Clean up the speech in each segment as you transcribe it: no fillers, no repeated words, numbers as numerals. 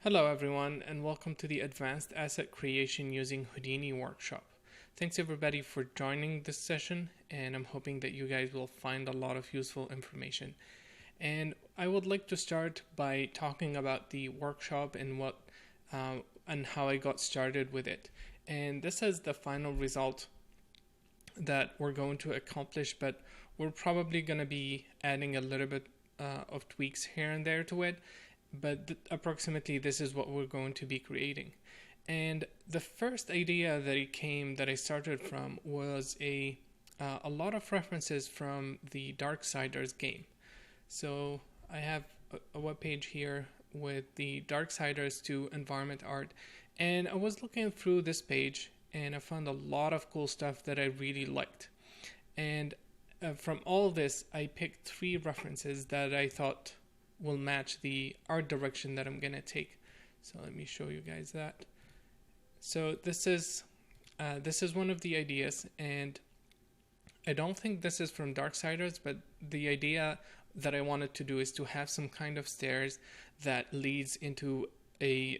Hello everyone, and welcome to the Advanced Asset Creation Using Houdini workshop. Thanks everybody for joining this session, and I'm hoping that you guys will find a lot of useful information. And I would like to start by talking about the workshop and and how I got started with it. And this is the final result that we're going to accomplish, but we're probably going to be adding a little bit of tweaks here and there to it. But approximately this is what we're going to be creating. And the first idea that I started from was a lot of references from the Darksiders game. So I have a web page here with the Darksiders 2 environment art, and I was looking through this page and I found a lot of cool stuff that I really liked. And from all this, I picked 3 references that I thought will match the art direction that I'm gonna take. So let me show you guys that. So this is one of the ideas, and I don't think this is from Darksiders, but the idea that I wanted to do is to have some kind of stairs that leads into a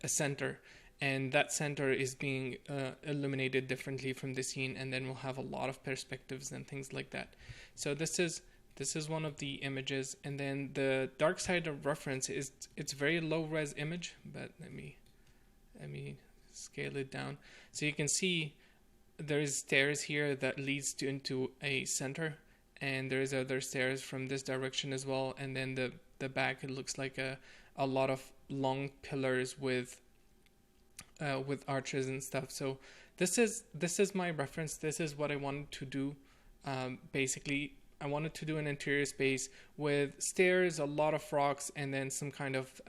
center, and that center is being illuminated differently from the scene, and then we'll have a lot of perspectives and things like that. So this is one of the images, and then the Darksider reference it's very low res image, but let me scale it down so you can see there's stairs here that leads into a center, and there's other stairs from this direction as well, and then the back, it looks like a lot of long pillars with arches and stuff. So this is my reference. This is what I wanted to do. Basically, I wanted to do an interior space with stairs, a lot of rocks, and then some kind of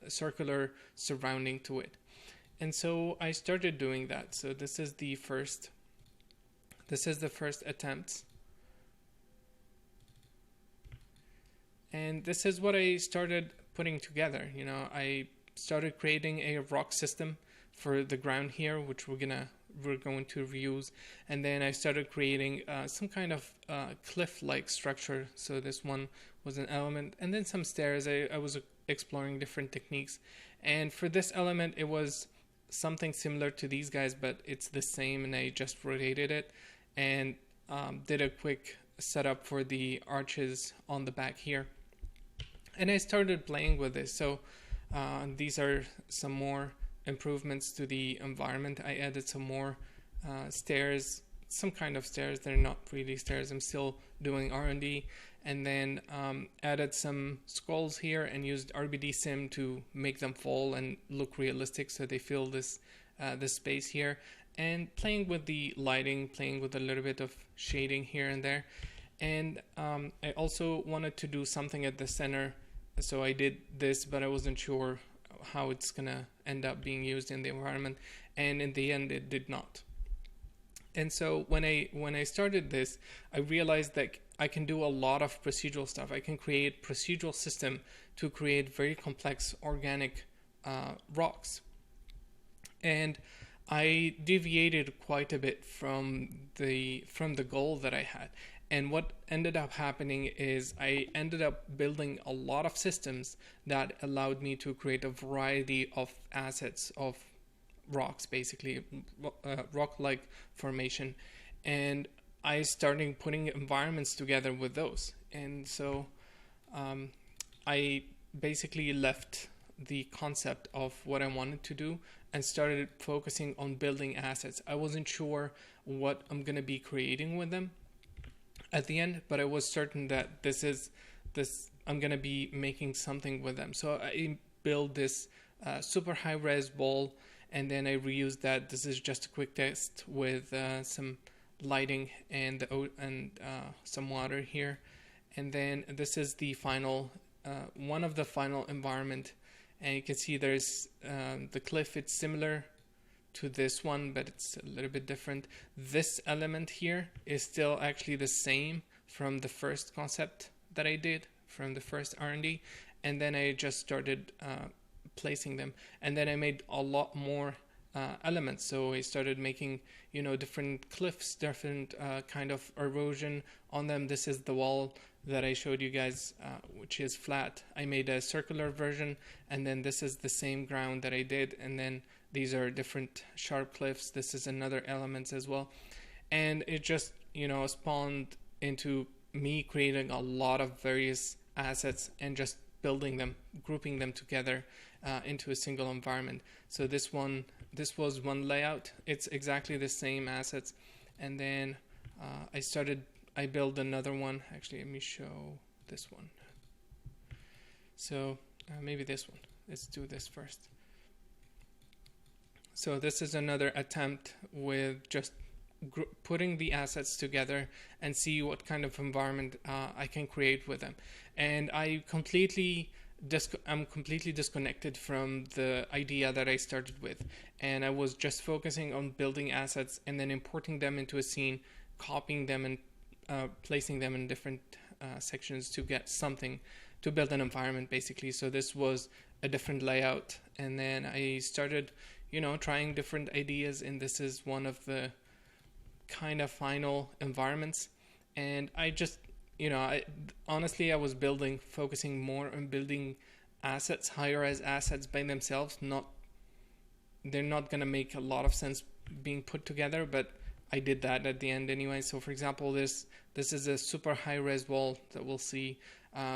circular surrounding to it. And so I started doing that. So this is the first attempt. And this is what I started putting together. You know, I started creating a rock system for the ground here, which we're going to reuse, and then I started creating some kind of cliff-like structure. So this one was an element, and then some stairs. I was exploring different techniques, and for this element it was something similar to these guys, but it's the same, and I just rotated it and did a quick setup for the arches on the back here, and I started playing with this. So these are some more improvements to the environment. I added some more stairs, some kind of stairs. They're not really stairs. I'm still doing R&D, and then added some skulls here and used RBD Sim to make them fall and look realistic, so they feel this space here, and playing with the lighting, playing with a little bit of shading here and there. And I also wanted to do something at the center, so I did this, but I wasn't sure how it's gonna end up being used in the environment, and in the end it did not. And so when I started this, I realized that I can do a lot of procedural stuff. I can create procedural system to create very complex organic rocks, and I deviated quite a bit from the goal that I had. And what ended up happening is I ended up building a lot of systems that allowed me to create a variety of assets of rocks, basically rock-like formation. And I started putting environments together with those. And so I basically left the concept of what I wanted to do and started focusing on building assets. I wasn't sure what I'm going to be creating with them at the end, but I was certain that I'm gonna be making something with them. So I built this super high res ball, and then I reused that. This is just a quick test with some lighting and some water here, and then this is the final one of the final environment, and you can see there's the cliff. It's similar to this one, but it's a little bit different. This element here is still actually the same from the first concept that I did, from the first R&D, and then I just started placing them, and then I made a lot more elements. So I started making, different cliffs, different kind of erosion on them. This is the wall that I showed you guys, which is flat. I made a circular version, and then this is the same ground that I did, and then these are different sharp cliffs. This is another element as well. And it just, spawned into me creating a lot of various assets and just building them, grouping them together into a single environment. So this was one layout. It's exactly the same assets. And then I built another one. Actually, let me show this one. So maybe this one. Let's do this first. So this is another attempt with just putting the assets together and see what kind of environment I can create with them. And I'm completely disconnected from the idea that I started with, and I was just focusing on building assets and then importing them into a scene, copying them and placing them in different sections to get something to build an environment, basically. So this was a different layout, and then I started trying different ideas, and this is one of the kind of final environments. And I just honestly I was focusing more on building assets, high-res assets by themselves. They're not gonna make a lot of sense being put together, but I did that at the end anyway. So for example, this is a super high-res wall that we'll see.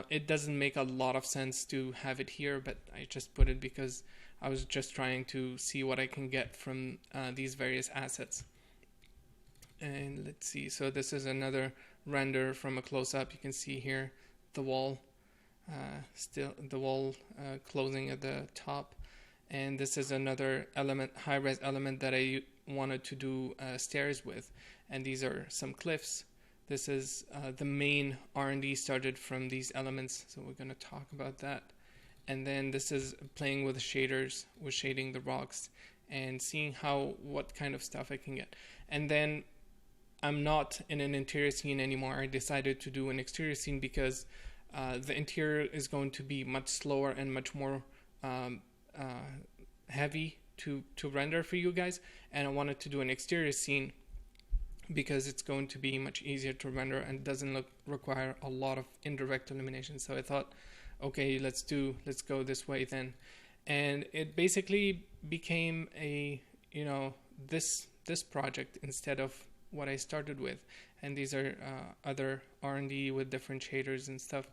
It doesn't make a lot of sense to have it here, but I just put it because I was just trying to see what I can get from these various assets. And let's see, so this is another render from a close-up. You can see here the wall, closing at the top, and this is another element, high-res element that I wanted to do stairs with, and these are some cliffs. This is the main R&D started from these elements, so we're going to talk about that. And then this is playing with the shaders, with shading the rocks and seeing what kind of stuff I can get. And then I'm not in an interior scene anymore. I decided to do an exterior scene because the interior is going to be much slower and much more heavy to render for you guys. And I wanted to do an exterior scene because it's going to be much easier to render and doesn't require a lot of indirect illumination. So I thought, okay, let's go this way then. And it basically became this project instead of what I started with. And these are other R&D with different shaders and stuff.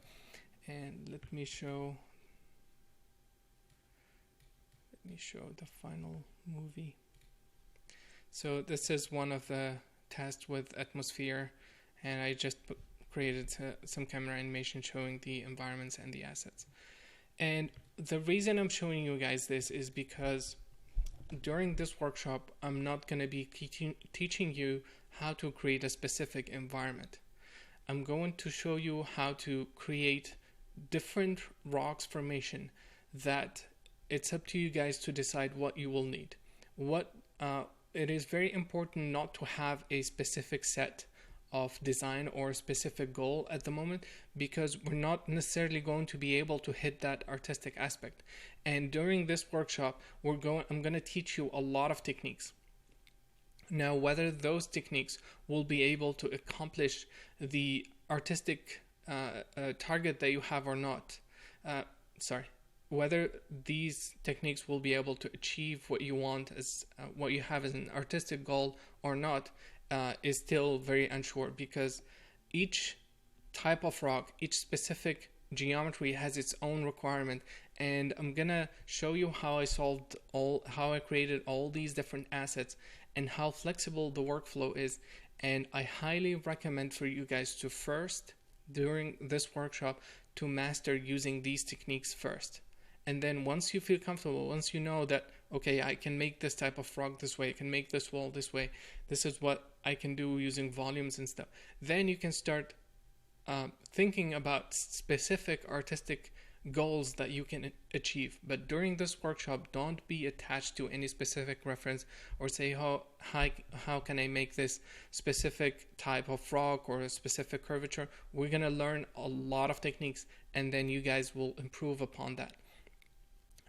And let me show the final movie. So this is one of the tests with atmosphere, and I just created some camera animation showing the environments and the assets. And the reason I'm showing you guys this is because during this workshop, I'm not going to be teaching you how to create a specific environment. I'm going to show you how to create different rocks formation that it's up to you guys to decide what you will need. It is very important not to have a specific set of design or a specific goal at the moment, because we're not necessarily going to be able to hit that artistic aspect. And during this workshop, I'm going to teach you a lot of techniques. Now, whether those techniques will be able to accomplish the artistic target that you have or not, whether these techniques will be able to achieve what you want as what you have as an artistic goal or not, is still very unsure, because each type of rock, each specific geometry has its own requirement. And I'm gonna show you how I created all these different assets and how flexible the workflow is. And I highly recommend for you guys to first, during this workshop, to master using these techniques first. And then once you feel comfortable, once you know that, okay, I can make this type of rock this way, I can make this wall this way, this is what I can do using volumes and stuff, then you can start thinking about specific artistic goals that you can achieve. But during this workshop, don't be attached to any specific reference or say how can I make this specific type of rock or a specific curvature. We're going to learn a lot of techniques, and then you guys will improve upon that.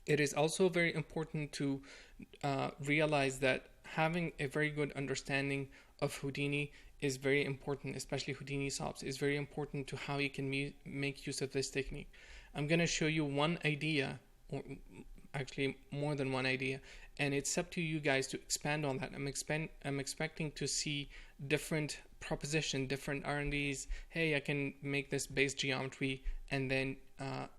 It is also very important to realize that having a very good understanding of Houdini is very important, especially Houdini SOPs, is very important to how you can make use of this technique. I'm going to show you one idea, or actually more than one idea, and it's up to you guys to expand on that. I'm expecting to see different proposition, different R&Ds. Hey, I can make this base geometry and then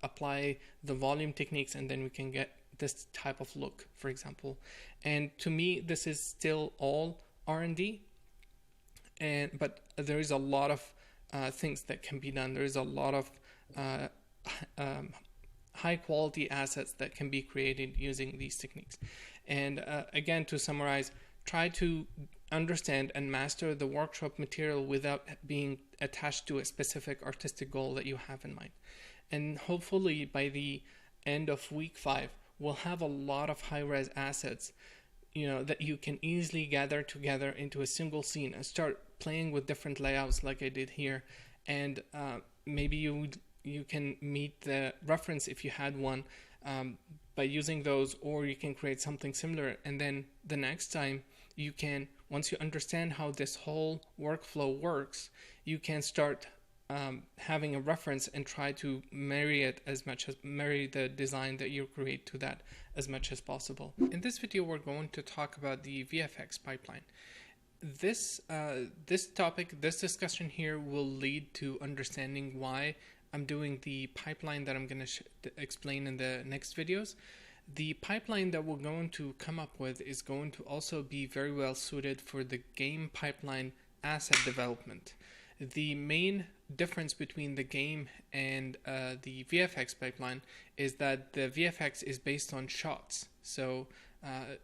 apply the volume techniques, and then we can get this type of look, for example. And to me, this is still all R&D, but there is a lot of things that can be done. There is a lot of high quality assets that can be created using these techniques. And again, to summarize, try to understand and master the workshop material without being attached to a specific artistic goal that you have in mind. And hopefully by the end of week 5, we'll have a lot of high-res assets, that you can easily gather together into a single scene and start playing with different layouts like I did here. And maybe you can meet the reference if you had one by using those, or you can create something similar. And then the next time you can, once you understand how this whole workflow works, you can start having a reference and try to marry the design that you create to that as much as possible. In this video, we're going to talk about the VFX pipeline. This discussion here will lead to understanding why I'm doing the pipeline that I'm going to explain in the next videos. The pipeline that we're going to come up with is going to also be very well suited for the game pipeline asset development. The main difference between the game and the VFX pipeline is that the VFX is based on shots. So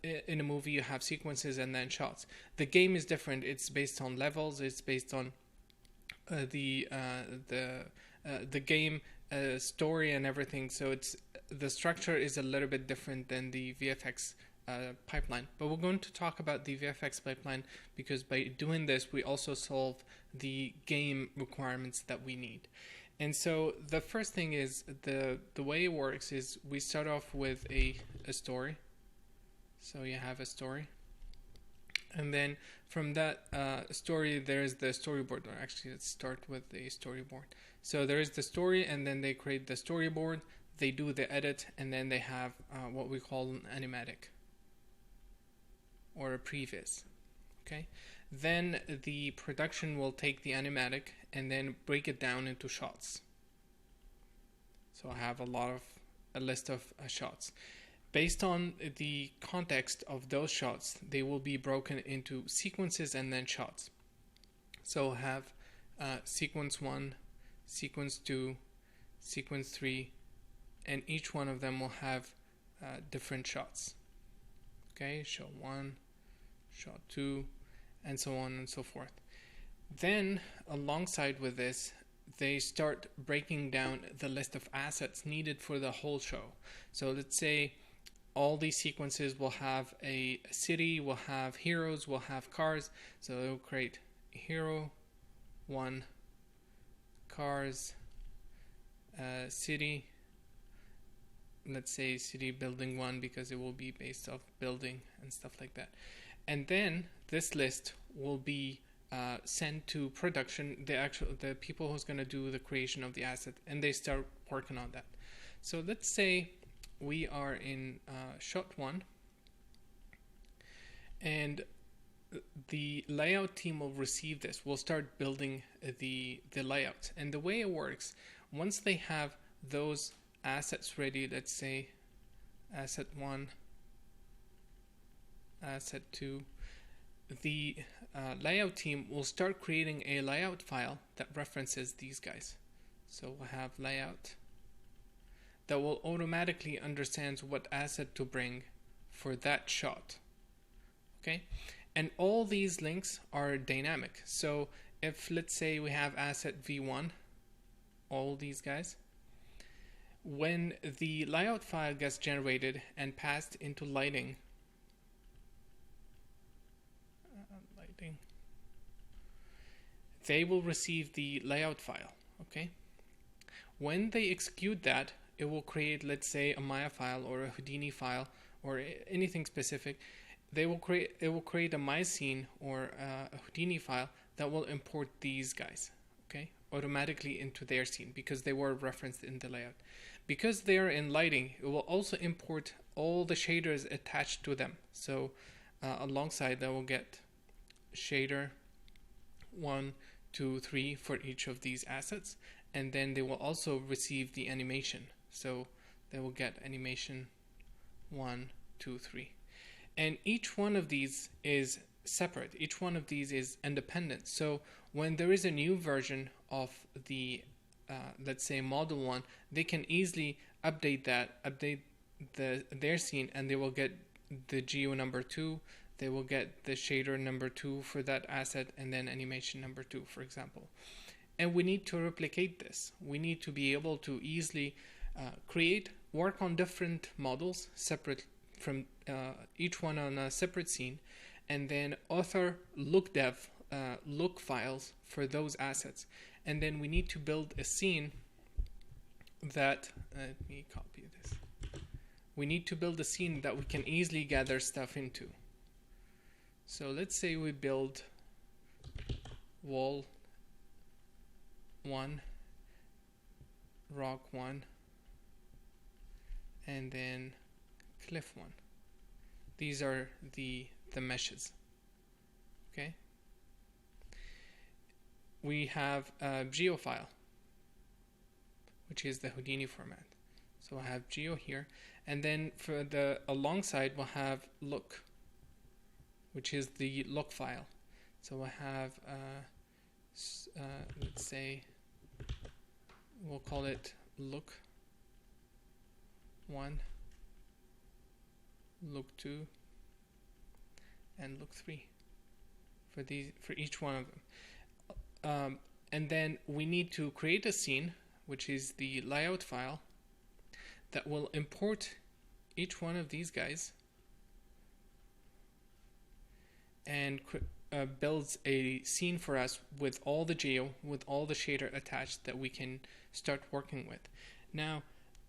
in a movie you have sequences and then shots. The game is different. It's based on levels. It's based on the game story and everything. So the structure is a little bit different than the VFX pipeline. But we're going to talk about the VFX pipeline because by doing this, we also solve the game requirements that we need. And so the first thing is the way it works is we start off with a story. So you have a story. And then from that story, there's the storyboard. Or actually, let's start with the storyboard. So there is the story, and then they create the storyboard. They do the edit, and then they have what we call an animatic or a previs. Okay. Then the production will take the animatic and then break it down into shots. So I have a list of shots. Based on the context of those shots, they will be broken into sequences and then shots. So I have sequence 1, sequence 2, sequence 3, and each one of them will have different shots. Okay, shot 1, shot 2, and so on and so forth. Then, alongside with this, they start breaking down the list of assets needed for the whole show. So let's say all these sequences will have a city, will have heroes, will have cars. So they'll create hero 1, cars, city. Let's say city building 1 because it will be based off building and stuff like that. And then this list will be sent to production, the people who's going to do the creation of the asset, and they start working on that. So let's say we are in shot 1, and the layout team will receive this. We'll start building the layout. And the way it works, once they have those assets ready, let's say asset 1, asset 2, the layout team will start creating a layout file that references these guys. So we'll have layout that will automatically understand what asset to bring for that shot. Okay, and all these links are dynamic. So if let's say we have asset V1, all these guys, when the layout file gets generated and passed into lighting, they will receive the layout file. Okay, when they execute that, it will create, let's say, a Maya file or a Houdini file or anything specific. It will create a My Scene or a Houdini file that will import these guys, okay, automatically into their scene because they were referenced in the layout. Because they are in lighting, it will also import all the shaders attached to them. So alongside that, we'll get shader 1, 2, 3 for each of these assets, and then they will also receive the animation. So they will get animation 1, 2, 3, and each one of these is separate. Each one of these is independent. So when there is a new version of the let's say model 1, they can easily update their scene, and they will get the geo number 2, they will get the shader number 2 for that asset, and then animation number 2, for example. And we need to replicate this. We need to be able to easily work on different models separate from each one on a separate scene, and then author look dev look files for those assets. And then we need to build a scene that, let me copy this. We need to build a scene that we can easily gather stuff into. So let's say we build wall 1, rock 1, and then cliff 1. These are the meshes, okay? We have a geo file, which is the Houdini format. So I have geo here, and then for the alongside we'll have look, which is the look file. So I have let's say we'll call it look 1, look 2, and look 3 for each one of them. And then we need to create a scene, which is the layout file, that will import each one of these guys and builds a scene for us with all the geo, with all the shader attached that we can start working with. Now,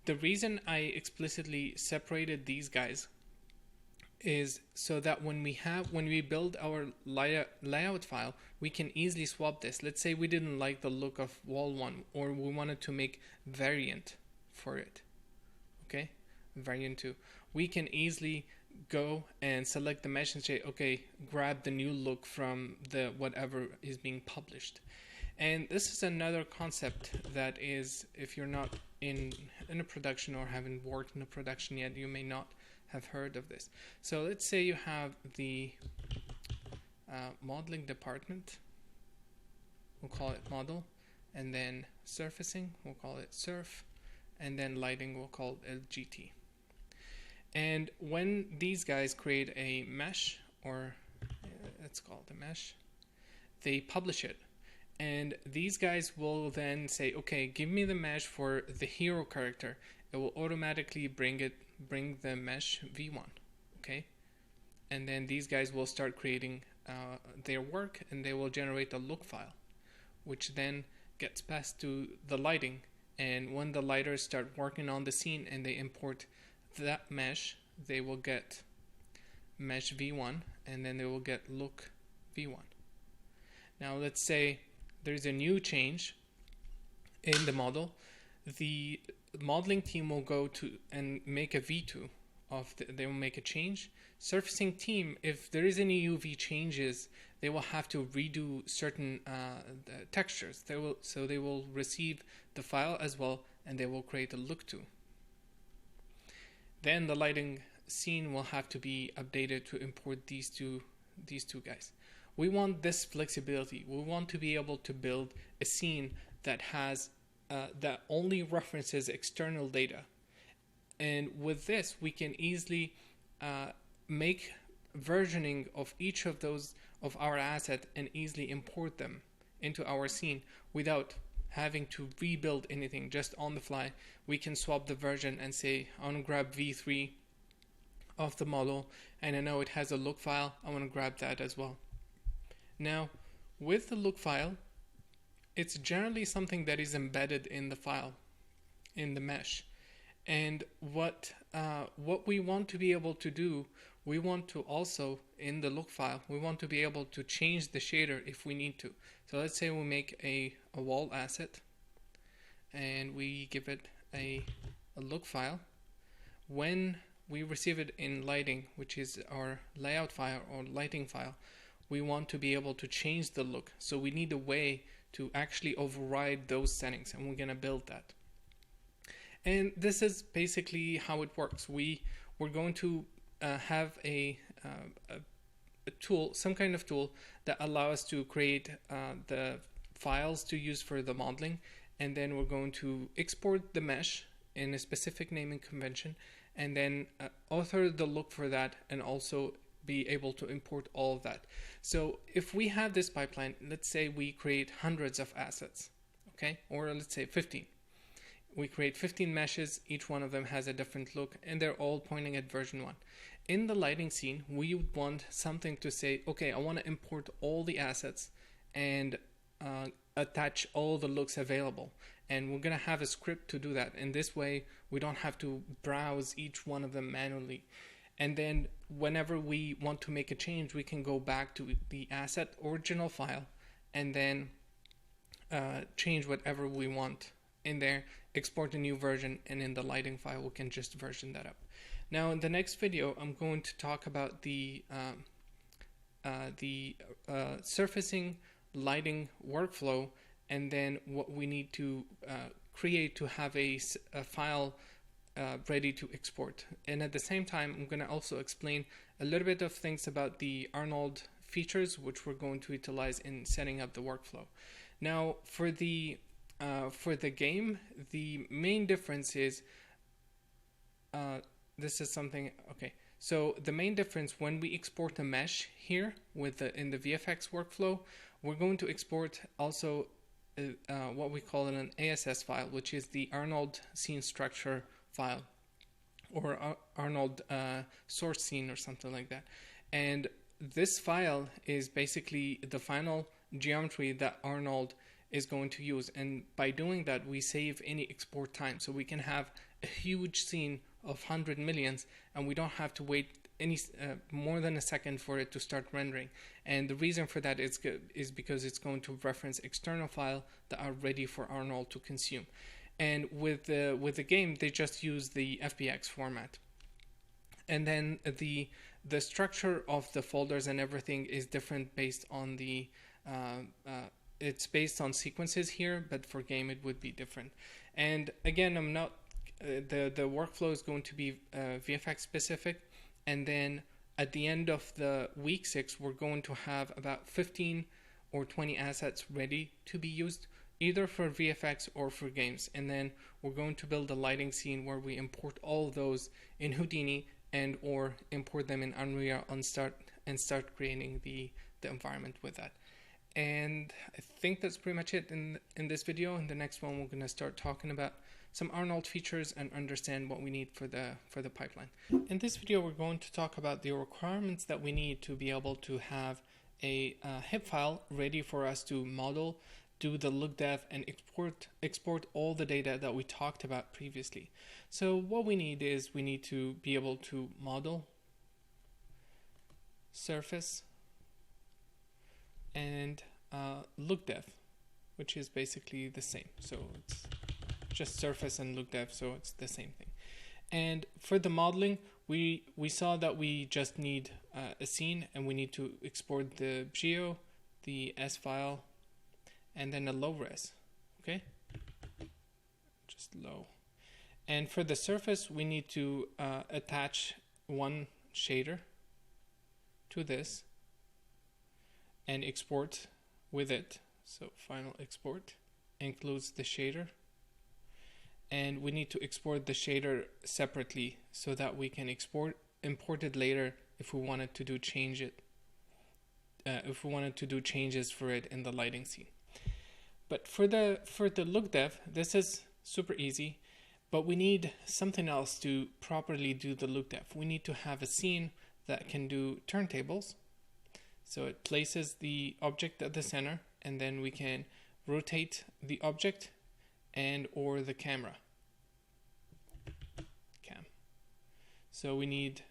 the reason I explicitly separated these guys is so that when we build our layout file, we can easily swap this. Let's say we didn't like the look of wall 1, or we wanted to make variant for it, okay, variant 2. We can easily go and select the mesh and say, okay, grab the new look from the whatever is being published. And this is another concept that is, if you're not in a production or haven't worked in a production yet, you may not have heard of this. So let's say you have the modeling department, we'll call it model, and then surfacing, we'll call it surf, and then lighting, we'll call it LGT. And when these guys create a mesh, or let's call it a mesh, they publish it. And these guys will then say, okay, give me the mesh for the hero character. It will automatically bring the mesh v1, okay? And then these guys will start creating their work, and they will generate a look file, which then gets passed to the lighting. And when the lighters start working on the scene and they import that mesh, they will get mesh v1, and then they will get look v1. Now let's say there's a new change in the model. The modeling team will go to and make a v2 of they will make a change. Surfacing team, if there is any UV changes, they will have to redo certain textures. They will receive the file as well, and they will create a look to. Then the lighting scene will have to be updated to import these two guys. We want this flexibility. We want to be able to build a scene that has that only references external data, and with this we can easily make versioning of each of those of our asset and easily import them into our scene without having to rebuild anything. Just on the fly, we can swap the version and say, I want to grab v3 of the model, and I know it has a look file, I want to grab that as well. Now, with the look file, it's generally something that is embedded in the file, in the mesh. And what we want to be able to do we want to also, in the look file, we want to be able to change the shader if we need to. So let's say we make a wall asset and we give it a look file. When we receive it in lighting, which is our layout file or lighting file, we want to be able to change the look. So we need a way to actually override those settings, and we're going to build that. And this is basically how it works. We're going to have a tool, some kind of tool that allows us to create the files to use for the modeling, and then we're going to export the mesh in a specific naming convention, and then author the look for that, and also be able to import all of that. So if we have this pipeline, let's say we create hundreds of assets, okay, or let's say 15. We create 15 meshes, each one of them has a different look, and they're all pointing at version 1. In the lighting scene, we would want something to say, okay, I want to import all the assets and attach all the looks available. And we're going to have a script to do that. And this way, we don't have to browse each one of them manually. And then whenever we want to make a change, we can go back to the asset original file and then change whatever we want in there, export a new version, and in the lighting file we can just version that up. Now in the next video I'm going to talk about the surfacing lighting workflow, and then what we need to create to have a file ready to export. And at the same time I'm going to also explain a little bit of things about the Arnold features which we're going to utilize in setting up the workflow. Now for the game, the main difference is this is something, okay, so the main difference when we export a mesh here with in the VFX workflow, we're going to export also what we call an ASS file, which is the Arnold scene structure file, or Arnold source scene or something like that. And this file is basically the final geometry that Arnold is going to use, and by doing that we save any export time, so we can have a huge scene of 100 millions and we don't have to wait any more than a second for it to start rendering. And the reason for that is because it's going to reference external files that are ready for Arnold to consume. And with the game they just use the FBX format, and then the structure of the folders and everything is different based on the it's based on sequences here, but for game it would be different. And again, I'm not the workflow is going to be VFX specific, and then at the end of the week 6 we're going to have about 15 or 20 assets ready to be used either for VFX or for games, and then we're going to build a lighting scene where we import all of those in Houdini and or import them in Unreal and start creating the environment with that. And I think that's pretty much it in this video. In the next one we're going to start talking about some Arnold features and understand what we need for the pipeline. In this video we're going to talk about the requirements that we need to be able to have a HIP file ready for us to model, do the look dev, and export all the data that we talked about previously. So what we need is we need to be able to model, surface, and look dev, which is basically the same. So it's just surface and look dev, so it's the same thing. And for the modeling, we saw that we just need a scene, and we need to export the geo, the S file, and then a low res. Okay, just low. And for the surface we need to attach one shader to this and export with it. So final export includes the shader, and we need to export the shader separately so that we can import it later if we wanted to do changes for it in the lighting scene. But for the look dev, this is super easy, but we need something else to properly do the look dev. We need to have a scene that can do turntables. So it places the object at the center, and then we can rotate the object and or the camera. So we need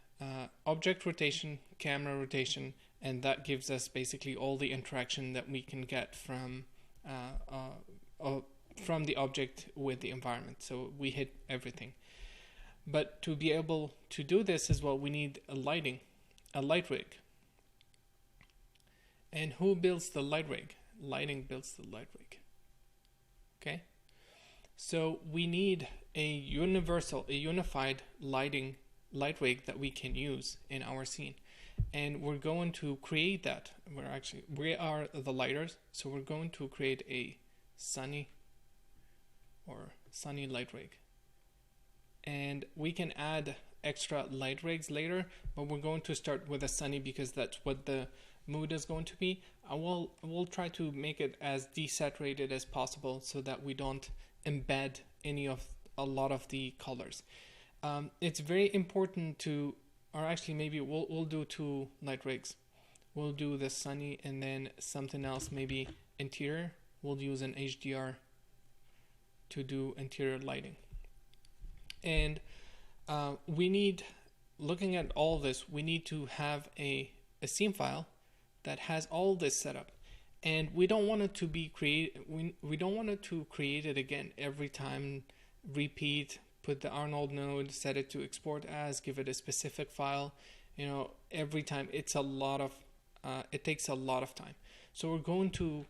object rotation, camera rotation, and that gives us basically all the interaction that we can get from the object with the environment. So we hit everything. But to be able to do this as well, we need a light rig. And who builds the light rig? Lighting builds the light rig. Okay. So we need a unified light rig that we can use in our scene. And we're going to create that. We are the lighters, so we're going to create a sunny light rig. And we can add extra light rigs later, but we're going to start with a sunny because that's what the mood is going to be. We'll try to make it as desaturated as possible so that we don't embed a lot of the colors. It's very important to, or actually maybe we'll do 2 light rigs. We'll do the sunny and then something else, maybe interior. We'll use an HDR to do interior lighting. And looking at all this, we need to have a scene file that has all this set up. And we don't want it to be we don't want it to create it again every time, repeat, put the Arnold node, set it to export as, give it a specific file, every time. It takes a lot of time. So we're going to,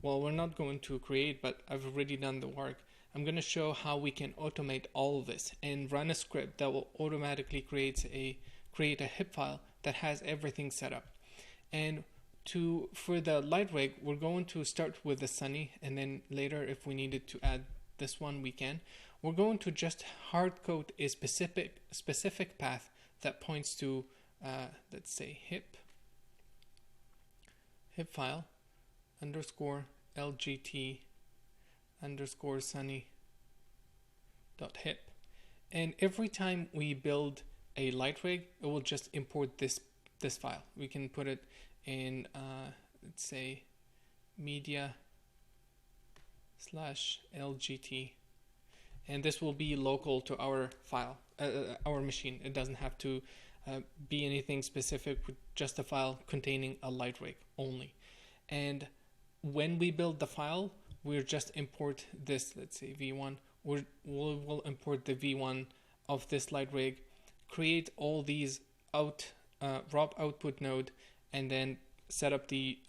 we're not going to create, but I've already done the work. I'm going to show how we can automate all of this and run a script that will automatically create a HIP file that has everything set up. And for the light rig, we're going to start with the sunny, and then later, if we needed to add this one, we can. We're going to just hard code a specific path that points to, let's say, HIP file _ LGT _ sunny .hip. And every time we build a light rig, it will just import this file. We can put it in, let's say, media /LGT, and this will be local to our file, our machine. It doesn't have to be anything specific, just a file containing a light rig only. And when we build the file, we'll just import this, let's say V1. We'll import the V1 of this light rig, create all these ROP output node, and then set up the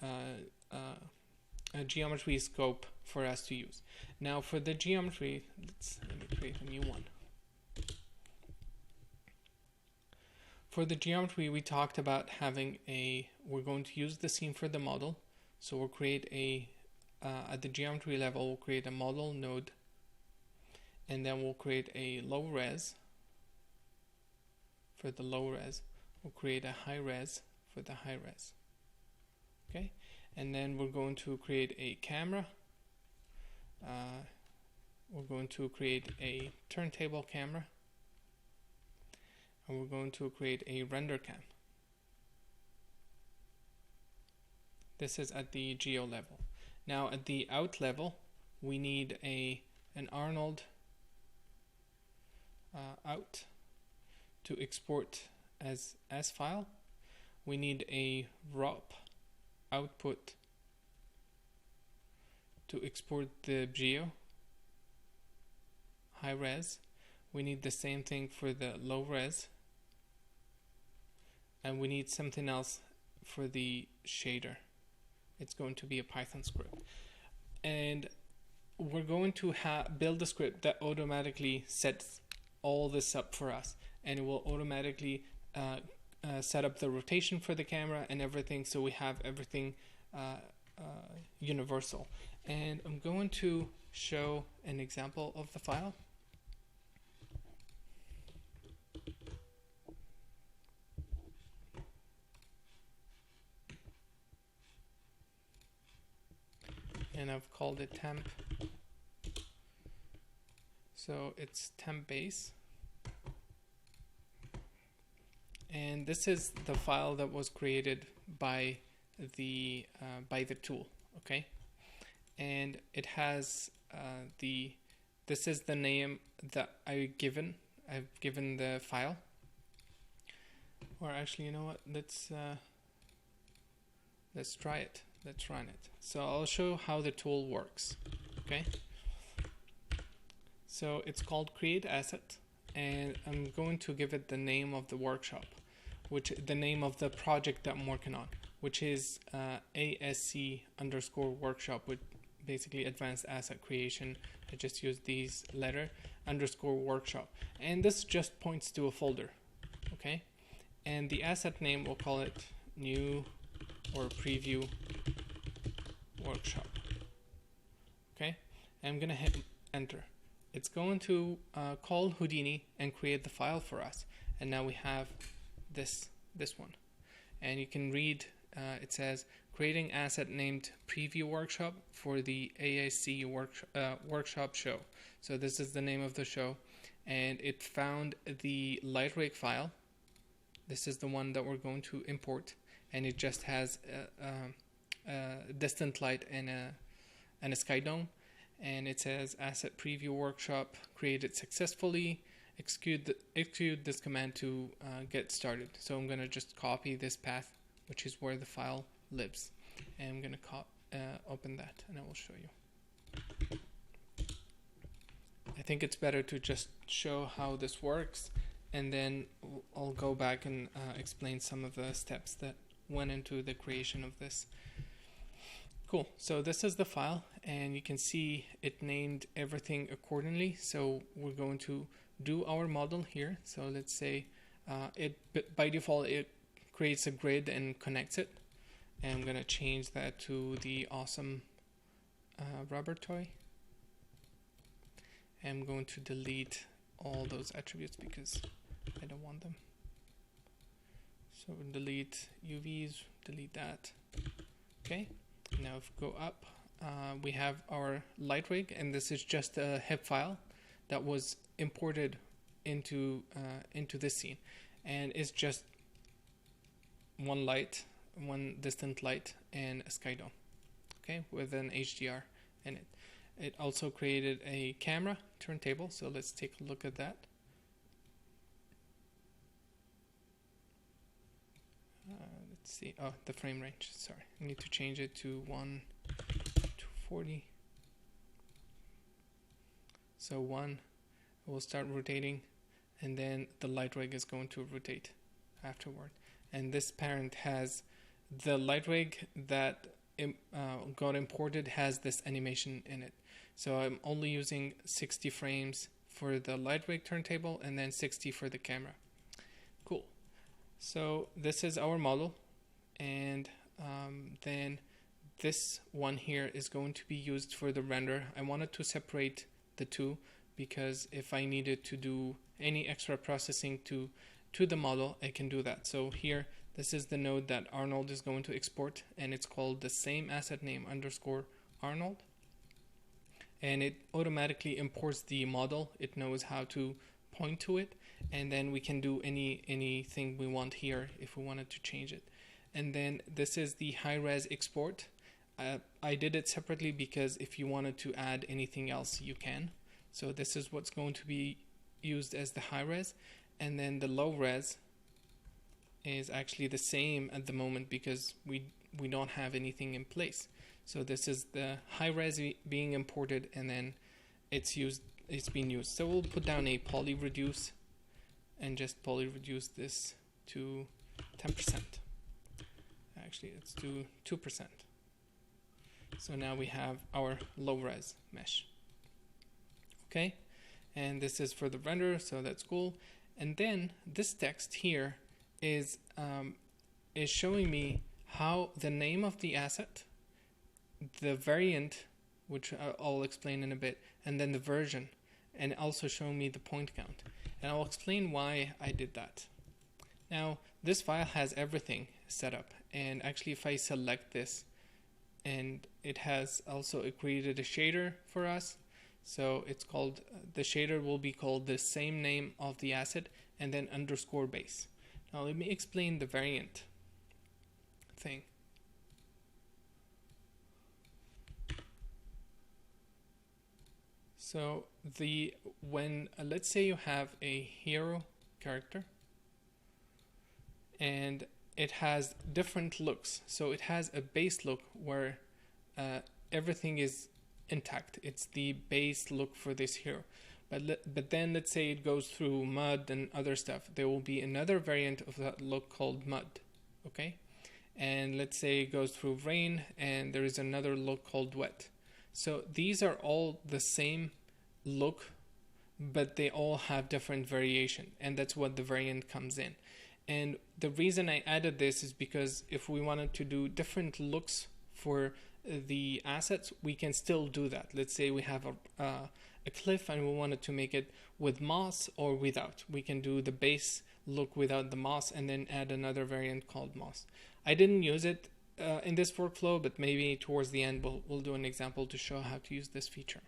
geometry scope for us to use. Now for the geometry, let me create a new one. For the geometry, we talked about we're going to use the scene for the model. So we'll create at the geometry level, we'll create a model node, and then we'll create a low res. For the low res, we'll create a high res for the high res. Okay, and then we're going to create a camera. We're going to create a turntable camera, and we're going to create a render cam. This is at the geo level. Now at the out level, we need an Arnold out to export as file. We need a ROP output to export the geo high res. We need the same thing for the low res, and we need something else for the shader. It's going to be a Python script, and we're going to build a script that automatically sets all this up for us, and it will automatically set up the rotation for the camera and everything, so we have everything universal. And I'm going to show an example of the file. And I've called it temp. So it's temp base. And this is the file that was created by the tool, okay? And it has this is the name that I've given the file. Or actually, you know what? Let's try it. Let's run it. So I'll show how the tool works. Okay. So it's called Create Asset, and I'm going to give it the name of the workshop, which the name of the project that I'm working on, which is ASC_workshop, with basically Advanced Asset Creation. I just use these letter _workshop, and this just points to a folder. Okay, and the asset name, we'll call it new or preview workshop. Okay, and I'm gonna hit enter. It's going to call Houdini and create the file for us, and now we have this one, and you can read it says creating asset named preview workshop for the ASC workshop show. So this is the name of the show, and it found the light rig file. This is the one that we're going to import, and it just has a distant light and a sky dome, and it says asset preview workshop created successfully. Execute this command to get started. So I'm going to just copy this path, which is where the file lives, and I'm going to open that, and I will show you. I think it's better to just show how this works, and then I'll go back and explain some of the steps that went into the creation of this. Cool. So this is the file, and you can see it named everything accordingly. So we're going to do our model here. So let's say by default it creates a grid and connects it, and I'm going to change that to the awesome rubber toy. I'm going to delete all those attributes because I don't want them. So delete UVs, delete that. Okay. Now if we go up, we have our light rig, and this is just a HIP file that was imported into this scene, and it's just one light, one distant light, and a sky dome. Okay, with an HDR in it. It also created a camera turntable, so let's take a look at that. Let's see. Oh, the frame range. Sorry, I need to change it to 1 to 40. So 1 will start rotating, and then the light rig is going to rotate afterward. And this parent has the light rig that got imported has this animation in it. So I'm only using 60 frames for the light rig turntable, and then 60 for the camera. Cool. So this is our model, and then this one here is going to be used for the render. I wanted to separate the two because if I needed to do any extra processing to the model, I can do that. So here, this is the node that Arnold is going to export, and it's called the same asset name _Arnold, and it automatically imports the model. It knows how to point to it, and then we can do anything we want here if we wanted to change it. And then this is the high-res export. I did it separately because if you wanted to add anything else, you can. So this is what's going to be used as the high-res, and then the low-res is actually the same at the moment because we don't have anything in place. So this is the high-res being imported, and then it's being used. So we'll put down a poly reduce and just poly reduce this to 10%. Actually, let's do 2%. So now we have our low-res mesh. Okay, and this is for the render, so that's cool. And then this text here is showing me how the name of the asset, the variant, which I'll explain in a bit, and then the version, and also showing me the point count. And I'll explain why I did that. Now, this file has everything set up, and actually if I select this, and it has also created a shader for us. So it's called, the shader will be called the same name of the asset and then _base. Now let me explain the variant thing. So when let's say you have a hero character, and it has different looks. So it has a base look where everything is intact. It's the base look for this hero. But then let's say it goes through mud and other stuff. There will be another variant of that look called mud. Okay? And let's say it goes through rain and there is another look called wet. So these are all the same look, but they all have different variation, and that's what the variant comes in. And the reason I added this is because if we wanted to do different looks for the assets, we can still do that. Let's say we have a cliff and we wanted to make it with moss or without. We can do the base look without the moss and then add another variant called moss. I didn't use it in this workflow, but maybe towards the end we'll do an example to show how to use this feature.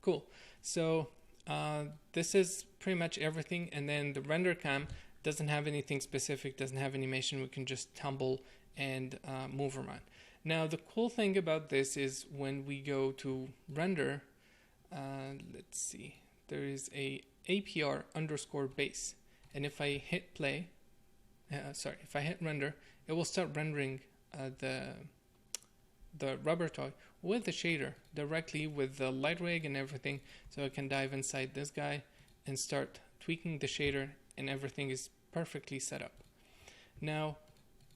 Cool. So this is pretty much everything, and then the render cam doesn't have anything specific, doesn't have animation. We can just tumble and move around. Now the cool thing about this is when we go to render, let's see, there is a APR underscore base, and if I hit play, if I hit render, it will start rendering the rubber toy with the shader directly with the light rig and everything. So I can dive inside this guy and start tweaking the shader, and everything is perfectly set up. Now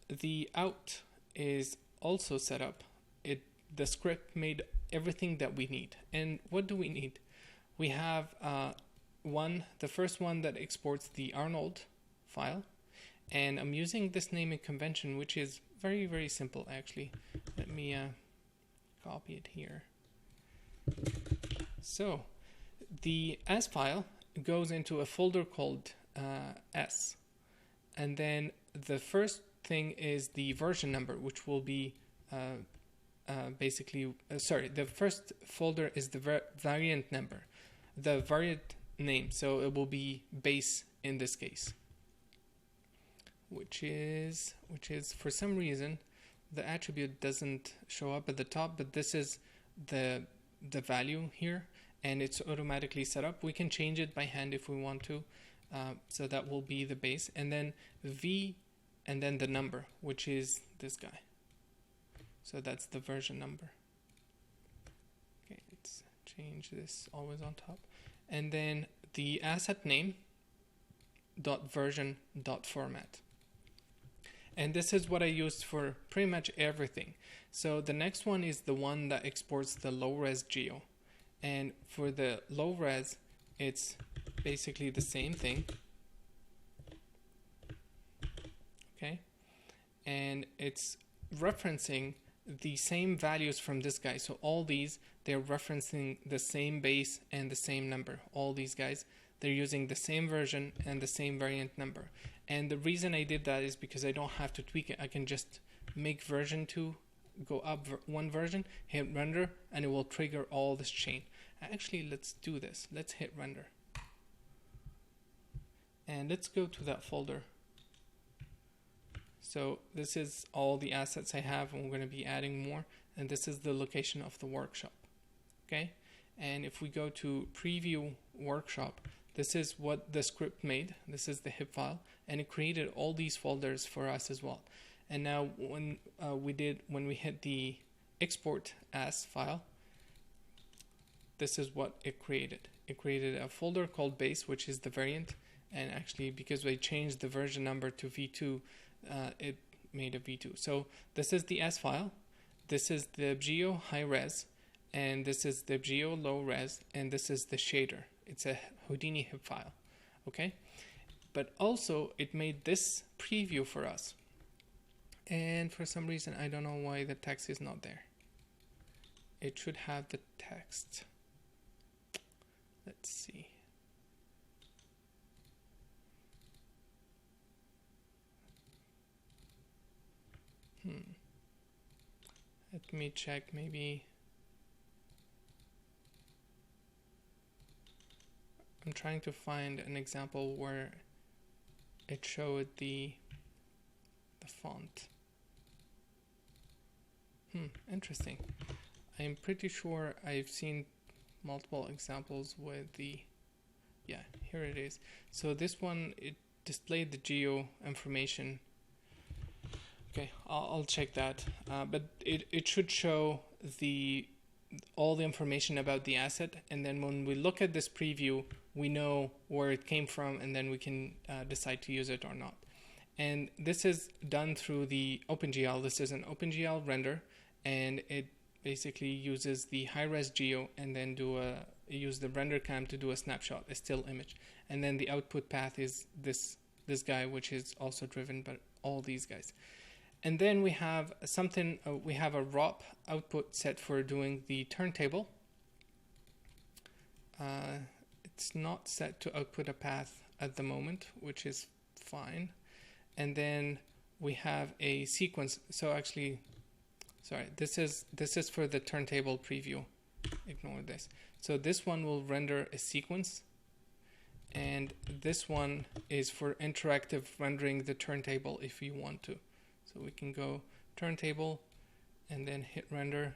the out is also set up. The script made everything that we need. And what do we need? We have the first one that exports the Arnold file, and I'm using this naming convention, which is very, very simple actually. Let me copy it here. So the S file goes into a folder called S, and then the first thing is the version number, which will be the first folder is the variant number, the variant name, so it will be base in this case, which is for some reason the attribute doesn't show up at the top, but this is the value here, and it's automatically set up. We can change it by hand if we want to, so that will be the base, and then V, and then the number, which is this guy. So that's the version number. Okay, let's change this always on top, and then the asset name dot version dot format. And this is what I used for pretty much everything. So the next one is the one that exports the low-res geo. And for the low-res, it's basically the same thing. Okay? And it's referencing the same values from this guy. So all these, they're referencing the same base and the same number. All these guys, they're using the same version and the same variant number. And the reason I did that is because I don't have to tweak it. I can just make version 2 go up one version, hit render, and it will trigger all this chain. Actually, let's do this. Let's hit render. And let's go to that folder. So this is all the assets I have, and we're going to be adding more. And this is the location of the workshop. Okay? And if we go to preview workshop, this is what the script made. This is the hip file, and it created all these folders for us as well. And now when we hit the export as file, this is what it created. It created a folder called base, which is the variant, and actually because we changed the version number to V2, it made a V2. So this is the S file, this is the geo high res, and this is the geo low res, and this is the shader. It's a Houdini hip file, okay? But also it made this preview for us. And for some reason, I don't know why the text is not there. It should have the text. Let's see. Let me check, maybe. I'm trying to find an example where it showed the font. Interesting. I'm pretty sure I've seen multiple examples with the, yeah, here it is. So this one, display the geo information. Okay, I'll check that, but it should show all the information about the asset, and then when we look at this preview, we know where it came from, and then we can decide to use it or not. And this is done through the OpenGL. This is an OpenGL render, and it basically uses the high-res geo and then use the render cam to do a snapshot, a still image. And then the output path is this guy, which is also driven by all these guys. And then we have something, we have a ROP output set for doing the turntable. It's not set to output a path at the moment, which is fine. And then we have a sequence. So actually, sorry, this is for the turntable preview. Ignore this. So this one will render a sequence, and this one is for interactive rendering the turntable if you want to. So we can go turntable and then hit render,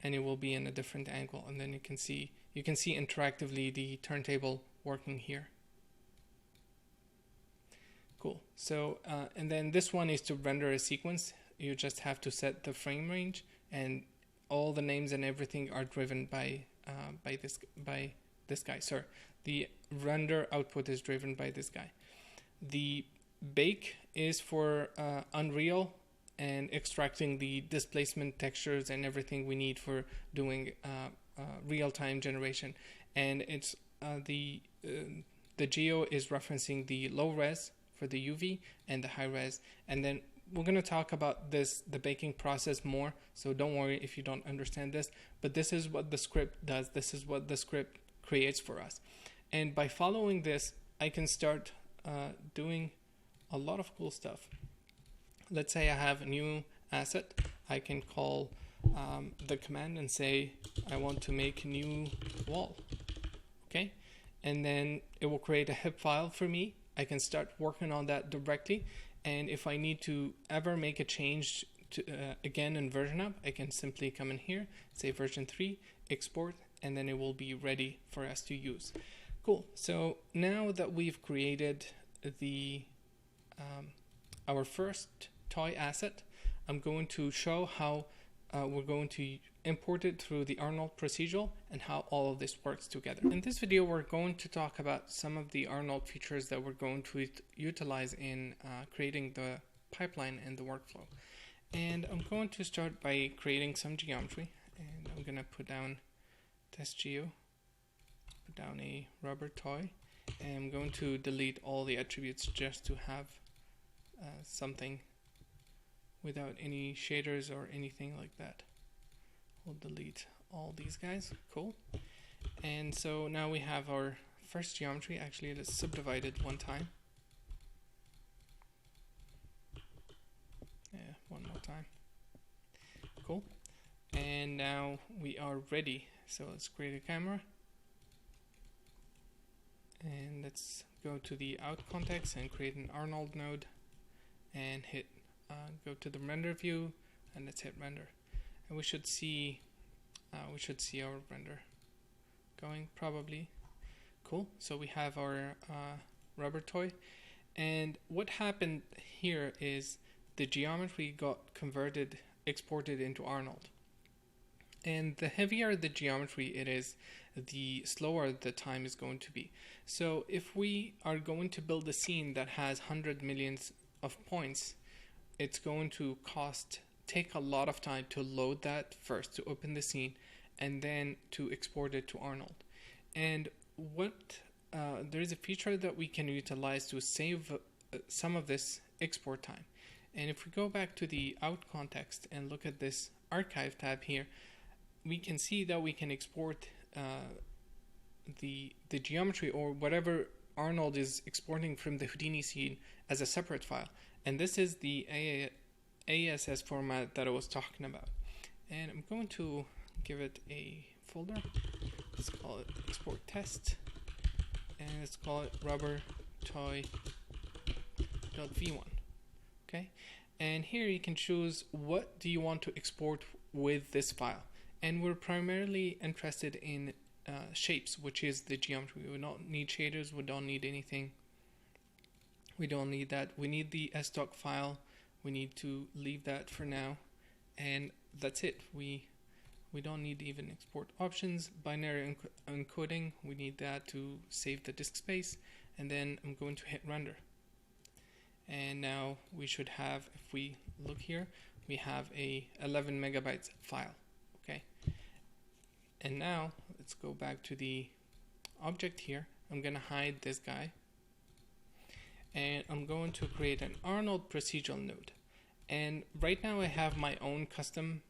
and it will be in a different angle, and then you can see interactively the turntable working here. Cool. So and then this one is to render a sequence. You just have to set the frame range, and all the names and everything are driven by this guy. Sorry, the render output is driven by this guy. The bake is for Unreal and extracting the displacement textures and everything we need for doing real-time generation. And it's the geo is referencing the low res for the UV and the high res. And then we're going to talk about the baking process more, so don't worry if you don't understand this, but this is what the script does. This is what the script creates for us. And by following this, I can start doing a lot of cool stuff. Let's say I have a new asset. I can call the command and say I want to make a new wall. Okay, and then it will create a HIP file for me. I can start working on that directly, and if I need to ever make a change to again in version up, I can simply come in here, say version 3, export, and then it will be ready for us to use. Cool. So now that we've created the our first toy asset, I'm going to show how we're going to import it through the Arnold procedural and how all of this works together. In this video, we're going to talk about some of the Arnold features that we're going to utilize in creating the pipeline and the workflow. And I'm going to start by creating some geometry, and I'm going to put down test geo, put down a rubber toy, and I'm going to delete all the attributes just to have something without any shaders or anything like that. We'll delete all these guys. Cool. And so now we have our first geometry. Actually, let's subdivide it one time. Yeah, one more time. Cool. And now we are ready. So let's create a camera. And let's go to the out context and create an Arnold node and hit go to the render view, and let's hit render, and we should see our render going probably. Cool. So we have our rubber toy, and what happened here is the geometry got exported into Arnold, and the heavier the geometry it is, the slower the time is going to be. So if we are going to build a scene that has 100 million of points, it's going to take a lot of time to load that first, to open the scene, and then to export it to Arnold. And there is a feature that we can utilize to save some of this export time. And if we go back to the out context and look at this archive tab here, we can see that we can export the geometry or whatever Arnold is exporting from the Houdini scene as a separate file. And this is the ASS format that I was talking about. And I'm going to give it a folder. Let's call it export test. And let's call it rubber toy.v1. Okay. And here you can choose what do you want to export with this file. And we're primarily interested in shapes, which is the geometry. We don't need shaders, we don't need anything. We don't need that. We need the stock file. We need to leave that for now, and that's it. We don't need even export options. Binary encoding, we need that to save the disk space, and then I'm going to hit render. And now we should have, if we look here, we have a 11 megabytes file. Okay, and now let's go back to the object here. I'm gonna hide this guy, and I'm going to create an Arnold procedural node. And right now I have my own custom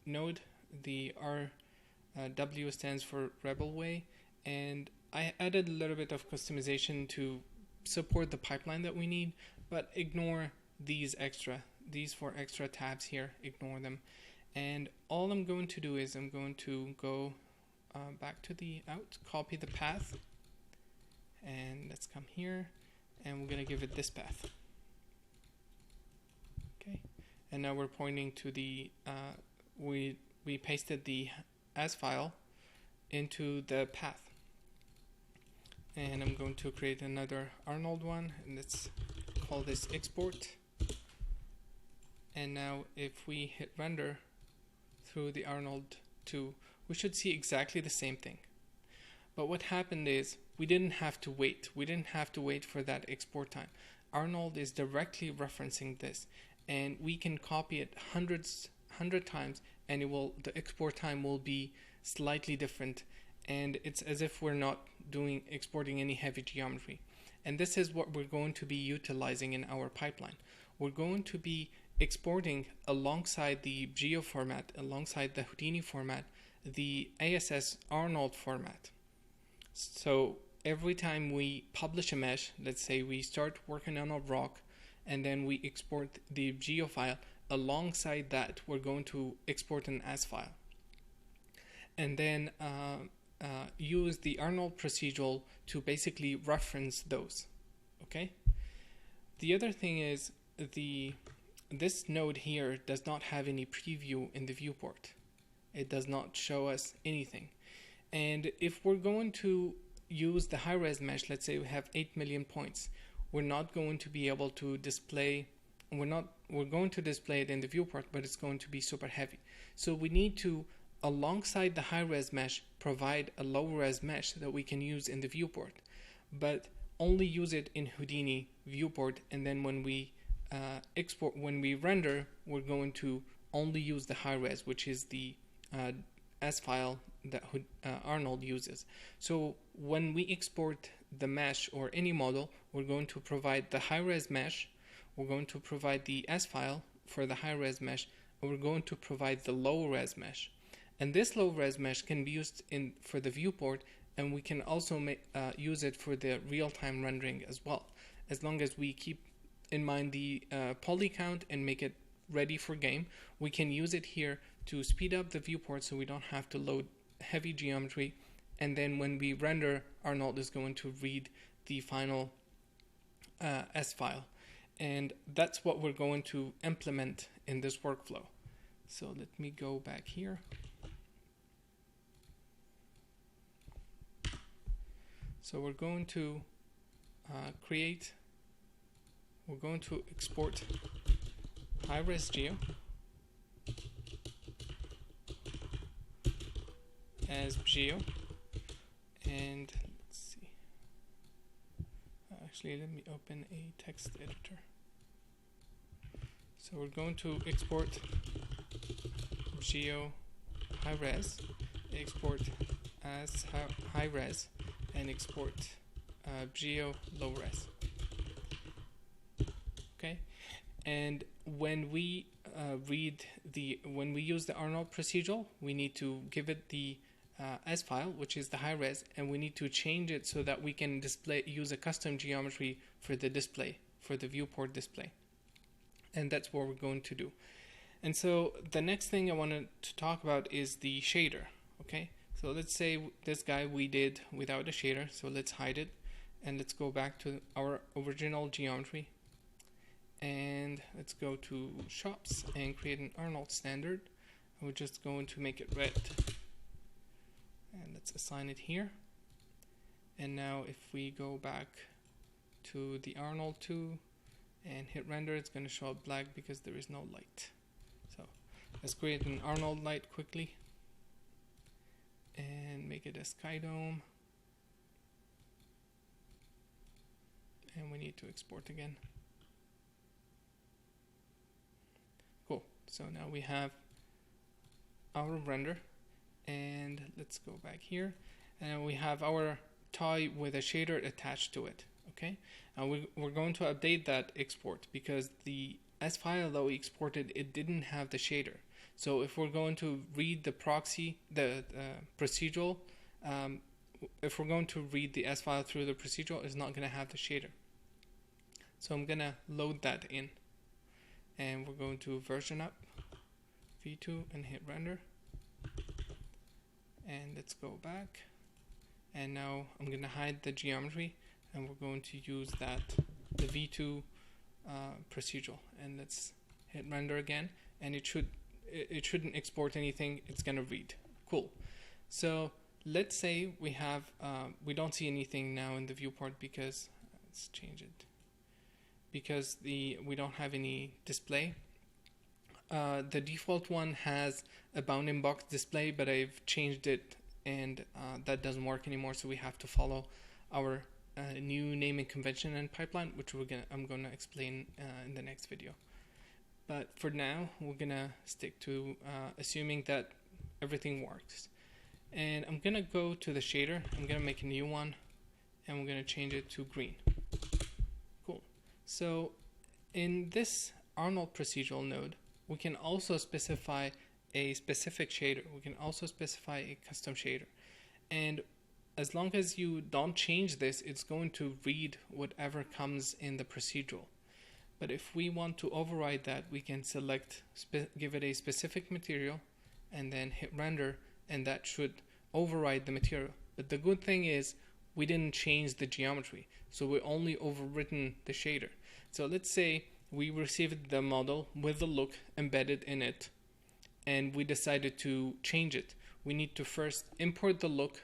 node. The RW stands for Rebelway, and I added a little bit of customization to support the pipeline that we need, but ignore these 4 extra tabs here, ignore them. And all I'm going to do is I'm going to go back to the out, copy the path, and let's come here, and we're going to give it this path. Okay, and now we're pointing to the we pasted the as file into the path, and I'm going to create another Arnold one, and let's call this export. And now if we hit render through the Arnold 2, we should see exactly the same thing. But what happened is we didn't have to wait. We didn't have to wait for that export time. Arnold is directly referencing this, and we can copy it 100 times, and the export time will be slightly different, and it's as if we're not exporting any heavy geometry. And this is what we're going to be utilizing in our pipeline. We're going to be exporting alongside the geo format, alongside the Houdini format, the ASS Arnold format. So every time we publish a mesh, let's say we start working on a rock, and then we export the geo file, alongside that we're going to export an as file, and then use the Arnold procedural to basically reference those. Okay, the other thing is this node here does not have any preview in the viewport. It does not show us anything. And if we're going to use the high-res mesh, let's say we have 8 million points, we're not going to be able to display, we're going to display it in the viewport, but it's going to be super heavy. So we need to, alongside the high-res mesh, provide a low-res mesh that we can use in the viewport, but only use it in Houdini viewport. And then when we when we render, we're going to only use the high-res, which is the as file that Arnold uses. So when we export the mesh or any model, we're going to provide the high-res mesh, we're going to provide the as file for the high-res mesh, and we're going to provide the low-res mesh. And this low-res mesh can be used for the viewport, and we can also use it for the real-time rendering as well, as long as we keep in mind the poly count and make it ready for game. We can use it here to speed up the viewport so we don't have to load heavy geometry, and then when we render, Arnold is going to read the final S file, and that's what we're going to implement in this workflow. So let me go back here. So we're going to we're going to export high-res geo as geo, and let's see, actually let me open a text editor. So we're going to export geo high-res, export as high-res, and export geo low-res. Okay, and when we when we use the Arnold procedural, we need to give it the as file, which is the high res, and we need to change it so that we can use a custom geometry for the display, for the viewport display. And that's what we're going to do. And so the next thing I wanted to talk about is the shader. Okay, so let's say this guy we did without a shader, so let's hide it, and let's go back to our original geometry, and let's go to shops and create an Arnold standard. We're just going to make it red. and let's assign it here. And now if we go back to the Arnold 2 and hit render, it's going to show up black because there is no light. So let's create an Arnold light quickly and make it a sky dome. And we need to export again. Cool. So now we have our render, and let's go back here, and we have our toy with a shader attached to it. Okay, and we're going to update that export because the S file that we exported, it didn't have the shader. So if we're going to read the proxy, the procedural, if we're going to read the S file through the procedural, it's not going to have the shader. So I'm going to load that in, and we're going to version up v2 and hit render. And let's go back, and now I'm going to hide the geometry, and we're going to use that, the v2 procedural, and let's hit render again, and it shouldn't export anything. It's going to read. Cool. So let's say we have we don't see anything now in the viewport because let's change it, because we don't have any display. The default one has a bounding box display, but I've changed it, and that doesn't work anymore. So we have to follow our new naming convention and pipeline, which I'm gonna explain in the next video. But for now, we're gonna stick to assuming that everything works. And I'm gonna go to the shader. I'm gonna make a new one, and we're gonna change it to green. Cool. So in this Arnold procedural node, we can also specify a specific shader. We can also specify a custom shader. And as long as you don't change this, it's going to read whatever comes in the procedural. But if we want to override that, we can select, give it a specific material, and then hit render, and that should override the material. But the good thing is we didn't change the geometry, so we only overwritten the shader. So let's say we received the model with the look embedded in it, and we decided to change it. We need to first import the look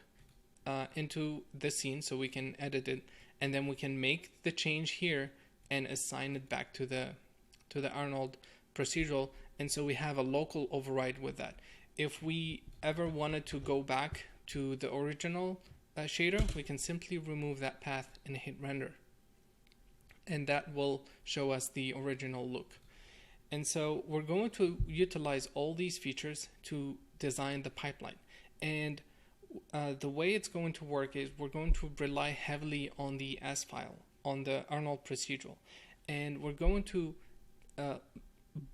into the scene so we can edit it, and then we can make the change here and assign it back to the Arnold procedural, and so we have a local override with that. If we ever wanted to go back to the original shader, we can simply remove that path and hit render, and that will show us the original look. And so we're going to utilize all these features to design the pipeline. And the way it's going to work is we're going to rely heavily on the S file, on the Arnold procedural. And we're going to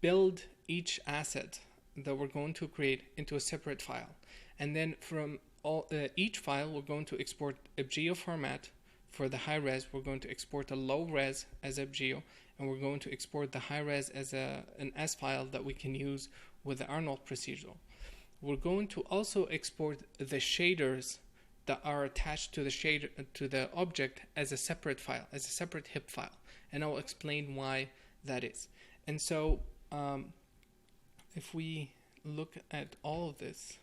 build each asset that we're going to create into a separate file. And then from each file, we're going to export a geo format. For the high res, we're going to export a low res as a geo, and we're going to export the high res as an S file that we can use with the Arnold procedural. We're going to also export the shaders that are attached to the shader to the object as a separate file, as a separate HIP file, and I'll explain why that is. And so, if we look at all of this,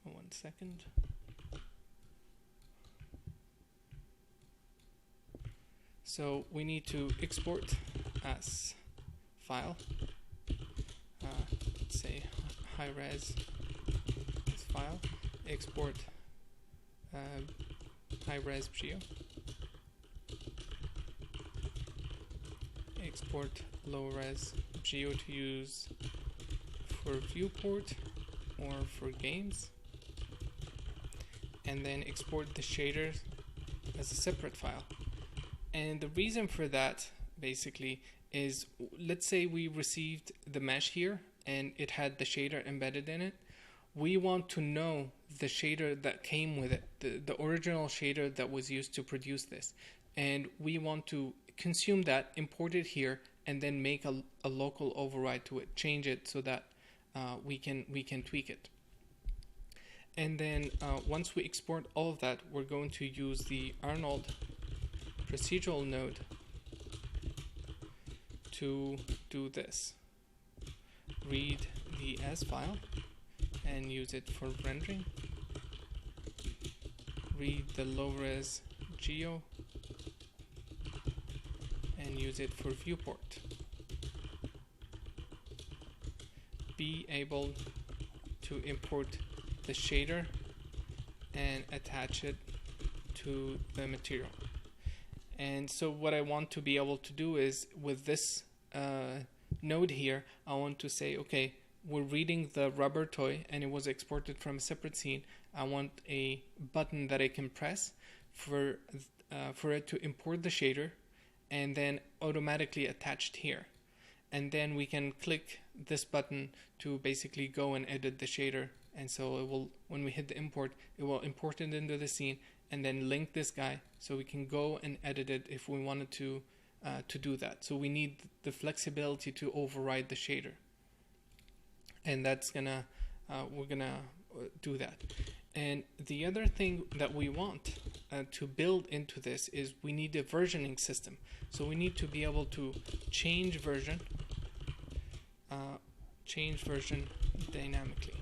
1 second. So we need to export as file, let's say high res file, export high res geo, export low res geo to use for viewport or for games, and then export the shaders as a separate file. And the reason for that basically is, let's say we received the mesh here and it had the shader embedded in it. We want to know the shader that came with it, the original shader that was used to produce this. And we want to consume that, import it here, and then make a local override to it, change it so that we can tweak it. And then once we export all of that, we're going to use the Arnold procedural node to do this. Read the S file, and use it for rendering. Read the low res geo and use it for viewport. Be able to import the shader and attach it to the material. And so what I want to be able to do is with this node here, I want to say, okay, we're reading the rubber toy and it was exported from a separate scene. I want a button that I can press for it to import the shader and then automatically attached here. And then we can click this button to basically go and edit the shader. And so it will, when we hit the import, it will import it into the scene and then link this guy so we can go and edit it if we wanted to do that. So we need the flexibility to override the shader. And that's gonna, we're gonna do that. And the other thing that we want to build into this is we need a versioning system. So we need to be able to change version dynamically.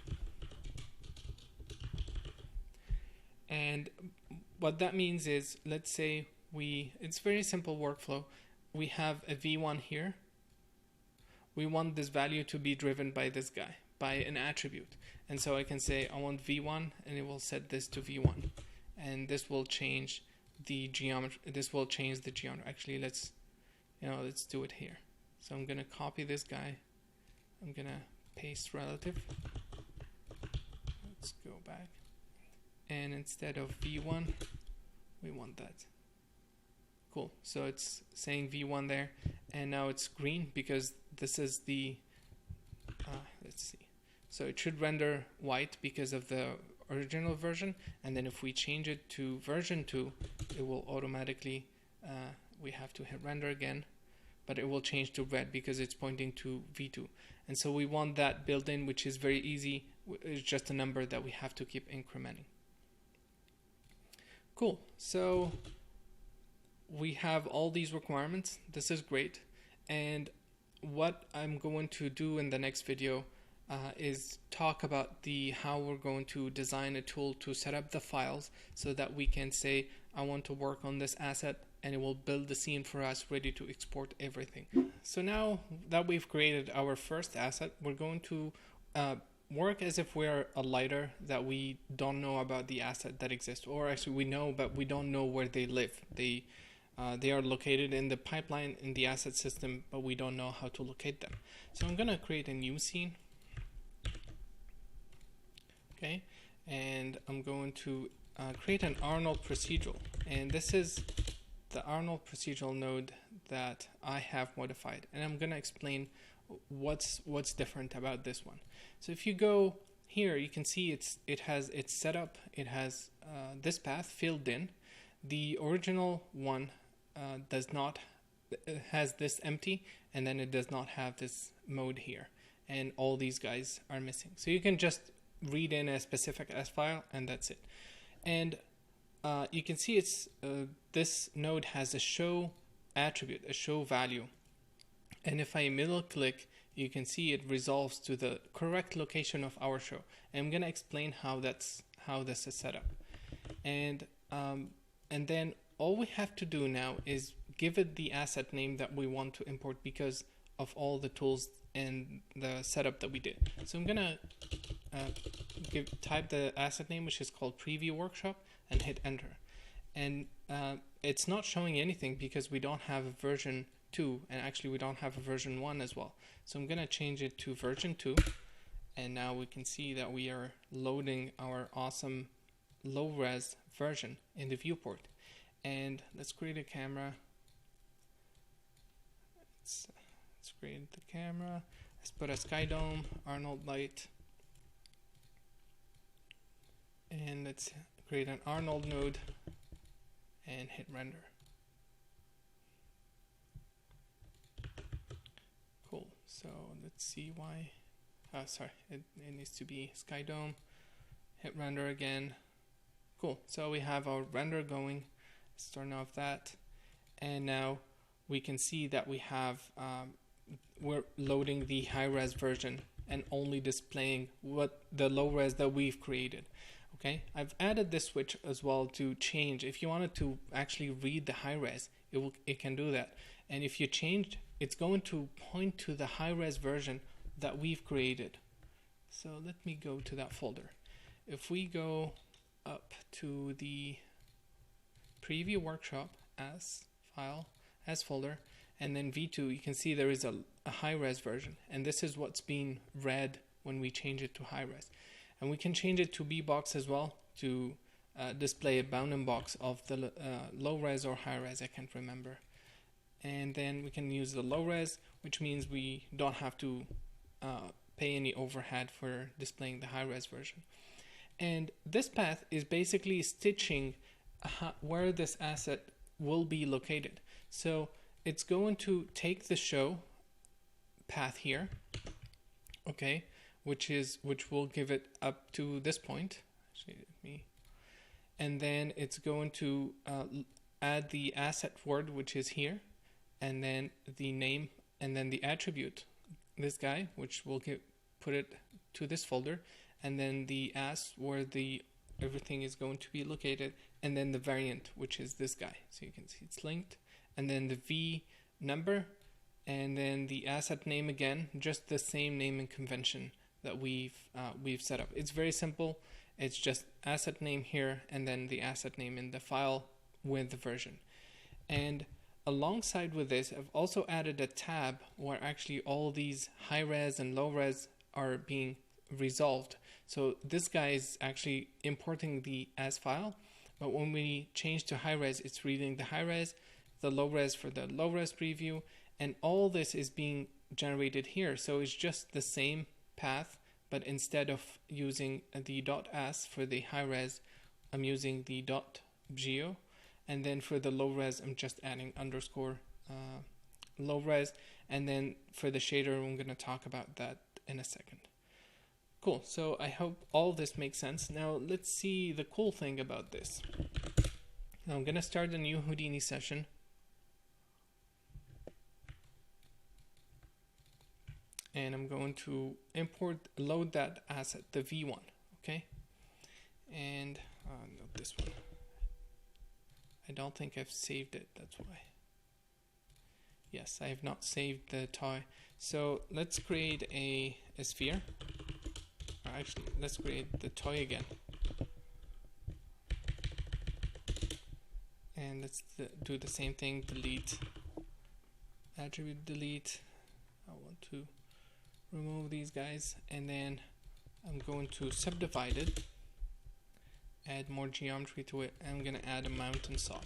And what that means is, let's say it's very simple workflow. We have a V1 here. We want this value to be driven by this guy, by an attribute. And so I can say I want V1 and it will set this to V1. And this will change the geometry. This will change the geometry. Actually, let's do it here. So I'm gonna copy this guy. I'm gonna paste relative. Let's go back. And instead of V1, we want that. Cool. So it's saying V1 there, and now it's green because this is the, let's see. So it should render white because of the original version, and then if we change it to version 2, it will automatically, we have to hit render again, but it will change to red because it's pointing to V2. And so we want that built in, which is very easy. It's just a number that we have to keep incrementing. Cool. So we have all these requirements. This is great. And what I'm going to do in the next video is talk about how we're going to design a tool to set up the files so that we can say, I want to work on this asset, and it will build the scene for us ready to export everything. So now that we've created our first asset, we're going to work as if we're a lighter that we don't know about the asset that exists, or actually we know, but we don't know where they live. They are located in the pipeline in the asset system, but we don't know how to locate them. So I'm gonna create a new scene. Okay, and I'm going to create an Arnold procedural, and this is the Arnold procedural node that I have modified, and I'm gonna explain what's different about this one. So if you go here, you can see it has its setup. It has this path filled in. The original one does not. It has this empty, and then it does not have this mode here, and all these guys are missing. So you can just read in a specific S file, and that's it. And you can see this node has a show attribute, a show value, and if I middle click, you can see it resolves to the correct location of our show. And I'm going to explain how this is set up. And then all we have to do now is give it the asset name that we want to import because of all the tools and the setup that we did. So I'm going to type the asset name, which is called Preview Workshop, and hit enter. And it's not showing anything because we don't have a version 2, and actually we don't have a version 1 as well. So I'm going to change it to version 2, and now we can see that we are loading our awesome low-res version in the viewport. And let's create a camera. Let's create the camera. Let's put a sky dome, Arnold light, and let's create an Arnold node and hit render. Cool. So let's see why. Sorry, it needs to be sky dome. Hit render again. Cool. So we have our render going. Let's turn off that, and now we can see that we have we're loading the high-res version and only displaying what the low res that we've created. Okay, I've added this switch as well to change. If you wanted to actually read the high res, it can do that. And if you change, it's going to point to the high res version that we've created. So let me go to that folder. If we go up to the preview workshop as file, as folder, and then V2, you can see there is a high res version. And this is what's being read when we change it to high res. And we can change it to B-box as well to display a bounding box of the low res or high res, I can't remember. And then we can use the low res, which means we don't have to pay any overhead for displaying the high res version. And this path is basically stitching where this asset will be located. So it's going to take the show path here, okay, which will give it up to this point. Actually, and then it's going to add the asset word, which is here, and then the name, and then the attribute, this guy, which will put it to this folder, and then the as where everything is going to be located, and then the variant, which is this guy. So you can see it's linked, and then the V number, and then the asset name again, just the same naming convention that we've set up. It's very simple. It's just asset name here, and then the asset name in the file with the version. And alongside with this, I've also added a tab where actually all these high res and low res are being resolved. So this guy is actually importing the as file, but when we change to high res, it's reading the high res, the low res for the low res preview, and all this is being generated here. So it's just the same path, but instead of using the .as for the high res, I'm using the .geo, and then for the low res, I'm just adding underscore low res, and then for the shader, I'm going to talk about that in a second. Cool, so I hope all this makes sense. Now let's see the cool thing about this. Now I'm going to start a new Houdini session. And I'm going to load that asset, the V1, okay? And not this one. I don't think I've saved it, that's why. Yes, I have not saved the toy. So let's create a sphere. Actually, let's create the toy again. And let's do the same thing, delete, attribute delete. I want to remove these guys, and then I'm going to subdivide it, add more geometry to it, and I'm going to add a mountain saw.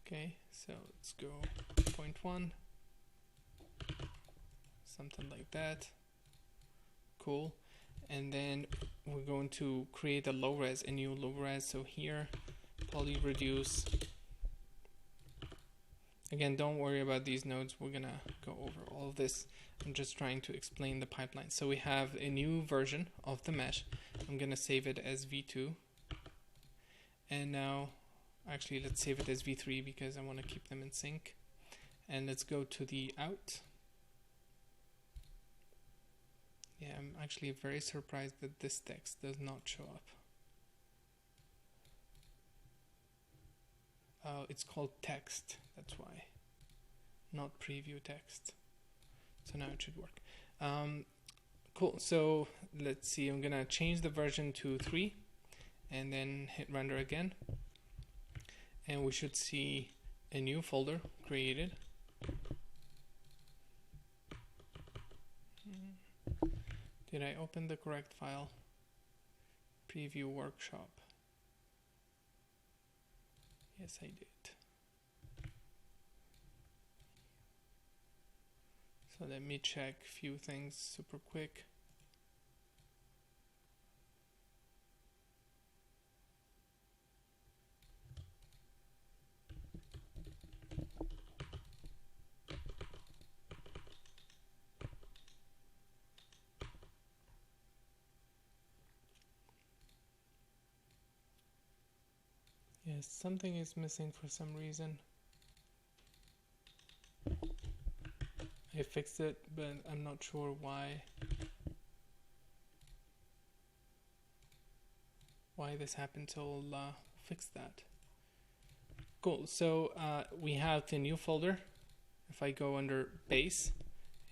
Okay, so let's go 0.1, something like that. Cool. And then we're going to create a low res, a new low res. So here, poly reduce. Again, don't worry about these nodes. We're going to go over all of this. I'm just trying to explain the pipeline. So we have a new version of the mesh. I'm going to save it as V2. And now, actually, let's save it as V3 because I want to keep them in sync. And let's go to the out. Yeah, I'm actually very surprised that this text does not show up. It's called text, that's why, not preview text. So now it should work. Cool, so let's see, I'm gonna change the version to 3 and then hit render again. And we should see a new folder created. Did I open the correct file? Preview workshop. Yes, I did. So let me check a few things super quick. Yes, something is missing for some reason. I I fixed it, but I'm not sure why this happened, so I'll fix that. Cool. So we have the new folder. If I go under base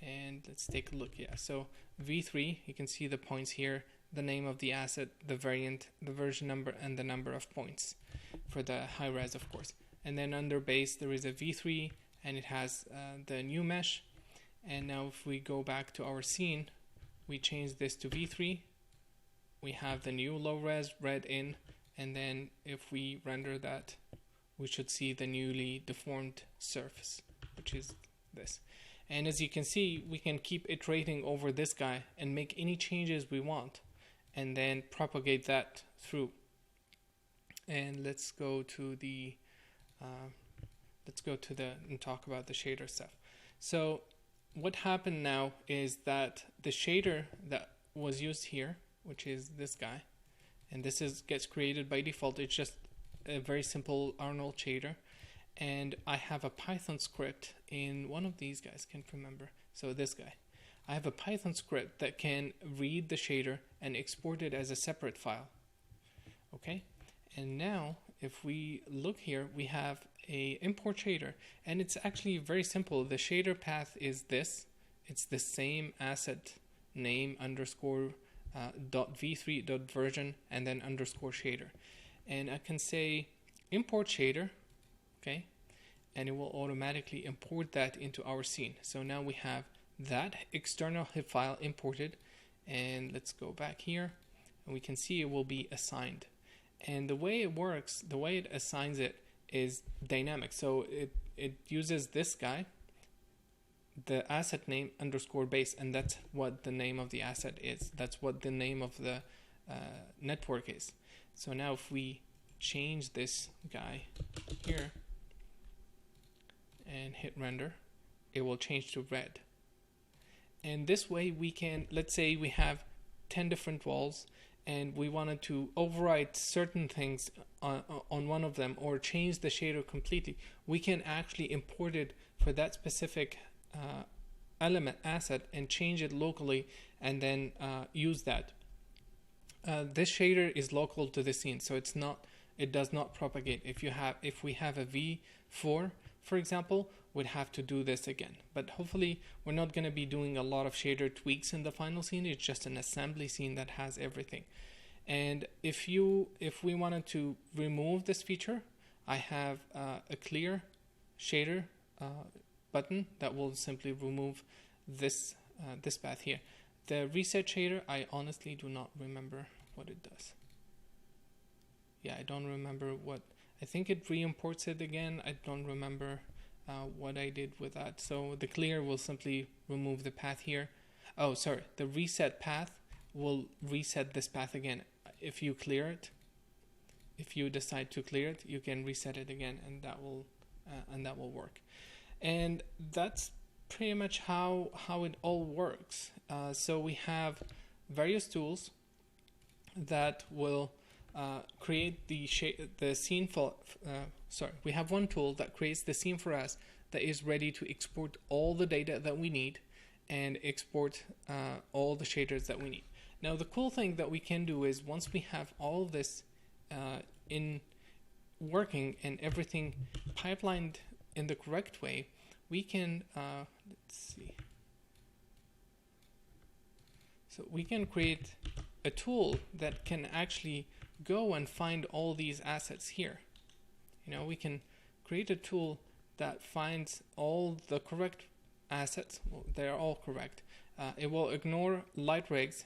and let's take a look. Yeah, so v3, you can see the points here, the name of the asset, the variant, the version number, and the number of points for the high res, of course. And then under base there is a v3 and it has the new mesh. And now if we go back to our scene, we change this to v3, we have the new low res red in, and then if we render that, we should see the newly deformed surface, which is this. And as you can see, we can keep iterating over this guy and make any changes we want and then propagate that through. And let's go to the and talk about the shader stuff. So what happened now is that the shader that was used here, which is this guy, and this gets created by default. It's just a very simple Arnold shader, and I have a Python script in one of these guys, can't remember, so this guy. I have a Python script that can read the shader and export it as a separate file. Okay, and now if we look here, we have a import shader, and it's actually very simple. The shader path is this. It's the same asset name underscore .v3.version and then underscore shader, and I can say import shader, okay, and it will automatically import that into our scene. So now we have that external HIP file imported, and let's go back here and we can see it will be assigned. And the way it works, the way it assigns it is dynamic. So it uses this guy, the asset name underscore base, and that's what the name of the asset is. That's what the name of the network is. So now if we change this guy here and hit render, it will change to red. And this way we can, let's say we have 10 different walls and we wanted to override certain things on one of them or change the shader completely, we can actually import it for that specific element asset and change it locally and then use that. This shader is local to the scene, so it does not propagate. If we have a V4, for example, we'd have to do this again. But hopefully we're not going to be doing a lot of shader tweaks in the final scene. It's just an assembly scene that has everything. And if we wanted to remove this feature, I have a clear shader button that will simply remove this path here. The reset shader, I honestly do not remember what it does. Yeah, I don't remember what. I think it re-imports it again. I don't remember what I did with that. So the clear will simply remove the path here. Oh, sorry. The reset path will reset this path again. If you clear it, if you decide to clear it, you can reset it again, and that will work. And that's pretty much how it all works. So we have various tools that will create the scene for. We have one tool that creates the scene for us that is ready to export all the data that we need and export all the shaders that we need. Now the cool thing that we can do is once we have all of this in working and everything pipelined in the correct way, we can let's see. So we can create a tool that can actually go and find all these assets here. You know, we can create a tool that finds all the correct assets. Well, they are all correct. It will ignore light rigs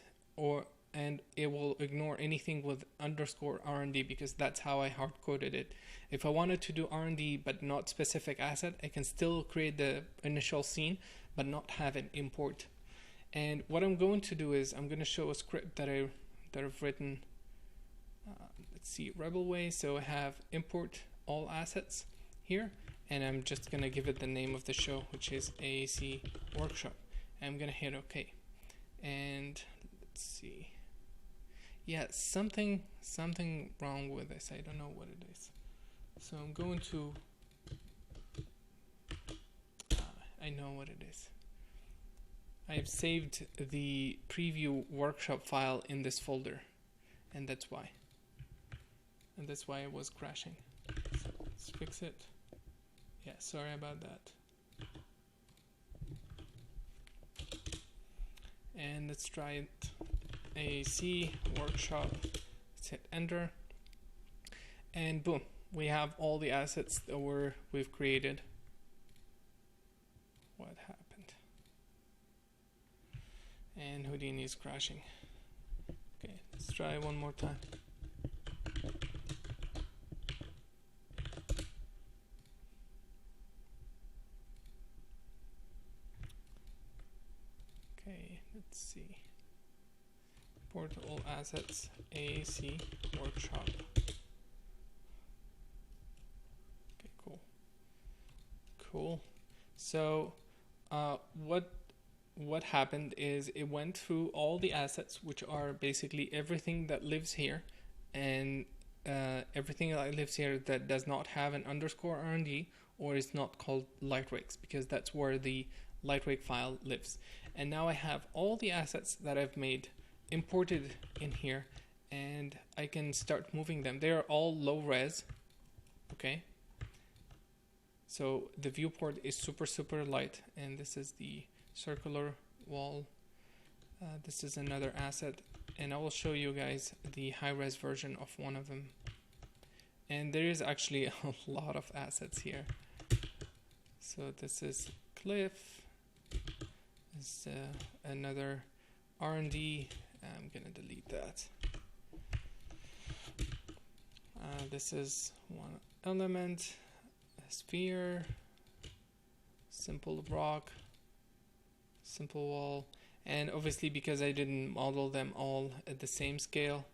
and it will ignore anything with underscore R&D because that's how I hard coded it. If I wanted to do R&D but not specific asset, I can still create the initial scene but not have an import. And what I'm going to do is I'm going to show a script that I've written. Let's see, Rebelway. So I have import all assets here, and I'm just going to give it the name of the show, which is AAC Workshop. I'm going to hit OK. And let's see. Yeah, something wrong with this. I don't know what it is. So I'm going to I know what it is. I've saved the preview workshop file in this folder, and that's why. And that's why it was crashing. So let's fix it. Yeah, sorry about that. And let's try it. AC workshop. Let's hit enter. And boom, we have all the assets that we've created. What happened? And Houdini is crashing. Okay, let's try one more time. Okay, let's see. Import all assets, AC workshop. Okay, cool. So what happened is it went through all the assets, which are basically everything that lives here, and everything that lives here that does not have an underscore R&D or is not called Lightrakes, because that's where the Lightrake file lives. And now I have all the assets that I've made imported in here, and I can start moving them. They are all low res, okay? So the viewport is super light, and this is the circular wall. This is another asset, and I will show you guys the high-res version of one of them. And there is actually a lot of assets here. So this is Cliff. This is another R&D. I'm gonna delete that. This is one element, a sphere, simple rock, simple wall, and obviously because I didn't model them all at the same scale,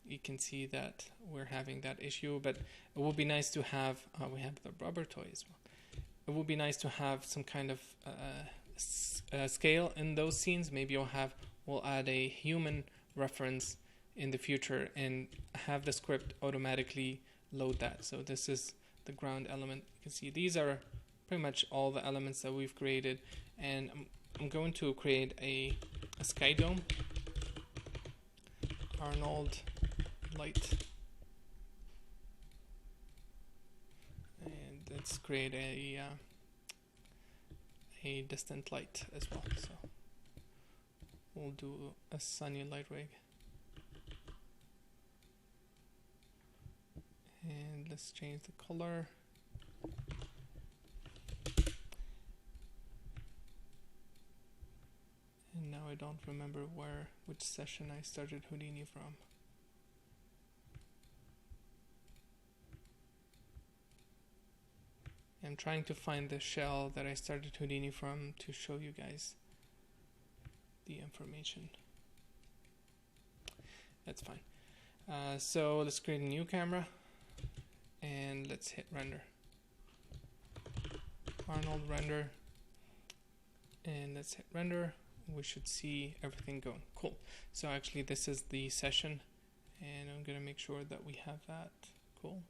you can see that we're having that issue. But it would be nice to have, we have the rubber toy as well. It would be nice to have some kind of scale in those scenes. Maybe we'll add a human reference in the future and have the script automatically load that. So this is the ground element. You can see these are pretty much all the elements that we've created, and I'm going to create a sky dome. Arnold light, and let's create a distant light as well. So we'll do a sunny light rig, and let's change the color. And now I don't remember which session I started Houdini from. I'm trying to find the shell that I started Houdini from to show you guys the information. That's fine. So let's create a new camera, and let's hit render. Arnold render, and let's hit render. We should see everything going. Cool. So actually this is the session, and I'm gonna make sure that we have that. Cool.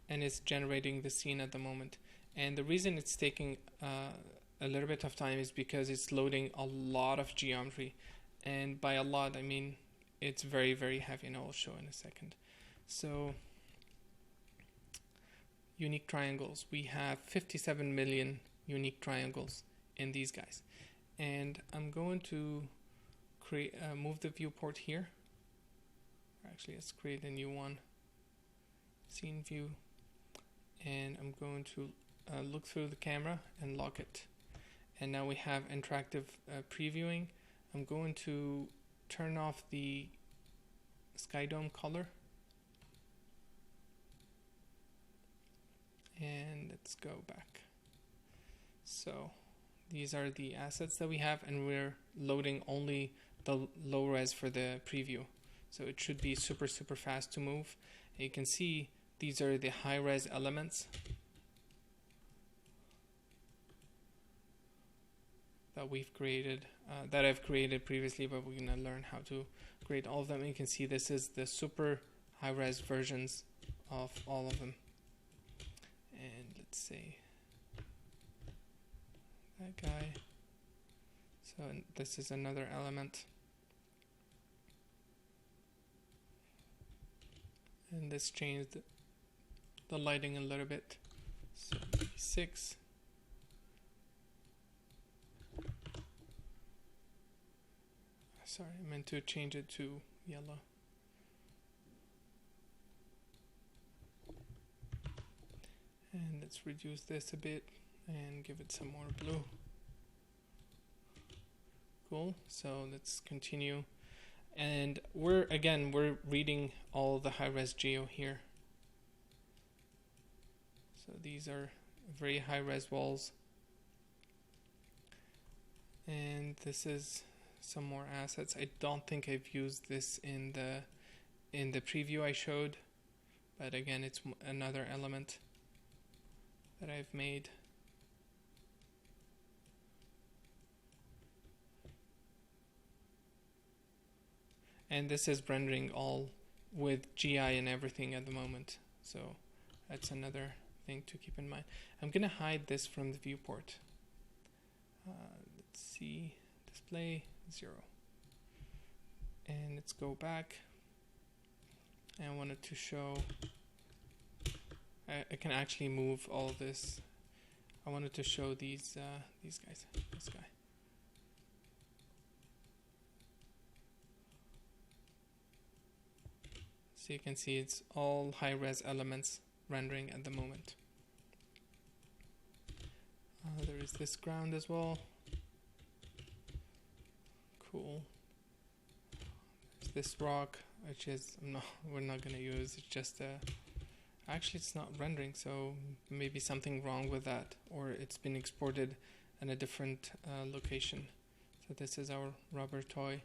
And it's generating the scene at the moment. And the reason it's taking a little bit of time is because it's loading a lot of geometry. And by a lot, I mean it's very heavy, and I'll show in a second. So unique triangles. We have 57 million unique triangles in these guys. And I'm going to move the viewport here. Actually, let's create a new one. Scene view. And I'm going to look through the camera and lock it. And now we have interactive previewing. I'm going to turn off the sky dome color. And let's go back. So these are the assets that we have, and we're loading only the low res for the preview. So it should be super fast to move. And you can see these are the high res elements that we've created, that I've created previously, but we're gonna learn how to create all of them. And you can see this is the super high res versions of all of them. let's say that guy. So this is another element. And this changed the lighting a little bit. So 6. Sorry, I meant to change it to yellow. And let's reduce this a bit and give it some more blue. Cool, so let's continue. And we're reading all the high-res geo here. So these are very high-res walls. And this is some more assets. I don't think I've used this in the preview I showed, but again, it's another element that I've made. And this is rendering all with GI and everything at the moment, so that's another thing to keep in mind. I'm gonna hide this from the viewport. Let's see, display 0, and let's go back. And I wanted to show, I can actually move all of this. I wanted to show these guys, this guy. So you can see it's all high-res elements rendering at the moment. There is this ground as well. Cool. There's this rock, which is we're not going to use. It's just actually it's not rendering, so maybe something wrong with that, or it's been exported in a different location. So this is our rubber toy.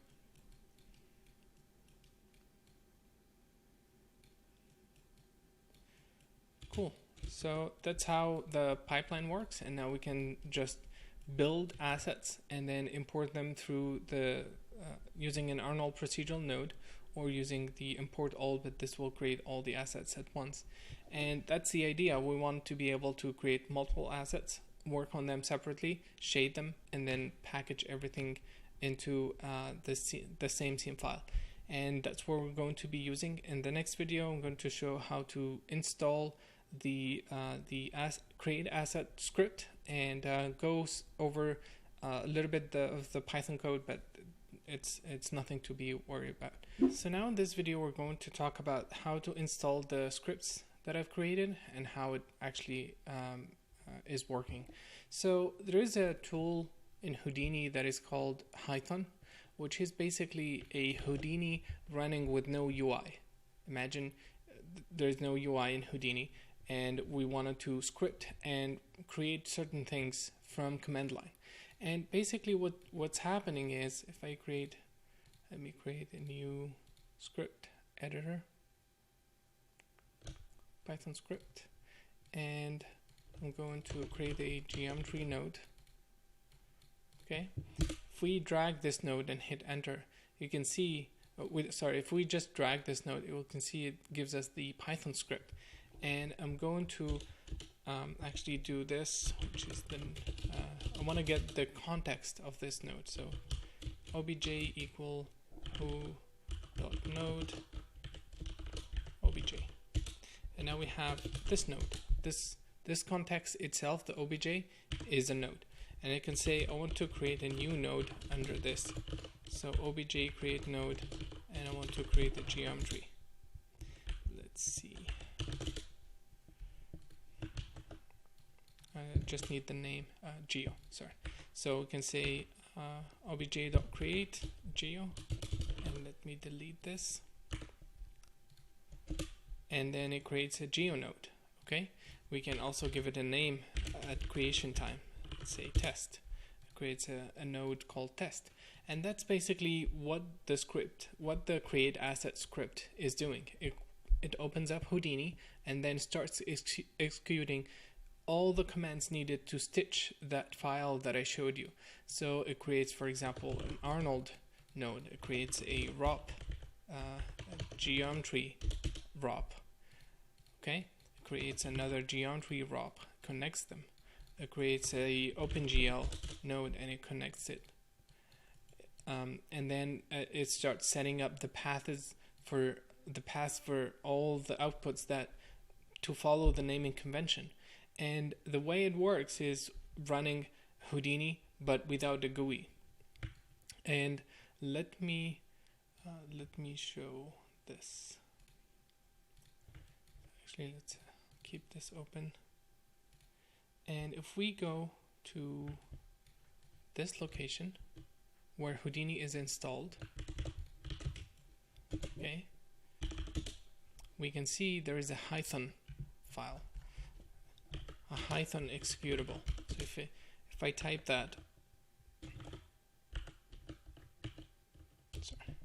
Cool. So that's how the pipeline works, and now we can just build assets and then import them through the using an Arnold procedural node, or using the import all, but this will create all the assets at once. And that's the idea. We want to be able to create multiple assets, work on them separately, shade them, and then package everything into the same scene file. And that's what we're going to be using. In the next video, I'm going to show how to install the create asset script, and goes over a little bit of the Python code, but it's nothing to be worried about. So now in this video we're going to talk about how to install the scripts that I've created and how it actually is working. So there is a tool in Houdini that is called Python, which is basically a Houdini running with no UI. Imagine there's no UI in Houdini, and we wanted to script and create certain things from command line. And basically what's happening is, if I let me create a new script editor, Python script, and I'm going to create a geometry node. Okay, if we drag this node and hit enter, you can see, if we just drag this node, you can see it gives us the Python script. And I'm going to actually do this, which is I want to get the context of this node. So obj equal who.node obj, and now we have this node. This context itself, the obj, is a node, and I can say I want to create a new node under this. So obj create node, and I want to create the geometry. Let's see. I just need the name geo. Sorry. So we can say obj.create geo, and let me delete this. And then it creates a geo node. Okay. We can also give it a name at creation time. Let's say test. It creates a node called test, and that's basically what the create asset script is doing. It opens up Houdini and then starts executing all the commands needed to stitch that file that I showed you. So it creates, for example, an Arnold node. It creates a ROP, a geometry ROP. Okay, it creates another geometry ROP, connects them. It creates a OpenGL node and it connects it. And then it starts setting up the paths for all the outputs that to follow the naming convention. And the way it works is running Houdini but without the GUI. And let me show this. Actually, let's keep this open. And if we go to this location where Houdini is installed, okay, we can see there is a Python file, a Python executable. So if I type that, sorry.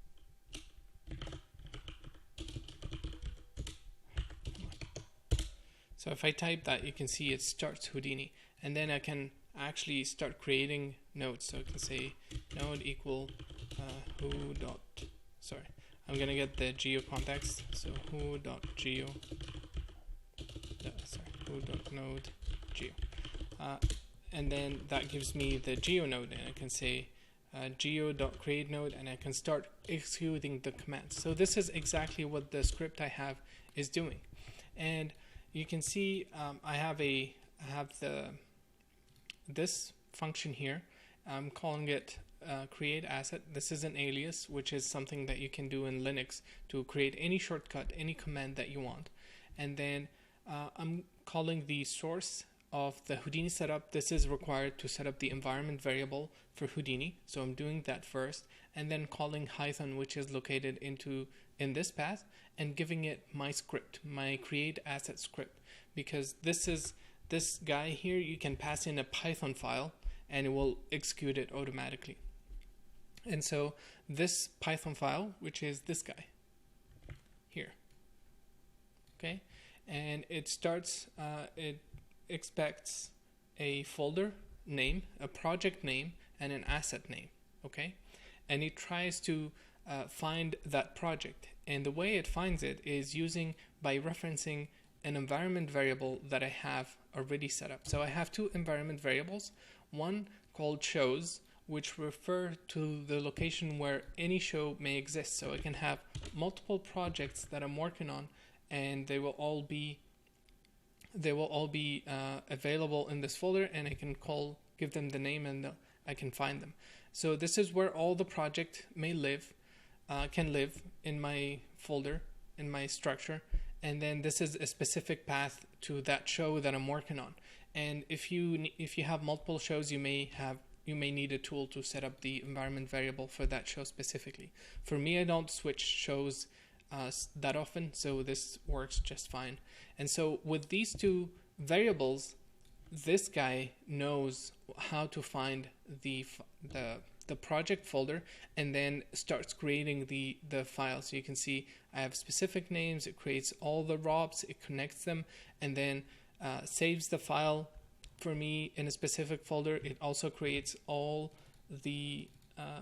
So if I type that, you can see it starts Houdini, and then I can actually start creating nodes. So I can say node equal who dot, sorry, I'm gonna get the geo context. So who dot geo, who dot node geo, and then that gives me the geo node, and I can say geo dot create node, and I can start executing the commands. So this is exactly what the script I have is doing, and you can see I have this function here. I'm calling it create asset. This is an alias, which is something that you can do in Linux to create any shortcut, any command that you want. And then I'm calling the source of the Houdini setup. This is required to set up the environment variable for Houdini. So I'm doing that first, and then calling Python, which is located in this path, and giving it my script, my create asset script, because this guy here, you can pass in a Python file and it will execute it automatically. And so this Python file, which is this guy here, okay, and it starts, it expects a folder name, a project name, and an asset name, okay, and it tries to find that project. And the way it finds it is by referencing an environment variable that I have already set up. So I have two environment variables, one called shows, which refer to the location where any show may exist. So I can have multiple projects that I'm working on, and they will all be available in this folder, and I can give them the name, and I can find them. So this is where all the project can live in my folder, in my structure, and then this is a specific path to that show that I'm working on. And if you have multiple shows, you may need a tool to set up the environment variable for that show specifically. For me, I don't switch shows that often, so this works just fine. And so with these two variables, this guy knows how to find the project folder, and then starts creating the files. So you can see I have specific names. It creates all the ROPs, it connects them, and then saves the file for me in a specific folder. It also creates all the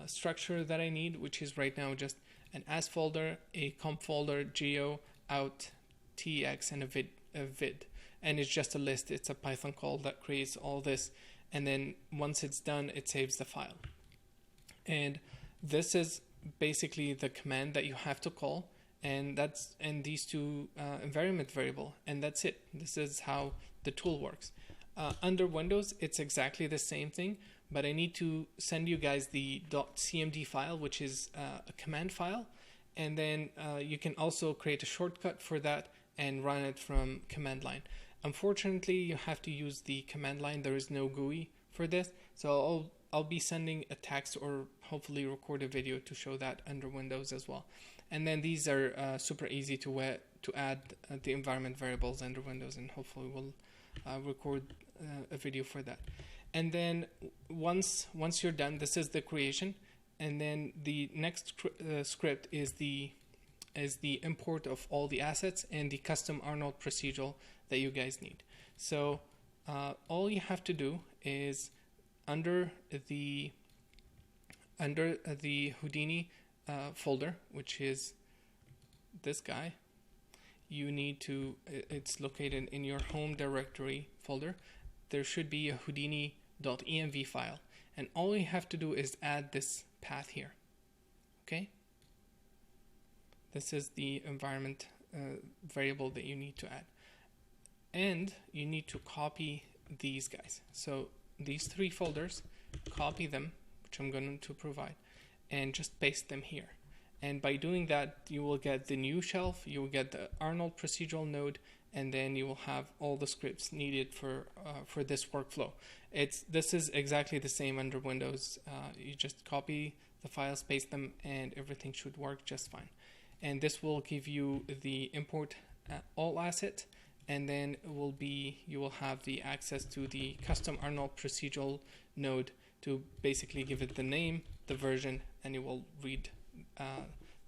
structure that I need, which is right now just an as folder, a comp folder, geo, out, tx, and a vid. And it's just a list. It's a Python call that creates all this, and then once it's done, it saves the file. And this is basically the command that you have to call, and these two environment variable, and that's it. This is how the tool works. Under Windows, it's exactly the same thing, but I need to send you guys the .cmd file, which is a command file, and then you can also create a shortcut for that and run it from command line. Unfortunately, you have to use the command line. There is no GUI for this, so I'll be sending a text or hopefully record a video to show that under Windows as well. And then these are super easy to add the environment variables under Windows, and hopefully we'll record a video for that. And then once you're done, this is the creation, and then the next script is the import of all the assets and the custom Arnold procedural that you guys need. So all you have to do is under the Houdini folder, which is this guy, you need to, it's located in your home directory folder. There should be a houdini.env file, and all you have to do is add this path here. Okay, this is the environment variable that you need to add, and you need to copy these guys. So these three folders, copy them, which I'm going to provide, and just paste them here. And by doing that, you will get the new shelf, you will get the Arnold procedural node, and then you will have all the scripts needed for this workflow. This is exactly the same under Windows. You just copy the files, paste them, and everything should work just fine. And this will give you the import all asset, and then you will have the access to the custom Arnold procedural node to basically give it the name, the version, and it will read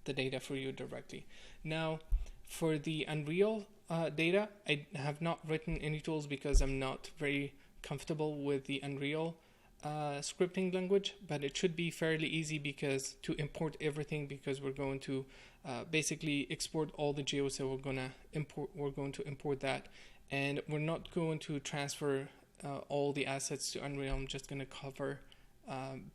the data for you directly. Now, for the Unreal data, I have not written any tools because I'm not very comfortable with the Unreal scripting language, but it should be fairly easy to import everything, because we're going to basically export all the geos. So we're going to import that, and we're not going to transfer all the assets to Unreal. I'm just going to cover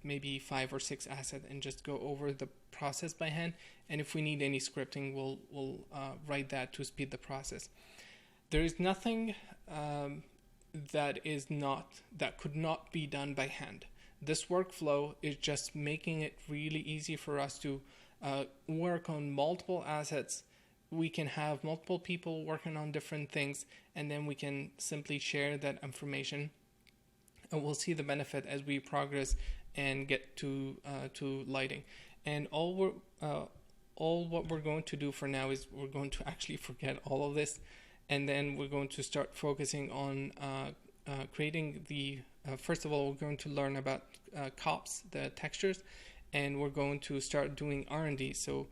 maybe 5 or 6 assets and just go over the process by hand. And if we need any scripting, we'll write that to speed the process. There is nothing that could not be done by hand. This workflow is just making it really easy for us to work on multiple assets. We can have multiple people working on different things, and then we can simply share that information, and we'll see the benefit as we progress and get to lighting. And all what we're going to do for now is we're going to actually forget all of this, and then we're going to start focusing on creating the first of all, we're going to learn about COPs, the textures, and we're going to start doing R&D. So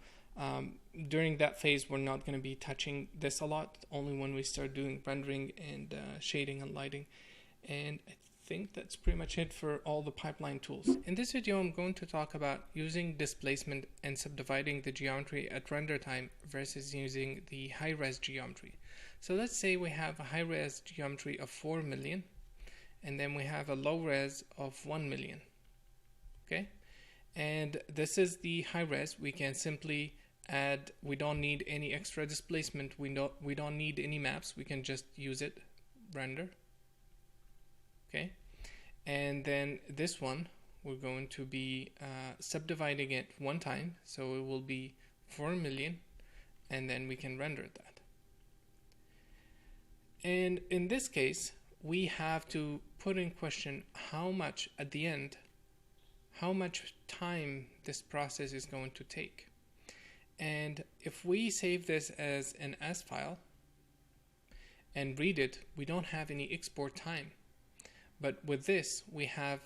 during that phase, we're not going to be touching this a lot, only when we start doing rendering and shading and lighting. And I think that's pretty much it for all the pipeline tools. In this video, I'm going to talk about using displacement and subdividing the geometry at render time versus using the high-res geometry. So let's say we have a high-res geometry of 4 million, and then we have a low-res of 1 million. Okay? And this is the high-res. We can simply add, we don't need any extra displacement, we don't need any maps, we can just use it, render. Okay? And then this one, we're going to be subdividing it one time, so it will be 4 million, and then we can render that. And in this case, we have to put in question how much, at the end, how much time this process is going to take. And if we save this as an S file and read it, we don't have any export time. But with this, we have,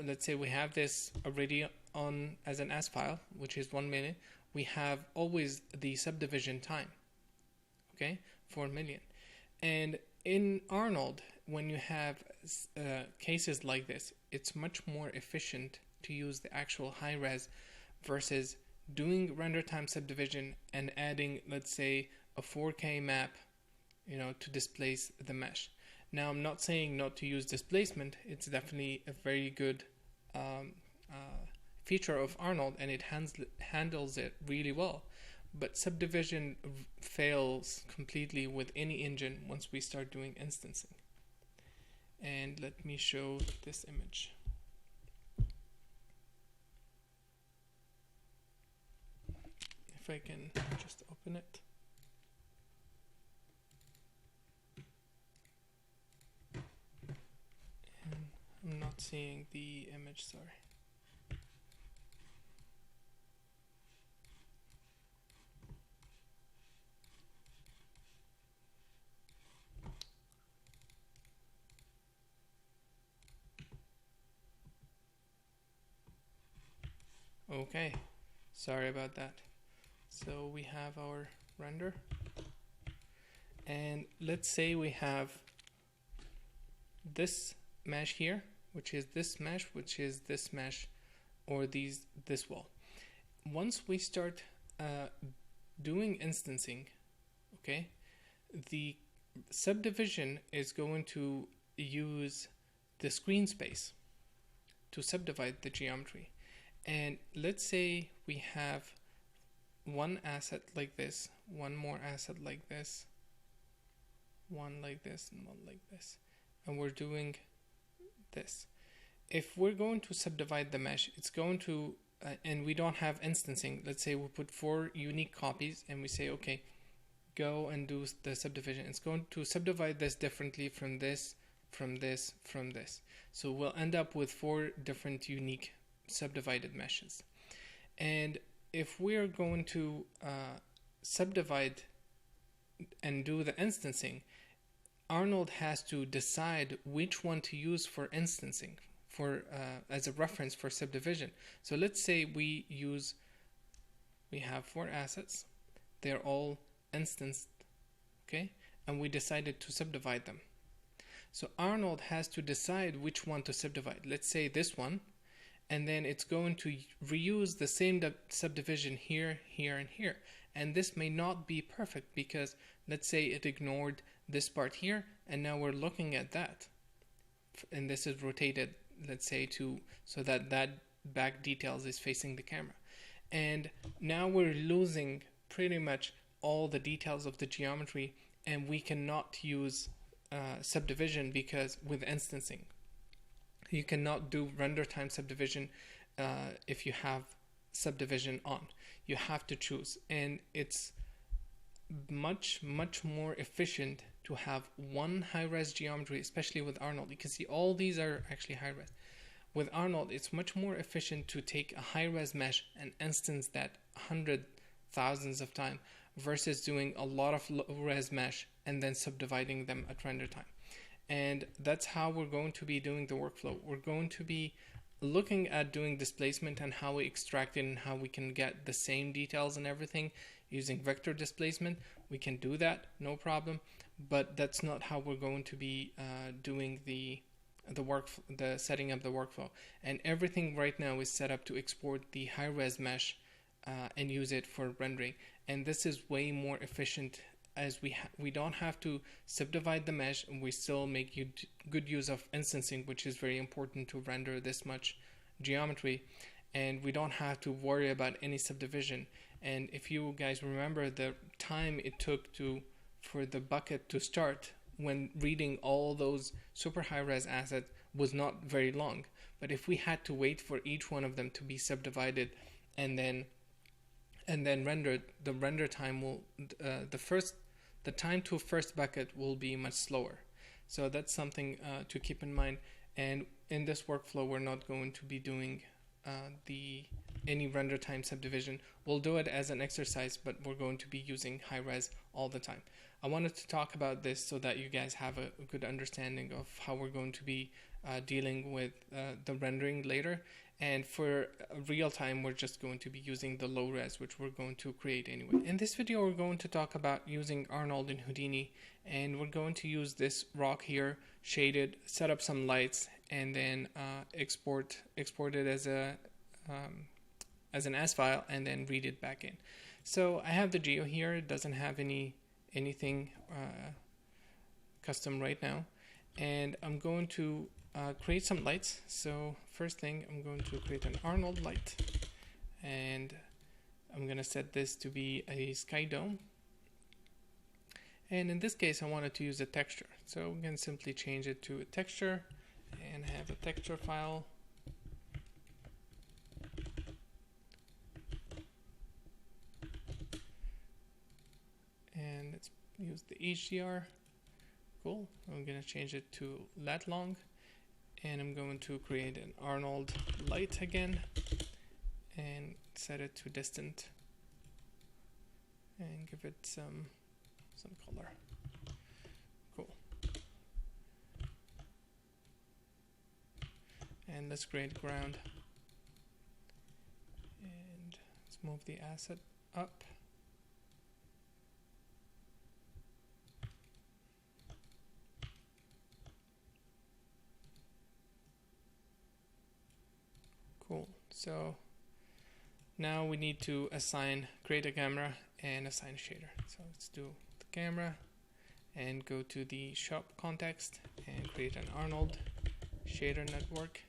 let's say we have this already on as an S file, which is 1 minute. We have always the subdivision time, okay, 4 million. And in Arnold, when you have cases like this, it's much more efficient to use the actual high res versus doing render time subdivision and adding, let's say, a 4K map, to displace the mesh. Now, I'm not saying not to use displacement. It's definitely a very good feature of Arnold, and it handles it really well. But subdivision fails completely with any engine once we start doing instancing. And let me show this image. If I can just open it. And I'm not seeing the image, sorry. Okay, sorry about that. So we have our render, and let's say we have this mesh here, which is this mesh, which is this mesh, or this wall. Once we start doing instancing, Okay, the subdivision is going to use the screen space to subdivide the geometry. And let's say we have one asset like this, one more asset like this, one like this, and one like this, and we're doing this. If we're going to subdivide the mesh, it's going to and we don't have instancing. Let's say we put 4 unique copies and we say, okay, go and do the subdivision. It's going to subdivide this differently from this, from this, from this. So we'll end up with 4 different unique subdivided meshes. And if we're going to subdivide and do the instancing, Arnold has to decide which one to use for instancing, for as a reference for subdivision. So let's say we have 4 assets, they're all instanced, okay, and we decided to subdivide them. So Arnold has to decide which one to subdivide. Let's say this one, and then it's going to reuse the same subdivision here, here, and here. And this may not be perfect because let's say it ignored this part here, and now we're looking at that, and this is rotated, let's say, so that back details is facing the camera, and now we're losing pretty much all the details of the geometry, and we cannot use subdivision because with instancing you cannot do render time subdivision if you have subdivision on. You have to choose, and it's much more efficient to have one high-res geometry, especially with Arnold. You can see all these are actually high-res. With Arnold, it's much more efficient to take a high-res mesh and instance that thousands of times versus doing a lot of low-res mesh and then subdividing them at render time. And that's how we're going to be doing the workflow. We're going to be looking at doing displacement and how we extract it and how we can get the same details and everything using vector displacement. We can do that, no problem, but that's not how we're going to be doing the setting up the workflow. And everything right now is set up to export the high-res mesh and use it for rendering. And this is way more efficient, as we don't have to subdivide the mesh, and we still make good use of instancing, which is very important to render this much geometry, and we don't have to worry about any subdivision. And if you guys remember, the time it took for the bucket to start when reading all those super high-res assets was not very long. But if we had to wait for each one of them to be subdivided and then rendered, the render time will the time to first bucket will be much slower. So that's something to keep in mind. And in this workflow, we're not going to be doing any render time subdivision. We'll do it as an exercise, but we're going to be using high res all the time. I wanted to talk about this so that you guys have a good understanding of how we're going to be dealing with the rendering later. And for real time, we're just going to be using the low res, which we're going to create anyway. In this video, we're going to talk about using Arnold and Houdini, and we're going to use this rock here, shaded, set up some lights, and then export it as an as file, and then read it back in. So I have the geo here. It doesn't have anything custom right now, and I'm going to create some lights. So first thing, I'm going to create an Arnold light, and I'm going to set this to be a sky dome. And in this case, I wanted to use a texture, so we can simply change it to a texture and have a texture file. And let's use the HDR. Cool. I'm going to change it to lat long, and I'm going to create an Arnold light again and set it to distant and give it some color. Cool. And let's create ground, and let's move the asset up. Cool. So now we need to create a camera and assign a shader. So let's do the camera and go to the shop context and create an Arnold shader network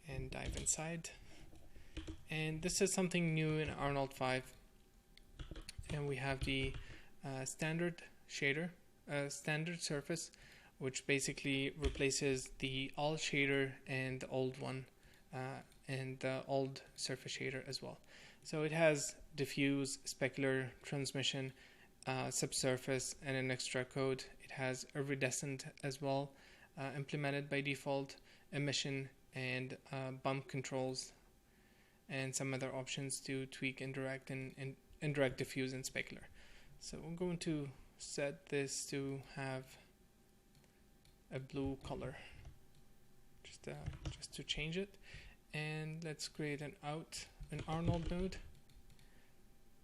and dive inside. And this is something new in Arnold 5, and we have the standard shader, standard surface, which basically replaces the alt shader and the old one, and the old surface shader as well. So it has diffuse, specular, transmission, subsurface, and an extra code. It has iridescent as well, implemented by default, emission, and bump controls, and some other options to tweak indirect and indirect, diffuse, and specular. So we're going to set this to have a blue color, just to change it. And let's create an Arnold node.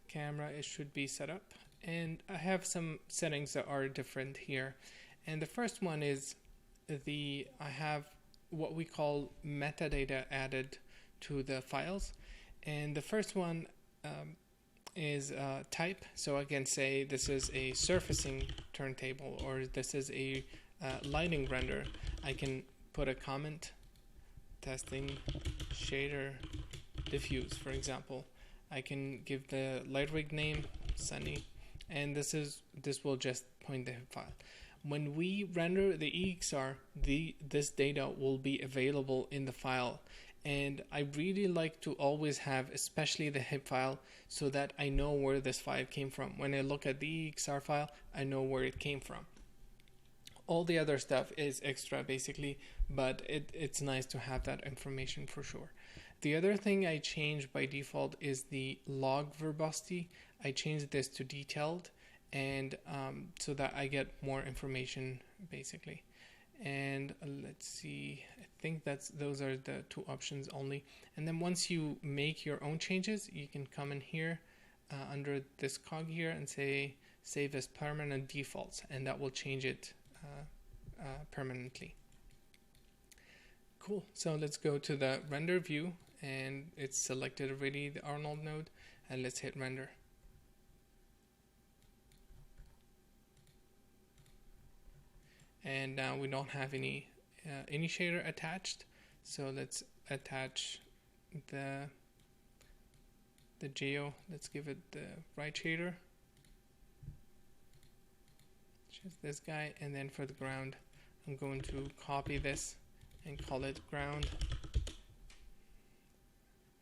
Camera, it should be set up, and I have some settings that are different here. And the first one is I have what we call metadata added to the files, and the first one is type. So I can say this is a surfacing turntable, or this is a lighting render. I can put a comment, testing shader diffuse, for example. I can give the light rig name Sunny, and this will just point the file. When we render the EXR, this data will be available in the file, and I really like to always have, especially the HIP file, so that I know where this file came from. When I look at the EXR file, I know where it came from. All the other stuff is extra basically, but it's nice to have that information for sure. The other thing I changed by default is the log verbosity. I changed this to detailed, and so that I get more information basically. And let's see, I think those are the two options only. And then once you make your own changes, you can come in here under this cog here and say save as permanent defaults, and that will change it permanently. Cool. So let's go to the render view, and it's selected already, the Arnold node, and let's hit render. And now we don't have any shader attached, so let's attach the geo. Let's give it the right shader, just this guy. And then for the ground, I'm going to copy this and call it ground,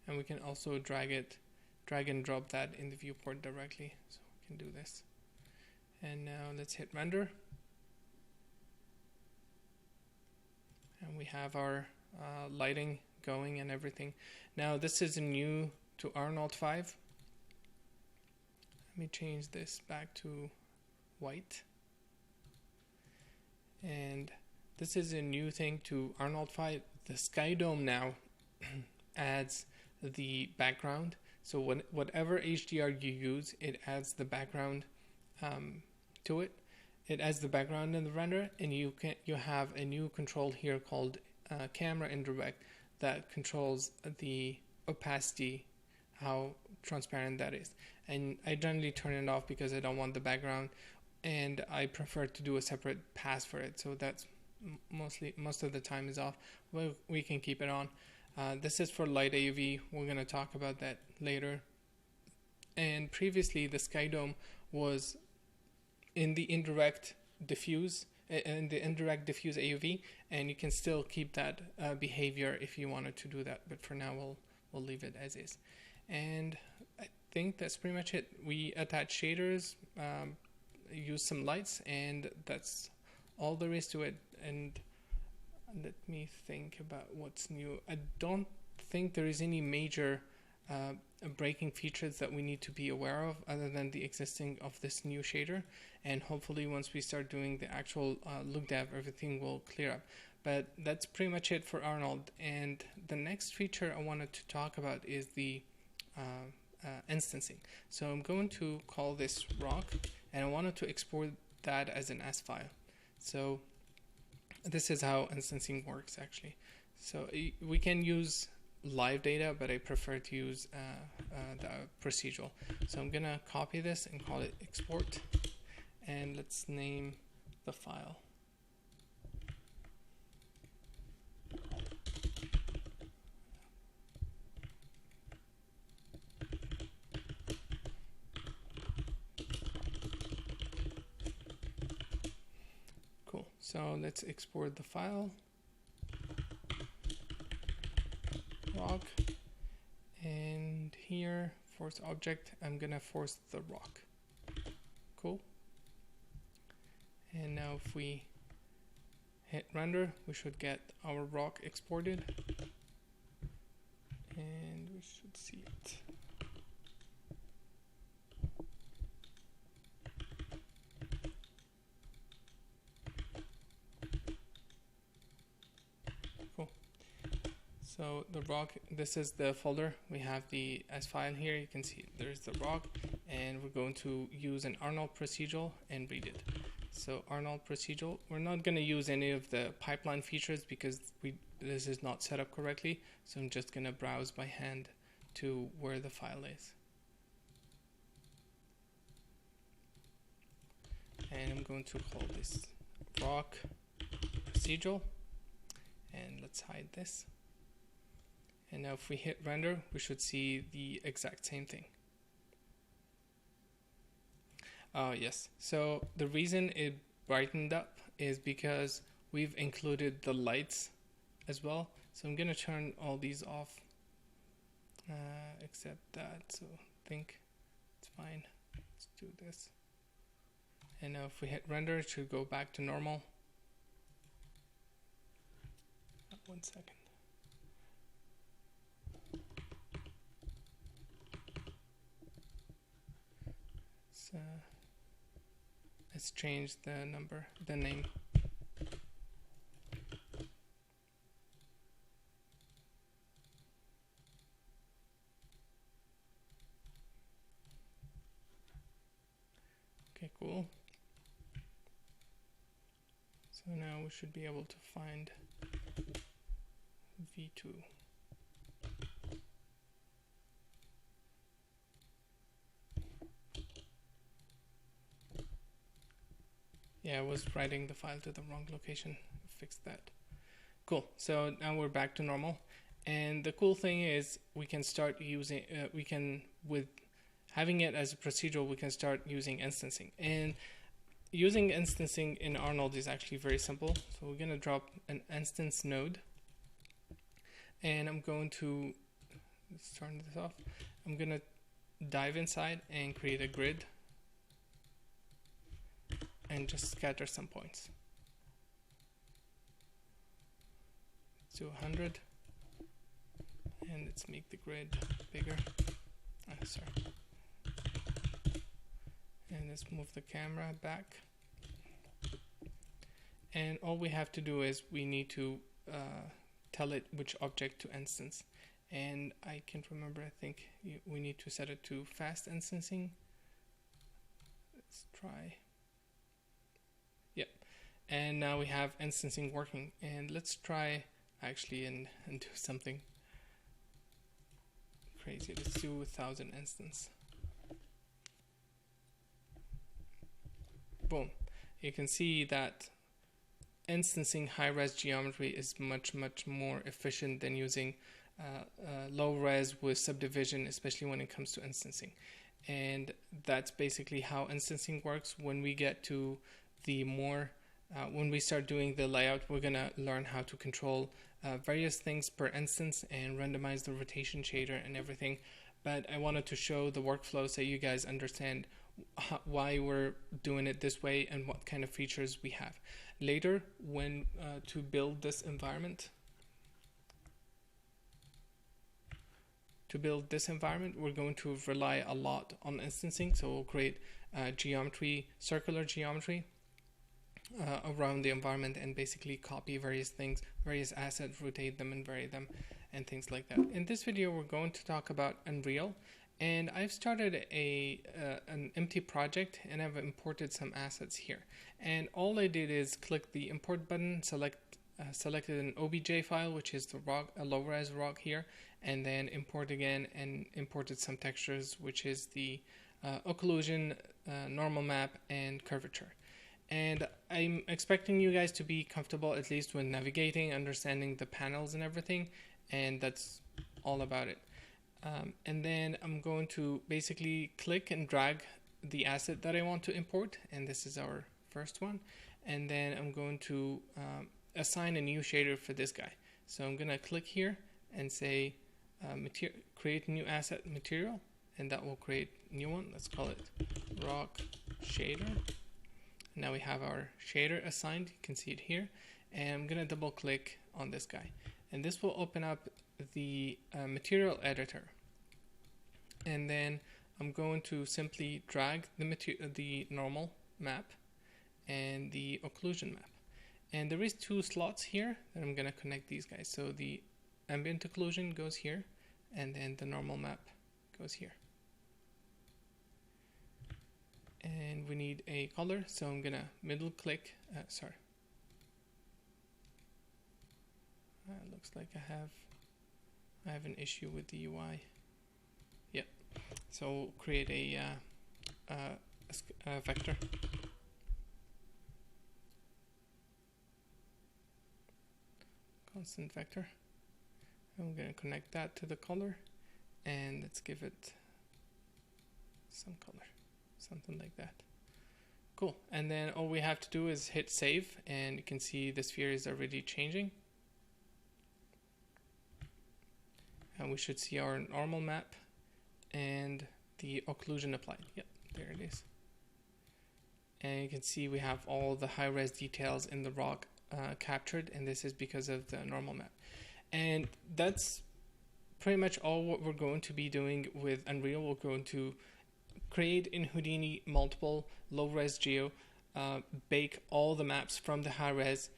and we can also drag and drop that in the viewport directly, so we can do this. And now let's hit render, and we have our lighting going and everything. Now this is new to Arnold 5. Let me change this back to white, and this is a new thing to Arnold 5. The Sky Dome now adds the background. So whatever HDR you use, it adds the background to it. It adds the background in the render, and you have a new control here called camera indirect that controls the opacity, how transparent that is. And I generally turn it off because I don't want the background, and I prefer to do a separate pass for it. So that's most of the time is off. Well, we can keep it on. This is for light AUV. We're going to talk about that later. And previously the Sky Dome was in the indirect diffuse AUV, and you can still keep that behavior if you wanted to do that, but for now we'll leave it as is. And I think that's pretty much it. We attach shaders, use some lights, and that's all there is to it. And let me think about what's new. I don't think there is any major breaking features that we need to be aware of other than the existing of this new shader, and hopefully once we start doing the actual look dev, everything will clear up. But that's pretty much it for Arnold. And the next feature I wanted to talk about is the instancing. So I'm going to call this rock, and I wanted to export that as an S file. So this is how instancing works actually. So we can use live data, but I prefer to use the procedural. So I'm gonna copy this and call it export, and let's name the file. Cool. So let's export the file. Rock, and here force object, I'm gonna force the rock. Cool. And now if we hit render, we should get our rock exported, and we should see it. Cool. So the rock, this is the folder. We have the S file here. You can see there's the rock, and we're going to use an Arnold procedural and read it. So Arnold procedural, we're not going to use any of the pipeline features because this is not set up correctly. So I'm just going to browse by hand to where the file is. And I'm going to call this rock procedural. And let's hide this. And now if we hit render, we should see the exact same thing. Yes, so the reason it brightened up is because we've included the lights as well. So I'm gonna turn all these off, except that, so I think it's fine. Let's do this. And now if we hit render, it should go back to normal. 1 second. So let's change the name. Okay, cool. So now we should be able to find V2. Yeah, I was writing the file to the wrong location. Fix that. Cool. So now we're back to normal. And the cool thing is we can start using, with having it as a procedural, we can start using instancing. And using instancing in Arnold is actually very simple. So we're going to drop an instance node. And I'm going to, let's turn this off. I'm going to dive inside and create a grid. And just scatter some points. Let's do 100. And let's make the grid bigger. Sorry. And let's move the camera back. And all we have to do is we need to tell it which object to instance. And I can't remember, I think we need to set it to fast instancing. Let's try. Yep. And now we have instancing working. And let's try actually and do something crazy. Let's do 1000 instance. Boom. You can see that instancing high-res geometry is much more efficient than using low-res with subdivision, especially when it comes to instancing. And that's basically how instancing works. When we get to the more when we start doing the layout, we're gonna learn how to control various things per instance and randomize the rotation shader and everything. But I wanted to show the workflow so you guys understand why we're doing it this way and what kind of features we have. Later, when to build this environment, we're going to rely a lot on instancing. So we'll create geometry, circular geometry around the environment and basically copy various things, various assets, rotate them and vary them and things like that. In this video, we're going to talk about Unreal. And I've started an empty project and I've imported some assets here. And all I did is click the import button, selected an OBJ file, which is the rock, a low-res rock here, and then import again and imported some textures, which is the occlusion, normal map, and curvature. And I'm expecting you guys to be comfortable at least when navigating, understanding the panels and everything, and that's all about it. And then I'm going to basically click and drag the asset that I want to import, and this is our first one. And then I'm going to assign a new shader for this guy. So I'm going to click here and say create new asset material, and that will create a new one. Let's call it rock shader. Now we have our shader assigned. You can see it here, and I'm going to double click on this guy, and this will open up the material editor. And then I'm going to simply drag the normal map and the occlusion map, and there is two slots here that I'm going to connect these guys. So the ambient occlusion goes here, and then the normal map goes here. And we need a color, so I'm gonna middle click. Looks like I have an issue with the UI. Yep. So create a vector. Constant vector. I'm gonna connect that to the color, and let's give it some color. Something like that. Cool. And then all we have to do is hit save, and you can see the sphere is already changing. And we should see our normal map and the occlusion applied. Yep, there it is. And you can see we have all the high-res details in the rock captured, and this is because of the normal map. And that's pretty much all what we're going to be doing with Unreal. We're going to create in Houdini multiple low-res geo, bake all the maps from the high-res,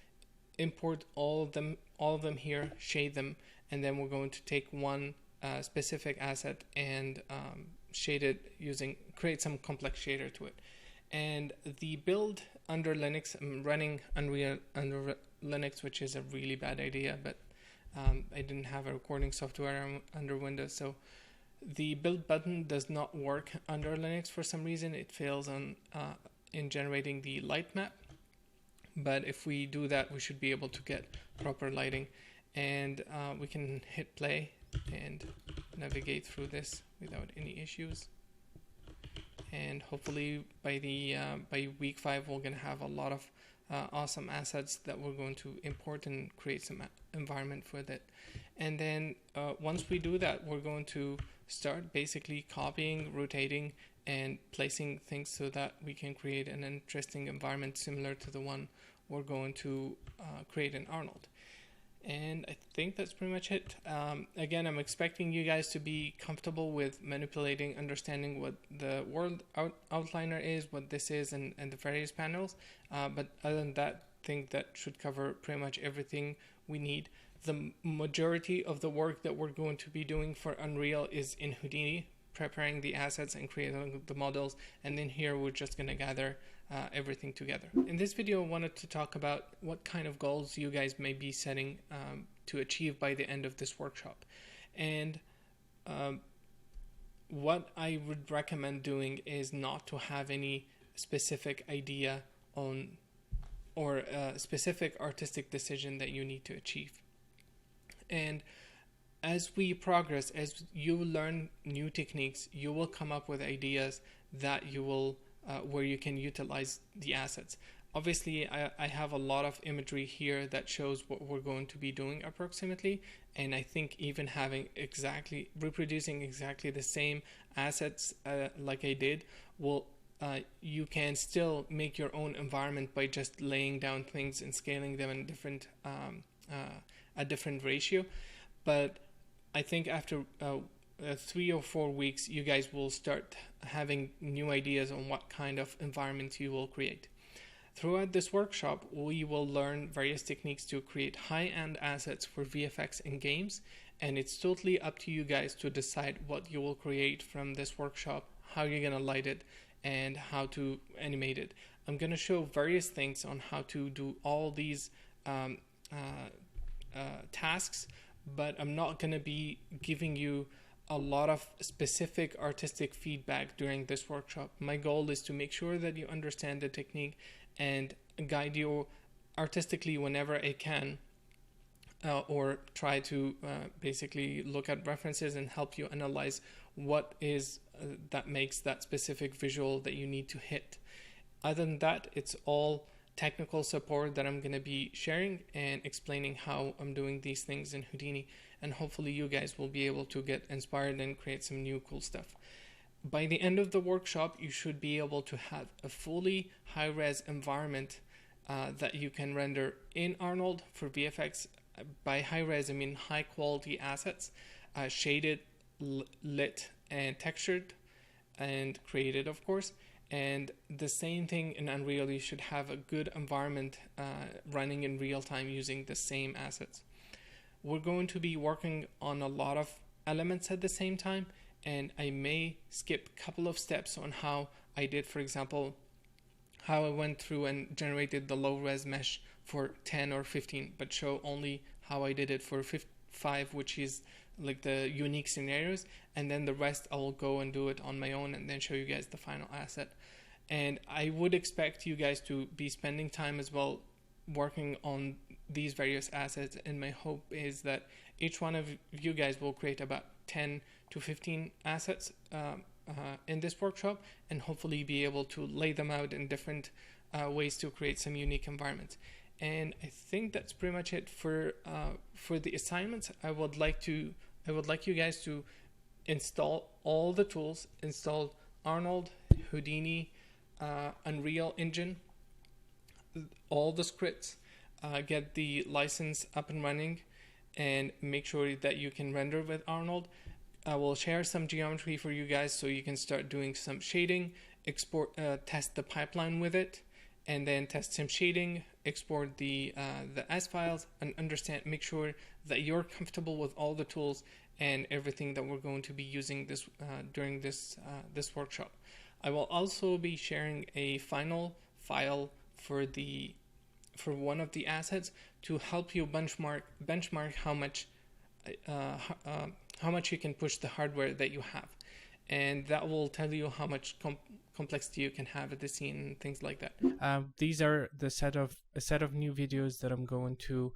import all of them here, shade them, and then we're going to take one specific asset and shade it create some complex shader to it. And the build under Linux, I'm running Unreal under Linux, which is a really bad idea, but I didn't have a recording software under Windows, so the build button does not work under Linux for some reason. It fails in generating the light map. But if we do that, we should be able to get proper lighting, and we can hit play and navigate through this without any issues. And hopefully by week 5, we're going to have a lot of awesome assets that we're going to import and create some environment with it. And then once we do that, we're going to start basically copying, rotating, and placing things so that we can create an interesting environment similar to the one we're going to create in Arnold. And I think that's pretty much it. Again, I'm expecting you guys to be comfortable with manipulating, understanding what the world outliner is, what this is, and the various panels. But other than that, I think that should cover pretty much everything we need. The majority of the work that we're going to be doing for Unreal is in Houdini, preparing the assets and creating the models, and then here we're just going to gather everything together. In this video, I wanted to talk about what kind of goals you guys may be setting to achieve by the end of this workshop. And what I would recommend doing is not to have any specific idea on or a specific artistic decision that you need to achieve. And as we progress, as you learn new techniques, you will come up with ideas that you will where you can utilize the assets. Obviously, I have a lot of imagery here that shows what we're going to be doing approximately, and I think even having reproducing exactly the same assets like I did will you can still make your own environment by just laying down things and scaling them in a different ratio. But I think after 3 or 4 weeks, you guys will start having new ideas on what kind of environment you will create. Throughout this workshop, we will learn various techniques to create high-end assets for VFX in games, and it's totally up to you guys to decide what you will create from this workshop, how you're going to light it, and how to animate it. I'm going to show various things on how to do all these tasks, but I'm not going to be giving you a lot of specific artistic feedback during this workshop. My goal is to make sure that you understand the technique and guide you artistically whenever I can, or try to basically look at references and help you analyze what is that makes that specific visual that you need to hit. Other than that, it's all technical support that I'm going to be sharing and explaining how I'm doing these things in Houdini, and hopefully you guys will be able to get inspired and create some new cool stuff. By the end of the workshop, you should be able to have a fully high-res environment that you can render in Arnold for VFX. By high-res, I mean high-quality assets, shaded, lit, and textured, and created, of course. And the same thing in Unreal, you should have a good environment running in real time using the same assets. We're going to be working on a lot of elements at the same time, and I may skip a couple of steps on how I did, for example, how I went through and generated the low res mesh for 10 or 15, but show only how I did it for 5, which is like the unique scenarios, and then the rest I will go and do it on my own and then show you guys the final asset. And I would expect you guys to be spending time as well working on these various assets, and my hope is that each one of you guys will create about 10 to 15 assets in this workshop, and hopefully be able to lay them out in different ways to create some unique environments. And I think that's pretty much it for the assignments. I would like you guys to install all the tools, install Arnold, Houdini, Unreal Engine, all the scripts, get the license up and running, and make sure that you can render with Arnold. I will share some geometry for you guys so you can start doing some shading, export, test the pipeline with it, and then test some shading, export the S files, and make sure that you're comfortable with all the tools and everything that we're going to be using this during this workshop. I will also be sharing a final file for one of the assets to help you benchmark how much you can push the hardware that you have, and that will tell you how much complexity you can have at the scene and things like that. These are a set of new videos that I'm going to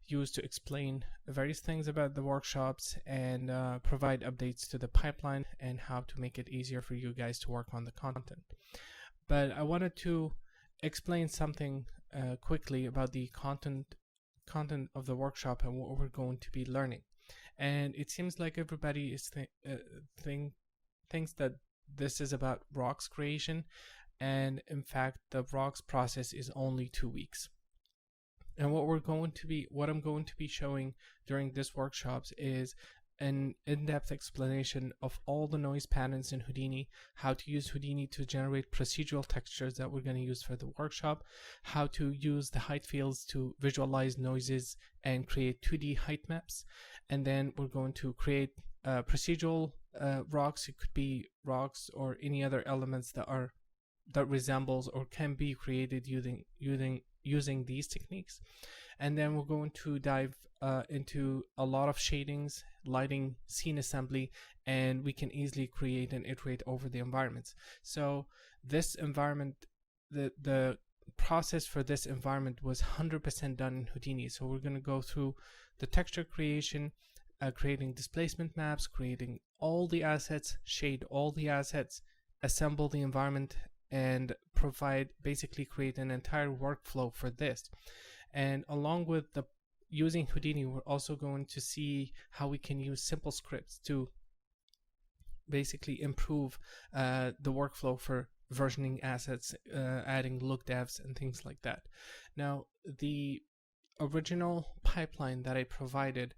use to explain various things about the workshops and provide updates to the pipeline and how to make it easier for you guys to work on the content. But I wanted to explain something quickly about the content of the workshop and what we're going to be learning. And it seems like everybody is thinks that this is about rocks creation, and in fact the rocks process is only 2 weeks. And what I'm going to be showing during this workshops is an in-depth explanation of all the noise patterns in Houdini, how to use Houdini to generate procedural textures that we're going to use for the workshop, how to use the height fields to visualize noises and create 2D height maps, and then we're going to create procedural rocks. It could be rocks or any other elements that resembles or can be created using these techniques. And then we're going to dive into a lot of shadings, lighting, scene assembly, and we can easily create and iterate over the environments. So this environment, the process for this environment was 100% done in Houdini. So we're going to go through the texture creation, creating displacement maps, creating all the assets, shade all the assets, assemble the environment, and basically create an entire workflow for this. And along with using Houdini, we're also going to see how we can use simple scripts to basically improve the workflow for versioning assets, adding look devs and things like that. Now, the original pipeline that I provided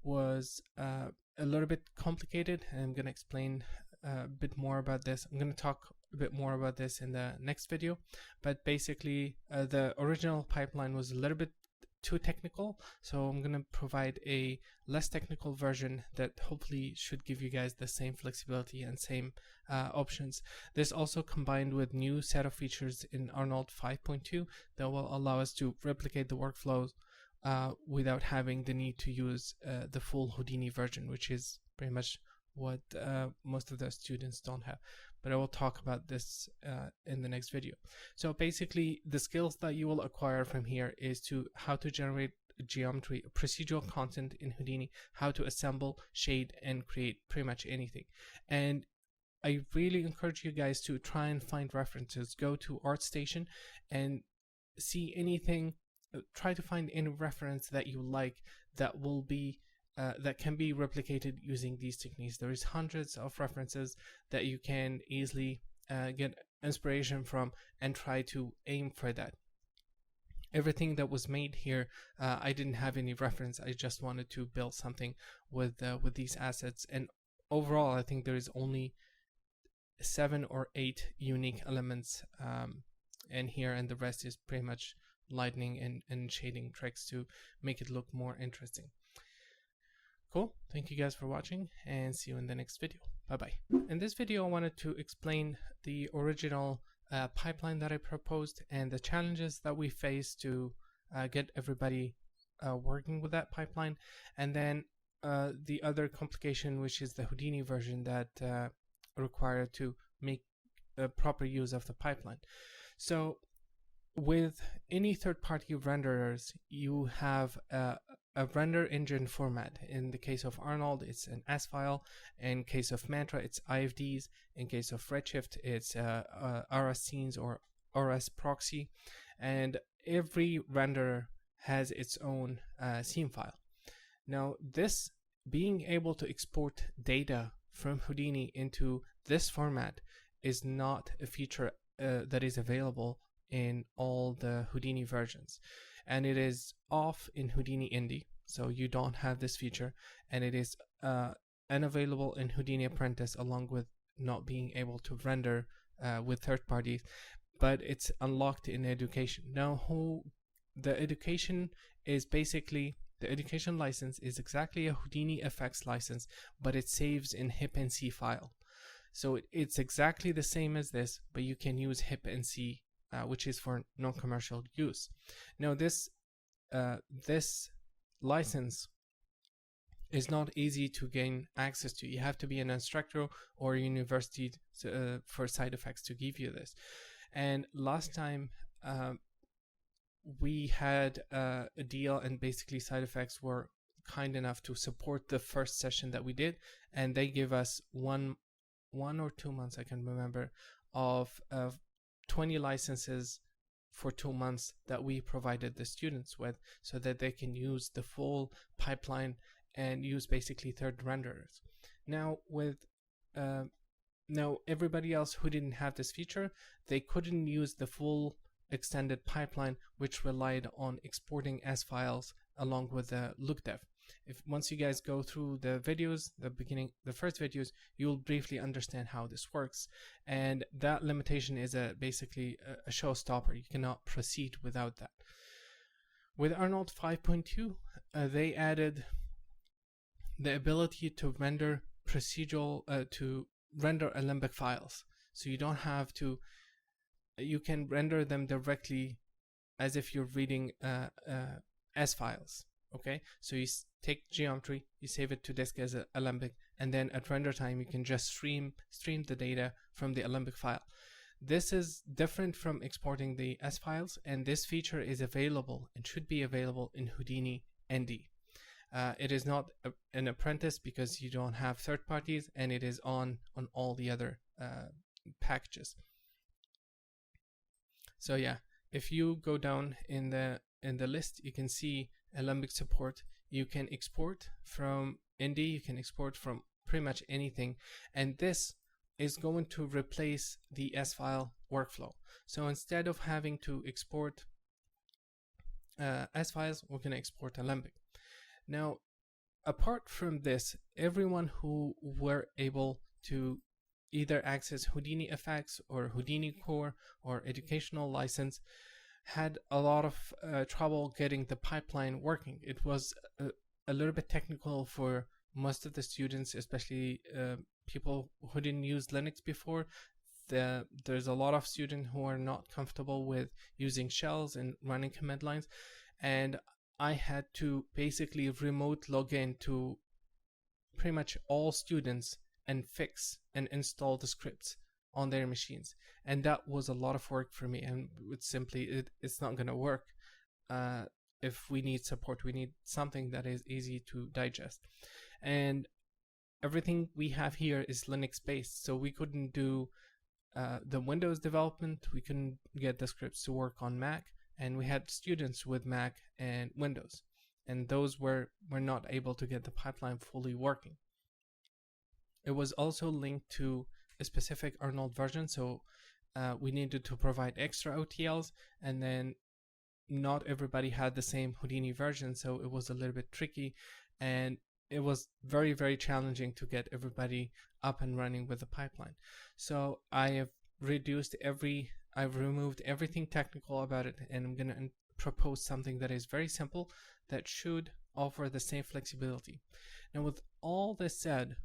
was a little bit complicated, and I'm going to explain a bit more about this. I'm going to talk a bit more about this in the next video, but basically the original pipeline was a little bit too technical, so I'm going to provide a less technical version that hopefully should give you guys the same flexibility and same options. This also combined with new set of features in Arnold 5.2 that will allow us to replicate the workflows without having the need to use the full Houdini version, which is pretty much what most of the students don't have. But I will talk about this in the next video. So basically, the skills that you will acquire from here is to how to generate geometry, procedural content in Houdini, how to assemble, shade, and create pretty much anything. And I really encourage you guys to try and find references. Go to ArtStation and see anything. Try to find any reference that you like that will be that can be replicated using these techniques. There is hundreds of references that you can easily get inspiration from and try to aim for that. Everything that was made here, I didn't have any reference. I just wanted to build something with these assets. And overall, I think there is only 7 or 8 unique elements in here, and the rest is pretty much lightning and shading tricks to make it look more interesting. Cool. Thank you guys for watching, and see you in the next video. Bye bye. In this video, I wanted to explain the original pipeline that I proposed and the challenges that we faced to get everybody working with that pipeline, and then the other complication, which is the Houdini version that required to make proper use of the pipeline. So with any third-party renderers, you have a render engine format. In the case of Arnold, it's an S file. In case of Mantra, it's IFDs. In case of Redshift, it's RS scenes or RS proxy. And every renderer has its own scene file. Now, this being able to export data from Houdini into this format is not a feature that is available in all the Houdini versions, and it is off in Houdini Indie, so you don't have this feature, and it is unavailable in Houdini Apprentice, along with not being able to render with third parties, but it's unlocked in education. Now, the education is basically, the education license is exactly a Houdini FX license, but it saves in HIP-NC file. So it's exactly the same as this, but you can use HIP-NC, which is for non-commercial use. Now, this license is not easy to gain access to. You have to be an instructor or a university for side effects to give you this. And last time we had a deal, and basically side effects were kind enough to support the first session that we did, and they give us one or 2 months, I can remember, of 20 licenses for 2 months that we provided the students with, so that they can use the full pipeline and use basically third renderers. Now, with now everybody else who didn't have this feature, they couldn't use the full extended pipeline, which relied on exporting S files along with the lookdev. Once you guys go through the videos, the first videos, you'll briefly understand how this works, and that limitation is basically a showstopper. You cannot proceed without that. With Arnold 5.2, they added the ability to render procedural, to render Alembic files. So you don't have to, you can render them directly as if you're reading S files. Okay, so you take geometry, you save it to disk as an Alembic, and then at render time you can just stream the data from the Alembic file. This is different from exporting the S files, and this feature is available and should be available in Houdini ND. It is not an apprentice because you don't have third parties, and it is on all the other packages. So yeah, if you go down in the list, you can see Alembic support. You can export from ND, you can export from pretty much anything, and this is going to replace the S file workflow. So instead of having to export S files, we're going to export Alembic. Now, apart from this, everyone who were able to either access Houdini FX or Houdini Core or educational license had a lot of trouble getting the pipeline working. It was a little bit technical for most of the students, especially people who didn't use Linux before. There's a lot of students who are not comfortable with using shells and running command lines, and I had to basically remote log in to pretty much all students and fix and install the scripts on their machines. And that was a lot of work for me, and it's not going to work. If we need support, we need something that is easy to digest. And everything we have here is Linux based, so we couldn't do the Windows development. We couldn't get the scripts to work on Mac, and we had students with Mac and Windows, and those were not able to get the pipeline fully working. It was also linked to a specific Arnold version, so we needed to provide extra OTLs, and then not everybody had the same Houdini version, so it was a little bit tricky, and it was very, very challenging to get everybody up and running with the pipeline. So I've removed everything technical about it, and I'm going to propose something that is very simple that should offer the same flexibility. Now, with all this said,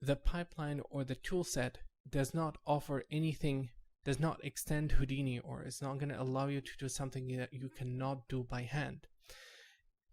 the pipeline or the tool set does not offer anything, does not extend Houdini, or it's not going to allow you to do something that you cannot do by hand.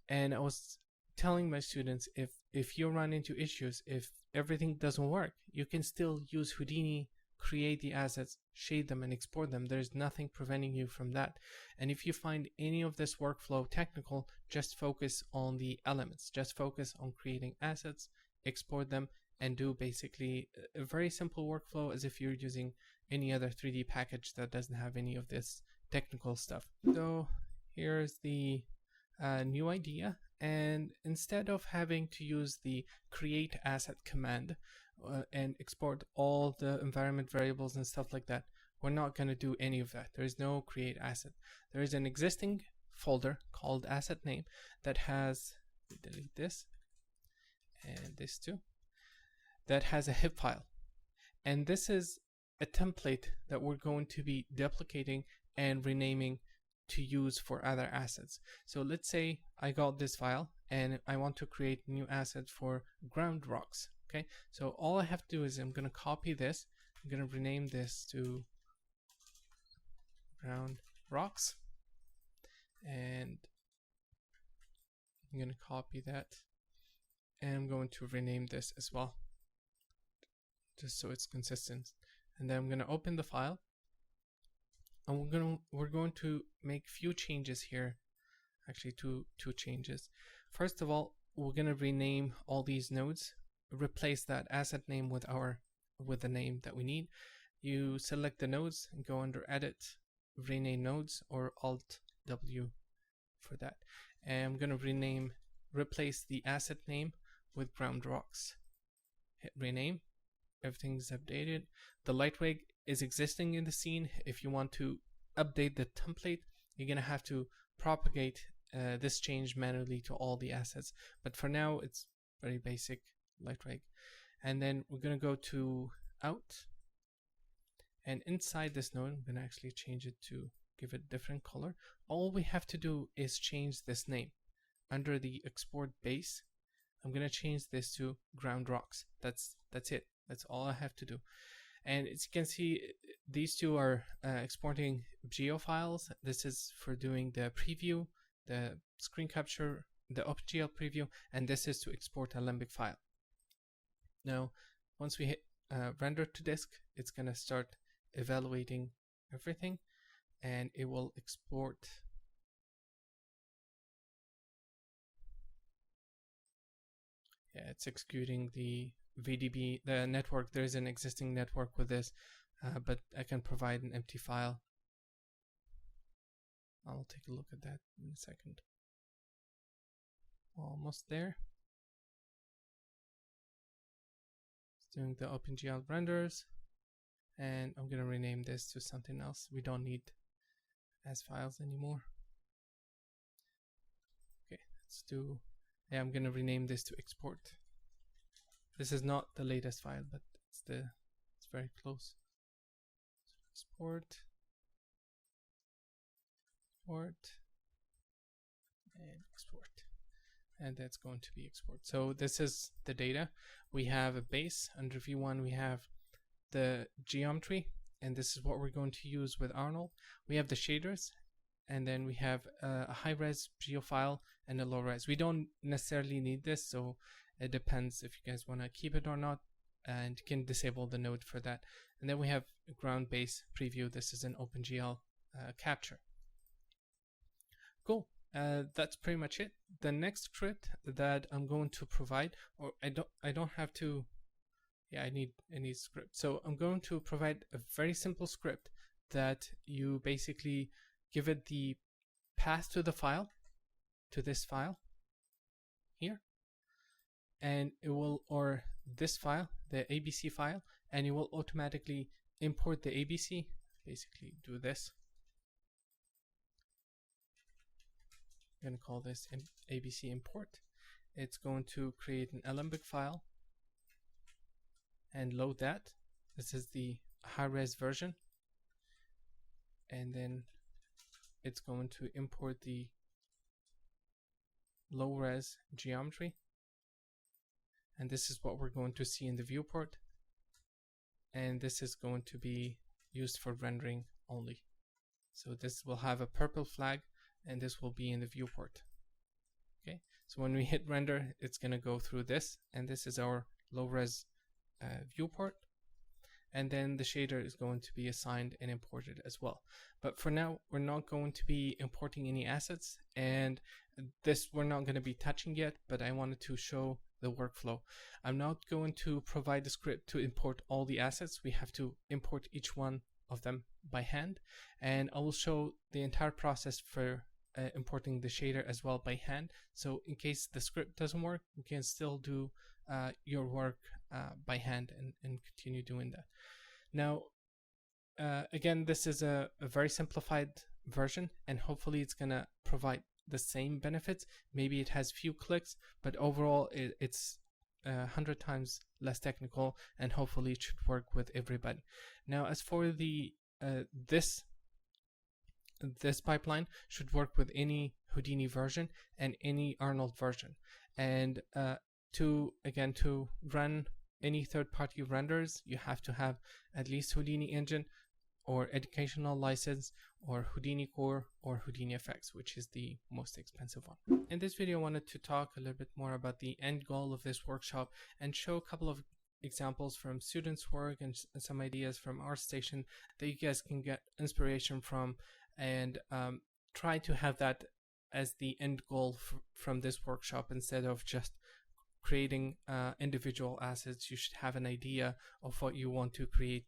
And I was telling my students, if you run into issues, if everything doesn't work, you can still use Houdini, create the assets, shade them, and export them. There's nothing preventing you from that. And if you find any of this workflow technical, just focus on the elements. Just focus on creating assets, export them, and do basically a very simple workflow as if you're using any other 3D package that doesn't have any of this technical stuff. So here's the new idea, and instead of having to use the create asset command and export all the environment variables and stuff like that, we're not going to do any of that. There is no create asset. There is an existing folder called asset name that has, delete this and this too, that has a hip file, and this is a template that we're going to be duplicating and renaming to use for other assets. So let's say I got this file and I want to create new asset for ground rocks. Okay, so all I have to do is I'm going to copy this. I'm going to rename this to ground rocks, and I'm going to copy that, and I'm going to rename this as well, just so it's consistent. And then I'm going to open the file, and we're going to make few changes here. Actually, two changes. First of all, we're going to rename all these nodes, replace that asset name with the name that we need. You select the nodes and go under Edit, Rename Nodes, or Alt W for that. And I'm going to replace the asset name with ground rocks. Hit rename. Everything's updated. The light rig is existing in the scene. If you want to update the template, you're going to have to propagate this change manually to all the assets. But for now, it's very basic light rig. And then we're going to go to out. And inside this node, I'm going to actually change it to give it a different color. All we have to do is change this name. Under the export base, I'm going to change this to ground rocks. That's it. That's all I have to do. And as you can see, these two are exporting geo files. This is for doing the preview, the screen capture, the OpenGL preview, and this is to export a Limbic file. Now, once we hit render to disk, it's going to start evaluating everything, and it will export. Yeah, it's executing the VDB, the network. There is an existing network with this, but I can provide an empty file. I'll take a look at that in a second. Almost there. It's doing the OpenGL renders, and I'm going to rename this to something else. We don't need as files anymore. Okay, let's do. Yeah, I'm going to rename this to export. This is not the latest file, but it's very close. So export, and export, and that's going to be export. So this is the data. We have a base. Under V1 we have the geometry, and this is what we're going to use with Arnold. We have the shaders, and then we have a high-res geo file and a low-res. We don't necessarily need this, so it depends if you guys want to keep it or not. and you can disable the node for that. And then we have ground base preview. This is an OpenGL capture. Cool. That's pretty much it. The next script that I'm going to provide, or I don't have to. Yeah, I need script. So I'm going to provide a very simple script that you basically give it the path to the file, to this file here, and it will, or this file, the ABC file, and it will automatically import the ABC. Basically do this. I'm going to call this ABC import. It's going to create an Alembic file and load that. This is the high-res version, and then it's going to import the low-res geometry, and this is what we're going to see in the viewport, and this is going to be used for rendering only. So this will have a purple flag, and this will be in the viewport. Okay, so when we hit render, it's going to go through this, and this is our low-res viewport, and then the shader is going to be assigned and imported as well. But for now, we're not going to be importing any assets, and this we're not going to be touching yet, but I wanted to show the workflow. I'm not going to provide the script to import all the assets. We have to import each one of them by hand, and I will show the entire process for importing the shader as well by hand. So in case the script doesn't work, you can still do your work by hand and continue doing that. Now, again, this is a very simplified version, and hopefully it's going to provide the same benefits. Maybe it has few clicks, but overall it's 100 times less technical, and hopefully it should work with everybody. Now, as for the this pipeline should work with any Houdini version and any Arnold version. And to run any third-party renders, you have to have at least Houdini Engine or educational license or Houdini Core or Houdini FX, which is the most expensive one. In this video, I wanted to talk a little bit more about the end goal of this workshop and show a couple of examples from students' work and some ideas from ArtStation that you guys can get inspiration from, and try to have that as the end goal from this workshop instead of just creating individual assets. You should have an idea of what you want to create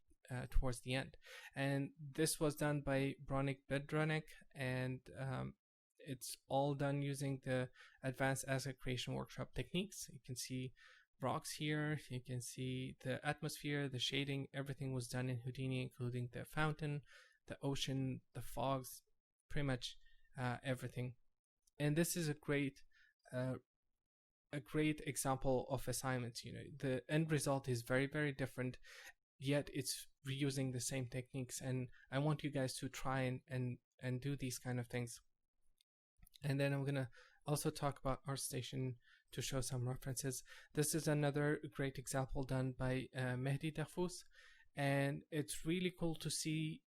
towards the end. And this was done by Bronik Bedronik, and it's all done using the advanced asset creation workshop techniques. You can see rocks here, you can see the atmosphere, the shading, everything was done in Houdini, including the fountain, the ocean, the fogs, pretty much everything. And this is a great example of assignments. You know, the end result is very, very different, yet it's reusing the same techniques, and I want you guys to try and do these kind of things. And then I'm gonna also talk about ArtStation to show some references. This is another great example done by Mehdi Darfous, and it's really cool to see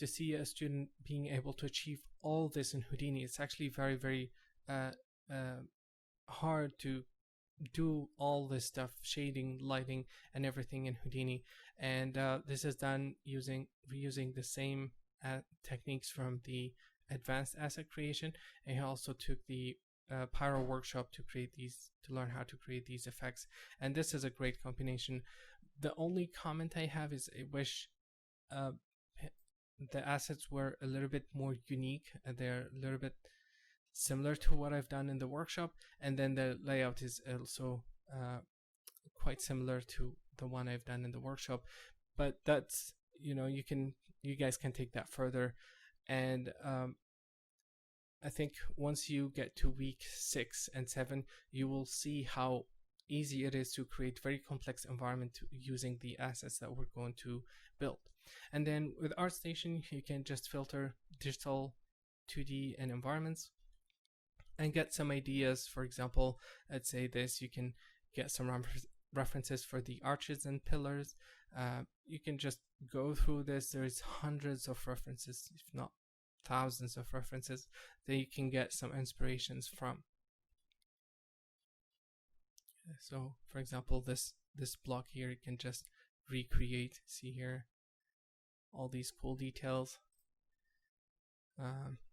a student being able to achieve all this in Houdini. It's actually very, very hard to do all this stuff, shading, lighting, and everything in Houdini. And this is done reusing the same techniques from the advanced asset creation. And he also took the Pyro workshop to learn how to create these effects. And this is a great combination. The only comment I have is I wish the assets were a little bit more unique, and they're a little bit similar to what I've done in the workshop, and then the layout is also quite similar to the one I've done in the workshop. But that's, you know, you guys can take that further, and I think once you get to week 6 and 7, you will see how easy it is to create very complex environment using the assets that we're going to build. And then with ArtStation, you can just filter digital, 2D, and environments and get some ideas. For example, let's say this, you can get some references for the arches and pillars. You can just go through this. There's hundreds of references, if not thousands of references that you can get some inspirations from. So for example, this this block here, you can just recreate. See here, all these cool details.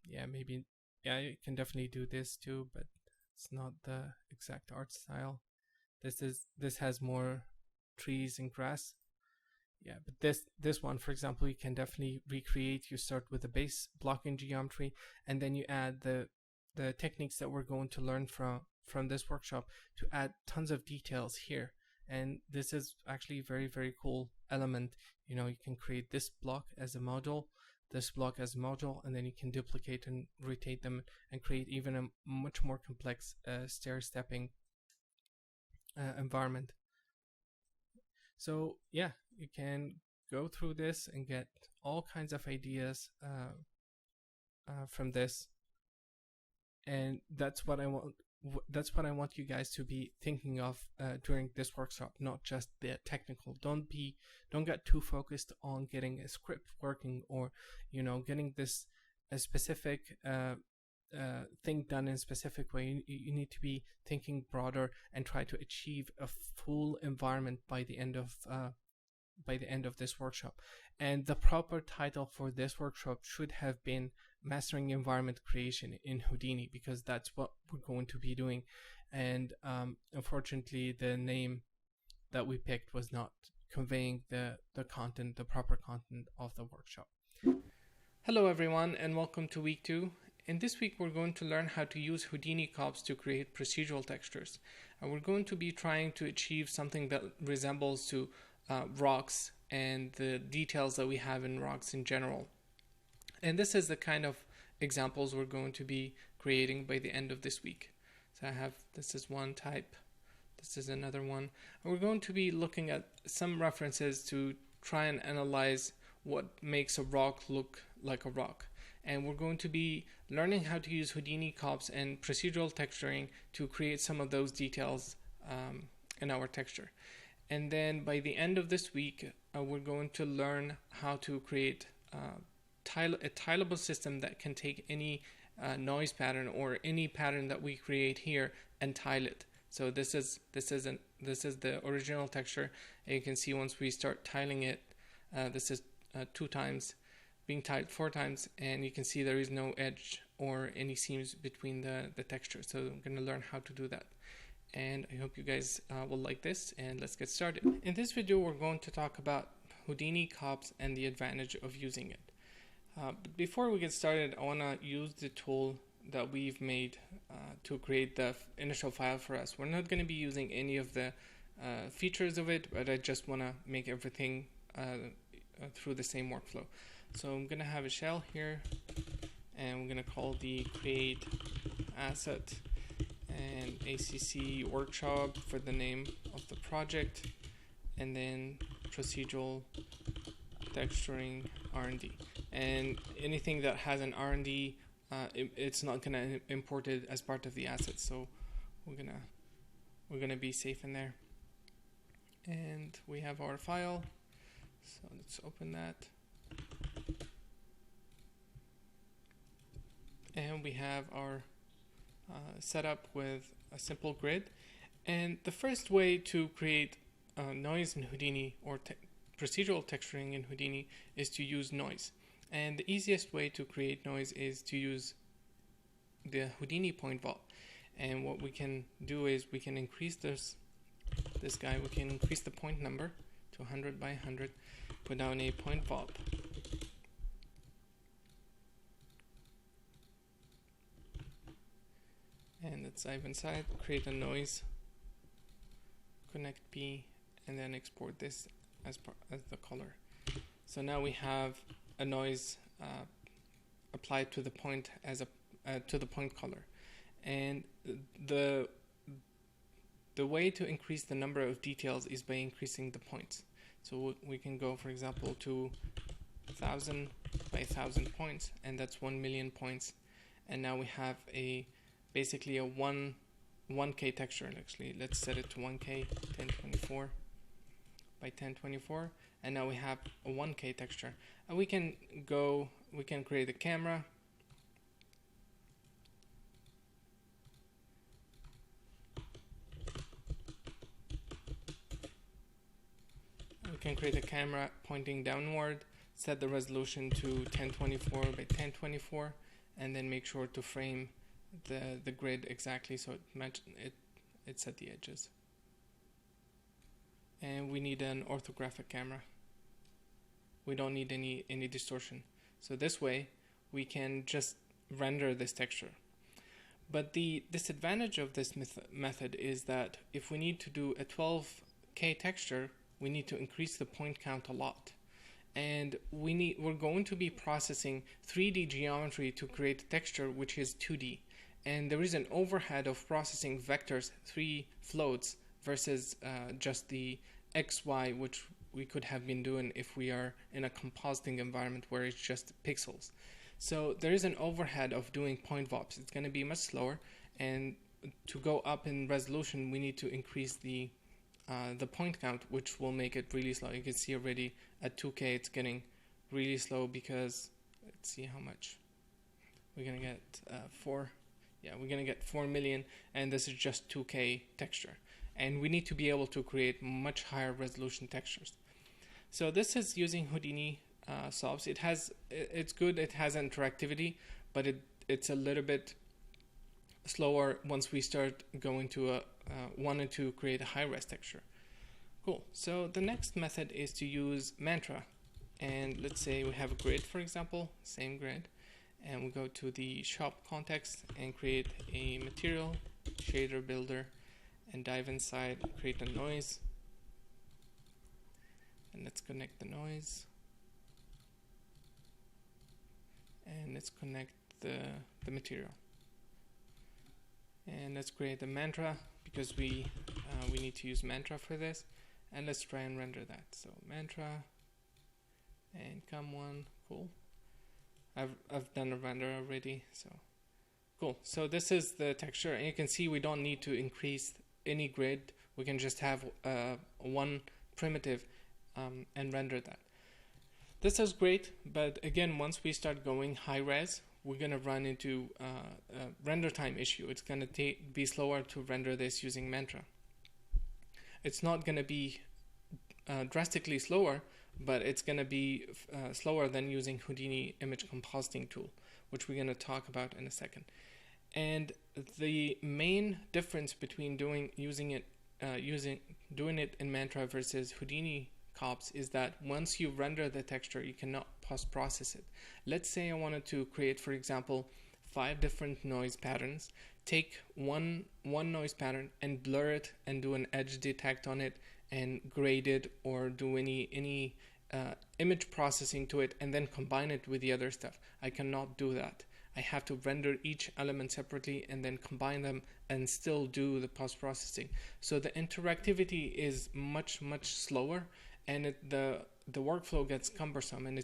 Yeah, maybe, yeah, you can definitely do this too, but it's not the exact art style. This has more trees and grass. Yeah, but this one, for example, you can definitely recreate. You start with the base blocking geometry, and then you add the techniques that we're going to learn from this workshop to add tons of details here. And this is actually a very, very cool element. You know, you can create this block as a module, this block as a module, and then you can duplicate and rotate them and create even a much more complex stair-stepping environment. So yeah, you can go through this and get all kinds of ideas from this, and that's what I want. That's what I want you guys to be thinking of during this workshop, not just the technical. Don't get too focused on getting a script working, or getting this a specific thing done in a specific way. You need to be thinking broader and try to achieve a full environment by the end of this workshop. And the proper title for this workshop should have been Mastering Environment Creation in Houdini, because that's what we're going to be doing. And unfortunately, the name that we picked was not conveying the content, the proper content of the workshop. Hello everyone, and welcome to week 2. In this week, we're going to learn how to use Houdini cops to create procedural textures. And we're going to be trying to achieve something that resembles to rocks and the details that we have in rocks in general. And this is the kind of examples we're going to be creating by the end of this week. So this is one type, this is another one. And we're going to be looking at some references to try and analyze what makes a rock look like a rock. And we're going to be learning how to use Houdini cops and procedural texturing to create some of those details in our texture. And then by the end of this week, we're going to learn how to create a tileable system that can take any noise pattern or any pattern that we create here and tile it. So this is the original texture, and you can see once we start tiling it, this is 2 times being tiled 4 times, and you can see there is no edge or any seams between the texture. So I'm going to learn how to do that, and I hope you guys will like this, and let's get started. In this video, we're going to talk about Houdini cops and the advantage of using it. But before we get started, I want to use the tool that we've made to create the initial file for us. We're not going to be using any of the features of it, but I just want to make everything through the same workflow. So I'm going to have a shell here, and we're going to call the create asset and ACC workshop for the name of the project, and then procedural texturing R&D. And anything that has an R&D, it's not going to import it as part of the asset. So we're gonna be safe in there. And we have our file. So let's open that. And we have our setup with a simple grid. And the first way to create noise in Houdini, or procedural texturing in Houdini, is to use noise. And the easiest way to create noise is to use the Houdini point vault. And what we can do is we can increase this guy. We can increase the point number to 100 by 100, put down a point vault. And let's dive inside, create a noise, connect P, and then export this as the color. So now we have a noise applied to the point as to the point color. And the way to increase the number of details is by increasing the points. So we can go, for example, to 1,000 by 1,000 points, and that's 1,000,000 points. And now we have basically a 1K texture. Actually, let's set it to 1K, 1024 by 1024, and now we have a 1K texture. And we can create a camera. can create a camera pointing downward, set the resolution to 1024 by 1024, and then make sure to frame the grid exactly so it's at the edges. And we need an orthographic camera. We don't need any distortion. So this way we can just render this texture. But the disadvantage of this method is that if we need to do a 12K texture, we need to increase the point count a lot. And we're going to be processing 3D geometry to create a texture which is 2D. And there is an overhead of processing vectors, 3 floats, versus just the XY, which we could have been doing if we are in a compositing environment where it's just pixels. So there is an overhead of doing point VOPs. It's going to be much slower, and to go up in resolution, we need to increase the point count, which will make it really slow. You can see already at 2K it's getting really slow because, let's see how much we're going to get. 4. Yeah, we're going to get 4 million, and this is just 2K texture. And we need to be able to create much higher resolution textures. So this is using Houdini solves. It's good. It has interactivity, but it's a little bit slower once we start going to wanting to create a high-res texture. Cool. So the next method is to use Mantra, and let's say we have a grid, for example, same grid, and we go to the shop context and create a material shader builder, and dive inside, create a noise, and let's connect the noise. And let's connect the material, and let's create the mantra because we need to use mantra for this, and let's try and render that. So mantra and come one. Cool. I've done a render already, so cool. So this is the texture, and you can see we don't need to increase any grid. We can just have one primitive and render that. This is great, but again, once we start going high res, we're going to run into a render time issue. It's going to be slower to render this using Mantra. It's not going to be drastically slower, but it's going to be slower than using Houdini image compositing tool, which we're going to talk about in a second. And the main difference between doing it in Mantra versus Houdini cops is that once you render the texture, you cannot post-process it. Let's say I wanted to create, for example, 5 different noise patterns. Take one noise pattern and blur it and do an edge detect on it and grade it, or do any image processing to it and then combine it with the other stuff. I cannot do that. I have to render each element separately and then combine them and still do the post-processing. So the interactivity is much slower, and the workflow gets cumbersome, and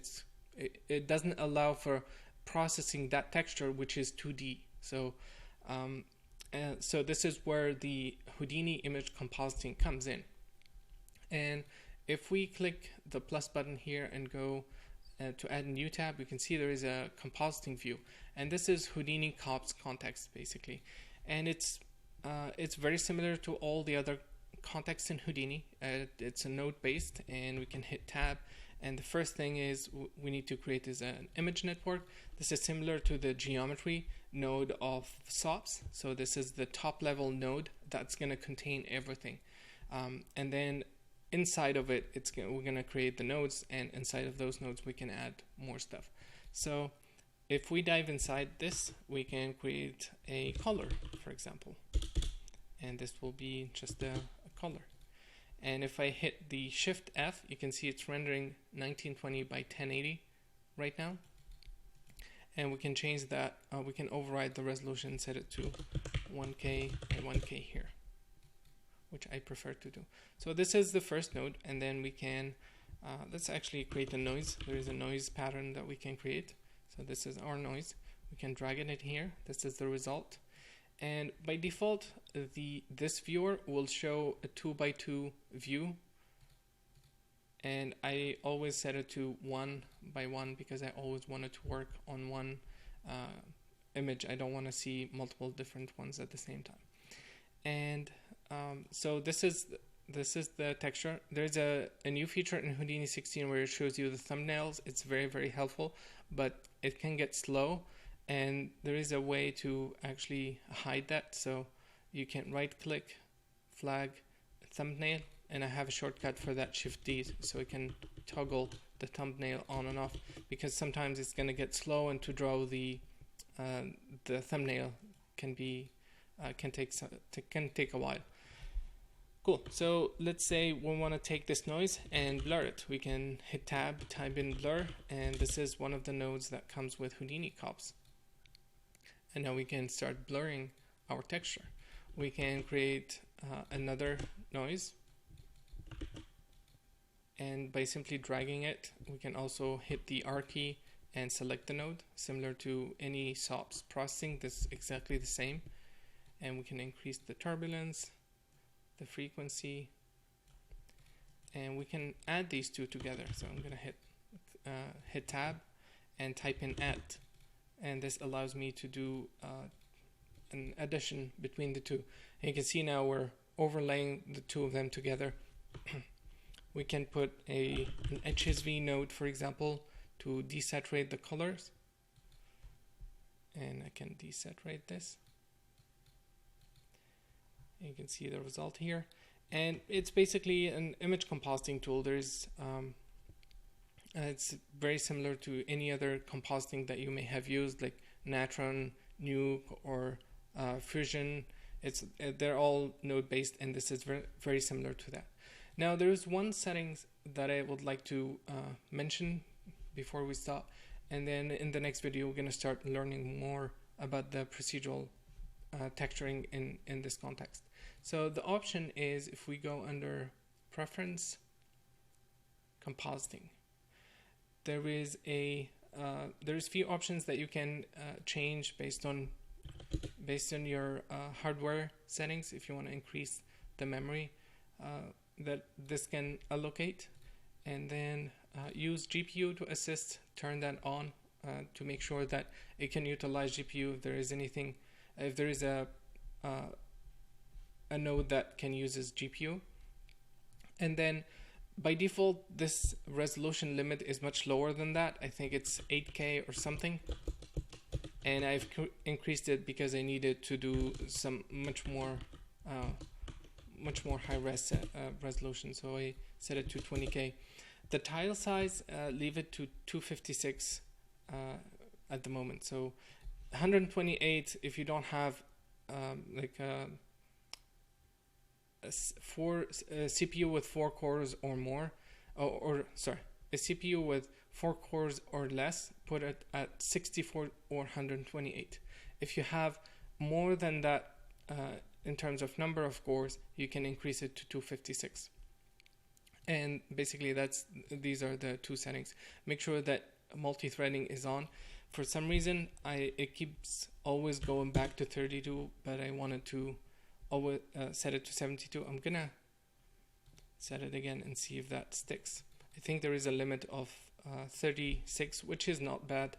it doesn't allow for processing that texture, which is 2D. So so this is where the Houdini image compositing comes in. And if we click the plus button here and go to add a new tab, you can see there is a compositing view, and this is Houdini cops context basically, and it's very similar to all the other contexts in Houdini. It's a node based, and we can hit tab, and the first thing is we need to create is an image network. This is similar to the geometry node of SOPs, so this is the top level node that's going to contain everything, and then inside of it, we're going to create the nodes, and inside of those nodes we can add more stuff. So if we dive inside this, we can create a color, for example, and this will be just a color. And if I hit the Shift F, you can see it's rendering 1920 by 1080 right now, and we can change that. We can override the resolution, set it to 1K and 1K here, which I prefer to do. So this is the first node, and then we can let's actually create a noise. There is a noise pattern that we can create. So this is our noise. We can drag it here. This is the result, and by default this viewer will show a 2x2 view, and I always set it to 1 by 1 because I always want it to work on one image. I don't want to see multiple different ones at the same time. And so this is this is the texture. There's a new feature in Houdini 16 where it shows you the thumbnails. It's very, very helpful, but it can get slow, and there is a way to actually hide that. So you can right click, flag, thumbnail, and I have a shortcut for that, Shift D, so I can toggle the thumbnail on and off, because sometimes it's going to get slow, and to draw the thumbnail can take a while. Cool. So let's say we want to take this noise and blur it. We can hit tab, type in blur, and this is one of the nodes that comes with Houdini cops. And now we can start blurring our texture. We can create another noise, and by simply dragging it, we can also hit the R key and select the node, similar to any SOPs processing. This is exactly the same, and we can increase the turbulence, the frequency, and we can add these two together. So I'm going to hit tab and type in add, and this allows me to do an addition between the two. And you can see now we're overlaying the two of them together. We can put an HSV node, for example, to desaturate the colors, and I can desaturate this. You can see the result here, and it's basically an image compositing tool. There's it's very similar to any other compositing that you may have used, like Natron, Nuke, or Fusion. They're all node based, and this is very, very similar to that. Now there's one settings that I would like to mention before we stop, and then in the next video we're going to start learning more about the procedural texturing in this context. So the option is, if we go under Preference, Compositing, there's few options that you can change based on your hardware settings. If you want to increase the memory that this can allocate, and then use GPU to assist, turn that on to make sure that it can utilize GPU if there is a node that can use GPU. And then by default this resolution limit is much lower than that. I think it's 8K or something, and I've increased it because I needed to do some much more high res resolution, so I set it to 20K. The tile size, leave it to 256 at the moment. So 128 if you don't have a CPU with 4 cores or more, a CPU with 4 cores or less, put it at 64 or 128. If you have more than that in terms of number of cores, you can increase it to 256. And basically these are the two settings. Make sure that multi-threading is on. For some reason it keeps always going back to 32, but I wanted to always set it to 72. I'm gonna set it again and see if that sticks. I think there is a limit of 36, which is not bad.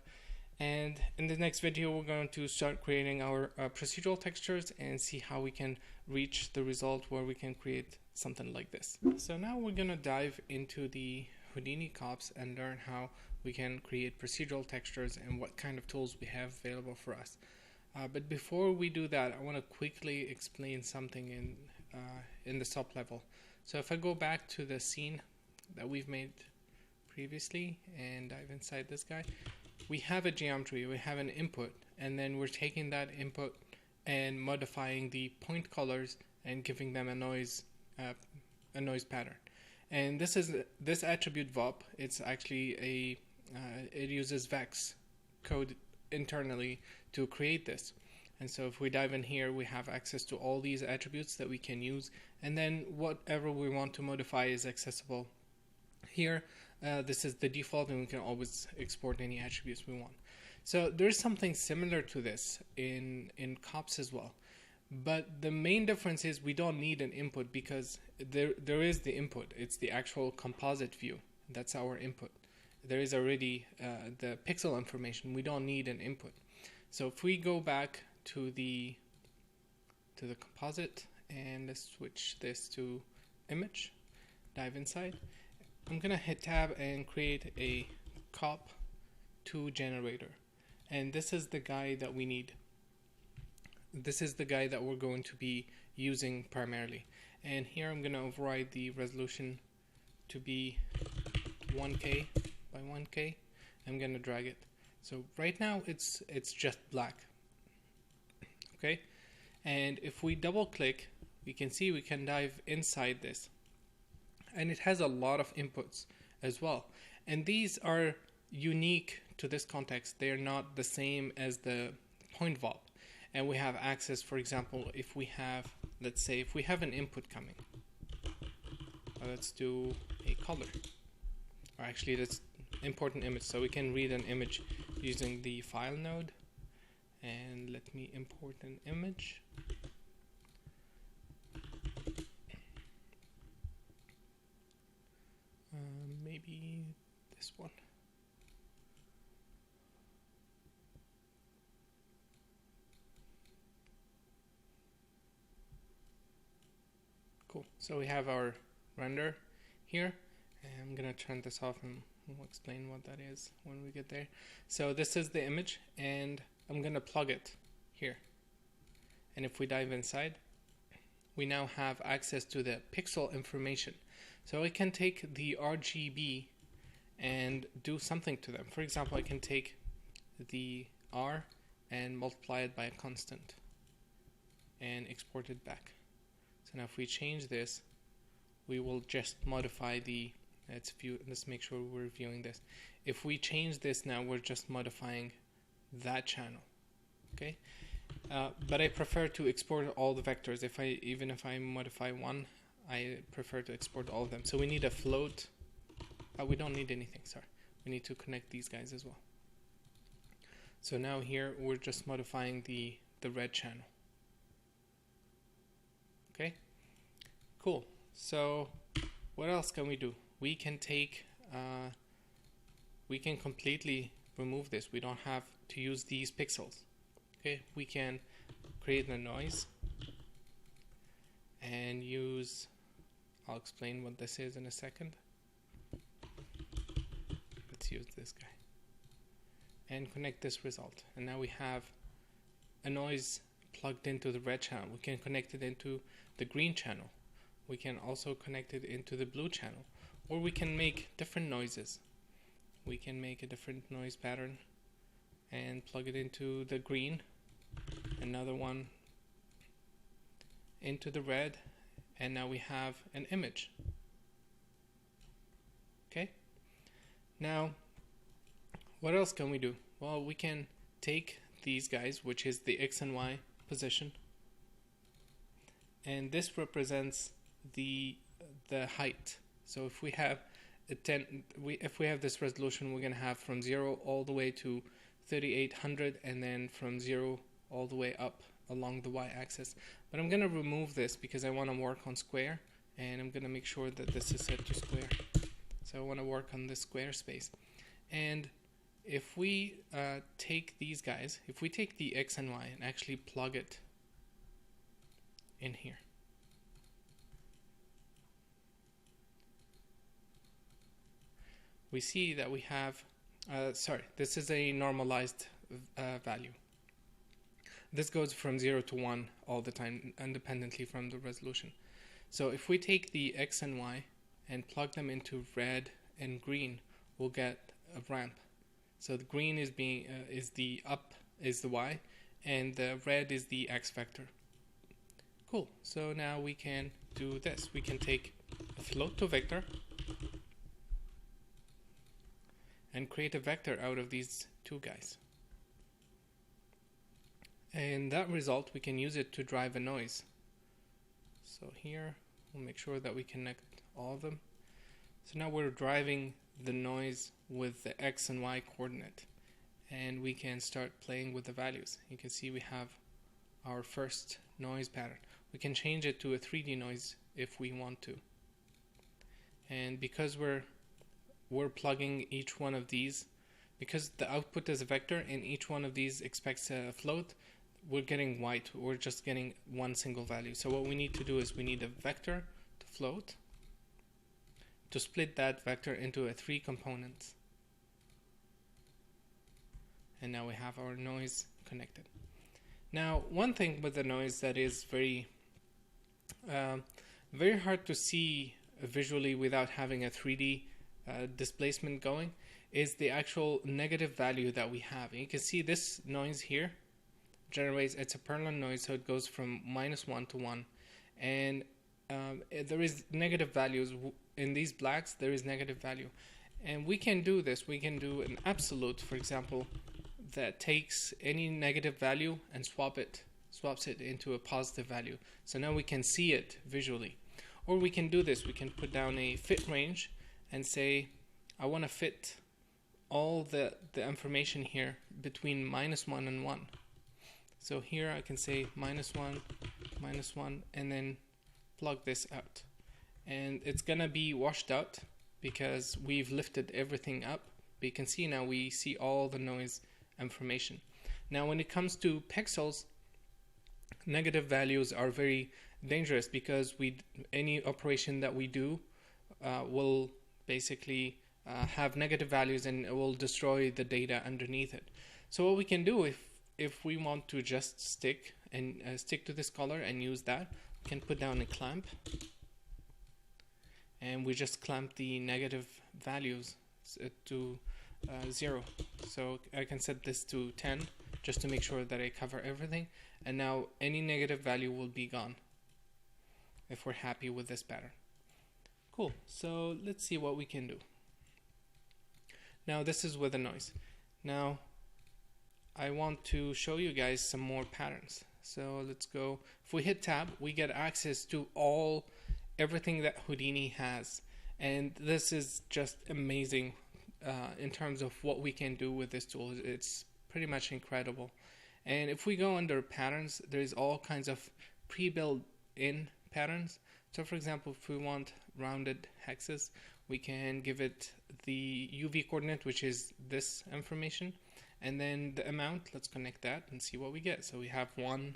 And in the next video we're going to start creating our procedural textures and see how we can reach the result where we can create something like this. So now we're going to dive into the Houdini cops and learn how we can create procedural textures and what kind of tools we have available for us. But before we do that, I want to quickly explain something in the SOP level. So if I go back to the scene that we've made previously and dive inside this guy, we have a geometry, we have an input, and then we're taking that input and modifying the point colors and giving them a noise pattern. And this attribute VOP. It's actually it uses VFX code internally to create this. And so if we dive in here, we have access to all these attributes that we can use, and then whatever we want to modify is accessible here. This is the default, and we can always export any attributes we want. So there's something similar to this in cops as well. But the main difference is we don't need an input, because there is the input. It's the actual composite view. That's our input. There is already the pixel information. We don't need an input. So if we go back to the composite and let's switch this to image, dive inside. I'm gonna hit tab and create a cop2 generator, and this is the guy that we need. This is the guy that we're going to be using primarily. And here I'm gonna override the resolution to be 1K by 1K. I'm gonna drag it. So right now it's just black. Okay, and if we double click, we can see we can dive inside this, and it has a lot of inputs as well, and these are unique to this context. They are not the same as the point vault, and we have access. For example, if we have, let's say if we have an input coming, let's do a color, or actually let's import an image, so we can read an image using the file node. And let me import an image. Maybe this one. Cool. So we have our render here. And I'm gonna turn this off and we'll explain what that is when we get there. So this is the image, and I'm gonna plug it here. And if we dive inside, we now have access to the pixel information. So I can take the RGB and do something to them. For example, I can take the R and multiply it by a constant and export it back. So now if we change this, we will just modify the, let's make sure we're viewing this. If we change this now, we're just modifying that channel. Okay, but I prefer to export all the vectors. Even if I modify one, I prefer to export all of them. So we need a float. We don't need anything, sorry. We need to connect these guys as well. So now here we're just modifying the red channel. Okay, cool. So what else can we do? We can take, we can completely remove this. We don't have to use these pixels. Okay, we can create a noise and use, I'll explain what this is in a second. Let's use this guy and connect this result, and now we have a noise plugged into the red channel. We can connect it into the green channel. We can also connect it into the blue channel, or we can make different noises. We can make a different noise pattern and plug it into the green, another one into the red, and now we have an image. Okay, now what else can we do? Well, we can take these guys, which is the X and Y position, and this represents the height. So if we have a 10, if we have this resolution, we're going to have from 0 all the way to 3800, and then from 0 all the way up along the y-axis. But I'm going to remove this because I want to work on square, and I'm going to make sure that this is set to square. So I want to work on this square space. And if we take these guys, if we take the X and Y and actually plug it in here, we see that we have, this is a normalized value. This goes from 0 to 1 all the time, independently from the resolution. So if we take the X and Y and plug them into red and green, we'll get a ramp. So the green is the up is the Y, and the red is the X vector. Cool. So now we can do this. We can take a float to vector and create a vector out of these two guys. And that result, we can use it to drive a noise. So here, we'll make sure that we connect all of them. So now we're driving the noise with the X and Y coordinate, and we can start playing with the values. You can see we have our first noise pattern. We can change it to a 3D noise if we want to. And because we're plugging each one of these, because the output is a vector and each one of these expects a float, we're getting white. We're just getting one single value. So what we need to do is we need a vector to float to split that vector into 3 components. And now we have our noise connected. Now, one thing with the noise that is very hard to see visually without having a 3D displacement going is the actual negative value that we have. And you can see this noise here generates, it's a Perlin noise, so it goes from -1 to 1. And there is negative values. In these blacks, there is negative value. And we can do this. We can do an absolute, for example, that takes any negative value and swaps it into a positive value. So now we can see it visually. Or we can do this. We can put down a fit range and say, I want to fit all the information here between -1 and 1. So here I can say -1, -1, and then plug this out. And it's going to be washed out because we've lifted everything up. But you can see now we see all the noise information. Now when it comes to pixels, negative values are very dangerous because any operation that we do will basically have negative values and it will destroy the data underneath it. So what we can do if we want to just stick to this color and use that, we can put down a clamp and we just clamp the negative values to 0. So I can set this to 10 just to make sure that I cover everything, and now any negative value will be gone if we're happy with this pattern. Cool, so let's see what we can do. Now this is with the noise. Now I want to show you guys some more patterns. So let's go, if we hit tab, we get access to everything that Houdini has, and this is just amazing. In terms of what we can do with this tool. It's pretty much incredible. And if we go under patterns, there's all kinds of pre-built in patterns. So for example, if we want rounded hexes, we can give it the UV coordinate, which is this information, and then the amount. Let's connect that and see what we get. So we have one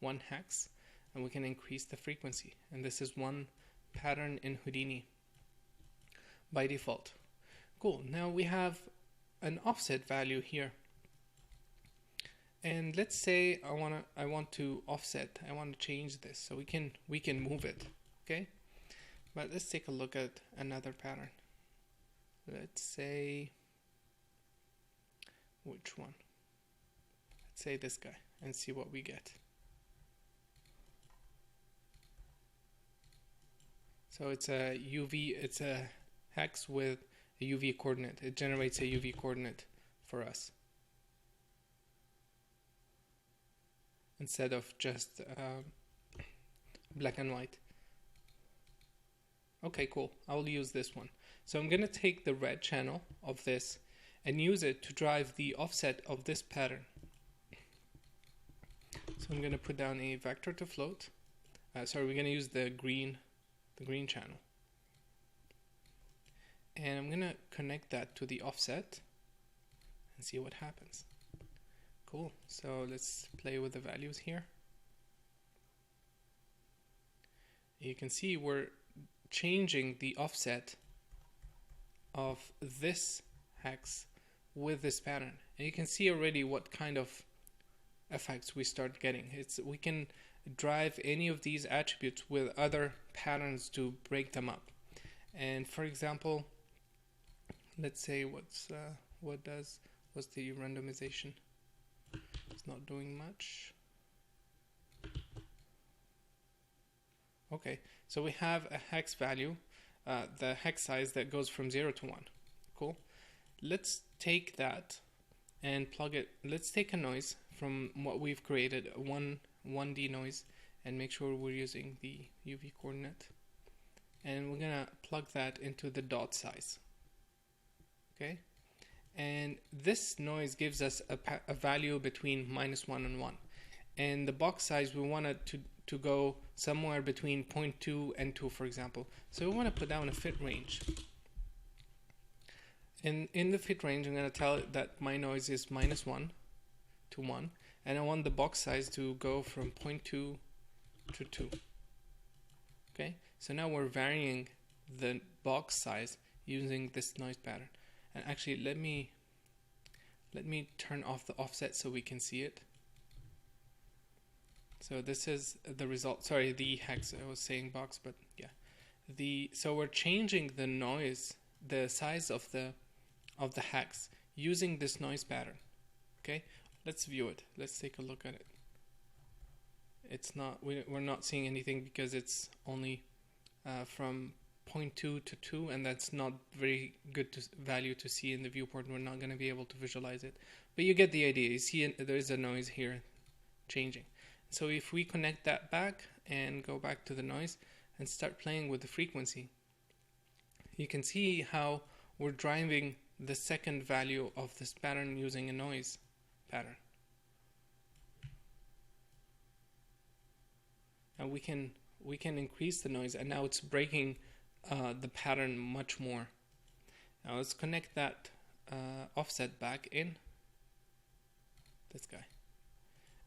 hex, and we can increase the frequency, and this is one pattern in Houdini by default. Cool. Now we have an offset value here, and let's say I want to offset. I want to change this, so we can move it. Okay, but let's take a look at another pattern. Let's say, which one? Let's say this guy, and see what we get. So it's a UV. It's a hex with a UV coordinate. It generates a UV coordinate for us instead of just black and white. Okay, cool. I'll use this one. So I'm going to take the red channel of this and use it to drive the offset of this pattern. So I'm going to put down a vector to float. Sorry, we're going to use the green channel. And I'm going to connect that to the offset and see what happens. Cool. So let's play with the values here. You can see we're changing the offset of this hex with this pattern. And you can see already what kind of effects we start getting. We can drive any of these attributes with other patterns to break them up. And for example, let's say what's the randomization? It's not doing much. Okay, so we have a hex value, the hex size that goes from 0 to 1. Cool. Let's take that and plug it. Let's take a noise from what we've created, a 1D noise, and make sure we're using the UV coordinate. And we're gonna plug that into the dot size. Okay, and this noise gives us a value between -1 and 1, and the box size we want it to go somewhere between 0.2 and 2, for example. So we want to put down a fit range, and in the fit range I'm going to tell it that my noise is -1 to 1, and I want the box size to go from 0.2 to 2. Okay, So now we're varying the box size using this noise pattern. And actually, let me turn off the offset so we can see it. So this is the result. Sorry, the hex. I was saying box, but yeah. So we're changing the noise, the size of the hex using this noise pattern. Okay, let's view it. Let's take a look at it. It's not. We're not seeing anything because it's only from 0.2 to 2, and that's not very good value to see in the viewport. We're not going to be able to visualize it, but you get the idea. You see there is a noise here changing. So if we connect that back and go back to the noise and start playing with the frequency, you can see how we're driving the second value of this pattern using a noise pattern. And we can increase the noise, and now it's breaking the pattern much more. Now let's connect that offset back in, this guy.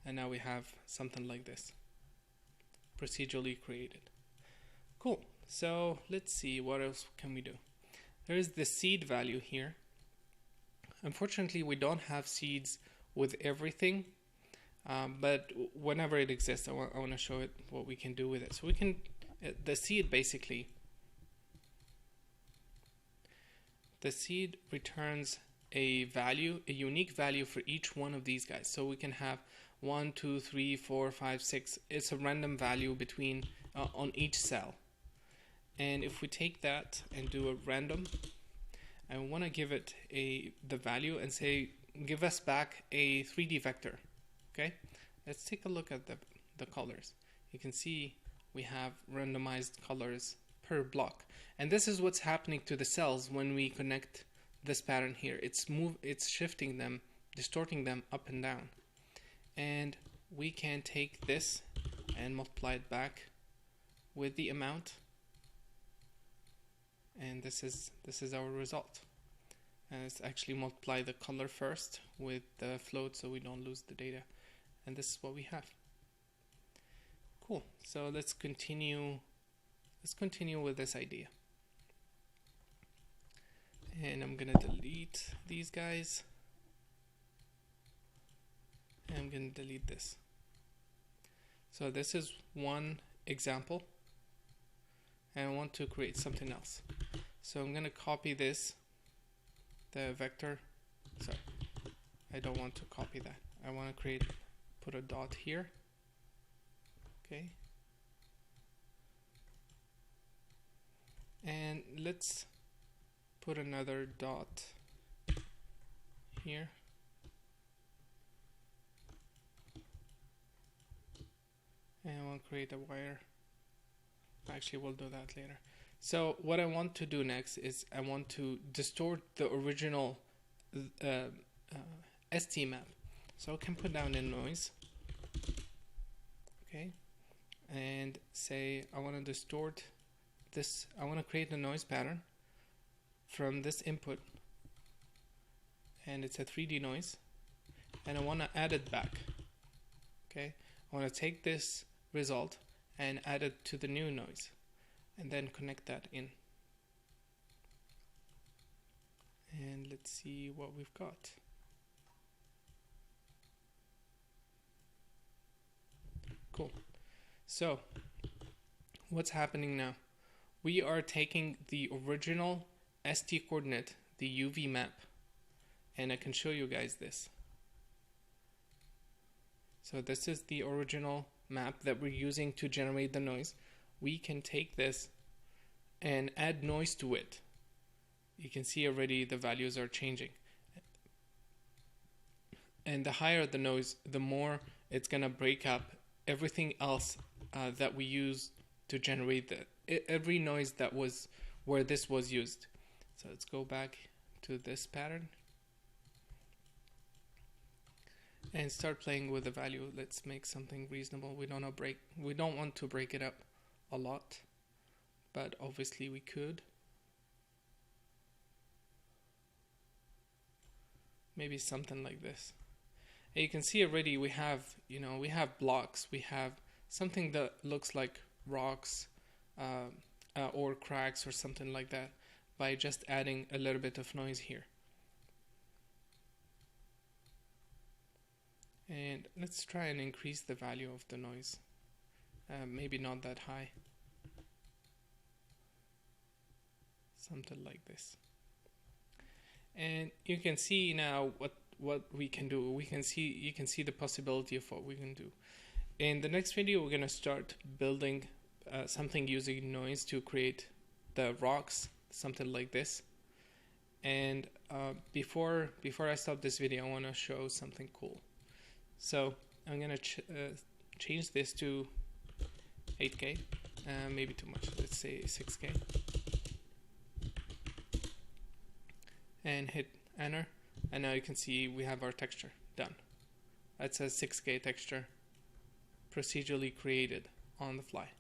And now we have something like this, procedurally created. Cool. So let's see, what else can we do? There is the seed value here. Unfortunately, we don't have seeds with everything, but whenever it exists, I want to show it what we can do with it. So we can, the seed basically, the seed returns a value, a unique value for each one of these guys. So we can have 1, 2, 3, 4, 5, 6. It's a random value between on each cell. And if we take that and do a random, I want to give it the value and say give us back a 3D vector. Okay, let's take a look at the colors. You can see we have randomized colors per block, and this is what's happening to the cells when we connect this pattern here. It's shifting them, distorting them up and down. And we can take this and multiply it back with the amount, and this is our result. And let's actually multiply the color first with the float so we don't lose the data, and this is what we have. Cool. So let's continue with this idea, and I'm gonna delete these guys. I'm going to delete this. So this is one example, and I want to create something else. So I'm going to copy this, the vector. Sorry, I don't want to copy that. I want to put a dot here. Okay. And let's put another dot here. And I want to create a wire. Actually, we'll do that later. So what I want to do next is I want to distort the original ST map. So I can put down a noise. Okay. And say I want to distort this. I want to create a noise pattern from this input. And it's a 3D noise. And I want to add it back. Okay. I want to take this result and add it to the new noise and then connect that in, and let's see what we've got. Cool. So what's happening now? We are taking the original ST coordinate, the UV map, and I can show you guys this. So this is the original map that we're using to generate the noise. We can take this and add noise to it. You can see already the values are changing. And the higher the noise, the more it's going to break up everything else that we use to generate every noise that was where this was used. So let's go back to this pattern and start playing with the value. Let's make something reasonable. We don't want to break it up a lot, but obviously we could. Maybe something like this. And you can see already we have blocks. We have something that looks like rocks, or cracks or something like that by just adding a little bit of noise here. And let's try and increase the value of the noise. Maybe not that high. Something like this. And you can see now what we can do. You can see the possibility of what we can do. In the next video, we're gonna start building something using noise to create the rocks, something like this. And before I stop this video, I want to show something cool. So I'm gonna change this to 8K, maybe too much. Let's say 6K, and hit enter. And now you can see we have our texture done. That's a 6K texture, procedurally created on the fly.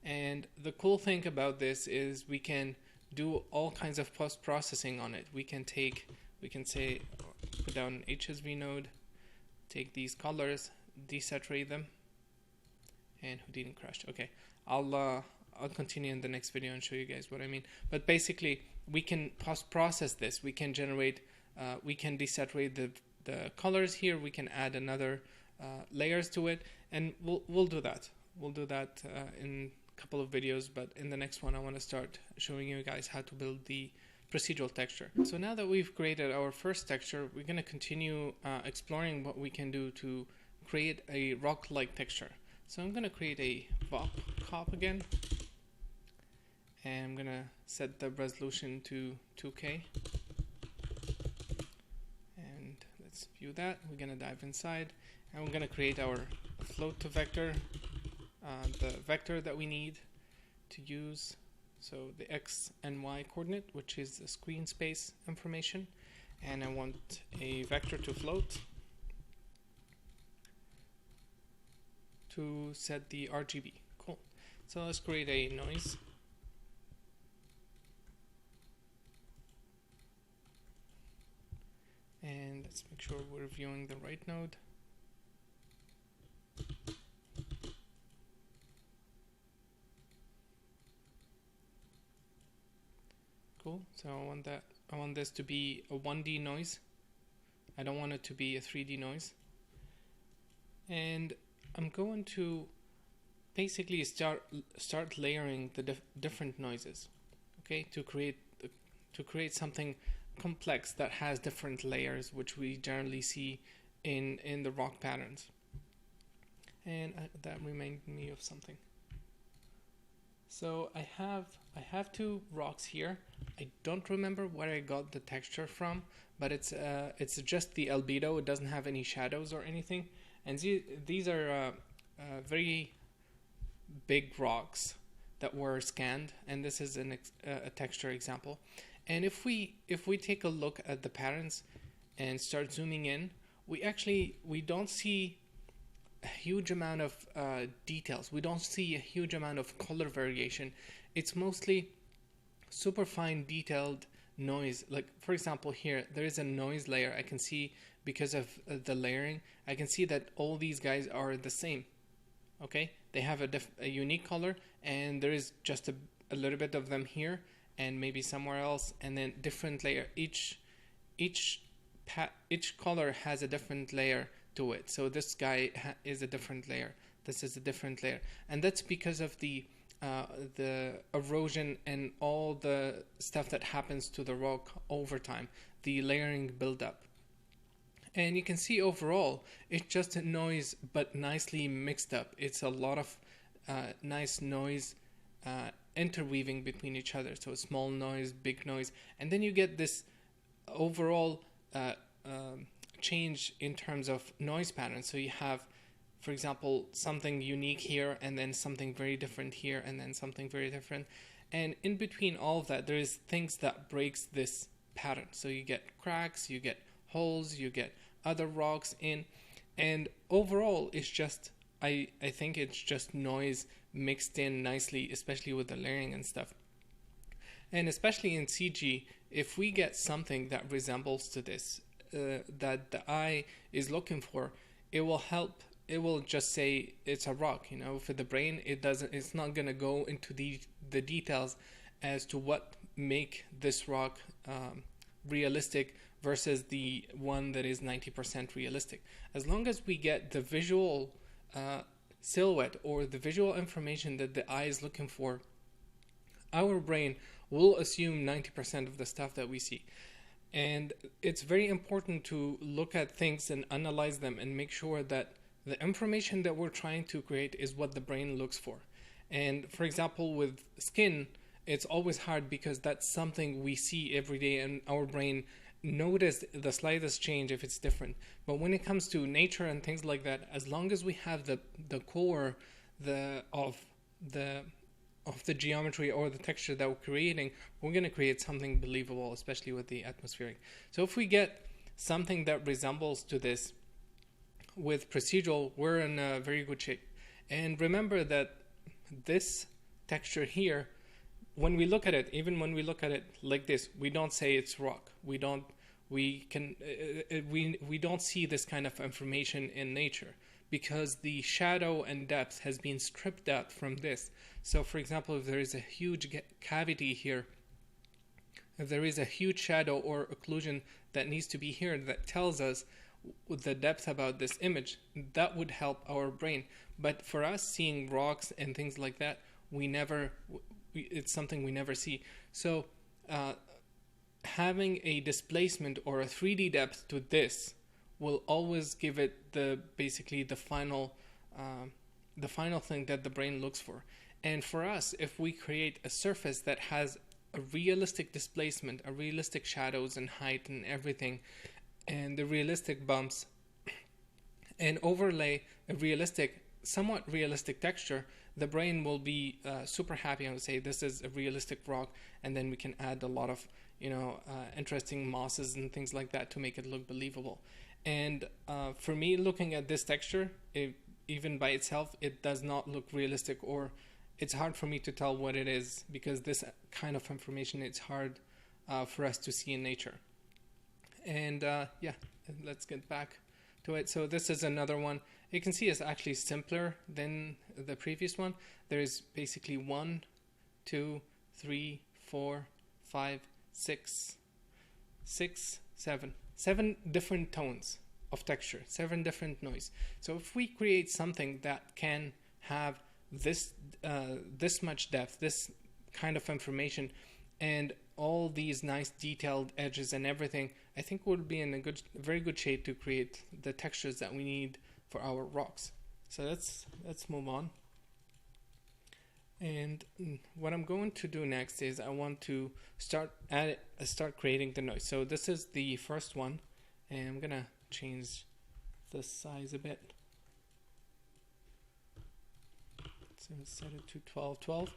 And the cool thing about this is we can do all kinds of post-processing on it. We can say, put down an HSV node, take these colors, desaturate them, and Houdini crashed. Okay, I'll continue in the next video and show you guys what I mean. But basically, we can post-process this. We can generate, we can desaturate the colors here. We can add another layers to it, and we'll do that. We'll do that in a couple of videos. But in the next one, I want to start showing you guys how to build the procedural texture. So now that we've created our first texture, we're going to continue exploring what we can do to create a rock-like texture. So I'm going to create a VFX cop again, and I'm going to set the resolution to 2K. And let's view that. We're going to dive inside, and we're going to create our float to vector, the vector that we need to use. So the X and Y coordinate, which is the screen space information, and I want a vector to float to set the RGB. Cool. So let's create a noise. And let's make sure we're viewing the right node. Cool. So I want this to be a 1D noise. I don't want it to be a 3D noise. And I'm going to basically start layering the different noises, okay, to create something complex that has different layers, which we generally see in the rock patterns. And that reminded me of something. So I have two rocks here. I don't remember where I got the texture from, but it's just the albedo. It doesn't have any shadows or anything. And these are very big rocks that were scanned, and this is a texture example. And if we take a look at the patterns and start zooming in, we don't see a huge amount of details. We don't see a huge amount of color variation. It's mostly super fine detailed noise. Like for example, here there is a noise layer. I can see, because of the layering, I can see that all these guys are the same. Okay, they have a unique color, and there is just a little bit of them here and maybe somewhere else, and then different layer. Each color has a different layer to it. So this guy is a different layer. This is a different layer, and that's because of the erosion and all the stuff that happens to the rock over time, the layering buildup. And you can see overall, it's just a noise, but nicely mixed up. It's a lot of nice noise interweaving between each other. So small noise, big noise, and then you get this overall change in terms of noise patterns. So you have, for example, something unique here, and then something very different here, and then something very different. And in between all of that, there is things that breaks this pattern. So you get cracks, you get holes, you get other rocks in, and overall it's just I think it's just noise mixed in nicely, especially with the layering and stuff. And especially in CG, if we get something that resembles to this, that the eye is looking for, it will help it will just say it's a rock. You know, for the brain, it's not gonna go into the details as to what make this rock realistic versus the one that is 90% realistic. As long as we get the visual silhouette or the visual information that the eye is looking for, our brain will assume 90% of the stuff that we see. And it's very important to look at things and analyze them and make sure that the information that we're trying to create is what the brain looks for. And for example, with skin, it's always hard because that's something we see every day and our brain notice the slightest change if it's different. But when it comes to nature and things like that, as long as we have the core of the geometry or the texture that we're creating, we're going to create something believable, especially with the atmospheric. So if we get something that resembles to this with procedural, we're in a very good shape. And remember that this texture here, when we look at it, even when we look at it like this, we don't say it's rock. We don't see this kind of information in nature because the shadow and depth has been stripped out from this. So for example, if there is a huge cavity here, if there is a huge shadow or occlusion that needs to be here that tells us the depth about this image, that would help our brain. But for us, seeing rocks and things like that, it's something we never see. So having a displacement or a 3D depth to this will always give it basically the final thing that the brain looks for. And for us, if we create a surface that has a realistic displacement, a realistic shadows and height and everything, and the realistic bumps, and overlay a somewhat realistic texture, the brain will be super happy and will say this is a realistic rock, and then we can add a lot of interesting mosses and things like that to make it look believable. And for me, looking at this texture, even by itself, it does not look realistic, or it's hard for me to tell what it is because this kind of information, it's hard for us to see in nature. And yeah, let's get back to it. So this is another one. You can see it's actually simpler than the previous one. There is basically 1, 2, 3, 4, 5, 6, 7 different tones of texture, 7 different noise. So if we create something that can have this much depth, this kind of information, and all these nice detailed edges and everything, I think we'll be in a very good shape to create the textures that we need for our rocks. So let's move on. And what I'm going to do next is I want to start creating the noise. So this is the first one, and I'm gonna change the size a bit. So set it to 1212.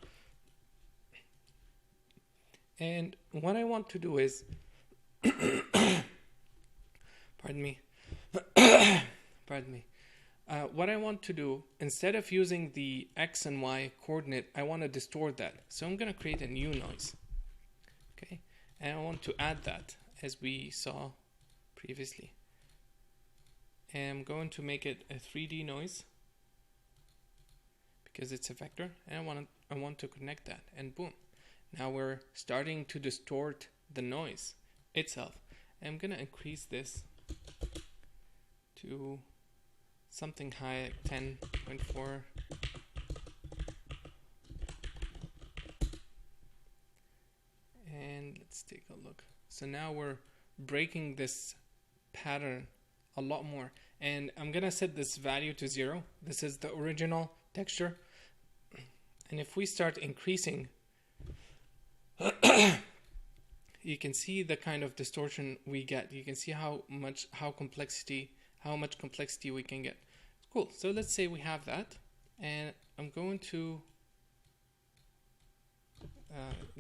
And what I want to do is, pardon me. What I want to do, instead of using the X and Y coordinate, I want to distort that. So I'm going to create a new noise. Okay, and I want to add that as we saw previously. And I'm going to make it a 3D noise because it's a vector, and I want to connect that, and boom. Now we're starting to distort the noise itself. I'm going to increase this to something high, like 10.4. And let's take a look. So now we're breaking this pattern a lot more. And I'm going to set this value to 0. This is the original texture. And if we start increasing, you can see the kind of distortion we get. You can see how much complexity we can get. Cool. So let's say we have that, and I'm going to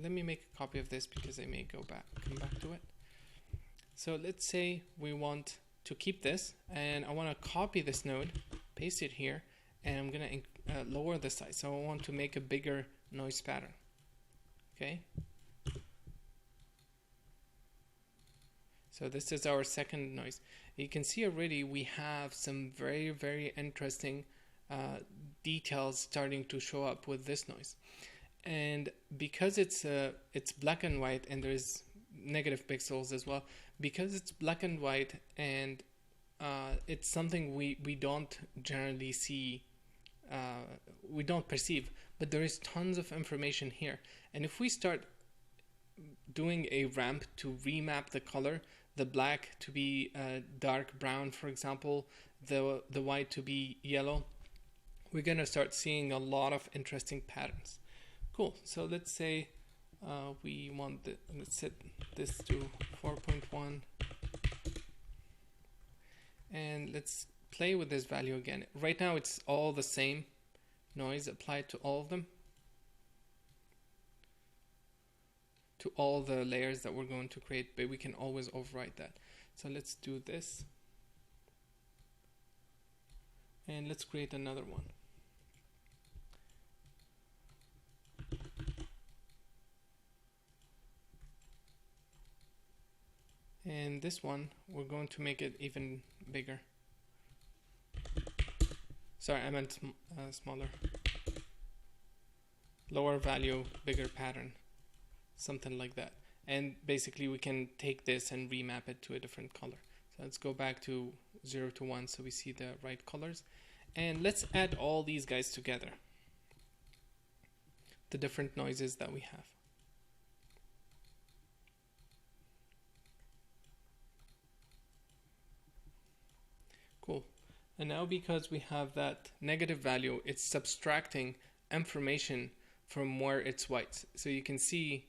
let me make a copy of this because I may come back to it. So let's say we want to keep this, and I want to copy this node, paste it here, and I'm going to lower the size. So I want to make a bigger noise pattern. Okay. So this is our second noise. You can see already we have some very, very interesting details starting to show up with this noise. And because it's black and white, and there's negative pixels as well, because it's black and white, and it's something we don't generally see, we don't perceive, but there is tons of information here. And if we start doing a ramp to remap the color, the black to be dark brown, for example, the white to be yellow, we're going to start seeing a lot of interesting patterns. Cool. So let's say we want let's set this to 4.1, and let's play with this value again. Right now it's all the same noise applied to all of them, to all the layers that we're going to create, but we can always override that. So let's do this, and let's create another one. And this one, we're going to make it even bigger. Sorry, I meant smaller. Lower value, bigger pattern. Something like that. And basically we can take this and remap it to a different color. So let's go back to 0 to 1 so we see the right colors. And let's add all these guys together. The different noises that we have. Cool. And now because we have that negative value, it's subtracting information from where it's white. So you can see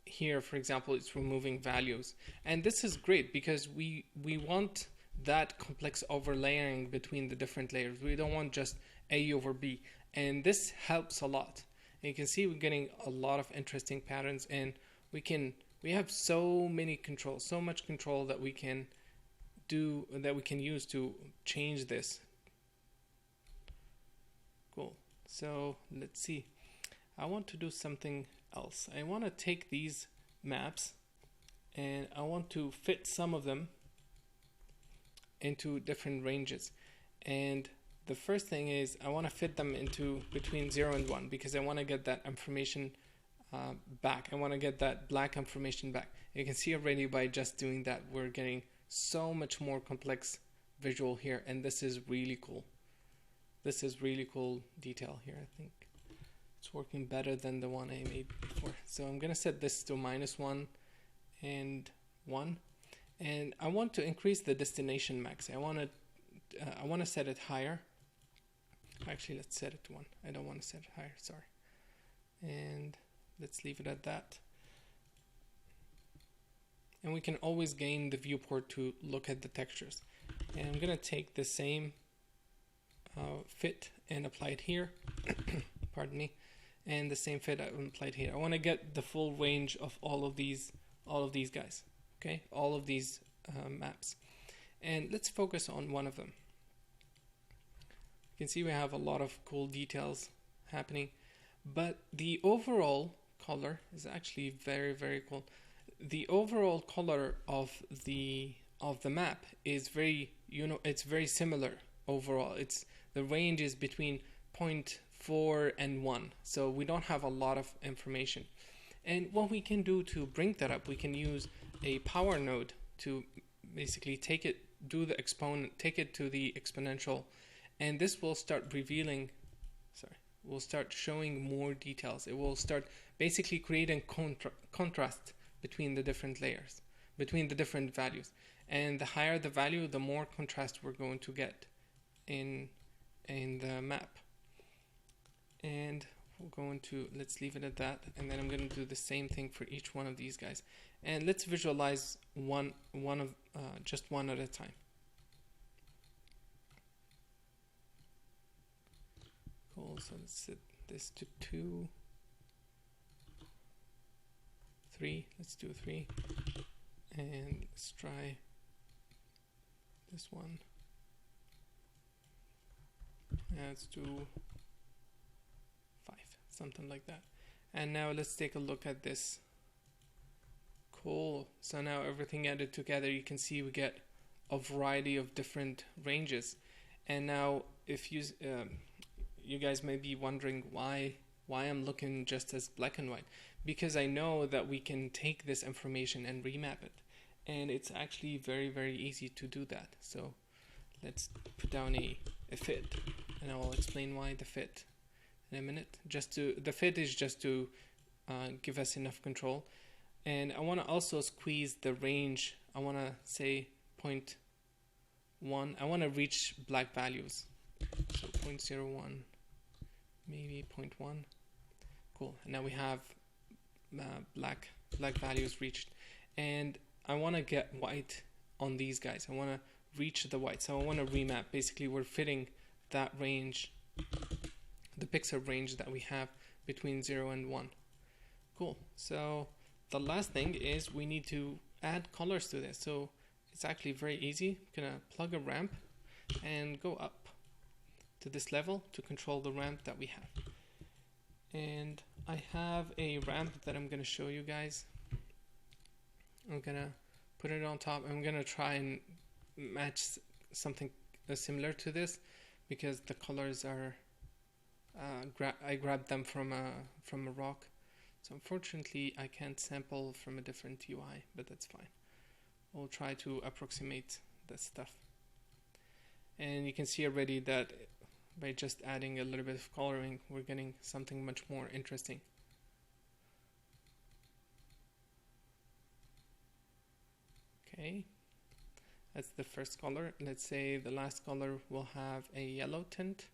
here, for example, it's removing values. And this is great because we want that complex overlaying between the different layers. We don't want just A over B. And this helps a lot. And you can see we're getting a lot of interesting patterns, and we have so many controls, so much control that we can use to change this. Cool. So let's see. I want to do something else. I want to take these maps and I want to fit some of them into different ranges. And the first thing is I want to fit them into between 0 and 1 because I want to get that information back. I want to get that black information back. You can see already by just doing that we're getting so much more complex visual here, and this is really cool. This is really cool detail here. I think it's working better than the one I made before. So I'm gonna set this to -1 and 1, and I want to increase the destination max. I want to set it higher. Actually, let's set it to 1. I don't want to set it higher, sorry. And let's leave it at that. And we can always gain the viewport to look at the textures. And I'm going to take the same fit and apply it here. Pardon me. And the same fit I applied here. I want to get the full range of all of these guys. Okay, all of these maps. And let's focus on one of them. You can see we have a lot of cool details happening, but the overall color is actually very, very cool. The overall color of the map is very, it's very similar overall. The range is between 0.4 and 1, so we don't have a lot of information. And what we can do to bring that up, we can use a power node to basically take it, take it to the exponential, and this will start revealing, will start showing more details. It will start basically creating contrast between the different layers, between the different values. And the higher the value, the more contrast we're going to get in the map. And we're going to, let's leave it at that, and then I'm going to do the same thing for each one of these guys. And let's visualize just one at a time. Cool, so let's set this to 2, 3, let's do 3, and let's try this one. Let's do 5, something like that. And now let's take a look at this Cool. So now everything added together, you can see we get a variety of different ranges. And now if you guys may be wondering why I'm looking just as black and white, because I know that we can take this information and remap it, and it's actually very, very easy to do that. So let's put down a fit, and I will explain why the fit in a minute. The fit is just to give us enough control. And I want to also squeeze the range. I want to say 0.1. I want to reach black values. So 0.01, maybe 0.1. Cool. And now we have black values reached. And I want to get white on these guys. I want to reach the white. So I want to remap. Basically, we're fitting that range, the pixel range that we have between 0 and 1. Cool. So the last thing is we need to add colors to this. So it's actually very easy. I'm gonna plug a ramp and go up to this level to control the ramp that we have. And I have a ramp that I'm gonna show you guys. I'm gonna put it on top. I'm gonna try and match something similar to this because the colors are I grabbed them from a rock. So unfortunately I can't sample from a different UI, but that's fine. We'll try to approximate this stuff. And you can see already that by just adding a little bit of coloring, we're getting something much more interesting. Okay, that's the first color. Let's say the last color will have a yellow tint.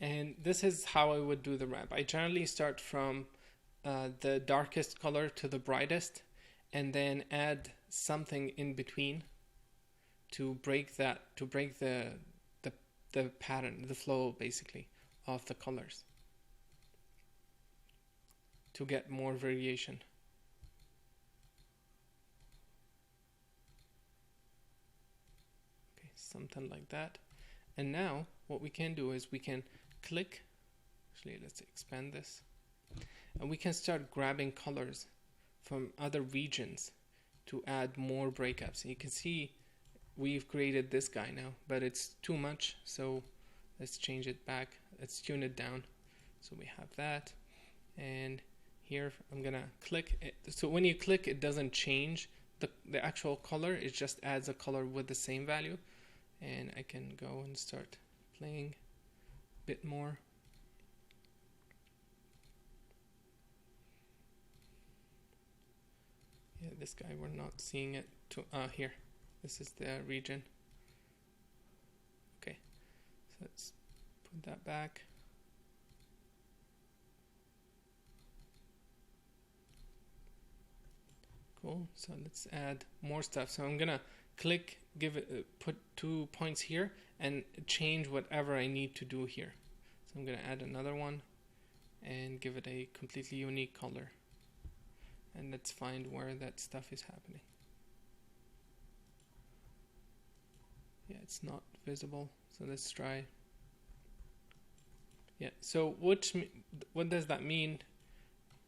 And this is how I would do the ramp. I generally start from the darkest color to the brightest, and then add something in between to break the pattern, the flow basically of the colors, to get more variation. Okay, something like that. And now what we can do is we can click, actually let's expand this, and we can start grabbing colors from other regions to add more breakups. And you can see we've created this guy now, but it's too much, so let's change it back, let's tune it down. So we have that, and here I'm gonna click it. So when you click, it doesn't change the actual color, it just adds a color with the same value. And I can go and start playing a bit more. Yeah, this guy, we're not seeing it to here. This is the region. Okay, so let's put that back. Cool. So let's add more stuff. So I'm gonna click, give it, put 2 points here, and change whatever I need to do here. So I'm gonna add another one and give it a completely unique color. And let's find where that stuff is happening. Yeah, it's not visible, so let's try. Yeah, so what does that mean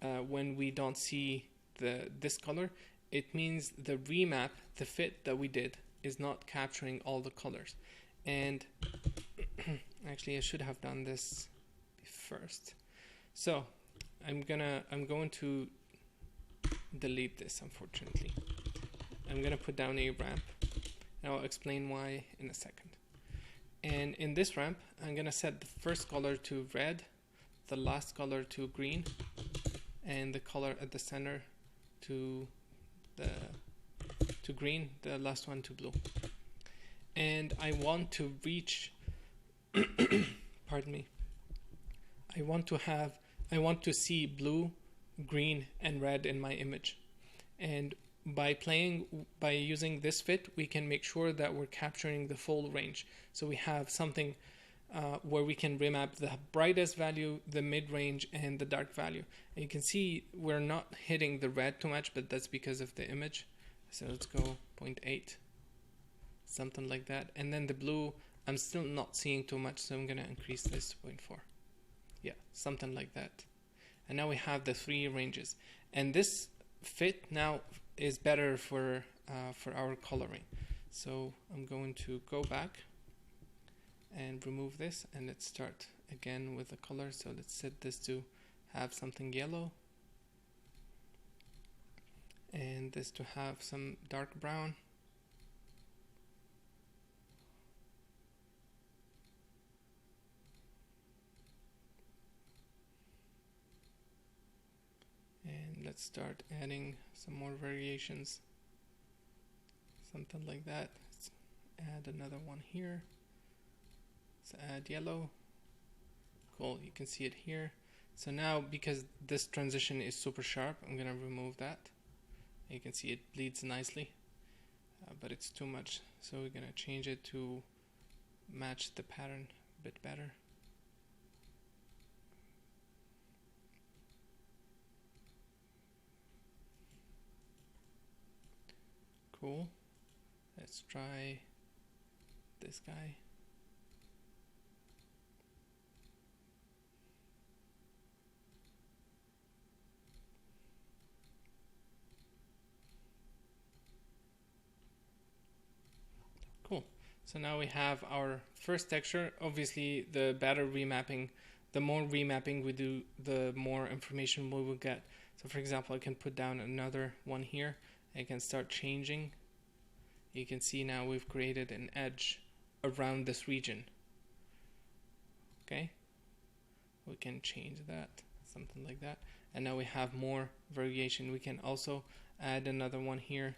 when we don't see this color? It means the remap, the fit that we did, is not capturing all the colors. And actually I should have done this first. So I'm going to delete this, unfortunately. I'm gonna put down a ramp, and I'll explain why in a second. And in this ramp, I'm gonna set the first color to red, the last color to green, and the color at the center to green, the last one to blue. And I want to reach pardon me, I want to see blue, green, and red in my image. And by using this fit, we can make sure that we're capturing the full range. So we have something where we can remap the brightest value, the mid-range, and the dark value. And you can see we're not hitting the red too much, but that's because of the image. So let's go 0.8, something like that. And then the blue, I'm still not seeing too much, so I'm gonna increase this to 0.4. Yeah, something like that. And now we have the 3 ranges. And this fit now is better for our coloring. So I'm going to go back and remove this, and let's start again with the color. So let's set this to have something yellow, and this to have some dark brown. And let's start adding some more variations, something like that. Let's add another one here. Let's add yellow. Cool, you can see it here. So now, because this transition is super sharp, I'm gonna remove that. You can see it bleeds nicely, but it's too much. So we're gonna change it to match the pattern a bit better. Cool. Let's try this guy. Cool. So now we have our first texture. Obviously, the better remapping, the more remapping we do, the more information we will get. So for example, I can put down another one here. I can start changing. You can see now we've created an edge around this region. Okay, we can change that, something like that, and now we have more variation. We can also add another one here,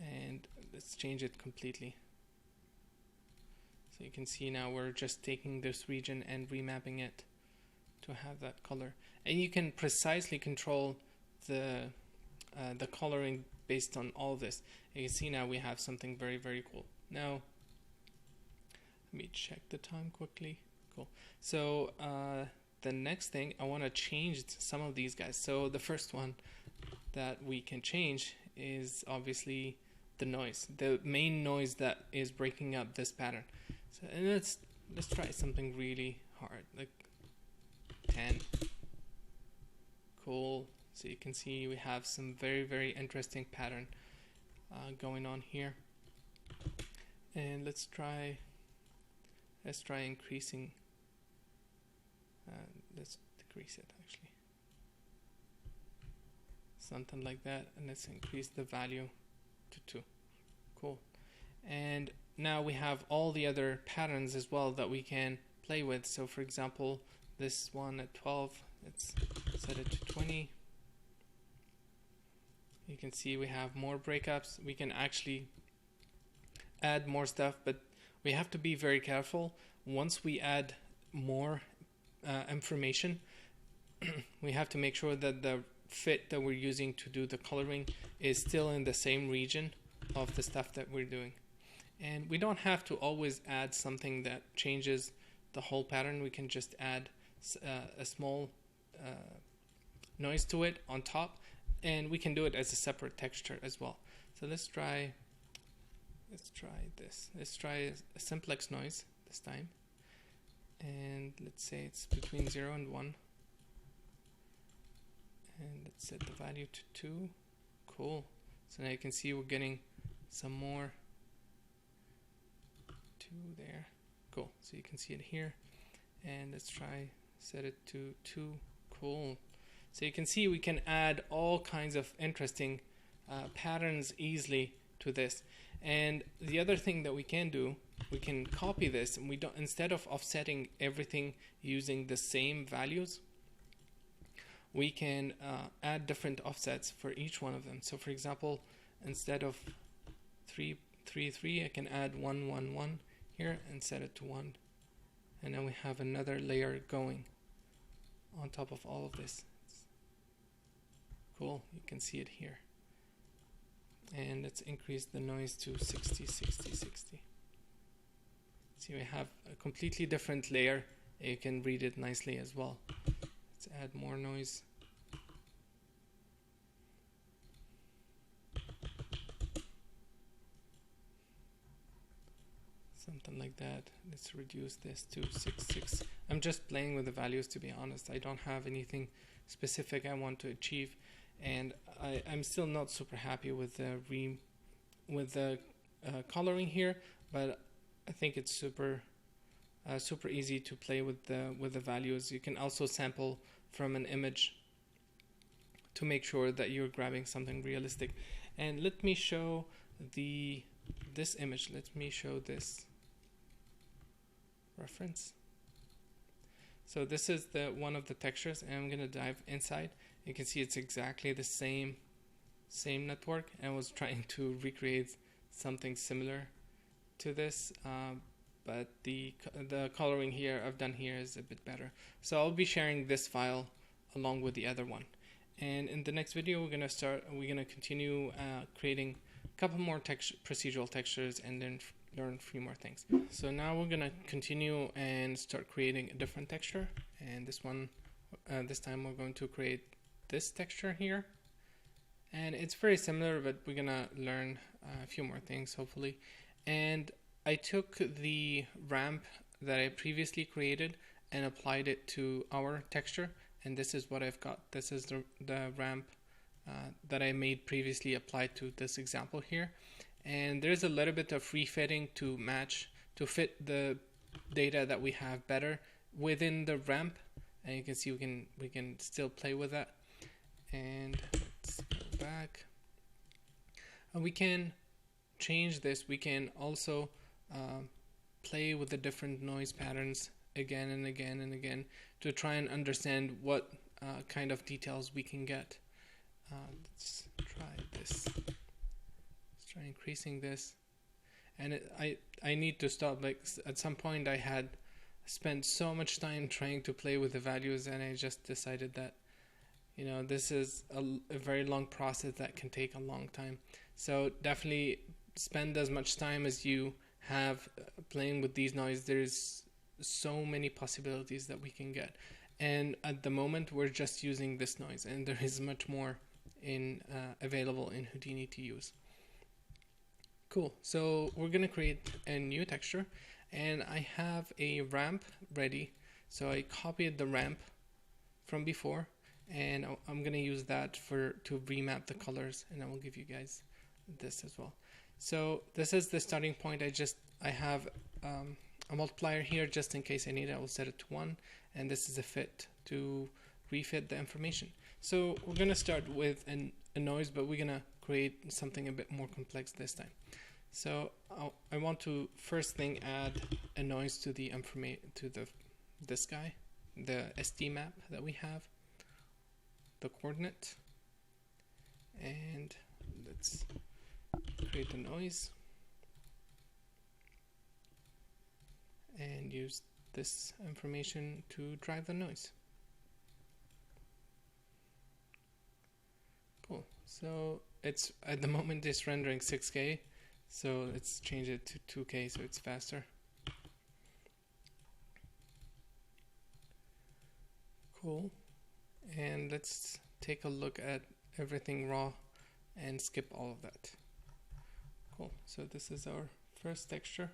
and let's change it completely. So you can see now we're just taking this region and remapping it to have that color, and you can precisely control the coloring based on all this. You can see now we have something very, very cool. Now let me check the time quickly. Cool. So the next thing, I want to change some of these guys. So the first one that we can change is obviously the noise, the main noise that is breaking up this pattern. So, and let's try something really hard, like 10. Cool. So you can see we have some very, very interesting pattern going on here. And let's try increasing. Let's decrease it actually. Something like that, and let's increase the value to 2. Cool. And now we have all the other patterns as well that we can play with. So for example, this one at 12, let's set it to 20. You can see we have more breakups. We can actually add more stuff, but we have to be very careful. Once we add more information, we have to make sure that the fit that we're using to do the coloring is still in the same region of the stuff that we're doing. And we don't have to always add something that changes the whole pattern. We can just add a small noise to it on top, and we can do it as a separate texture as well. So let's try this. Let's try a simplex noise this time, and let's say it's between 0 and 1, and let's set the value to 2. Cool. So now you can see we're getting some more 2 there. Cool. So you can see it here, and let's try set it to 2. Cool. So you can see we can add all kinds of interesting patterns easily to this. And the other thing that we can do, we can copy this, and we don't, instead of offsetting everything using the same values, we can add different offsets for each one of them. So for example, instead of 3, 3, 3, I can add 1, 1, 1 here and set it to 1. And then we have another layer going on top of all of this. Cool, you can see it here. And let's increase the noise to 60, 60, 60. See, we have a completely different layer. You can read it nicely as well. Let's add more noise. Something like that. Let's reduce this to 6, 6. I'm just playing with the values, to be honest. I don't have anything specific I want to achieve. and I'm still not super happy with the coloring here, but I think it's super easy to play with the values. You can also sample from an image to make sure that you're grabbing something realistic. And let me show this image. Let me show this reference. So this is one of the textures, and I'm gonna dive inside. You can see it's exactly the same network, and I was trying to recreate something similar to this, but the coloring here I've done here is a bit better. So I'll be sharing this file along with the other one, and in the next video we're gonna continue creating a couple more procedural textures and then learn 3 more things. So now we're gonna continue and start creating a different texture, and this time we're going to create this texture here, and it's very similar, but we're gonna learn a few more things hopefully. And I took the ramp that I previously created and applied it to our texture, and this is what I've got. This is the ramp that I made previously applied to this example here. And there's a little bit of refitting to fit the data that we have better within the ramp, and you can see we can still play with that. And let's go back, and we can change this. We can also play with the different noise patterns again and again and again to try and understand what kind of details we can get. Let's try this. Let's try increasing this, and I need to stop. Like at some point I had spent so much time trying to play with the values, and I just decided that, you know, this is a very long process that can take a long time. So definitely spend as much time as you have playing with these noise. There's so many possibilities that we can get, and at the moment we're just using this noise, and there is much more available in Houdini to use. Cool. So we're gonna create a new texture, and I have a ramp ready. So I copied the ramp from before, and I'm gonna use that to remap the colors, and I will give you guys this as well. So this is the starting point. I have a multiplier here just in case I need it. I will set it to 1, and this is a fit to refit the information. So we're gonna start with a noise, but we're gonna create something a bit more complex this time. So I want to first thing add a noise to this guy, the SD map that we have, the coordinate, and let's create the noise and use this information to drive the noise. Cool. So it's at the moment it's rendering 6K, so let's change it to 2K so it's faster. Cool. And let's take a look at everything raw and skip all of that. Cool. So this is our first texture.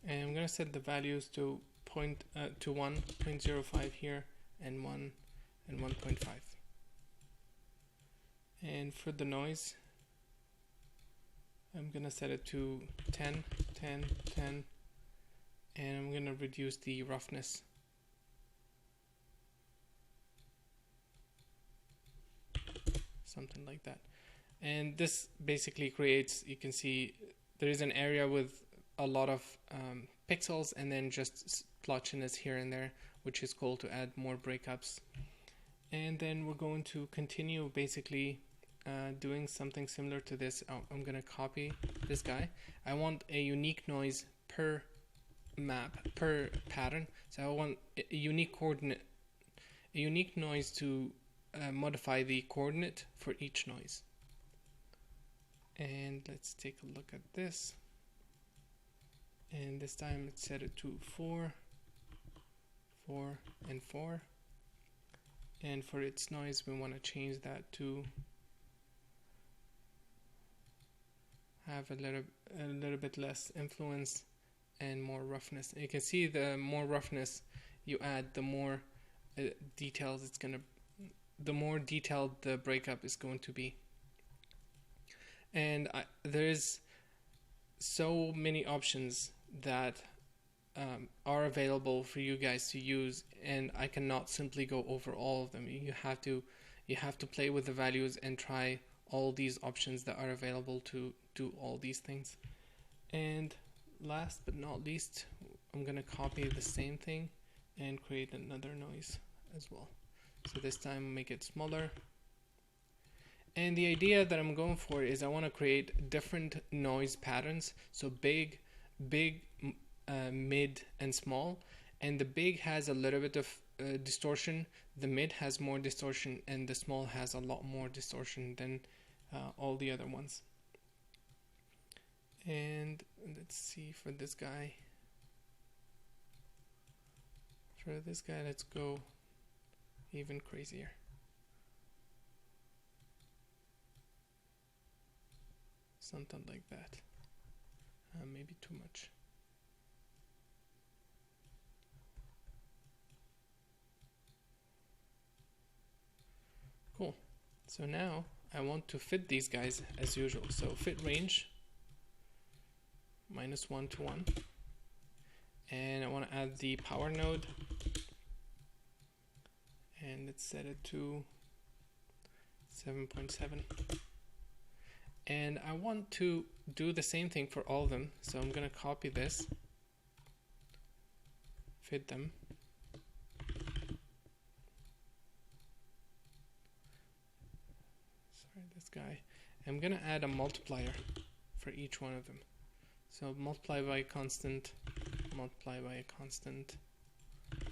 And I'm gonna set the values to 1, 0.05 here, and 1 and 1.5. And for the noise, I'm gonna set it to 10, 10, 10, and I'm gonna reduce the roughness. Something like that. And this basically creates, you can see there is an area with a lot of pixels, and then just splotchiness here and there, which is cool to add more breakups. And then we're going to continue basically doing something similar to this. I'm gonna copy this guy. I want a unique noise per map, per pattern. So I want a unique coordinate, a unique noise to modify the coordinate for each noise. And let's take a look at this. And this time let's set it to 4, 4, and 4. And for its noise, we want to change that to have a little bit less influence and more roughness. And you can see the more roughness, you add, the more details it's gonna, the more detailed the breakup is going to be. And there's so many options that are available for you guys to use, and I cannot simply go over all of them. You have to play with the values and try all these options that are available to do all these things. And last but not least, I'm gonna copy the same thing and create another noise as well. So this time make it smaller. And the idea that I'm going for is I want to create different noise patterns. So big, mid, and small. And the big has a little bit of distortion. The mid has more distortion, and the small has a lot more distortion than all the other ones. And let's see for this guy. For this guy, let's go even crazier. Something like that. Maybe too much. Cool. So now I want to fit these guys as usual. So fit range -1 to 1. And I want to add the power node. And let's set it to 7.7. And I want to do the same thing for all of them. So I'm going to copy this, fit them. Sorry, this guy. I'm going to add a multiplier for each one of them. So multiply by a constant, multiply by a constant,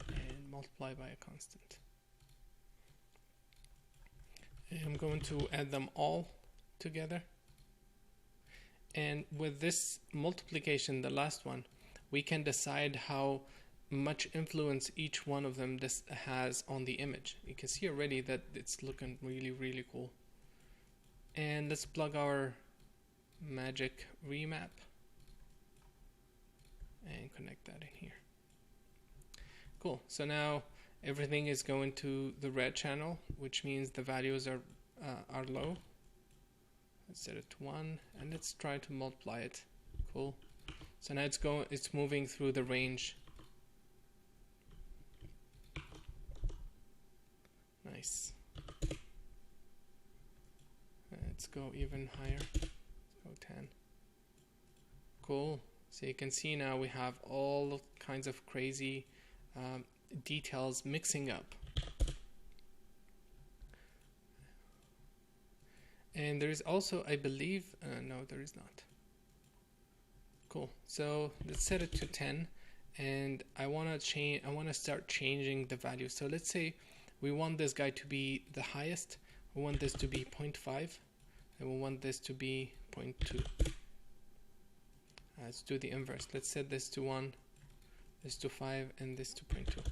and multiply by a constant. And I'm going to add them all together. And with this multiplication, the last one, we can decide how much influence each one of them has on the image. You can see already that it's looking really, really cool. And let's plug our magic remap and connect that in here. Cool. So now everything is going to the red channel, which means the values are low. Let's set it to 1, and let's try to multiply it. Cool. So now it's moving through the range. Nice. Let's go even higher. Let's go 10. Cool. So you can see now we have all kinds of crazy details mixing up. And there is also, I believe, no, there is not. Cool. So let's set it to 10, and I want to change. I want to start changing the value. So let's say we want this guy to be the highest. We want this to be 0.5, and we want this to be 0.2. Let's do the inverse. Let's set this to 1, this to 5, and this to 0.2.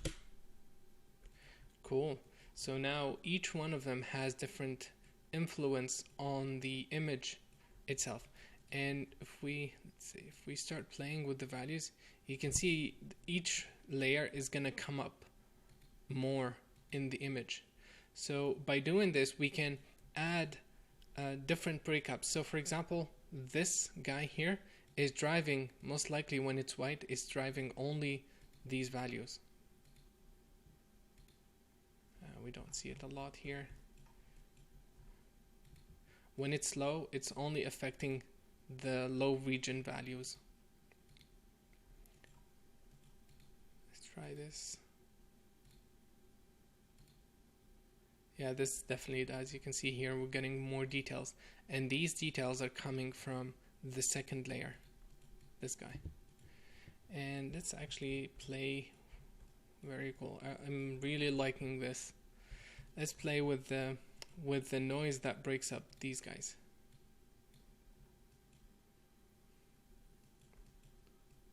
Cool. So now each one of them has different influence on the image itself. And if we, let's see, if we start playing with the values, you can see each layer is going to come up more in the image. So by doing this, we can add different breakups. So for example, this guy here is driving, most likely when it's white, is driving only these values. We don't see it a lot here. When it's low, it's only affecting the low region values. Let's try this. Yeah, this definitely does. You can see here we're getting more details. And these details are coming from the second layer, this guy. And let's actually play. Very cool. I'm really liking this. Let's play with the noise that breaks up these guys.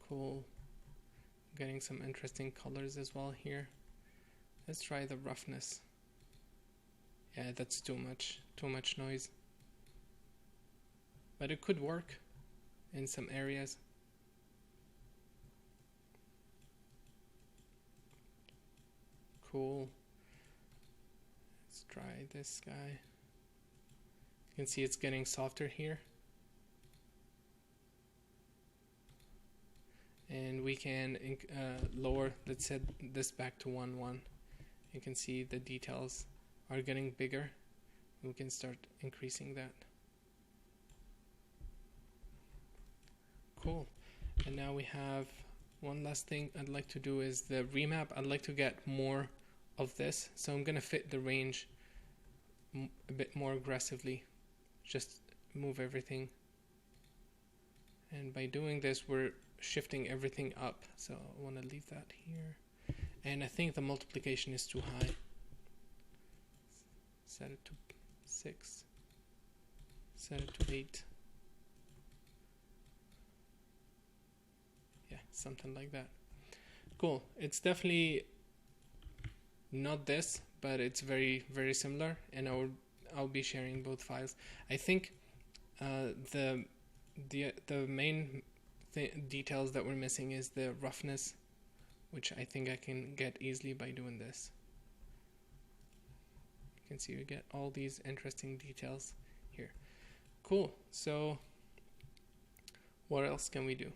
Cool. Getting some interesting colors as well here. Let's try the roughness. Yeah, that's too much noise. But it could work in some areas. Cool. Let's try this guy. You can see it's getting softer here. And we can lower, let's set this back to 1:1. You can see the details are getting bigger. We can start increasing that. Cool. And now we have one last thing I'd like to do is the remap. I'd like to get more of this, so I'm gonna fit the range a bit more aggressively. Just move everything, and by doing this we're shifting everything up, so I want to leave that here. And I think the multiplication is too high. Set it to 6, set it to 8. Yeah, something like that. Cool. It's definitely not this, but it's very, very similar, and I'll be sharing both files. I think the main details that we're missing is the roughness, which I think I can get easily by doing this. You can see we get all these interesting details here. Cool. So what else can we do?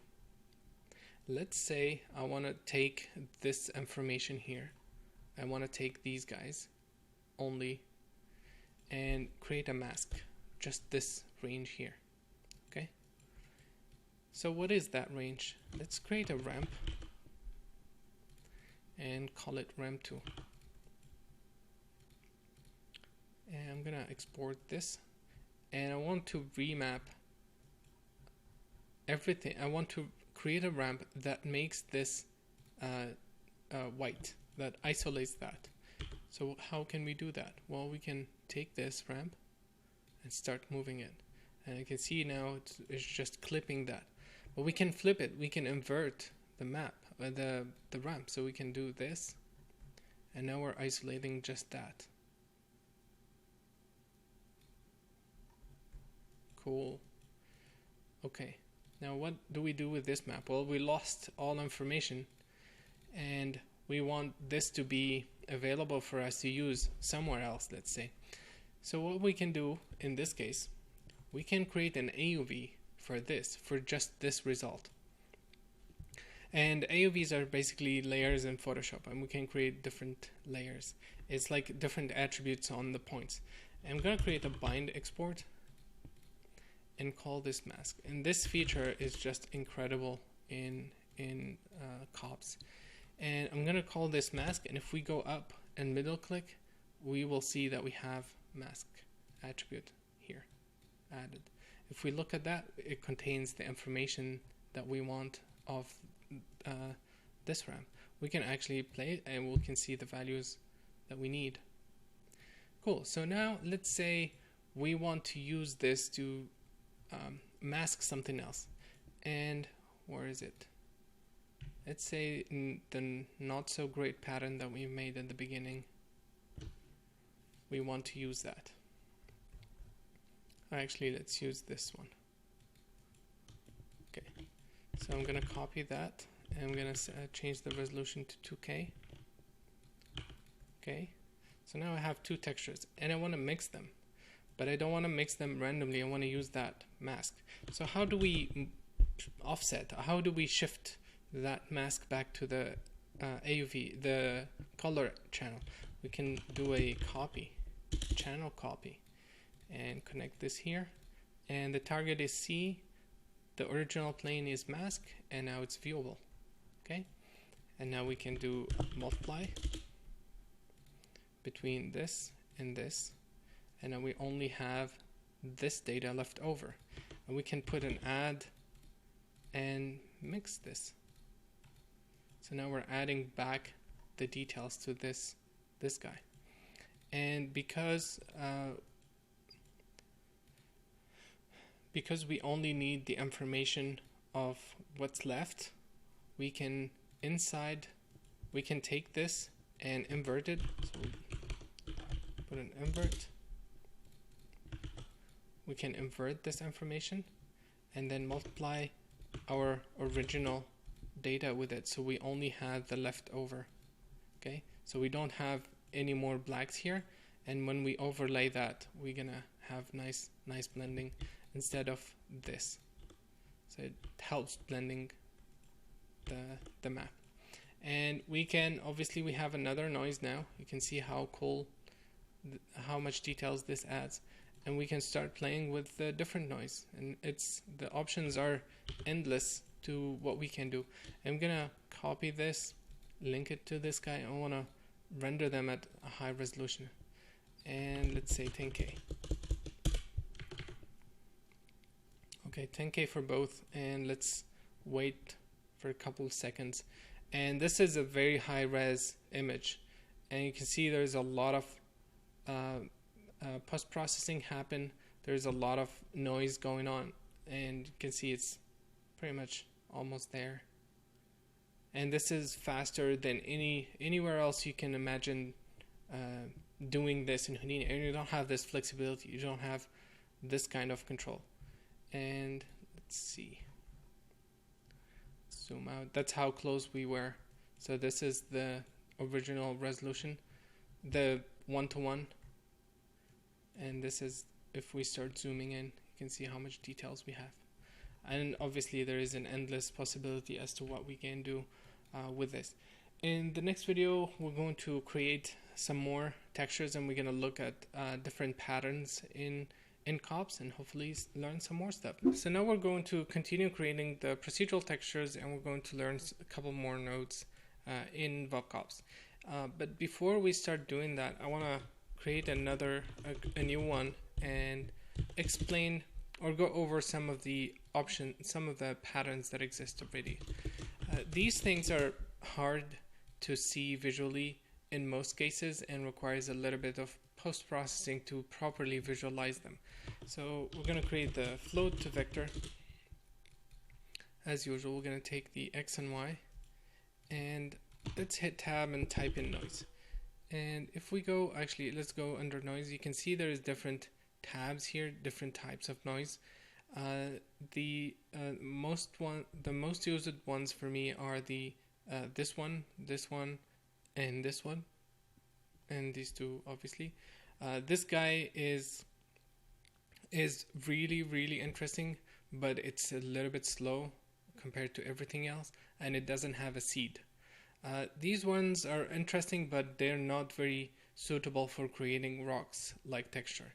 Let's say I want to take this information here. I want to take these guys only and create a mask, just this range here. Okay, so what is that range? Let's create a ramp and call it ramp2. And I'm gonna export this, and I want to remap everything. I want to create a ramp that makes this white, that isolates that. So how can we do that? Well, we can take this ramp and start moving it, and you can see now it's just clipping that. But we can flip it. We can invert the map, the ramp. So we can do this, and now we're isolating just that. Cool. Okay. Now what do we do with this map? Well, we lost all information, and we want this to be available for us to use somewhere else, let's say. So what we can do in this case, we can create an AUV for this, for just this result. And AUVs are basically layers in Photoshop, and we can create different layers. It's like different attributes on the points. I'm going to create a bind export and call this mask. And this feature is just incredible in COPS. And I'm going to call this mask, and if we go up and middle click, we will see that we have mask attribute here added. If we look at that, it contains the information that we want of this ramp. We can actually play it, and we can see the values that we need. Cool. So now let's say we want to use this to mask something else. And where is it? Let's say the not so great pattern that we made at the beginning. We want to use that. Actually, let's use this one. Okay, so I'm gonna copy that, and I'm gonna change the resolution to 2K. Okay, so now I have two textures, and I want to mix them, but I don't want to mix them randomly. I want to use that mask. So how do we offset? How do we shift that mask back to the AUV, the color channel? We can do a copy, channel copy, and connect this here, and the target is C, the original plane is mask, and now it's viewable. Okay, and now we can do multiply between this and this, and now we only have this data left over, and we can put an add and mix this. So now we're adding back the details to this guy, and because we only need the information of what's left, we can take this and invert it. So put an invert. We can invert this information and then multiply our original data with it, so we only have the leftover. Okay, So we don't have any more blacks here, and when we overlay that, we're gonna have nice blending instead of this. So it helps blending the map. And we can, obviously we have another noise now. You can see how cool, how much details this adds. And we can start playing with the different noise. And the options are endless to what we can do. I'm gonna copy this, link it to this guy. I wanna render them at a high resolution. And let's say 10K. Okay, 10K for both. And let's wait for a couple of seconds. And this is a very high res image, and you can see there's a lot of post-processing happen. There's a lot of noise going on, and you can see it's pretty much almost there. And this is faster than anywhere else you can imagine doing this in Houdini. And you don't have this flexibility. You don't have this kind of control. And let's see. Zoom out. That's how close we were. So this is the original resolution, the 1:1, and this is, if we start zooming in, you can see how much details we have. And obviously there is an endless possibility as to what we can do with this. In the next video, we're going to create some more textures, and we're going to look at different patterns in cops and hopefully learn some more stuff. So now we're going to continue creating the procedural textures, and we're going to learn a couple more nodes in VFX. But before we start doing that, I want to create a new one and explain or go over some of the options, some of the patterns that exist already. These things are hard to see visually in most cases and requires a little bit of post-processing to properly visualize them. So we're going to create the float to vector. As usual, we're going to take the X and Y, and let's hit tab and type in noise. And if we go, actually let's go under noise. You can see there's different tabs here, different types of noise. The most used ones for me are this one, and this one, and these two obviously. This guy is really interesting, but it's a little bit slow compared to everything else, and it doesn't have a seed. These ones are interesting, but they're not very suitable for creating rocks like texture.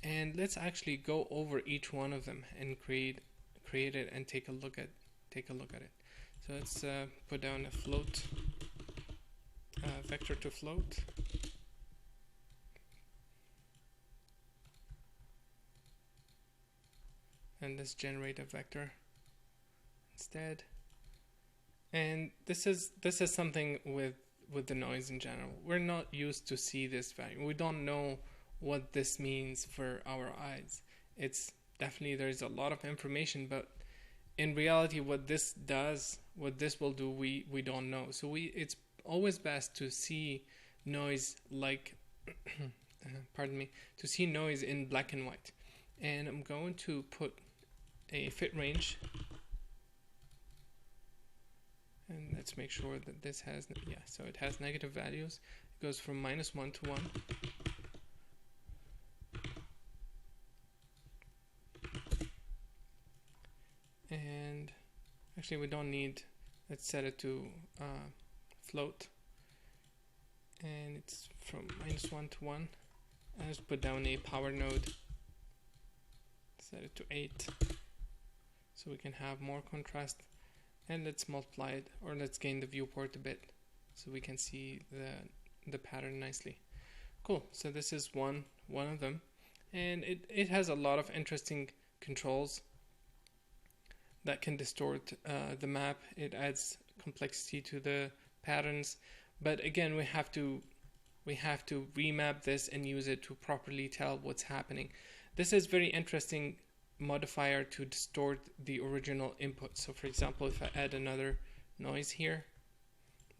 And let's actually go over each one of them and create it and take a look at it. So let's put down a float, vector to float. And let's generate a vector instead. And this is something with the noise in general. We're not used to see this value. We don't know what this means for our eyes. It's definitely, there's a lot of information, but in reality what this does, what this will do, we don't know. So it's always best to see noise like pardon me, to see noise in black and white. And I'm going to put a fit range, and let's make sure that this has, so it has negative values. It goes from -1 to 1. And actually we don't need, let's set it to float, and it's from -1 to 1. And let's put down a power node, set it to 8 so we can have more contrast, and let's multiply it, or let's gain the viewport a bit so we can see the pattern nicely. Cool. So this is one of them, and it has a lot of interesting controls that can distort the map. It adds complexity to the patterns, but again we have to remap this and use it to properly tell what's happening. This is very interesting modifier to distort the original input. So for example, if I add another noise here,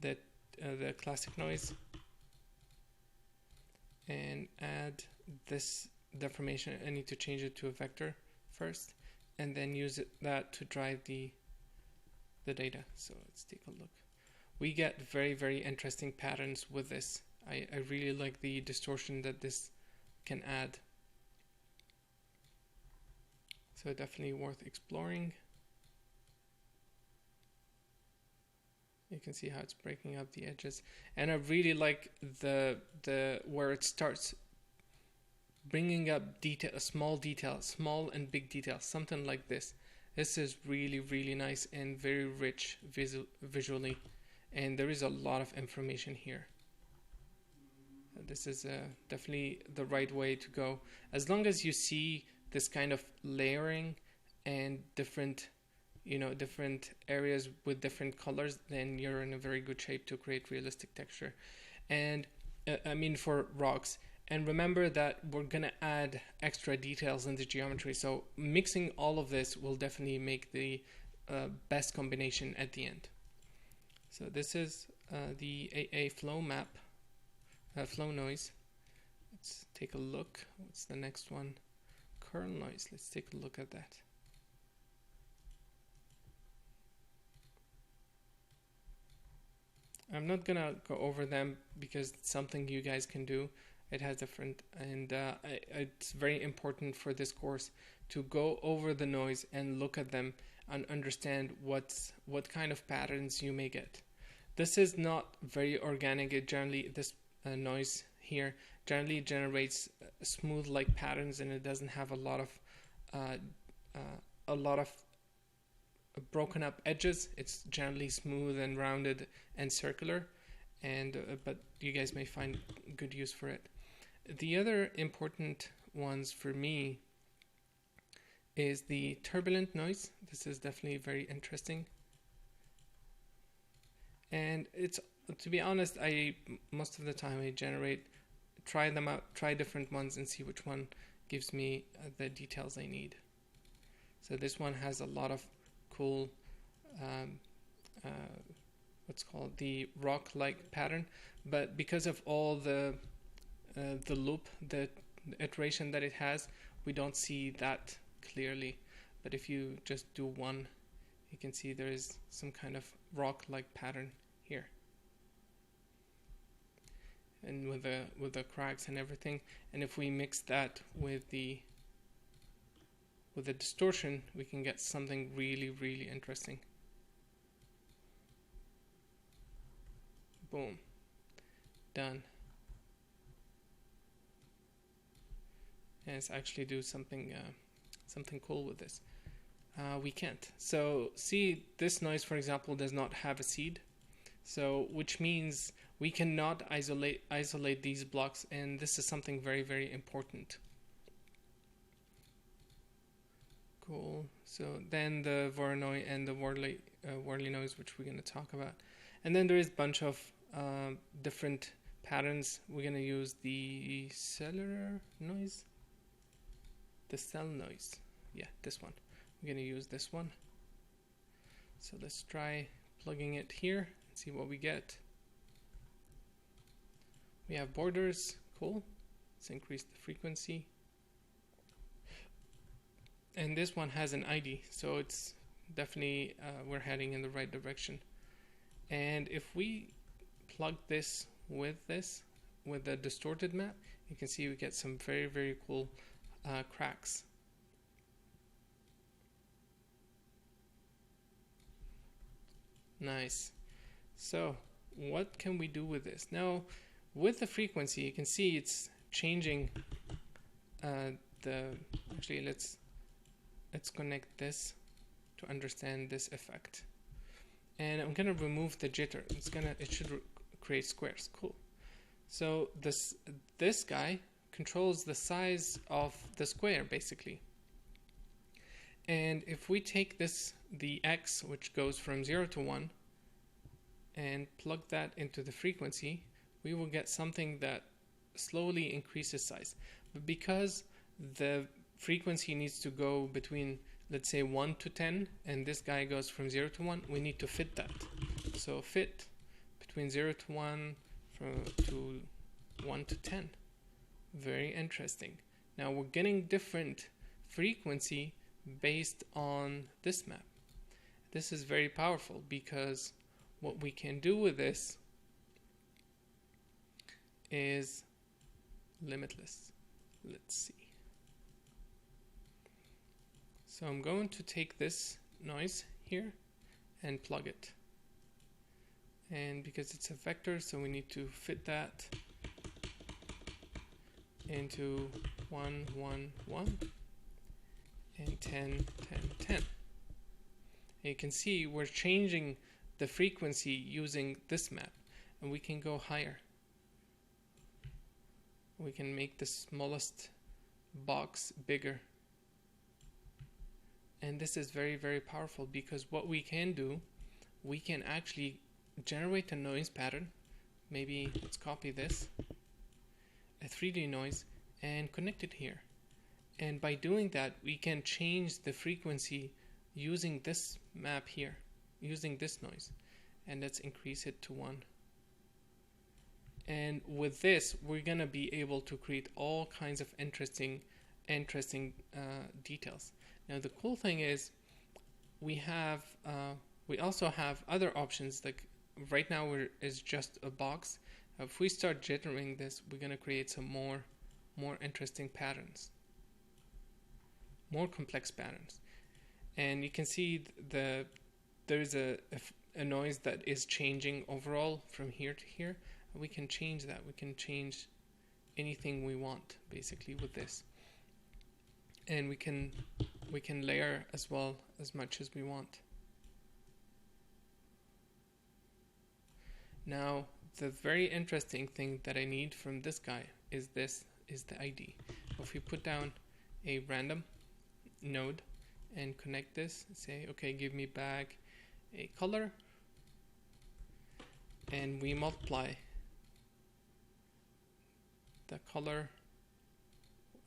that the classic noise, and add this deformation, I need to change it to a vector first, and then use that to drive the data. So let's take a look. we get very interesting patterns with this. I really like the distortion that this can add. So definitely worth exploring. You can see how it's breaking up the edges, and I really like the where it starts bringing up detail, small and big details, something like this. This is really nice and very rich visually, and there is a lot of information here. This is definitely the right way to go, as long as you see this kind of layering and different areas with different colors, then you're in a very good shape to create realistic texture. And I mean, for rocks. And remember that we're gonna add extra details in the geometry, so mixing all of this will definitely make the best combination at the end. So this is the AA flow map, flow noise. Let's take a look. What's the next one? Curl noise. Let's take a look at that. I'm not gonna go over them because it's something you guys can do. It has different, and it's very important for this course to go over the noise and look at them and understand what kind of patterns you may get. This is not very organic. It generally, this noise here generally generates smooth like patterns, and it doesn't have a lot of broken up edges. It's generally smooth and rounded and circular, and but you guys may find good use for it. The other important ones for me is the turbulent noise. This is definitely very interesting, and it's, to be honest, most of the time I try them out, try different ones and see which one gives me the details I need. So this one has a lot of cool what's called the rock-like pattern, but because of all the loop, the iteration that it has, we don't see that clearly. But if you just do one, you can see there is some kind of rock-like pattern here, and with the cracks and everything. And if we mix that with the distortion, we can get something really interesting. Boom, done. And let's actually do something cool with this. We can't. So see, this noise, for example, does not have a seed, so which means we cannot isolate these blocks, and this is something very important. Cool. So then the Voronoi and the Worley noise, which we're going to talk about, and then there is a bunch of different patterns. We're going to use the cellular noise, the cell noise. Yeah, this one. We're going to use this one. So let's try plugging it here and see what we get. We have borders. Cool. Let's increase the frequency. And this one has an ID, so it's definitely we're heading in the right direction. And if we plug this with the distorted map, you can see we get some very cool cracks. Nice. So what can we do with this? Now, with the frequency, you can see it's changing actually, let's connect this to understand this effect. And I'm gonna remove the jitter. It should create squares. Cool. So this guy controls the size of the square basically. And if we take the x, which goes from 0 to 1, and plug that into the frequency, we will get something that slowly increases size. But because the frequency needs to go between, let's say, 1 to 10, and this guy goes from 0 to 1, we need to fit that. So fit between 0 to 1 to 1 to 10. Very interesting. Now we're getting different frequency based on this map. This is very powerful because what we can do with this is limitless. Let's see. So I'm going to take this noise here and plug it. And because it's a vector, so we need to fit that into 1, 1, 1, and 10, 10, 10. And you can see we're changing the frequency using this map, and we can go higher. We can make the smallest box bigger. And this is very, very powerful, because what we can do, we can actually generate a noise pattern. Maybe let's copy this, a 3D noise, and connect it here. And by doing that, we can change the frequency using this map here, using this noise. And let's increase it to 1. And with this, we're gonna be able to create all kinds of interesting details. Now the cool thing is, we also have other options. Like right now, is just a box. If we start jittering this, we're gonna create some more interesting patterns, more complex patterns. And you can see there's a noise that is changing overall from here to here. We can change that. We can change anything we want basically with this, and we can layer as well as much as we want. Now the very interesting thing that I need from this guy is the ID. If we put down a random node and connect this, say okay, give me back a color, and we multiply the color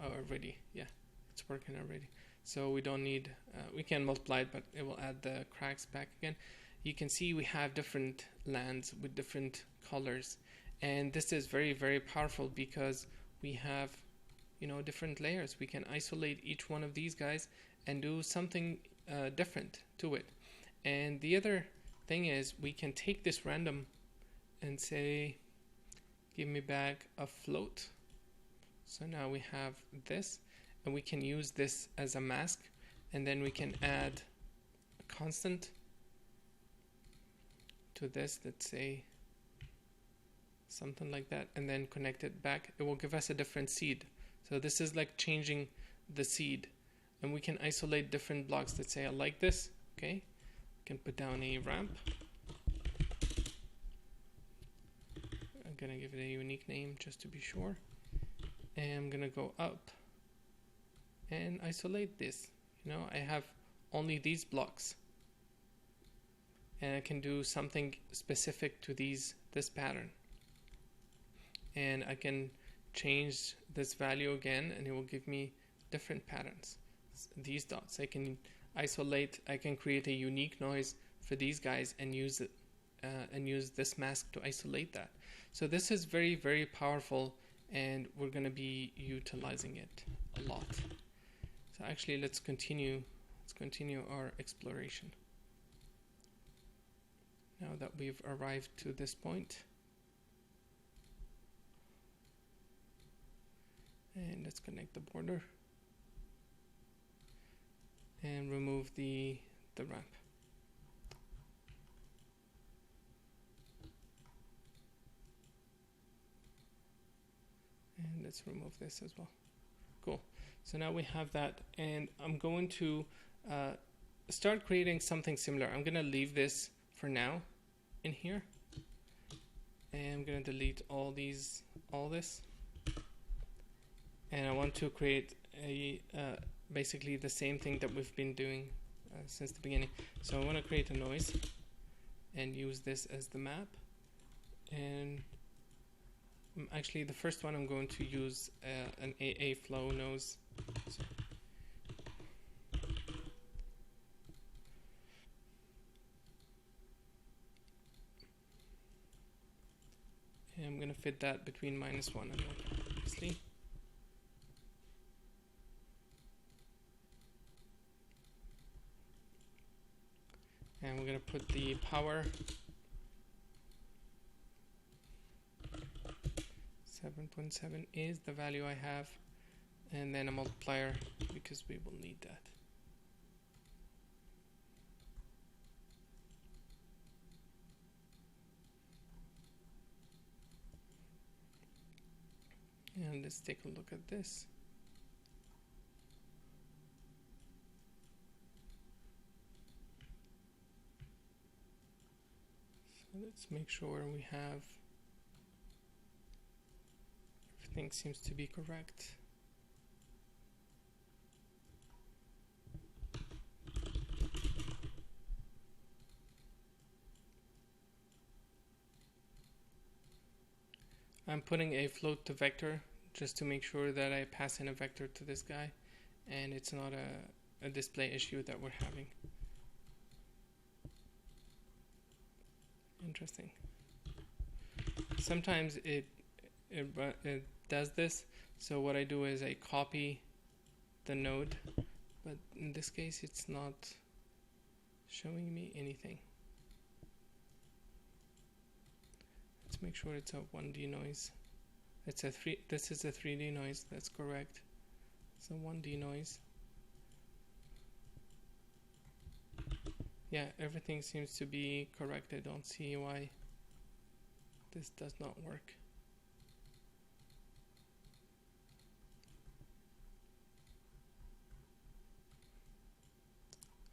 already. Yeah, it's working already. So we don't need, we can multiply it, but it will add the cracks back again. You can see we have different lands with different colors, and this is very, very powerful because we have, different layers. We can isolate each one of these guys and do something different to it. And the other thing is, we can take this random and say, give me back a float. So now we have this, and we can use this as a mask, and then we can add a constant to this, let's say something like that, and then connect it back. It will give us a different seed. So this is like changing the seed, and we can isolate different blocks. Let's say I like this. Okay, we can put down a ramp. I'm gonna give it a unique name just to be sure, and I'm gonna go up and isolate this. I have only these blocks, and I can do something specific to this pattern, and I can change this value again, and it will give me different patterns. These dots I can isolate. I can create a unique noise for these guys and use it and use this mask to isolate that. So this is very, very powerful, and we're going to be utilizing it a lot. So actually, let's continue our exploration now that we've arrived to this point. And let's connect the border and remove the ramp. And let's remove this as well. Cool. So now we have that, and I'm going to start creating something similar. I'm going to leave this for now in here, and I'm going to delete all this, and I want to create a basically the same thing that we've been doing since the beginning. So I want to create a noise and use this as the map, and actually the first one I'm going to use an AA flow noise. So and I'm going to fit that between -1 and 1, obviously. And we're going to put the power 7.7 is the value I have, and then a multiplier because we will need that. And let's take a look at this. So let's make sure we have everything seems to be correct. I'm putting a float to vector just to make sure that I pass in a vector to this guy and it's not a display issue that we're having. Interesting. Sometimes it does this, so what I do is I copy the node, but in this case it's not showing me anything. Let's make sure it's a 1D noise. It's a this is a 3D noise, that's correct. It's a 1D noise. Yeah, everything seems to be correct. I don't see why this does not work.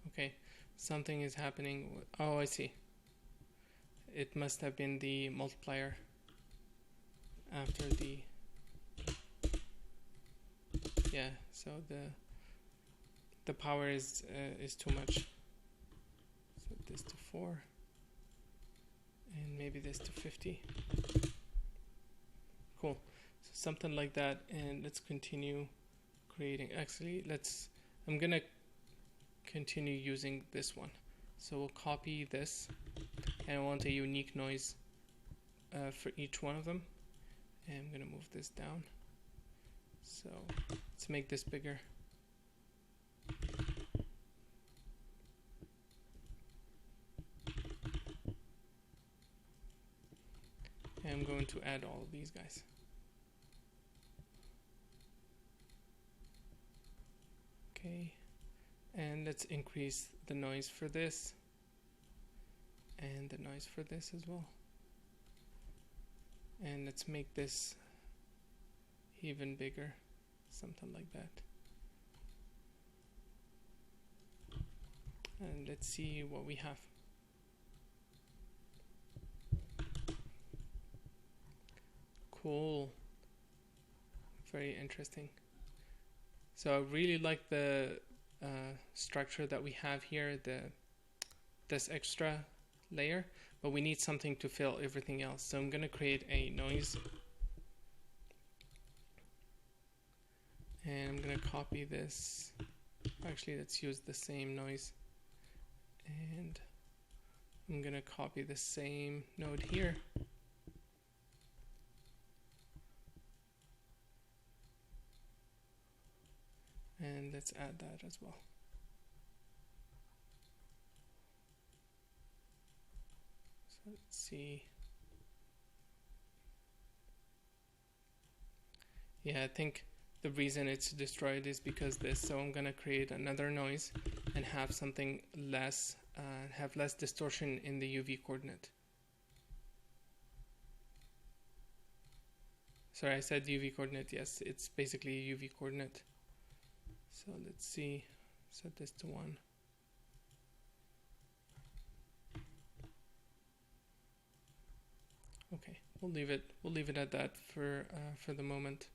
Okay, something is happening. Oh, I see. It must have been the multiplier after the, yeah, so the power is too much. Set this to 4 and maybe this to 50. Cool. So something like that, and let's continue creating. Actually, I'm gonna continue using this one. So we'll copy this, and I want a unique noise for each one of them. And I'm gonna move this down. So let's make this bigger. And I'm going to add all of these guys. Okay, and let's increase the noise for this and the noise for this as well. And let's make this even bigger, something like that. And let's see what we have. Cool. Very interesting. So I really like the structure that we have here, this extra layer, but we need something to fill everything else. So I'm going to create a noise, and I'm going to copy this. Actually, let's use the same noise, and I'm going to copy the same node here. And let's add that as well. So let's see. Yeah, I think the reason it's destroyed is because this. So I'm gonna create another noise and have something less, have less distortion in the UV coordinate. Sorry, I said UV coordinate. Yes, it's basically a UV coordinate. So let's see, set this to 1. Okay, we'll leave it at that for the moment.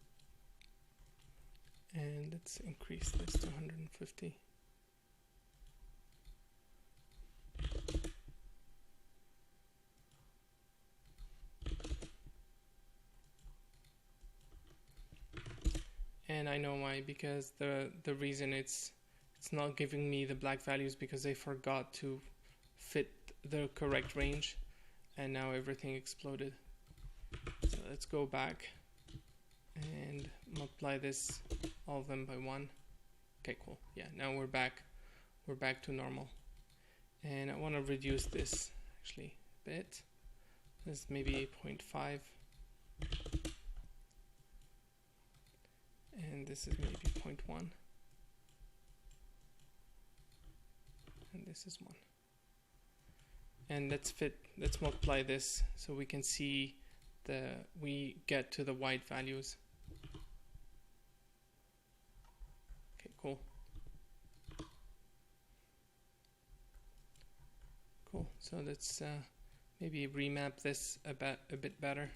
And let's increase this to 150. And I know why, because the reason it's not giving me the black values because they forgot to fit the correct range, and now everything exploded. So let's go back and multiply this, all of them, by 1. Okay, cool. Yeah, now we're back to normal. And I want to reduce this actually a bit. This maybe 0.5. and this is maybe 0.1, and this is 1. And let's multiply this so we can see we get to the white values. Okay, cool. Cool. So let's maybe remap this a bit better.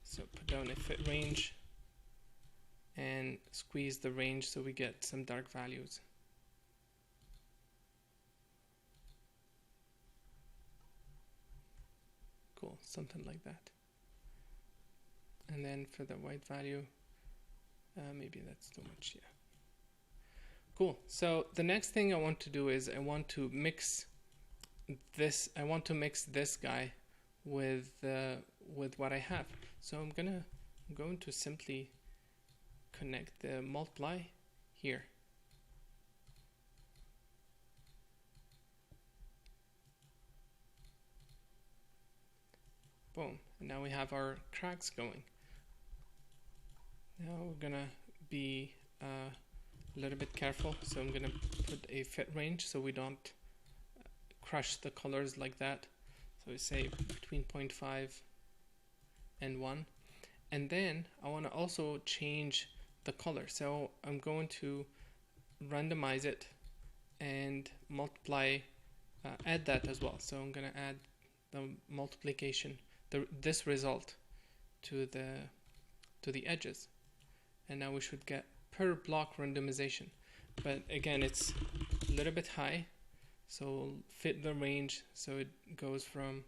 So put down a fit range and squeeze the range so we get some dark values. Cool, something like that. And then for the white value, maybe that's too much, yeah. Cool, so the next thing I want to do is I want to mix this guy with what I have. So I'm going to simply connect the multiply here. Boom, and now we have our cracks going. Now we're gonna be a little bit careful, so I'm gonna put a fit range so we don't crush the colors like that. So we say between 0.5 and 1, and then I want to also change the color. So I'm going to randomize it and multiply, add that as well. So I'm going to add the multiplication, this result to the edges, and now we should get per block randomization. But again, it's a little bit high, so we'll fit the range so it goes from,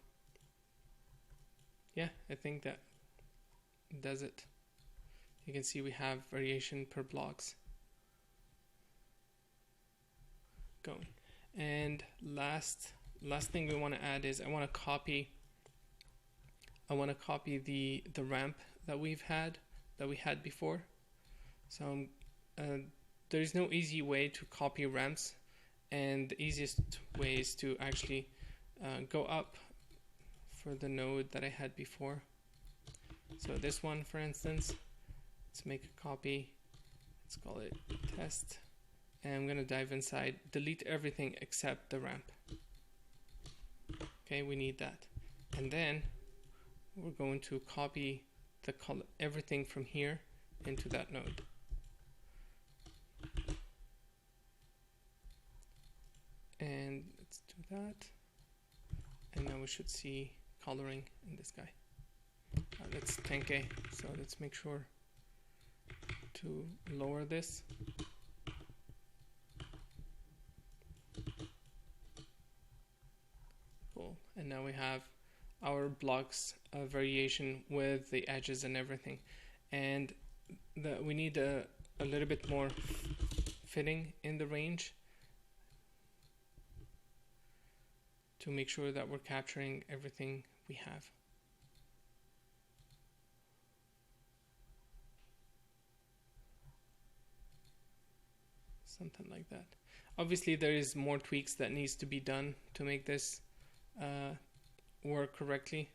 yeah, I think that does it. You can see we have variation per blocks going. And last thing we want to add is I want to copy the ramp that we had before. So there is no easy way to copy ramps, and the easiest way is to actually go up for the node that I had before. So this one, for instance, let's make a copy. Let's call it test, and I'm gonna dive inside, delete everything except the ramp. Okay, we need that, and then we're going to copy the color, everything from here into that node. And let's do that, and now we should see coloring in this guy. That's 10K, so let's make sure to lower this. Cool, and now we have our blocks variation with the edges and everything, and we need a little bit more fitting in the range to make sure that we're capturing everything we have. Something like that. Obviously there is more tweaks that needs to be done to make this work correctly.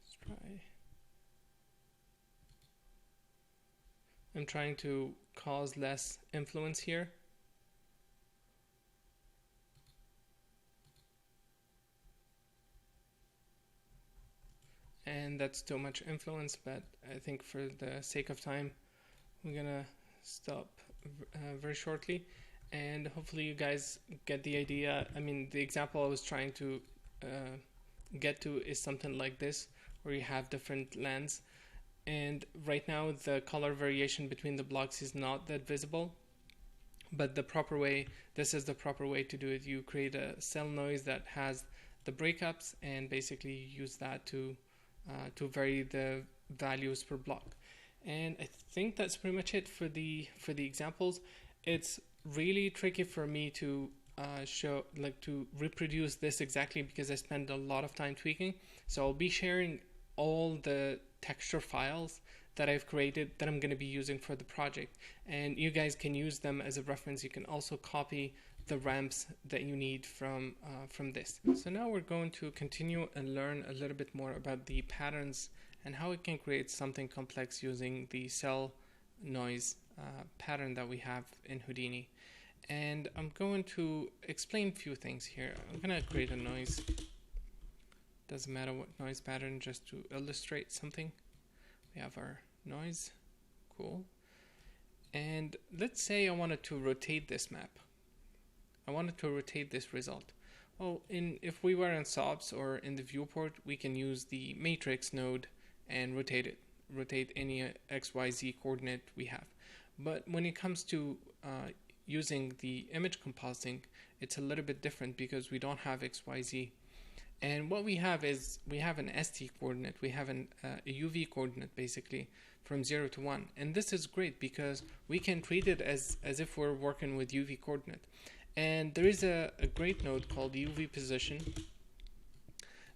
Let's try. I'm trying to cause less influence here. And that's too much influence, but I think for the sake of time, we're gonna stop very shortly, and hopefully you guys get the idea. I mean, the example I was trying to get to is something like this, where you have different lands. And right now the color variation between the blocks is not that visible, but the proper way, this is the proper way to do it. You create a cell noise that has the breakups and basically use that to vary the values per block. And I think that's pretty much it for the examples. It's really tricky for me to to reproduce this exactly because I spend a lot of time tweaking. So I'll be sharing all the texture files that I've created that I'm going to be using for the project, and you guys can use them as a reference. You can also copy the ramps that you need from this. So now we're going to continue and learn a little bit more about the patterns and how we can create something complex using the cell noise pattern that we have in Houdini. And I'm going to explain a few things here. I'm going to create a noise. Doesn't matter what noise pattern, just to illustrate something. We have our noise. Cool. And let's say I wanted to rotate this map. I wanted to rotate this result. Well, if we were in SOPs or in the viewport, we can use the matrix node and rotate it. Rotate any XYZ coordinate we have. But when it comes to using the image compositing, it's a little bit different because we don't have XYZ. And what we have is we have an ST coordinate. We have a UV coordinate basically from 0 to 1. And this is great because we can treat it as if we're working with UV coordinate. And there is a great node called UV position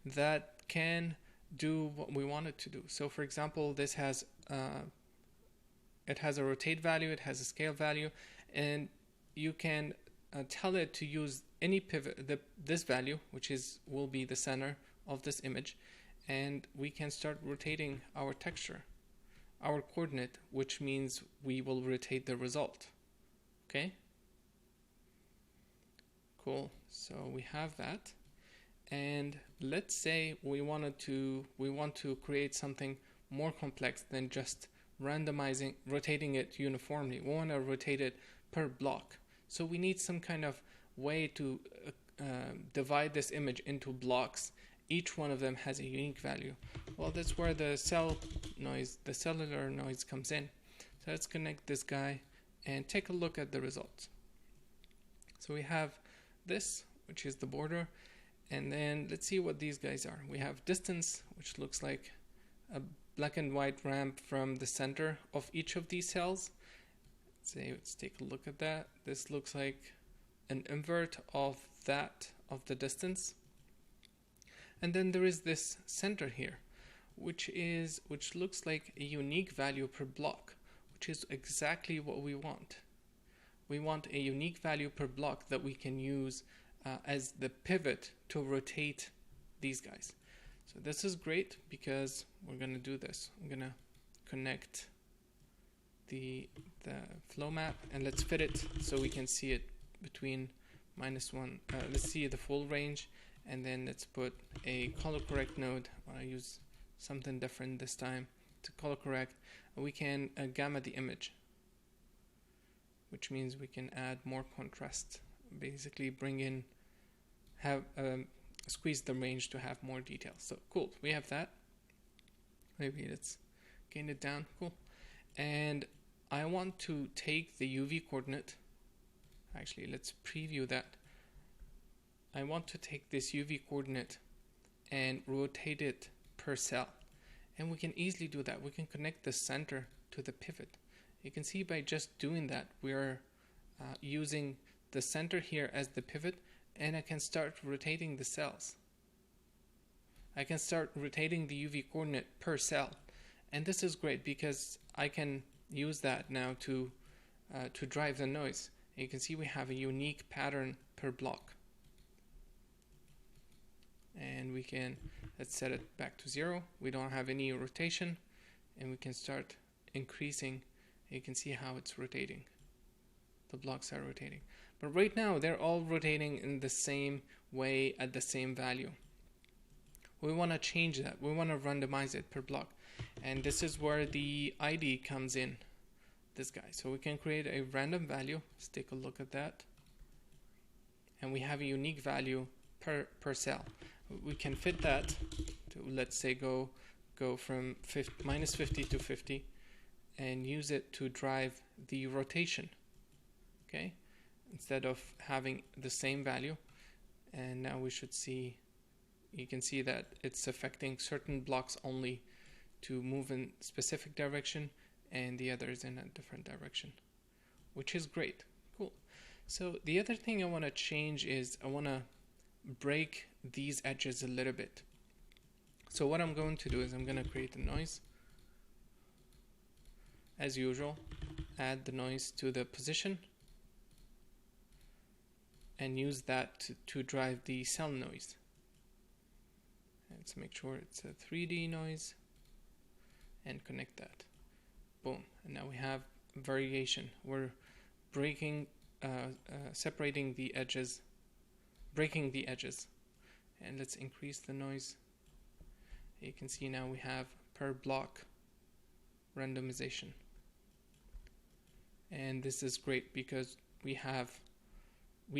that can do what we want it to do. So for example, this has it has a rotate value, it has a scale value, and you can tell it to use any pivot, this value, which will be the center of this image, and we can start rotating our texture, our coordinate, which means we will rotate the result. Okay? Cool. So we have that. And let's say we want to create something more complex than just rotating it uniformly. We want to rotate it per block. So we need some kind of way to divide this image into blocks. Each one of them has a unique value. Well, that's where the cellular noise comes in. So let's connect this guy and take a look at the results. So we have this, which is the border, and then let's see what these guys are. We have distance, which looks like a black and white ramp from the center of each of these cells. Let's take a look at that. This looks like an invert of the distance. And then there is this center here, which looks like a unique value per block, which is exactly what we want. We want a unique value per block that we can use as the pivot to rotate these guys. So this is great because we're going to do this. I'm going to connect the flow map, and let's fit it so we can see it between -1. Let's see the full range, and then let's put a color correct node. I use something different this time to color correct. We can gamma the image, which means we can add more contrast, basically squeeze the range to have more detail. So cool, we have that. Maybe let's gain it down. Cool. And I want to take the UV coordinate. Actually, let's preview that. I want to take this UV coordinate and rotate it per cell. And we can easily do that. We can connect the center to the pivot. You can see by just doing that, we're using the center here as the pivot, and I can start rotating the cells. I can start rotating the UV coordinate per cell. And this is great because I can use that now to drive the noise. You can see we have a unique pattern per block. And let's set it back to 0. We don't have any rotation, and we can start increasing. You can see how it's rotating. The blocks are rotating. But right now, they're all rotating in the same way at the same value. We want to change that. We want to randomize it per block. And this is where the ID comes in, this guy. So we can create a random value. Let's take a look at that. And we have a unique value per cell. We can fit that to, let's say, go from -50 to 50 and use it to drive the rotation. Okay, instead of having the same value. And now we should see, you can see that it's affecting certain blocks only to move in specific direction and the others in a different direction, which is great. Cool. So the other thing I want to change is I want to break these edges a little bit. So what I'm going to do is I'm going to create a noise. As usual, add the noise to the position and use that to drive the cell noise. Let's make sure it's a 3D noise and connect that. Boom. And now we have variation. We're separating the edges, breaking the edges. And let's increase the noise. You can see now we have per block randomization. And this is great because we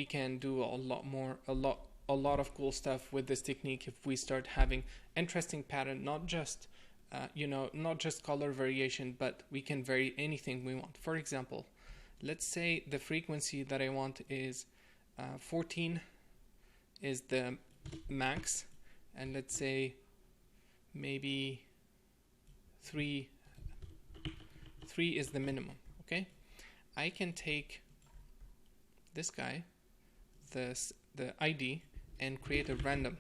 can do a lot of cool stuff with this technique if we start having interesting pattern, not just not just color variation, but we can vary anything we want. For example, let's say the frequency that I want is 14 is the max, and let's say maybe 3 is the minimum. Okay, I can take this guy, the ID, and create a random.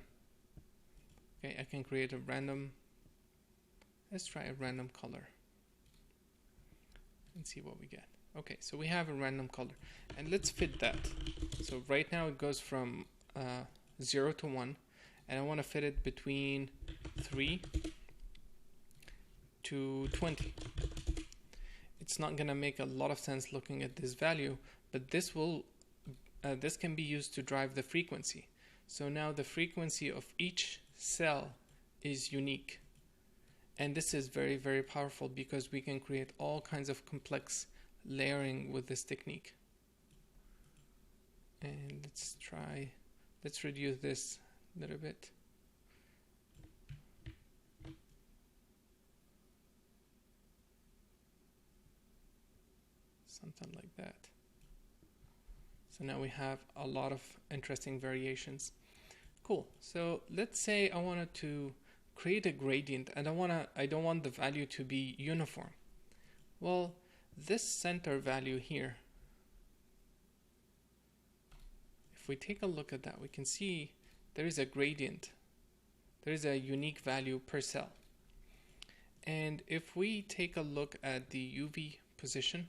Okay, I can create a random. Let's try a random color and see what we get. Okay, so we have a random color, and let's fit that. So right now it goes from 0 to 1, and I want to fit it between 3 to 20. It's not going to make a lot of sense looking at this value, but this can be used to drive the frequency. So now the frequency of each cell is unique. And this is very, very powerful because we can create all kinds of complex layering with this technique. And let's reduce this a little bit. Something like that. So now we have a lot of interesting variations. Cool. So let's say I wanted to create a gradient and I don't want the value to be uniform. Well, this center value here, if we take a look at that, we can see there is a gradient. There is a unique value per cell. And if we take a look at the UV position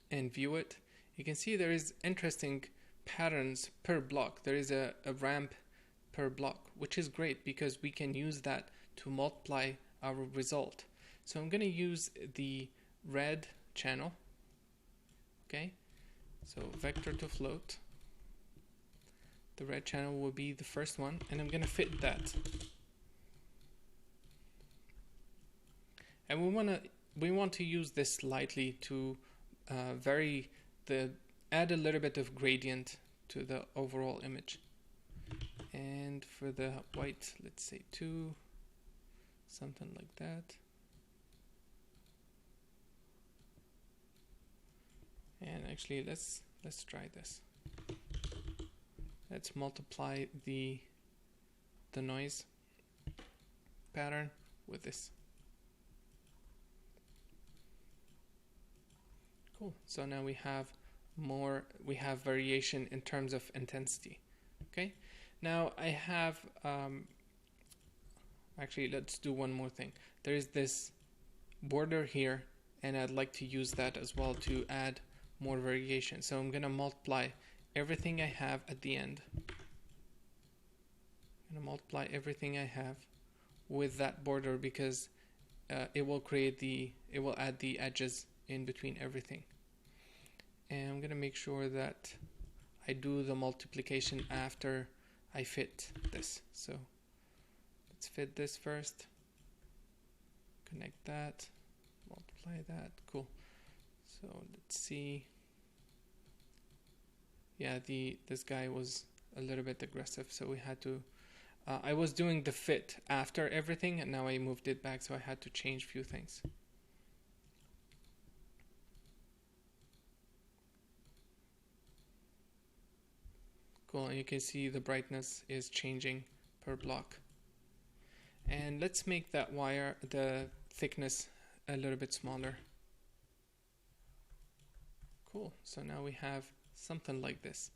and view it, you can see there is interesting patterns per block. There is a ramp per block, which is great because we can use that to multiply our result. So I'm going to use the red channel. Okay, so vector to float. The red channel will be the first one, and I'm going to fit that. And we want to use this slightly to add a little bit of gradient to the overall image. And for the white, let's say 2, something like that. And actually, let's try this. Let's multiply the noise pattern with this. Cool. So now we have variation in terms of intensity. Okay. Now I have, actually let's do one more thing. There is this border here, and I'd like to use that as well to add more variation. So I'm going to multiply everything I have at the end. I'm going to multiply everything I have with that border because it will add the edges in between everything. And I'm going to make sure that I do the multiplication after I fit this. So let's fit this first, connect that, multiply that. Cool. So let's see. Yeah, this guy was a little bit aggressive, so we had to I was doing the fit after everything, and now I moved it back, so I had to change a few things. Cool, and you can see the brightness is changing per block. And let's make that wire, the thickness, a little bit smaller. Cool, so now we have something like this.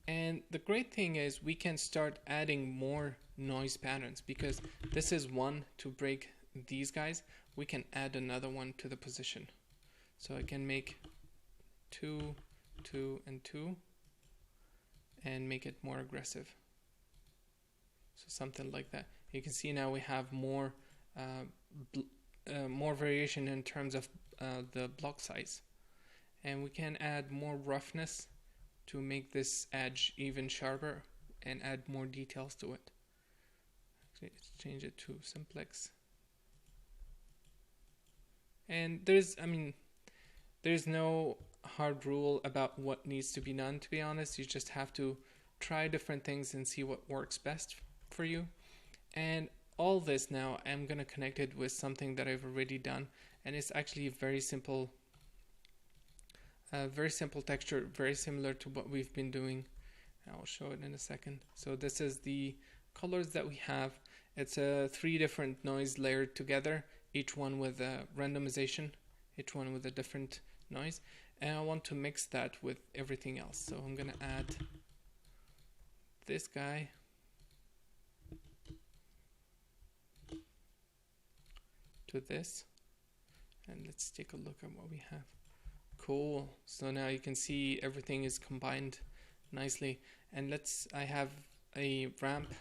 And the great thing is we can start adding more noise patterns, because this is one to break these guys. We can add another one to the position. So I can make 2, 2, and 2 and make it more aggressive. So something like that. You can see now we have more variation in terms of the block size. And we can add more roughness to make this edge even sharper and add more details to it. Let's change it to simplex. And there's no hard rule about what needs to be done, to be honest. You just have to try different things and see what works best for you. And all this now, I'm going to connect it with something that I've already done, and it's actually very simple texture, very similar to what we've been doing. I'll show it in a second. So this is the colors that we have. It's 3 different noise layered together, each one with a randomization, each one with a different noise, and I want to mix that with everything else. So I'm gonna add this guy to this, and let's take a look at what we have. Cool. So now you can see everything is combined nicely. And I have a ramp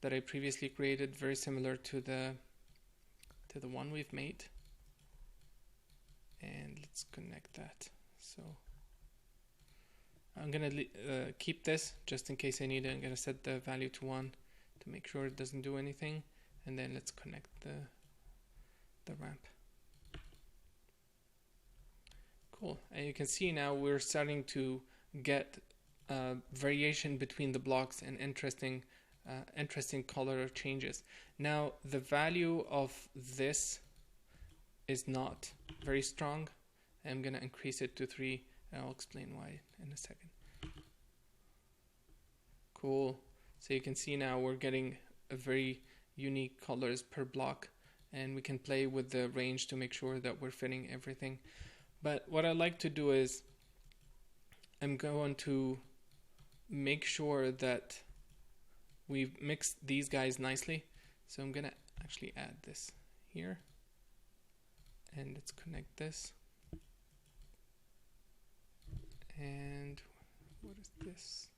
that I previously created, very similar to the one we've made. And let's connect that. So I'm gonna keep this just in case I need it. I'm gonna set the value to 1 to make sure it doesn't do anything. And then let's connect the ramp. Cool. And you can see now we're starting to get variation between the blocks and interesting color changes. Now the value of this is not very strong. I'm gonna increase it to 3, and I'll explain why in a second. Cool. So you can see now we're getting a very unique colors per block, and we can play with the range to make sure that we're fitting everything. But what I like to do is I'm going to make sure that we've mixed these guys nicely. So I'm gonna actually add this here, and let's connect this. And what is this?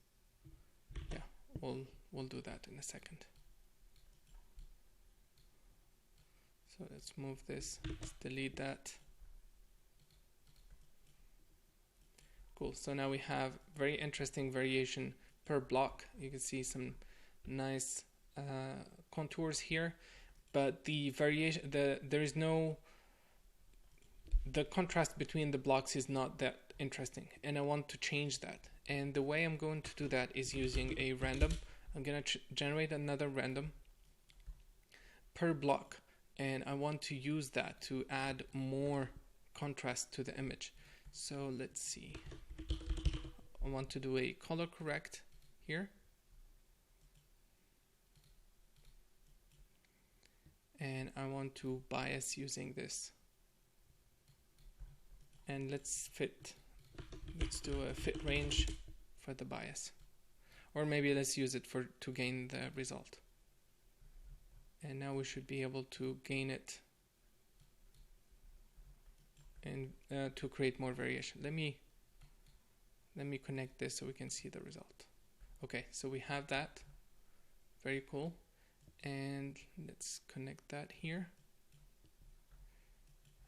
Yeah, we'll do that in a second. So let's move this, let's delete that. Cool. So now we have very interesting variation per block. You can see some nice contours here, but the variation, the contrast between the blocks is not that interesting, and I want to change that. And the way I'm going to do that is using a random. I'm going to generate another random per block, and I want to use that to add more contrast to the image. So let's see. I want to do a color correct here. And I want to bias using this. And let's do a fit range for the bias. Or maybe let's use it to gain the result. And now we should be able to gain it and to create more variation. Let me connect this so we can see the result. Okay, so we have that. Very cool. And let's connect that here.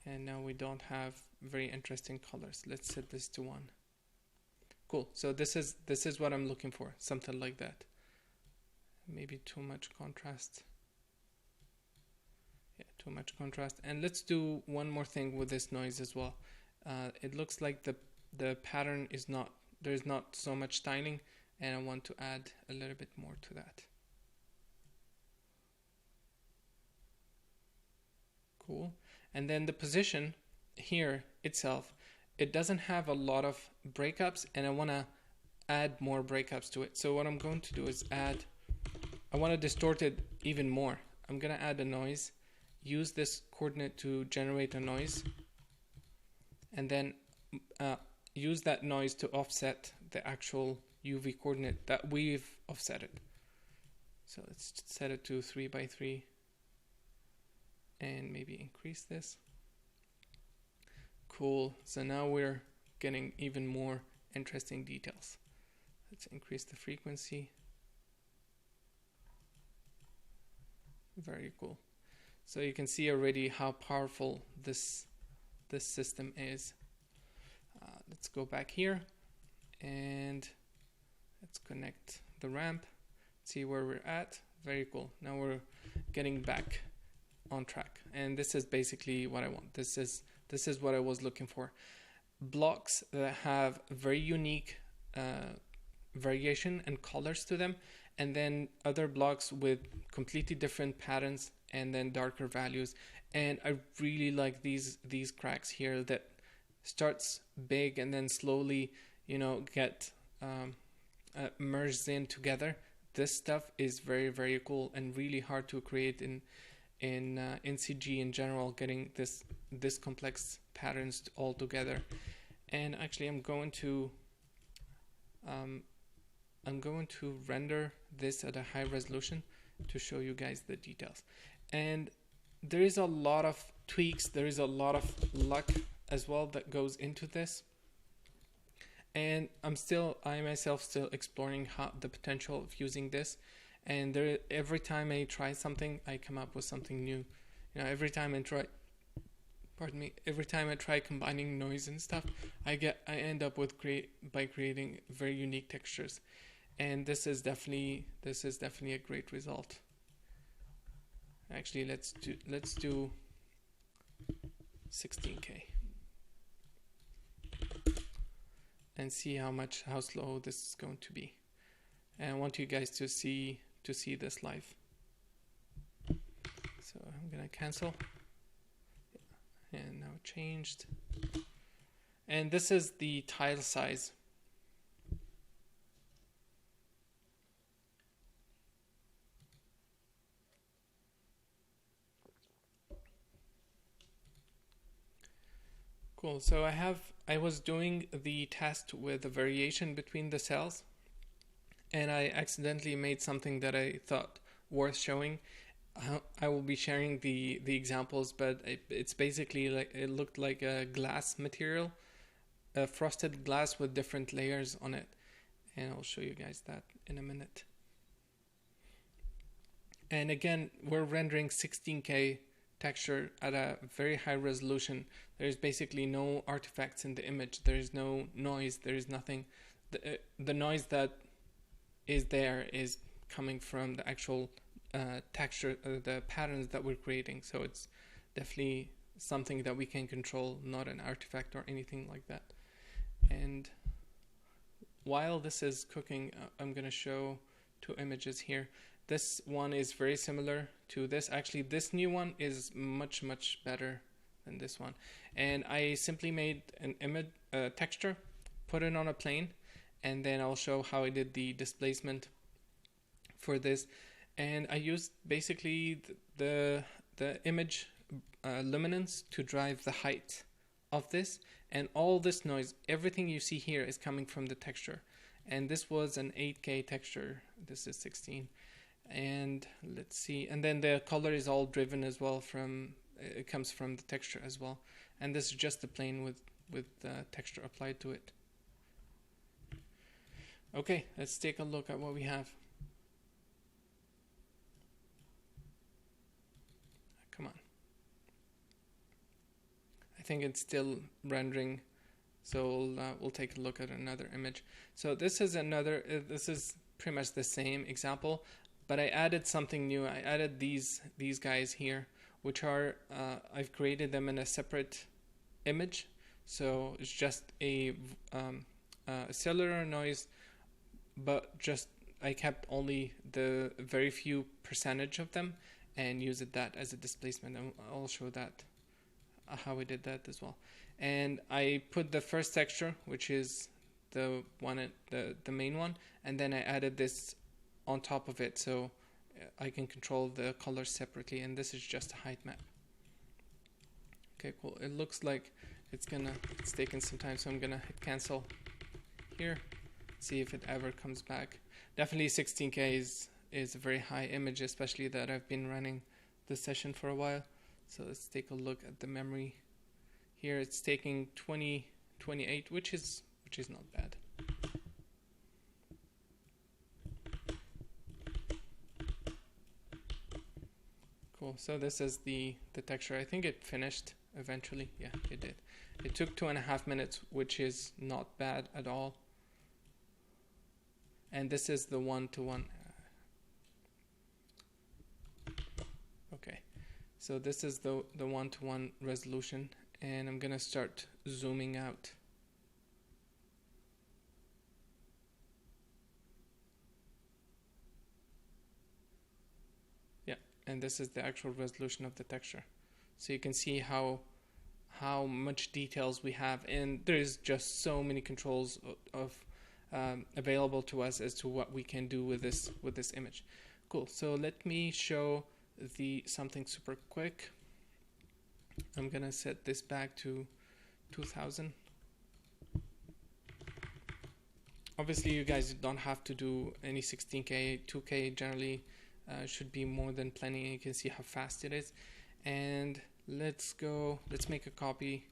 And now we don't have very interesting colors. Let's set this to 1. Cool. So this is what I'm looking for, something like that. Maybe too much contrast. Yeah, too much contrast. And let's do one more thing with this noise as well. It looks like the pattern is not, there's not so much styling, and I want to add a little bit more to that. Cool. And then the position here itself, it doesn't have a lot of breakups, and I want to add more breakups to it. So what I'm going to do is I want to distort it even more. I'm going to add a noise, use this coordinate to generate a noise, and then use that noise to offset the actual UV coordinate that we've offset it. So let's set it to 3 by 3 and maybe increase this. Cool. So now we're getting even more interesting details. Let's increase the frequency. Very cool. So you can see already how powerful this system is. Let's go back here and let's connect the ramp, see where we're at. Very cool. Now we're getting back on track, and this is basically what I want. This is what I was looking for. Blocks that have very unique variation and colors to them, and then other blocks with completely different patterns and then darker values. And I really like these cracks here that starts big and then slowly, you know, get merged in together. This stuff is very, very cool and really hard to create in CG in general, getting this complex patterns all together. And actually I'm going to render this at a high resolution to show you guys the details. And there is a lot of tweaks, there is a lot of luck as well that goes into this. And I myself still exploring the potential of using this. And every time I try something, I come up with something new. You know, every time I try combining noise and stuff, I end up with creating very unique textures. And this is definitely a great result. Actually, let's do 16K and see how slow this is going to be. And I want you guys to see this live. So I'm gonna cancel, and now changed. And this is the tile size. Cool. So I was doing the test with the variation between the cells, and I accidentally made something that I thought worth showing. I will be sharing the examples, but it's basically like it looked like a glass material, a frosted glass with different layers on it, and I'll show you guys that in a minute. And again, we're rendering 16K texture at a very high resolution. There's basically no artifacts in the image. There is no noise. There is nothing. The noise that is there is coming from the actual texture, the patterns that we're creating. So it's definitely something that we can control, not an artifact or anything like that. And while this is cooking, I'm going to show two images here. This one is very similar to this. Actually, this new one is much better than this one. And I simply made an image texture, put it on a plane, and then I'll show how I did the displacement for this. And I used basically the image luminance to drive the height of this, and all this noise, everything you see here is coming from the texture. And this was an 8K texture. This is 16. And let's see, and then the color is all driven as well from, it comes from the texture as well. And this is just the plane with texture applied to it. Okay, let's take a look at what we have. Come on. I think it's still rendering, so we'll take a look at another image. So this is another, this is pretty much the same example, but I added something new. I added these guys here, which are, I've created them in a separate image. So it's just a cellular noise, but just I kept only the very few percentage of them and used that as a displacement. And I'll show that how we did that as well. And I put the first texture, which is the one, the main one, and then I added this on top of it, so I can control the colors separately. And this is just a height map. Okay, cool. It looks like it's taken some time, so I'm gonna hit cancel here, see if it ever comes back. Definitely 16K is a very high image, especially that I've been running the session for a while. So let's take a look at the memory. Here it's taking 2028, which is not bad. Cool. So this is the texture. I think it finished eventually. Yeah, it did. It took 2.5 minutes, which is not bad at all. And this is the one-to-one. Okay, so this is the one-to-one resolution, and I'm gonna start zooming out. Yeah, and this is the actual resolution of the texture. So you can see how much details we have, and there's just so many controls available to us as to what we can do with this image. Cool. So let me show something super quick. I'm gonna set this back to 2000. Obviously, you guys don't have to do any 16K. 2K generally should be more than plenty. You can see how fast it is. And let's make a copy.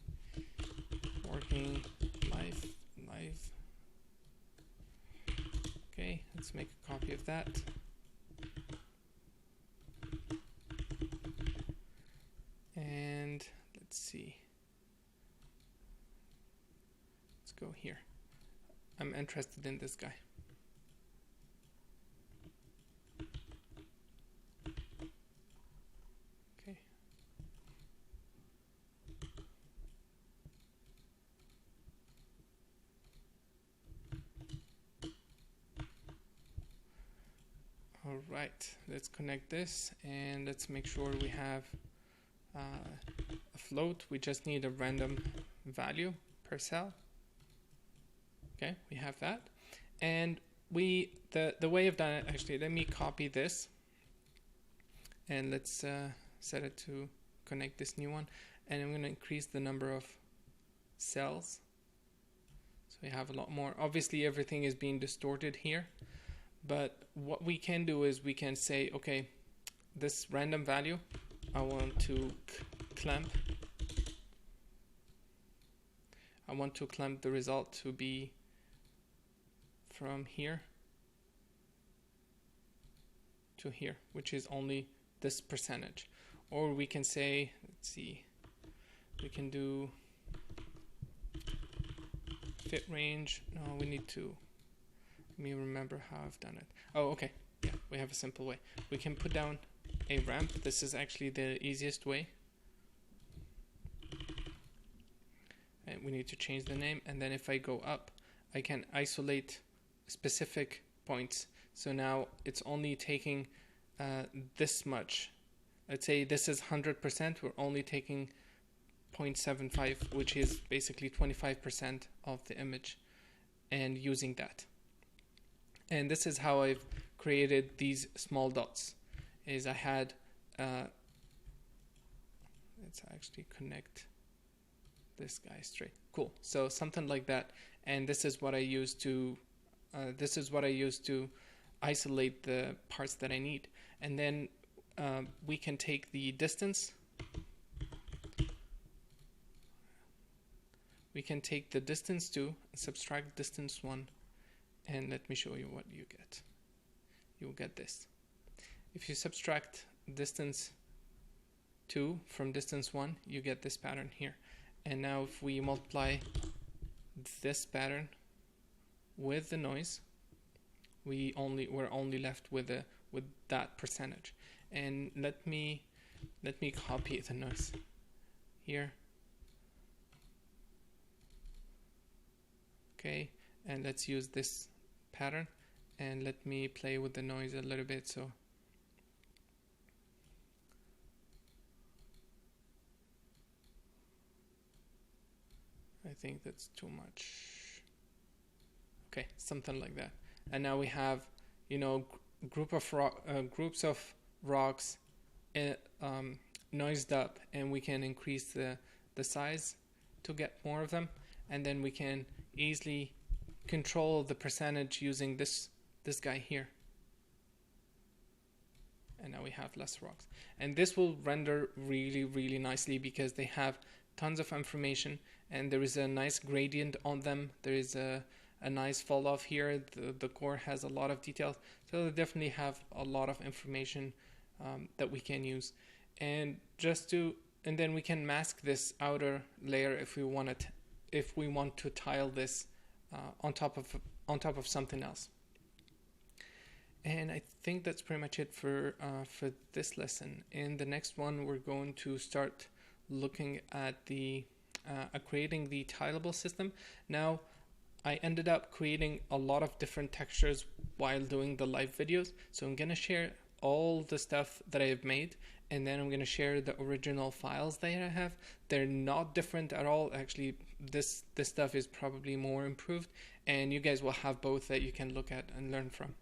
Working live. Okay, let's make a copy of that. And let's see. Let's go here. I'm interested in this guy. Okay. All right, let's connect this and let's make sure we have a float. We just need a random value per cell. Okay, we have that. And the way I've done it, actually, let me copy this and let's set it to connect this new one. And I'm going to increase the number of cells. So we have a lot more. Obviously, everything is being distorted here. But what we can do is we can say, okay, this random value, I want to clamp. I want to clamp the result to be from here to here, which is only this percentage. Or we can say, let's see, we can do fit range. No, we need to, let me remember how I've done it. Oh, okay. Yeah, we have a simple way. We can put down a ramp. This is actually the easiest way. And we need to change the name. And then if I go up, I can isolate specific points. So now it's only taking this much. Let's say this is 100%. We're only taking 0.75, which is basically 25% of the image, and using that. And this is how I've created these small dots. Is I had let's actually connect this guy straight. Cool. So something like that. And this is what I use to isolate the parts that I need. And then we can take the distance. We can take the distance 2, subtract distance 1, and let me show you what you get. You'll get this. If you subtract distance 2 from distance 1, you get this pattern here. And now if we multiply this pattern with the noise, we're only left with that percentage. And let me copy the noise here. Okay, and let's use this pattern, and let me play with the noise a little bit. So I think that's too much. Okay, something like that. And now we have, groups of rocks noised up, and we can increase the size to get more of them, and then we can easily control the percentage using this guy here. And now we have less rocks. And this will render really, really nicely because they have tons of information and there is a nice gradient on them. There is a nice fall off here. The core has a lot of details. So they definitely have a lot of information that we can use. And then we can mask this outer layer if we want to tile this on top of something else. And I think that's pretty much it for this lesson. In the next one, we're going to start looking at creating the tileable system. Now, I ended up creating a lot of different textures while doing the live videos. So I'm going to share all the stuff that I have made, and then I'm going to share the original files that I have. They're not different at all. Actually, this stuff is probably more improved, and you guys will have both that you can look at and learn from.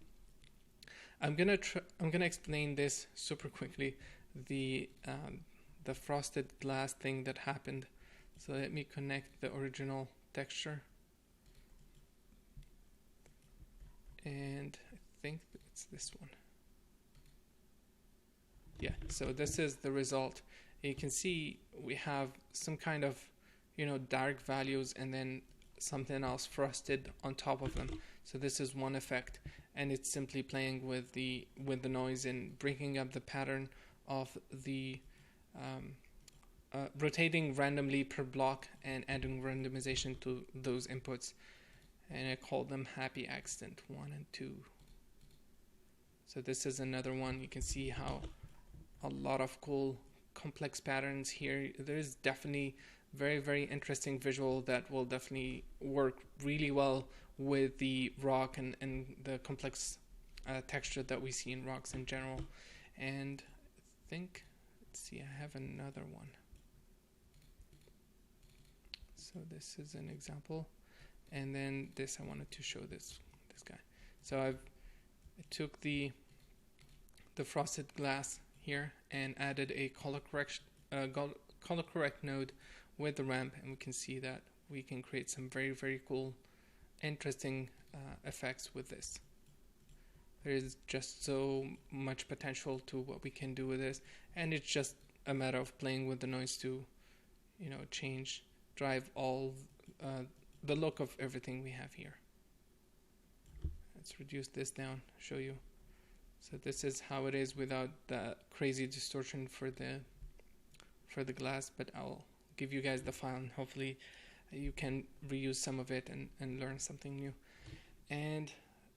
I'm gonna explain this super quickly, the frosted glass thing that happened. So let me connect the original texture, and I think it's this one. Yeah, so this is the result. You can see we have some kind of, dark values and then something else frosted on top of them. So this is one effect, and it's simply playing with the noise and breaking up the pattern of the rotating randomly per block and adding randomization to those inputs. And I call them happy accident 1 and 2. So this is another one. You can see how a lot of cool complex patterns here. There is definitely very, very interesting visual that will definitely work really well with the rock and the complex texture that we see in rocks in general. And I think, let's see, I have another one. So this is an example, and then this I wanted to show this guy. So I took the frosted glass here and added a color correct node with the ramp, and we can see that we can create some very, very cool, interesting effects with this. There is just so much potential to what we can do with this, and it's just a matter of playing with the noise to, drive all the look of everything we have here. Let's reduce this down, show you. So this is how it is without the crazy distortion for the glass, but I'll give you guys the file and hopefully you can reuse some of it and learn something new. And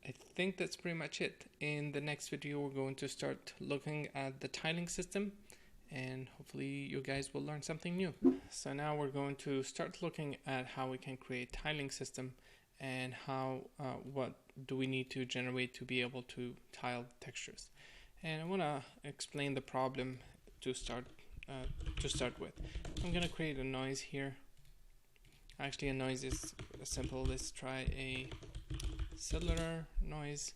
I think that's pretty much it. In the next video, we're going to start looking at the tiling system, and hopefully you guys will learn something new. So now we're going to start looking at how we can create tiling system and what do we need to generate to be able to tile textures. And I want to explain the problem to start with. I'm going to create a noise here. Actually, a noise is simple. Let's try a cylinder noise.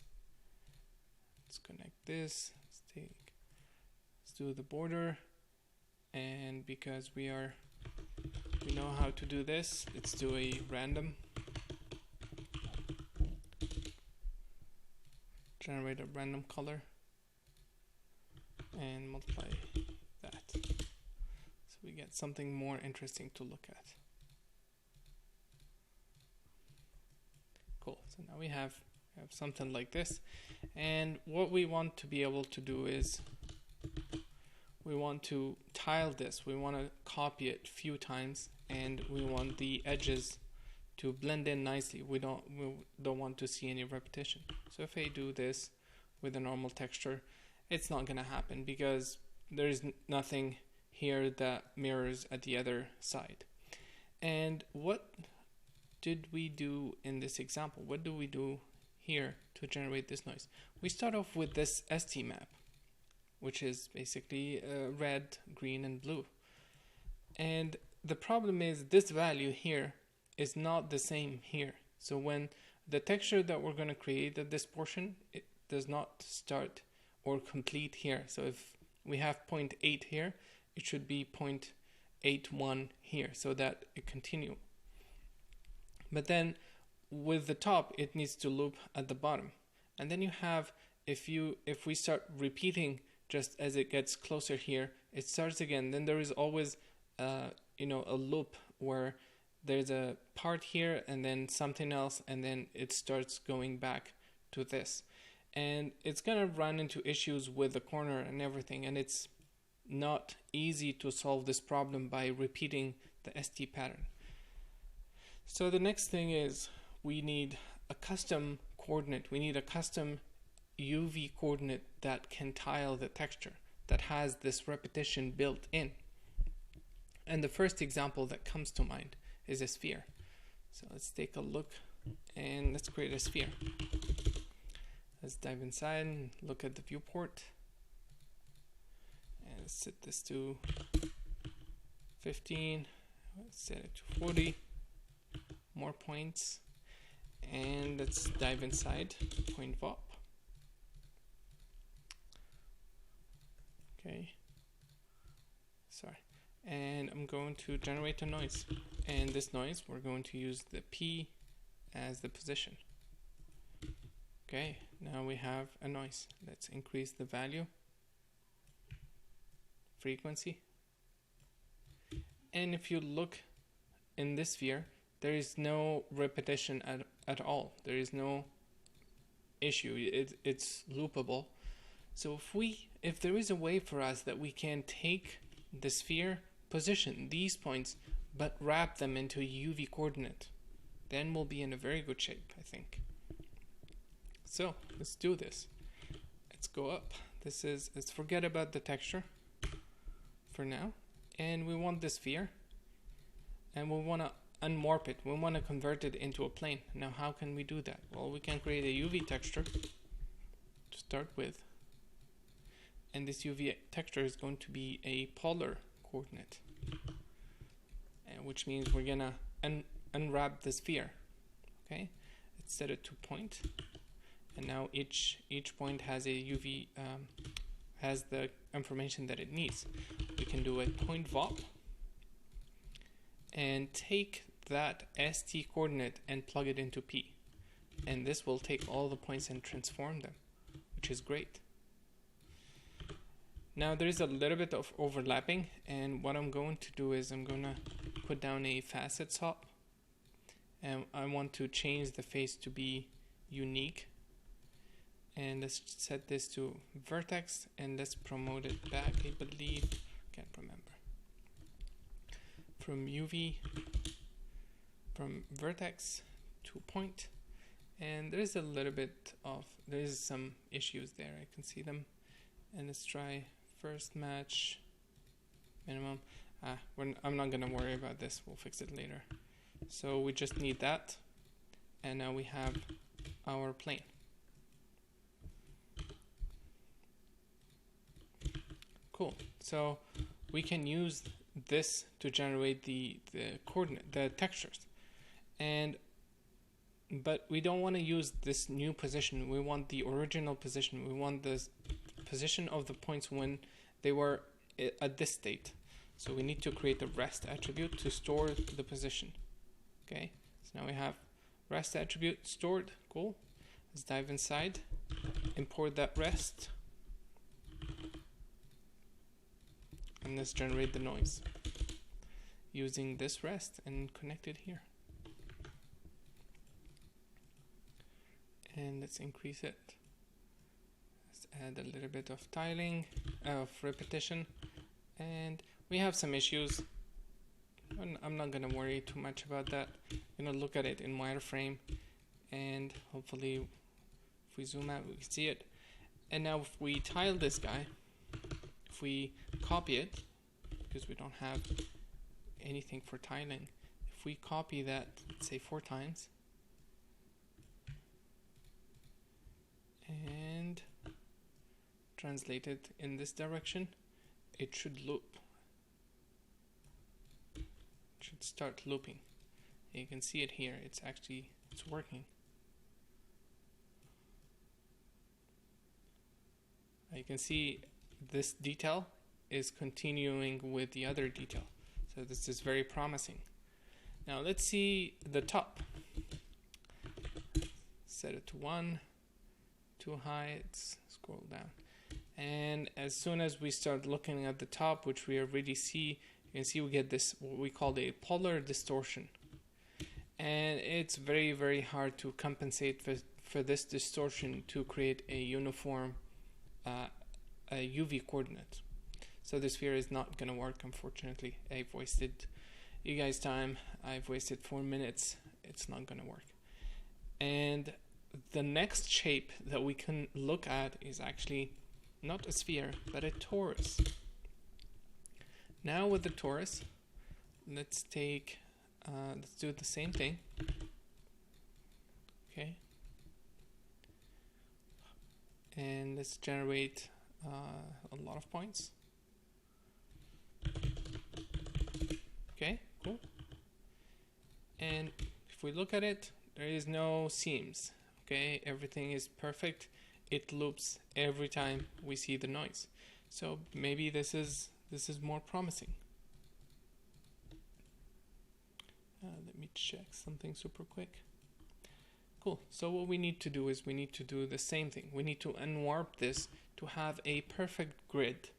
Let's connect this. Let's do the border, and because we know how to do this, let's do a random. Generate a random color and multiply that, so we get something more interesting to look at. Cool. So now we have something like this, and what we want to be able to do is we want to tile this. We want to copy it a few times, and we want the edges to blend in nicely. We don't want to see any repetition. So if I do this with a normal texture, it's not going to happen because there is nothing here that mirrors at the other side. And what did we do in this example? What do we do here to generate this noise? We start off with this ST map, which is basically red, green, and blue. And the problem is this value here is not the same here. So when the texture that we're going to create at this portion, it does not start or complete here. So if we have 0.8 here, it should be 0.81 here, so that it continue. But then with the top, it needs to loop at the bottom. And then you have, if we start repeating just as it gets closer here, it starts again. Then there is always a loop where there's a part here and then something else, and then it starts going back to this. And it's gonna run into issues with the corner and everything, and it's not easy to solve this problem by repeating the ST pattern. So the next thing is we need a custom coordinate. We need a custom UV coordinate that can tile the texture, that has this repetition built in. And the first example that comes to mind is a sphere. So let's take a look and let's create a sphere. Let's dive inside and look at the viewport. And let's set this to 15. Let's set it to 40. More points. And let's dive inside. Point VOP. Okay. Sorry. And I'm going to generate a noise. And this noise, we're going to use the P as the position. Okay, now we have a noise. Let's increase the value, frequency. And if you look in this sphere, there is no repetition at all. There is no issue. It's loopable. So if there is a way for us that we can take the sphere, position these points, but wrap them into a UV coordinate, then we'll be in a very good shape, I think. So let's do this. Let's go up. Let's forget about the texture for now. And we want the sphere. And we want to unwarp it. We want to convert it into a plane. Now how can we do that? Well, we can create a UV texture to start with. And this UV texture is going to be a polar coordinate. Which means we're going to unwrap the sphere. Okay? Let's set it to point. And now each point has a UV, has the information that it needs. We can do a point VOP and take that ST coordinate and plug it into P. And this will take all the points and transform them, which is great. Now there is a little bit of overlapping, and what I'm going to do is I'm going to put down a facet swap, and I want to change the face to be unique. And let's set this to vertex and let's promote it back, I believe, can't remember. From UV, from vertex to point. And there's a little bit of, there's some issues there, I can see them. And let's try first match, minimum. I'm not gonna worry about this, we'll fix it later. So we just need that. And now we have our plane. Cool. So we can use this to generate the coordinate, the textures, but we don't want to use this new position. We want the original position. We want the position of the points when they were at this state. So we need to create a rest attribute to store the position. Okay. So now we have rest attribute stored. Cool. Let's dive inside. Import that rest. And let's generate the noise using this rest and connect it here. And let's increase it. Let's add a little bit of tiling, of repetition. And we have some issues. I'm not going to worry too much about that. I'm going to look at it in wireframe. And hopefully, if we zoom out, we can see it. And now if we tile this guy, if we copy it, because we don't have anything for tiling, if we copy that, let's say 4 times, and translate it in this direction, it should loop. It should start looping. You can see it here, it's working. You can see this detail is continuing with the other detail. So this is very promising. Now let's see the top. set it to 1. Too high, let's scroll down. And as soon as we start looking at the top, which we already see, you can see we get this, what we call the polar distortion. And it's very, very hard to compensate for this distortion to create a uniform a UV coordinate. So the sphere is not going to work, unfortunately. I've wasted you guys' time. I've wasted 4 minutes. It's not going to work. And the next shape that we can look at is actually not a sphere, but a torus. Now with the torus, let's do the same thing. Okay. And let's generate a lot of points. Okay, cool. And if we look at it, there is no seams. Okay, everything is perfect. It loops every time we see the noise. So maybe this is more promising. Let me check something super quick. Cool. So what we need to do is we need to do the same thing. We need to unwarp this to have a perfect grid.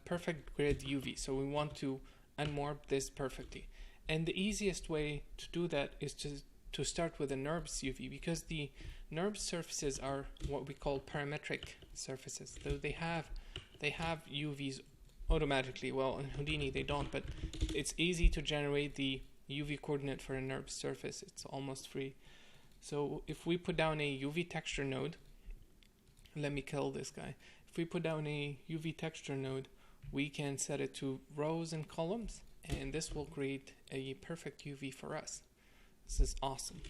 Perfect grid UV. So we want to unwarp this perfectly. And the easiest way to do that is to start with a NURBS UV, because the NURBS surfaces are what we call parametric surfaces. So they have UVs automatically. Well, in Houdini they don't, but it's easy to generate the UV coordinate for a NURBS surface. It's almost free. So if we put down a UV texture node, let me kill this guy. If we put down a UV texture node, we can set it to rows and columns, and this will create a perfect UV for us. This is awesome.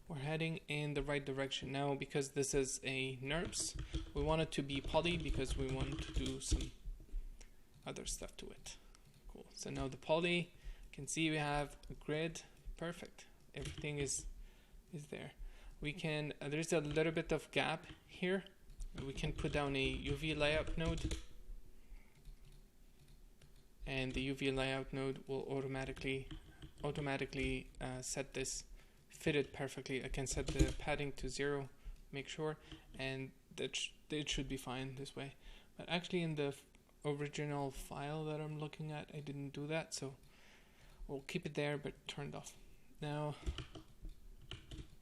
We're heading in the right direction now. Because this is a NURBS, we want it to be poly because we want to do some other stuff to it. Cool. So now the poly, you can see we have a grid. Perfect. Everything is there. We can there's a little bit of gap here. We can put down a UV layout node, and the UV layout node will automatically set this fitted perfectly. I can set the padding to 0, make sure, and it should be fine this way. But actually in the original file that I'm looking at, I didn't do that, so we'll keep it there but turned off. Now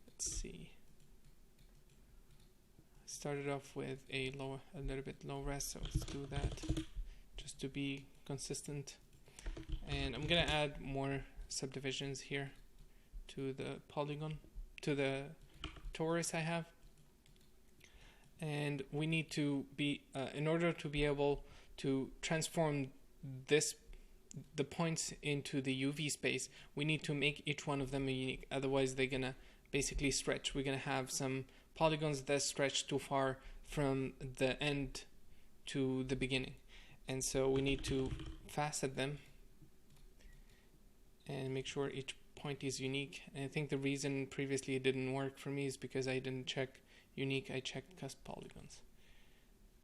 let's see. Started off with a little bit low res, so let's do that just to be consistent. And I'm gonna add more subdivisions here to the polygon, to the torus I have. And we need to be in order to be able to transform the points into the UV space, we need to make each one of them unique. Otherwise they're gonna basically stretch. We're gonna have some polygons that stretch too far from the end to the beginning, and so we need to facet them and make sure each point is unique. And I think the reason previously it didn't work for me is because I didn't check unique, I checked cusp polygons.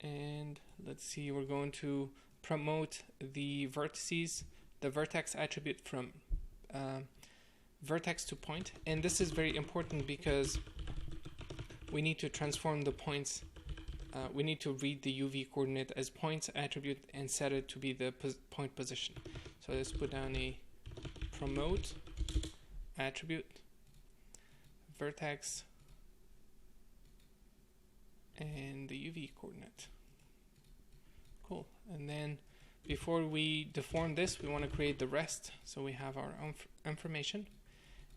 And let's see, we're going to promote the vertices, the vertex attribute from vertex to point. And this is very important because we need to transform the points. We need to read the UV coordinate as points attribute and set it to be the point position. So let's put down a promote attribute vertex and the UV coordinate. Cool. And then before we deform this, we want to create the rest. So we have our own information,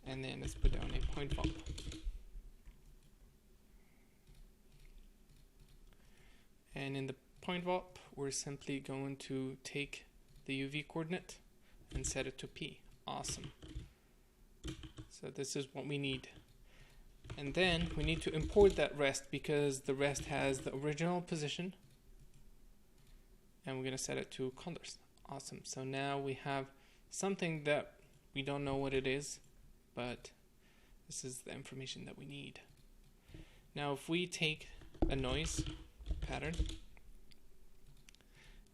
and then let's put down a point bump. And in the point VOP, we're simply going to take the UV coordinate and set it to P. Awesome. So this is what we need. And then we need to import that rest because the rest has the original position. And we're going to set it to colors. Awesome. So now we have something that we don't know what it is, but this is the information that we need. Now if we take a noise pattern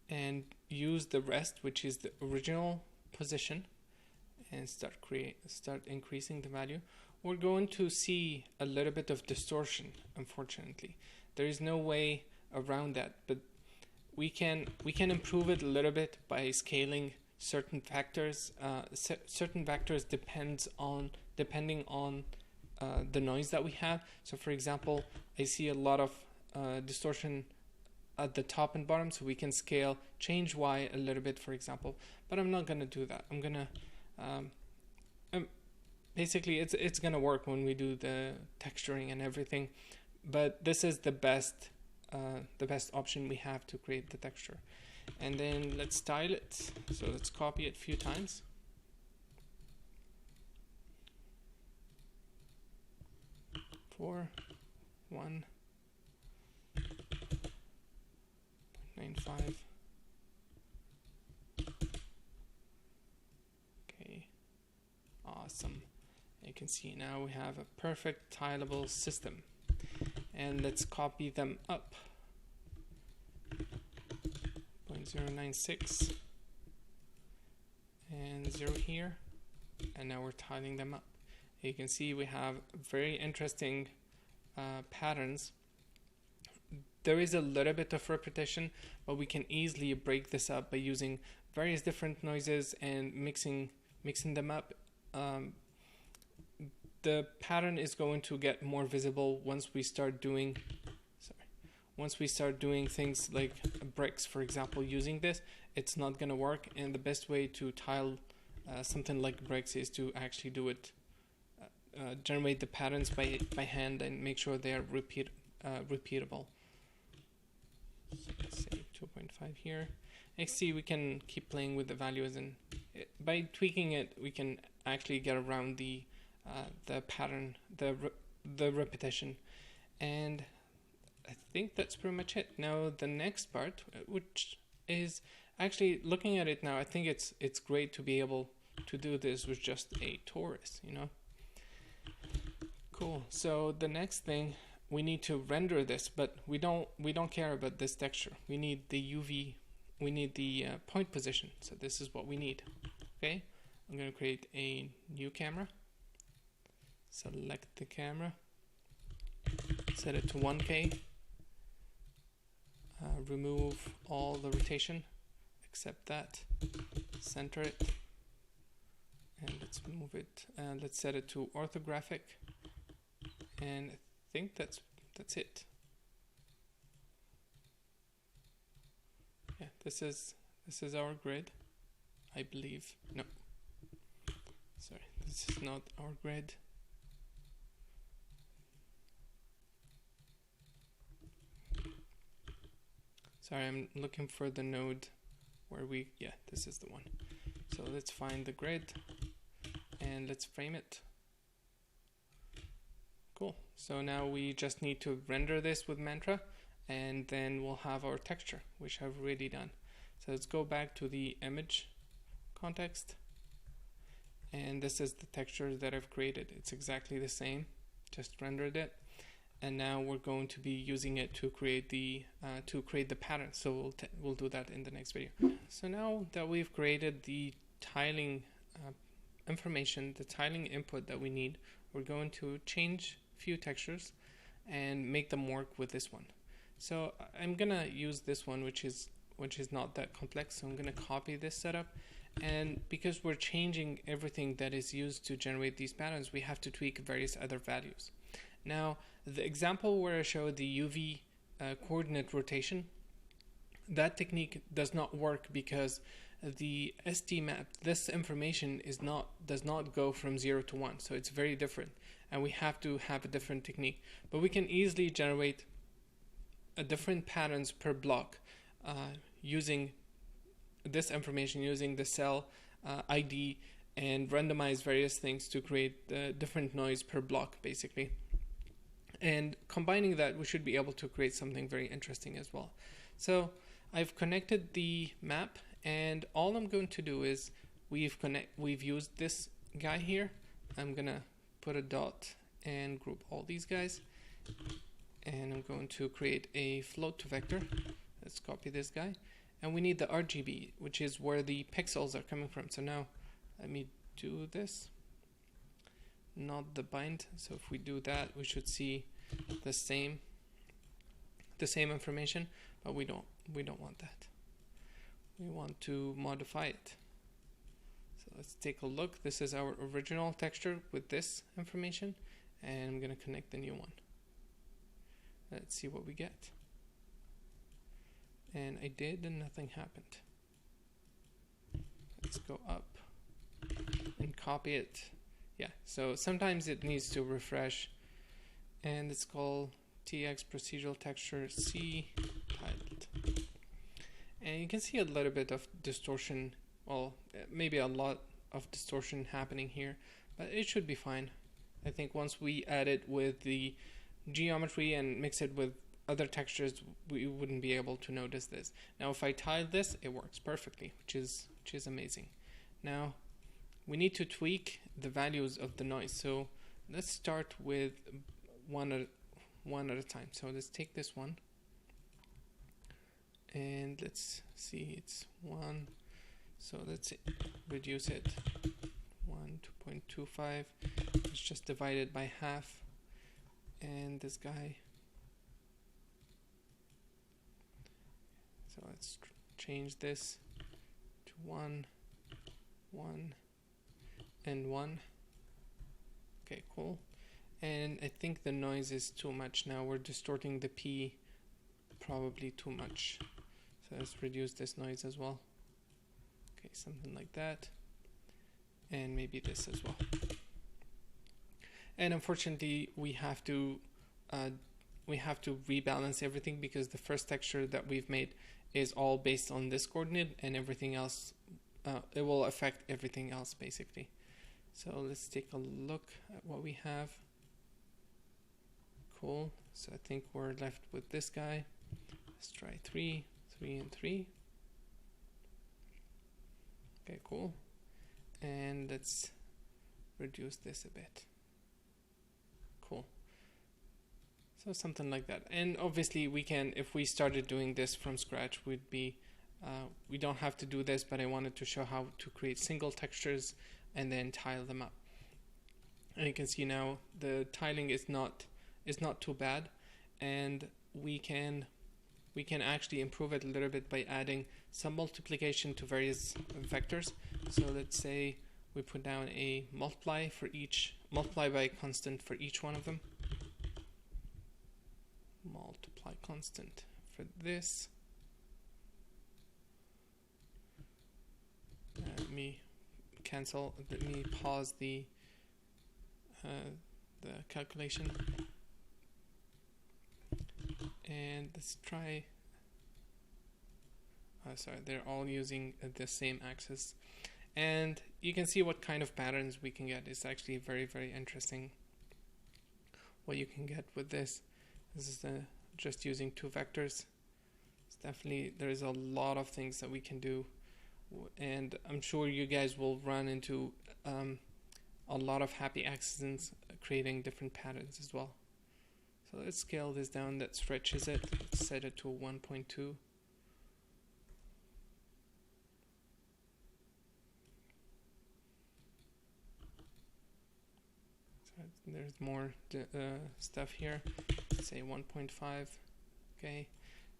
and use the rest, which is the original position, and start increasing the value, we're going to see a little bit of distortion. Unfortunately, there is no way around that, but we can improve it a little bit by scaling certain factors. Certain factors depending on the noise that we have. So for example, I see a lot of distortion at the top and bottom, so we can change Y a little bit, for example, but I'm not going to do that. I'm going to basically it's going to work when we do the texturing and everything, but this is the best option we have to create the texture. And then let's style it. So let's copy it a few times. Four, 1.95. Okay, awesome. You can see now we have a perfect tileable system. And let's copy them up. 0.096 and 0 here, and now we're tiling them up. You can see we have very interesting patterns. There is a little bit of repetition, but we can easily break this up by using various different noises and mixing them up. The pattern is going to get more visible once we start doing things like bricks, for example. Using this, it's not going to work, and the best way to tile something like bricks is to actually do it, generate the patterns by hand and make sure they are repeatable. So let's say 2.5 here. See, we can keep playing with the values, and by tweaking it, we can actually get around the pattern, the repetition. And I think that's pretty much it. Now the next part, which is actually looking at it now, I think it's great to be able to do this with just a torus, you know. Cool. So the next thing, we need to render this, but we don't care about this texture. We need the UV, we need the point position. So this is what we need. Okay, I'm going to create a new camera. Select the camera, set it to 1K. Remove all the rotation, except that, center it, and let's move it, let's set it to orthographic, and I think that's it. Yeah, this is our grid, I believe. No, sorry, this is not our grid. Sorry, I'm looking for the node where yeah, this is the one. So let's find the grid and let's frame it. Cool. So now we just need to render this with Mantra, and then we'll have our texture, which I've already done. So let's go back to the image context, and this is the texture that I've created. It's exactly the same, just rendered it. And now we're going to be using it to create the pattern. So we'll do that in the next video. So now that we've created the tiling information, the tiling input that we need, we're going to change a few textures and make them work with this one. So I'm gonna use this one, which is not that complex. So I'm gonna copy this setup, and because we're changing everything that is used to generate these patterns, we have to tweak various other values. Now, the example where I showed the UV coordinate rotation, that technique does not work because the ST map, this information does not go from 0 to 1, so it's very different, and we have to have a different technique. But we can easily generate different patterns per block using this information, using the cell ID, and randomize various things to create different noise per block, basically. And combining that, we should be able to create something very interesting as well. So I've connected the map, and all I'm going to do is we've used this guy here. I'm gonna put a dot and group all these guys, and I'm going to create a float to vector. Let's copy this guy, and we need the RGB, which is where the pixels are coming from. So now let me do this, not the bind. So if we do that, we should see the same information, but we don't want that. We want to modify it. So let's take a look. This is our original texture with this information, and I'm going to connect the new one. Let's see what we get. And I did, and nothing happened. Let's go up and copy it. Yeah, so sometimes it needs to refresh, and it's called TX Procedural Texture C tiled. And you can see a little bit of distortion, well, maybe a lot of distortion happening here, but it should be fine. I think once we add it with the geometry and mix it with other textures, we wouldn't be able to notice this. Now if I tile this, it works perfectly, which is amazing. Now we need to tweak the values of the noise, so let's start with one at a time. So let's take this one, and let's see, it's 1, so let's reduce it 2.25. Let's just divide it by half, and this guy, so let's change this to 1, 1, and 1. Okay, cool. And I think the noise is too much now. We're distorting the P probably too much. So let's reduce this noise as well. Okay, something like that. And maybe this as well. And unfortunately, we have to rebalance everything, because the first texture that we've made is all based on this coordinate, and everything else, it will affect everything else basically. So let's take a look at what we have. Cool. So I think we're left with this guy. Let's try 3, 3, and 3. Okay, cool. And let's reduce this a bit. Cool. So something like that. And obviously we can, if we started doing this from scratch, we'd be, we don't have to do this, but I wanted to show how to create single textures and then tile them up. And you can see now the tiling is not too bad, and we can actually improve it a little bit by adding some multiplication to various vectors. So let's say we put down a multiply by constant for each one of them. Multiply constant for this. Let me pause the calculation. And let's try, sorry, they're all using the same axis. And you can see what kind of patterns we can get. It's actually very, very interesting what you can get with this. This is just using 2 vectors. It's definitely, there is a lot of things that we can do. And I'm sure you guys will run into a lot of happy accidents creating different patterns as well. So let's scale this down, that stretches it. Let's set it to 1.2. So there's more stuff here. Let's say 1.5. Okay,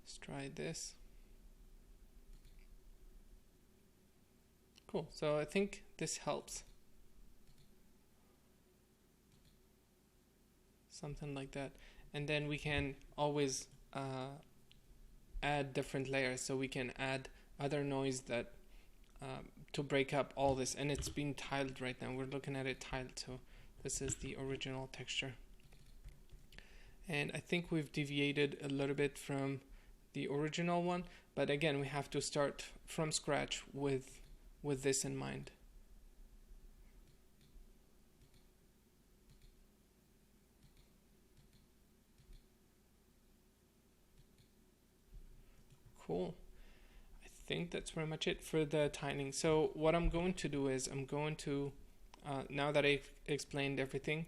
let's try this. Cool, so I think this helps. Something like that. And then we can always add different layers, so we can add other noise that to break up all this. And it's being tiled right now. We're looking at it tiled, so this is the original texture. And I think we've deviated a little bit from the original one, but again, we have to start from scratch with this in mind. Cool. I think that's pretty much it for the tiling. So what I'm going to do is I'm going to, now that I've explained everything,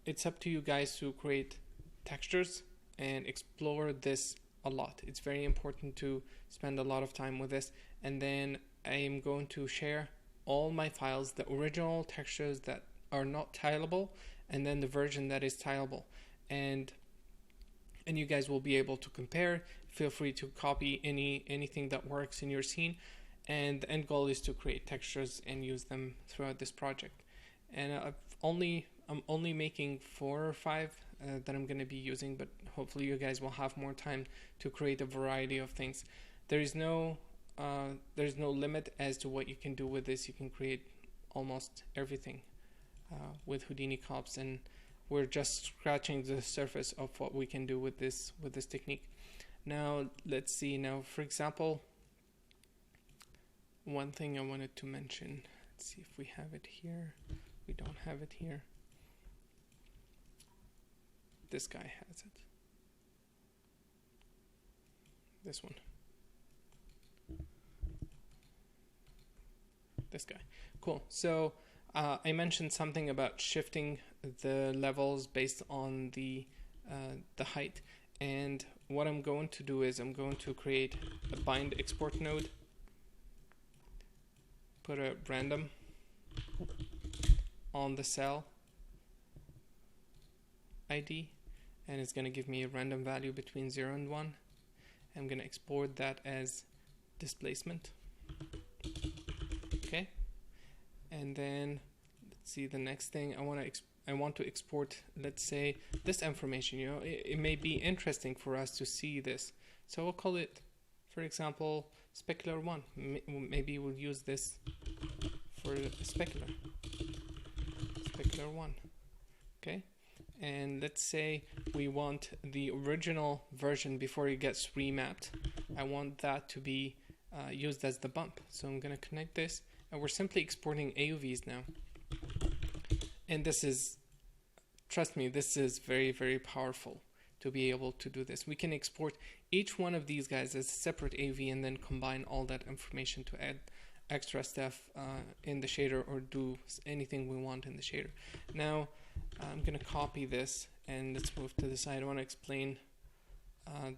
it's up to you guys to create textures and explore this a lot. It's very important to spend a lot of time with this, and then I am going to share all my files, the original textures that are not tileable, and then the version that is tileable. And you guys will be able to compare. Feel free to copy anything that works in your scene. And the end goal is to create textures and use them throughout this project. And I'm only making 4 or 5 that I'm going to be using, but hopefully you guys will have more time to create a variety of things. There's no limit as to what you can do with this. You can create almost everything with Houdini cops, and we're just scratching the surface of what we can do with this technique. Now let's see. Now, for example, one thing I wanted to mention. Let's see if we have it here. We don't have it here. This guy has it. This one. This guy. Cool. So I mentioned something about shifting the levels based on the height, and what I'm going to do is I'm going to create a bind export node, put a random on the cell ID, and it's going to give me a random value between 0 and 1. I'm going to export that as displacement. Okay, and then let's see the next thing. I want to export, let's say, this information. You know, it may be interesting for us to see this, so we'll call it, for example, specular 1. Maybe we'll use this for specular 1. Okay, and let's say we want the original version before it gets remapped. I want that to be used as the bump. So I'm going to connect this, and we're simply exporting AUVs now. And this is, trust me, this is very, very powerful to be able to do this. We can export each one of these guys as a separate AUV and then combine all that information to add extra stuff in the shader or do anything we want in the shader. Now I'm going to copy this and let's move to the side. I want to explain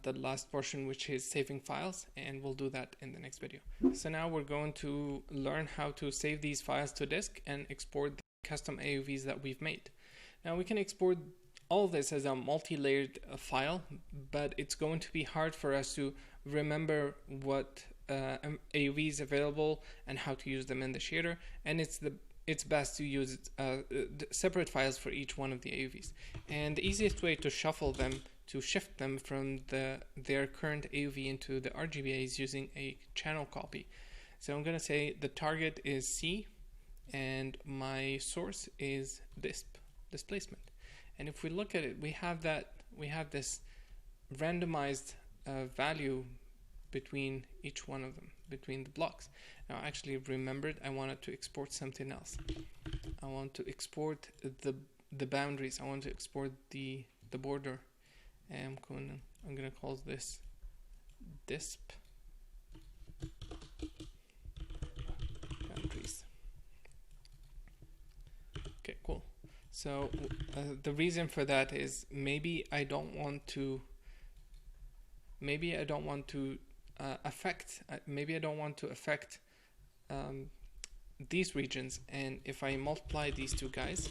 the last portion, which is saving files, and we'll do that in the next video. So now we're going to learn how to save these files to disk and export the custom AUVs that we've made. Now we can export all this as a multi-layered file, but it's going to be hard for us to remember what AUVs available and how to use them in the shader, and it's best to use separate files for each one of the AUVs. And the easiest way to shuffle them, to shift them from their current AUV into the RGBA, is using a channel copy. So I'm going to say the target is C and my source is displacement. And if we look at it, we have this randomized value between each one of them, between the blocks. Now I actually remembered I wanted to export something else. I want to export the boundaries. I want to export the border. And I'm gonna call this disp boundaries. Okay, cool. So the reason for that is maybe I don't want to affect these regions, and if I multiply these two guys,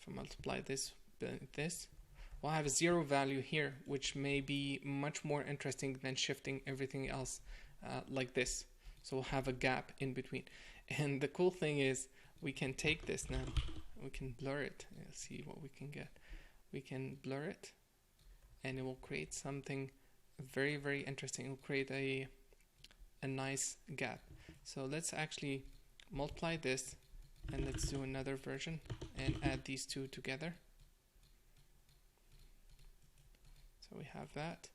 if I multiply this, we'll have a 0 value here, which may be much more interesting than shifting everything else like this. So we'll have a gap in between. And the cool thing is we can take this now, we can blur it. Let's see what we can get. We can blur it and it will create something very, very interesting. It will create a nice gap. So let's actually multiply this and let's do another version and add these two together. So we have that,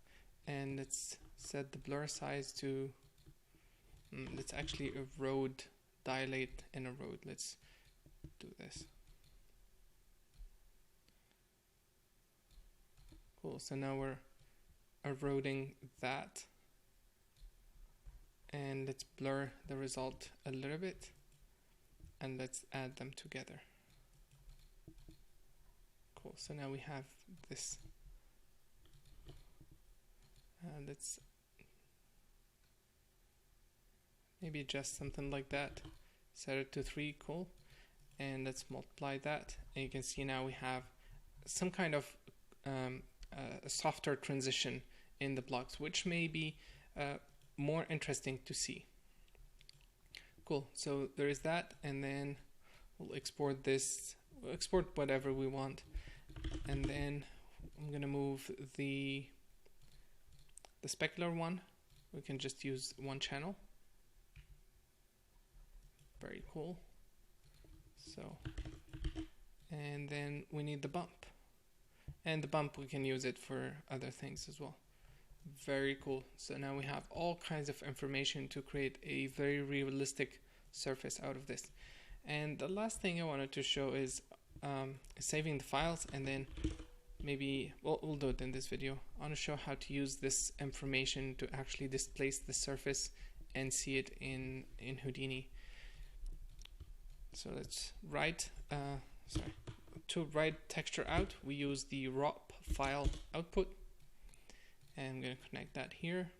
and let's set the blur size to, let's actually erode, dilate and erode. Let's do this. Cool, so now we're eroding that, and let's blur the result a little bit and let's add them together. Cool, so now we have this. Let's maybe adjust something like that set it to 3, cool. And let's multiply that, and you can see now we have some kind of a softer transition in the blocks, which may be more interesting to see. Cool, so there is that, and then we'll export this, we'll export whatever we want, and then I'm gonna move the specular one. We can just use one channel. Very cool. So, and then we need the bump, and the bump we can use it for other things as well. Very cool. So now we have all kinds of information to create a very realistic surface out of this. And the last thing I wanted to show is saving the files, and then maybe we'll do it in this video. I want to show how to use this information to actually displace the surface and see it in Houdini. So let's write, to write texture out, we use the ROP file output, and I'm going to connect that here.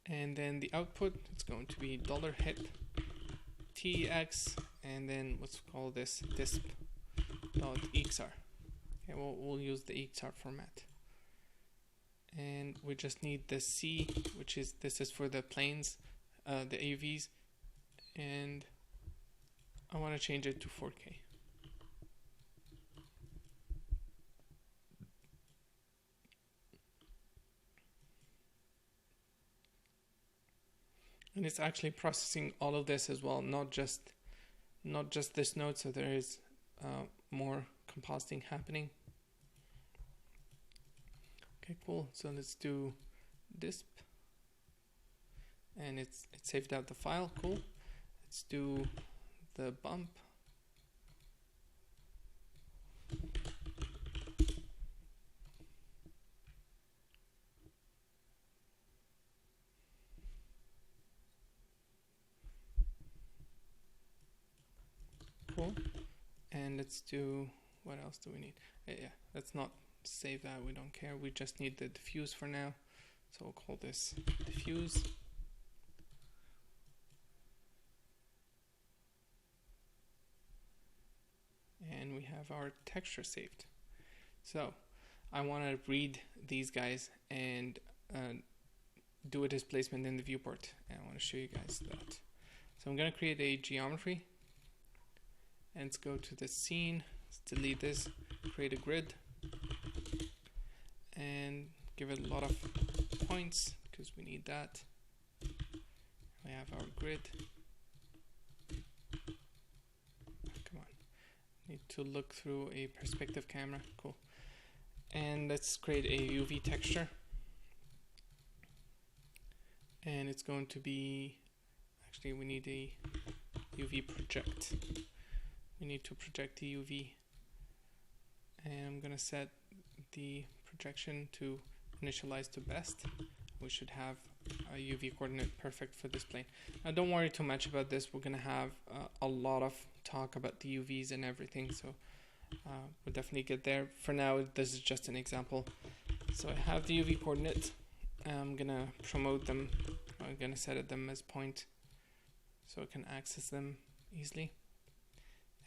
And then the output, it's going to be $hit TX, and then let's call this disp.exr. Okay, we'll use the exr format. And we just need the C, which is, this is for the planes, the AUVs, and I want to change it to 4K. And it's actually processing all of this as well, not just this node, so there is more compositing happening. Okay, cool. So let's do disp, and it saved out the file. Cool. Let's do the bump. Cool. And let's do, what else do we need? Yeah, let's not save that, we don't care. We just need the diffuse for now. So we'll call this diffuse. And we have our texture saved. So I want to read these guys and do a displacement in the viewport, and I want to show you guys that. So I'm going to create a geometry, and let's go to the scene, let's delete this, create a grid, and give it a lot of points because we need that. We have our grid. Come on, need to look through a perspective camera. Cool. And let's create a UV texture, and it's going to be, actually we need a UV project. We need to project the UV, and I'm gonna set the projection to initialize to best. We should have a UV coordinate perfect for this plane. Now don't worry too much about this, we're gonna have a lot of talk about the UVs and everything, so we'll definitely get there. For now, this is just an example. So I have the UV coordinate, I'm gonna promote them, I'm gonna set them as point so I can access them easily.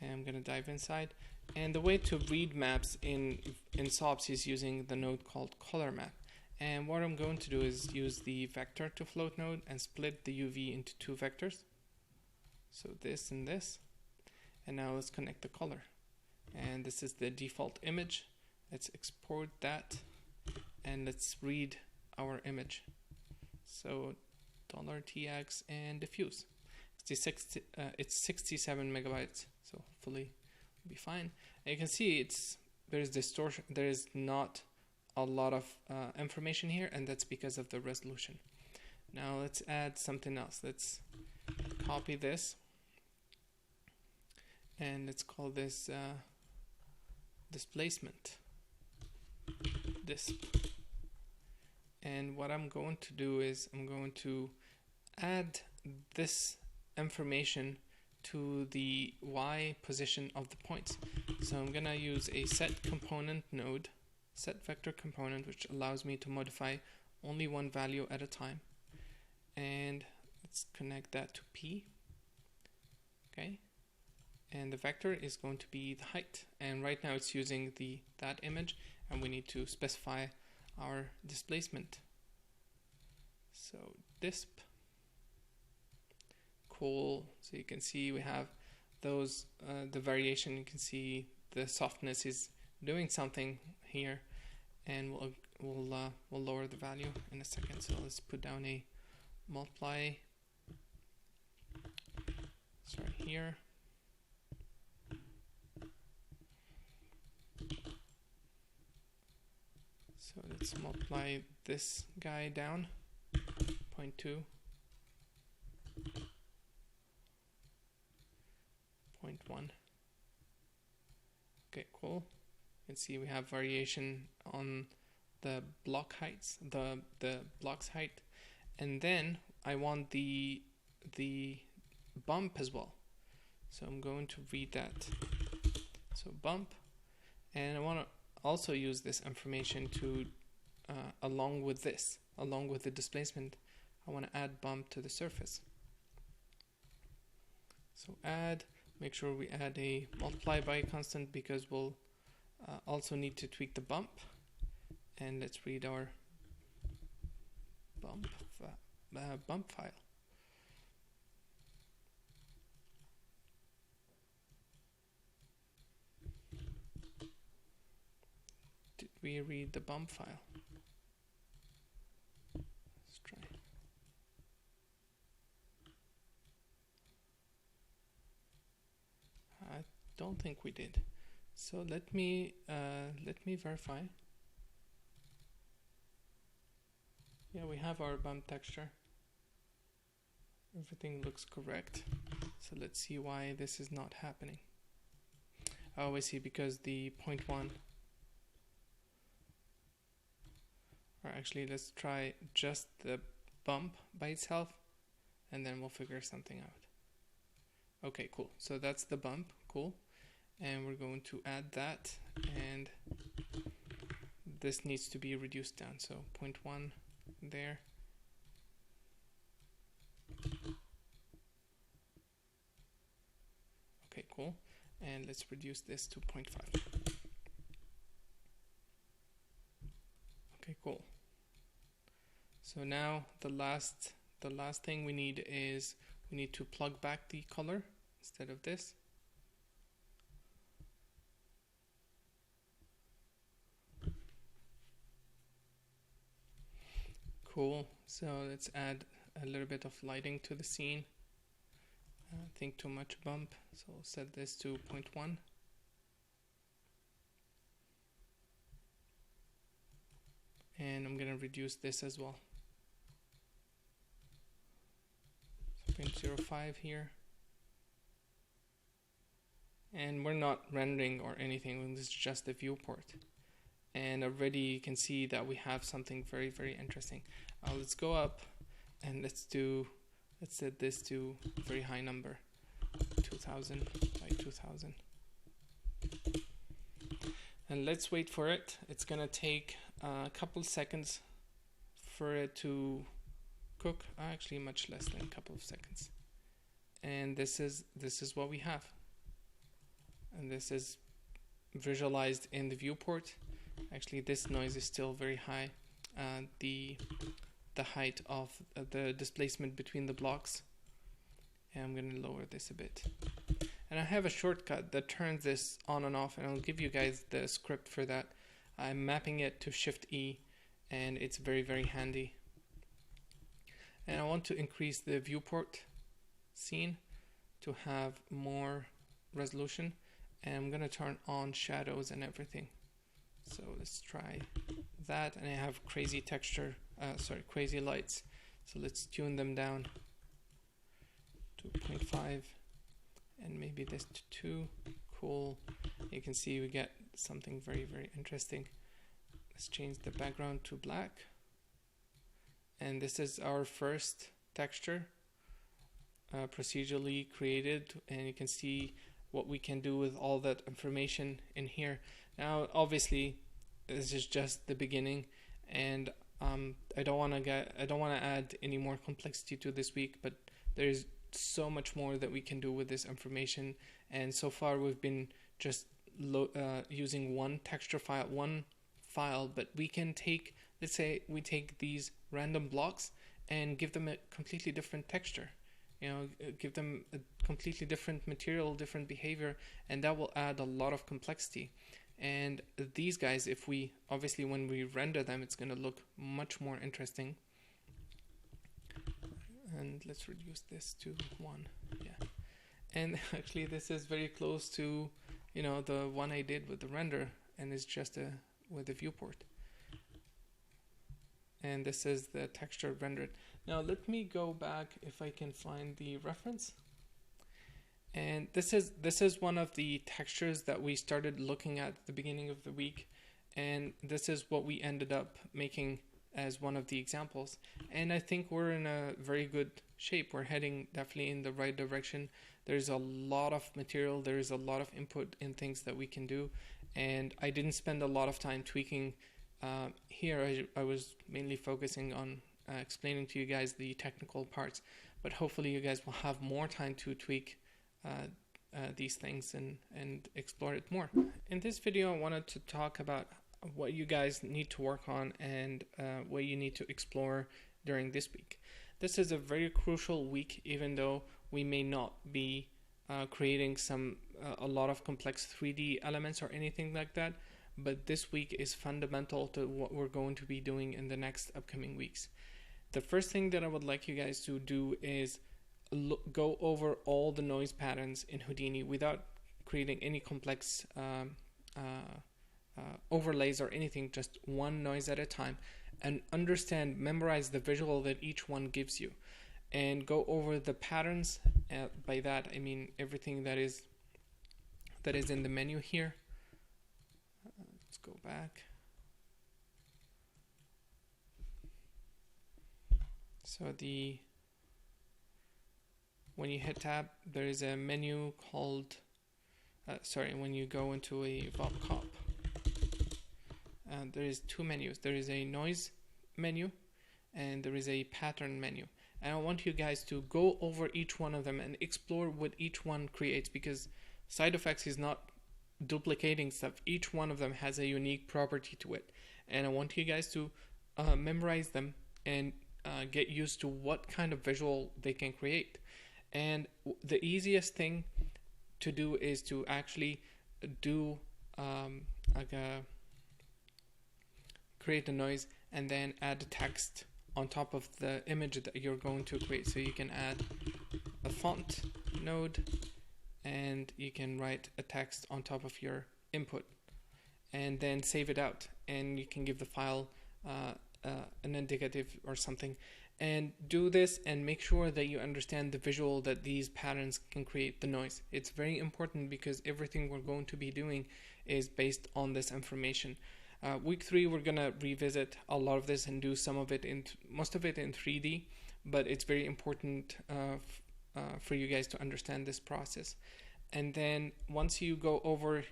And I'm gonna dive inside, and the way to read maps in SOPs is using the node called color map. And what I'm going to do is use the vector to float node and split the UV into two vectors, so this and this. And now let's connect the color, and this is the default image. Let's export that, and let's read our image. So $TX and diffuse. It's 67 megabytes, so hopefully it'll be fine. And you can see there's distortion. There is not a lot of information here, and that's because of the resolution. Now let's add something else. Let's copy this, and let's call this displacement disp. And what I'm going to do is I'm going to add this information to the Y position of the points. So I'm gonna use a set component node, set vector component, which allows me to modify only one value at a time. And let's connect that to P. Okay, and the vector is going to be the height, and right now it's using that image, and we need to specify our displacement. So disp, cool. So you can see we have those the variation. You can see the softness is doing something here, and we'll lower the value in a second. So let's put down a multiply. Sorry, here. So let's multiply this guy down, 0.2, 0.1. Okay, cool. You can see we have variation on the block heights, the block's height, and then I want the bump as well. So I'm going to read that. So bump, and I want to also use this information to along with the displacement, I want to add bump to the surface. So add, make sure we add a multiply by constant, because we'll also need to tweak the bump. And let's read our bump file. Did we read the bump file? Let's try. I don't think we did. So let me verify. Yeah, we have our bump texture. Everything looks correct. So let's see why this is not happening. Oh, I see, because the 0.1. Or actually, let's try just the bump by itself, and then we'll figure something out. Okay, cool. So that's the bump, cool. And we're going to add that, and this needs to be reduced down. So 0.1 there. Okay, cool. And let's reduce this to 0.5. Okay, cool. So now the last thing we need is we need to plug back the color instead of this. Cool. So let's add a little bit of lighting to the scene. I think too much bump, so I'll set this to 0.1. And I'm gonna reduce this as well. 0.05 here. And we're not rendering or anything, this is just the viewport. And already you can see that we have something very, very interesting. Let's go up and let's set this to a very high number, 2000 by 2000. And let's wait for it. It's gonna take a couple seconds for it to cook, actually much less than a couple of seconds. And this is what we have. And this is visualized in the viewport. Actually, this noise is still very high. The height of the displacement between the blocks. And I'm going to lower this a bit. And I have a shortcut that turns this on and off, and I'll give you guys the script for that. I'm mapping it to Shift E, and it's very, very handy. And I want to increase the viewport scene to have more resolution, and I'm going to turn on shadows and everything. So let's try that, and I have crazy texture, crazy lights. So let's tune them down to 0.5 and maybe this to 2. Cool. You can see we get something very, very interesting. Let's change the background to black. And this is our first texture, procedurally created, and you can see what we can do with all that information in here. Now, obviously, this is just the beginning, and I don't want to add any more complexity to this week, but there's so much more that we can do with this information. And so far we've been just using one texture file, but we can take, let's say we take these random blocks and give them a completely different texture, give them a completely different material, different behavior, and that will add a lot of complexity. And these guys, if we obviously when we render them, it's going to look much more interesting. And let's reduce this to 1. Yeah, and actually this is very close to the one I did with the render, and it's just with the viewport. And this is the texture rendered. Now let me go back if I can find the reference. And this is one of the textures that we started looking at the beginning of the week, and this is what we ended up making as one of the examples. And I think we're in a very good shape. We're heading definitely in the right direction. There's a lot of material, there's a lot of input in things that we can do, and I didn't spend a lot of time tweaking here. I was mainly focusing on explaining to you guys the technical parts, but hopefully you guys will have more time to tweak these things and explore it more. In this video, I wanted to talk about what you guys need to work on and what you need to explore during this week. This is a very crucial week, even though we may not be creating a lot of complex 3D elements or anything like that, but this week is fundamental to what we're going to be doing in the next upcoming weeks. The first thing that I would like you guys to do is go over all the noise patterns in Houdini without creating any complex overlays or anything, just one noise at a time, and memorize the visual that each one gives you, and go over the patterns. By that I mean everything that is in the menu here. Let's go back. So when you hit tab, there is a menu called when you go into a VFX, there is two menus. There is a noise menu and there is a pattern menu, and I want you guys to go over each one of them and explore what each one creates, because side effects is not duplicating stuff. Each one of them has a unique property to it, and I want you guys to memorize them and get used to what kind of visual they can create. And the easiest thing to do is to actually do create a noise and then add a text on top of the image that you're going to create. So you can add a font node and you can write a text on top of your input and then save it out, and you can give the file an indicative or something, and do this and make sure that you understand the visual that these patterns can create the noise. It's very important because everything we're going to be doing is based on this information. Week 3 we're gonna revisit a lot of this and do most of it in 3D, but it's very important for you guys to understand this process. And then once you go over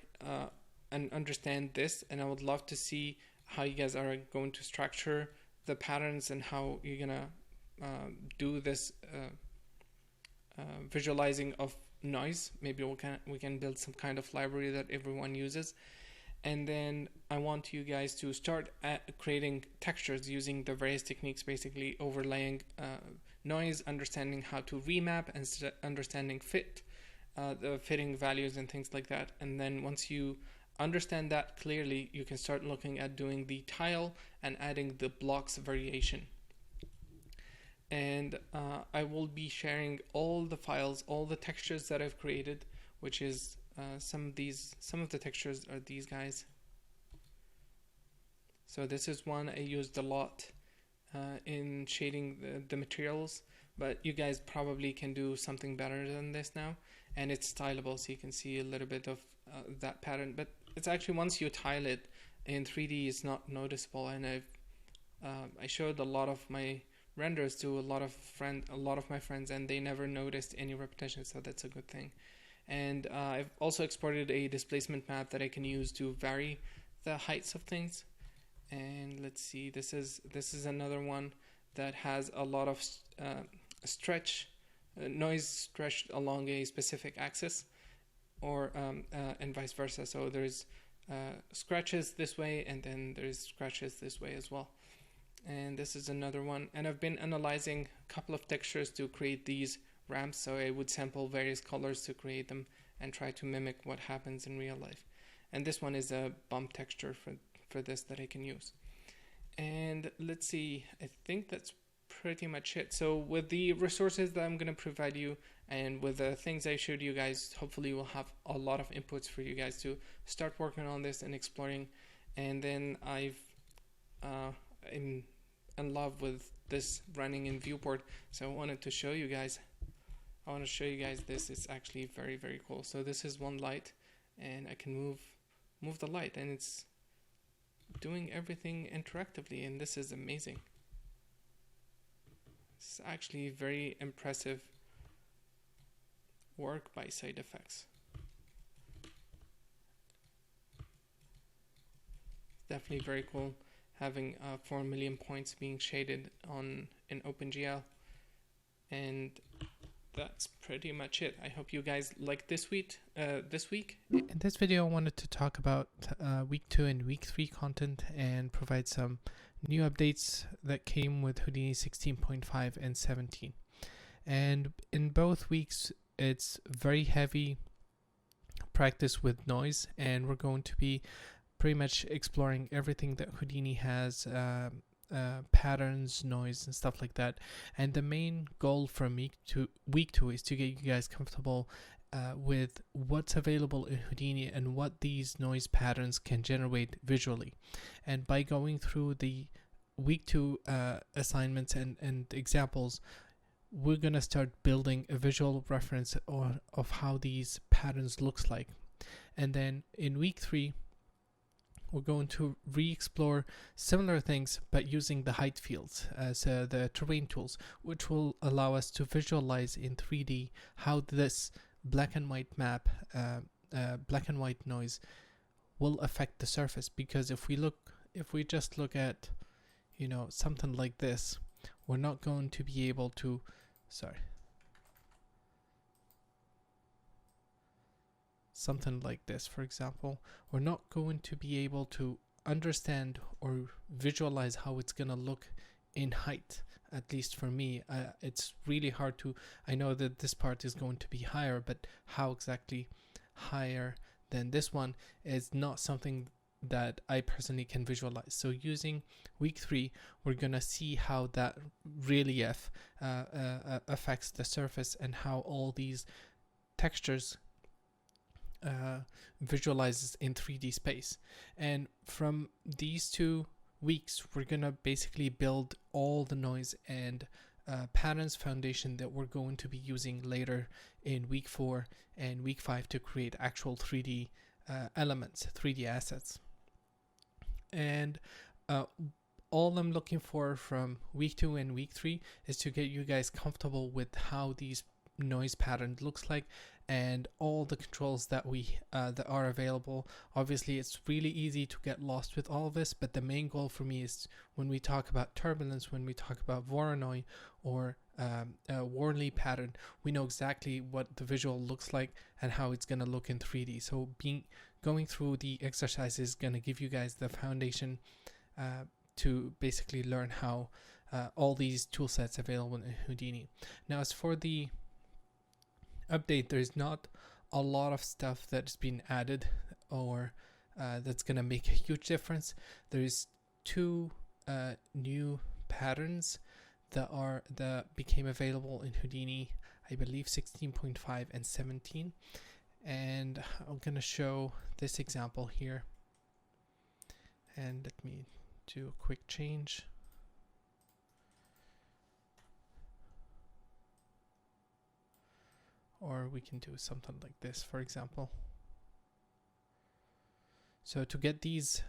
and understand this, and I would love to see how you guys are going to structure the patterns and how you're gonna do this visualizing of noise. Maybe we can build some kind of library that everyone uses. And then I want you guys to start creating textures using the various techniques, basically overlaying noise, understanding how to remap, and understanding the fitting values and things like that. And then once you understand that clearly, you can start looking at doing the tile and adding the blocks variation. And I will be sharing all the files, all the textures that I've created, which is some of the textures are these guys. So this is one I used a lot in shading the materials, but you guys probably can do something better than this now, and it's stylable, so you can see a little bit of that pattern. But it's actually, once you tile it in 3D, it's not noticeable. And I showed a lot of my renders to a lot of my friends, and they never noticed any repetition, so that's a good thing. And I've also exported a displacement map that I can use to vary the heights of things. And let's see, this is another one that has a lot of stretch noise stretched along a specific axis, or and vice versa. So there's scratches this way, and then there's scratches this way as well. And this is another one. And I've been analyzing a couple of textures to create these ramps. So I would sample various colors to create them and try to mimic what happens in real life. And this one is a bump texture for this that I can use. And let's see, I think that's pretty much it. So with the resources that I'm going to provide you and with the things I showed you guys, hopefully we'll have a lot of inputs for you guys to start working on this and exploring. And then I'm in love with this running in viewport, so I wanted to show you guys. I want to show you guys this. It's actually very, very cool. So this is one light, and I can move the light, and it's doing everything interactively, and this is amazing. It's actually very impressive work by Side Effects. Definitely very cool having 4 million points being shaded in OpenGL. And that's pretty much it. I hope you guys liked this week. In this video, I wanted to talk about week 2 and week 3 content and provide some new updates that came with Houdini 16.5 and 17. And in both weeks, it's very heavy practice with noise, and we're going to be pretty much exploring everything that Houdini has, patterns, noise, and stuff like that. And the main goal from week two is to get you guys comfortable with what's available in Houdini and what these noise patterns can generate visually. And by going through the week 2 assignments and examples, we're going to start building a visual reference of how these patterns looks like. And then in week 3, we're going to re-explore similar things, but using the height fields as the terrain tools, which will allow us to visualize in 3D how this black and white map, black and white noise will affect the surface. Because if we just look at, something like this, we're not going to be able to, something like this, for example, we're not going to be able to understand or visualize how it's going to look in height. At least for me, it's really hard to, I know that this part is going to be higher, but how exactly higher than this one is not something that I personally can visualize. So using week 3, we're going to see how that relief affects the surface and how all these textures visualizes in 3D space. And from these 2 weeks, we're gonna basically build all the noise and patterns foundation that we're going to be using later in week 4 and week 5 to create actual 3D elements, 3D assets. And all I'm looking for from week 2 and week 3 is to get you guys comfortable with how these noise pattern looks like and all the controls that that are available. Obviously, it's really easy to get lost with all of this, but the main goal for me is when we talk about turbulence, when we talk about Voronoi or Worley pattern, we know exactly what the visual looks like and how it's going to look in 3D. So going through the exercise is going to give you guys the foundation to basically learn how all these tool sets available in Houdini. Now, as for the update, there's not a lot of stuff that's been added or that's gonna make a huge difference. There's 2 new patterns that became available in Houdini, I believe 16.5 and 17, and I'm gonna show this example here. And let me do a quick change. Or we can do something like this, for example. So to get these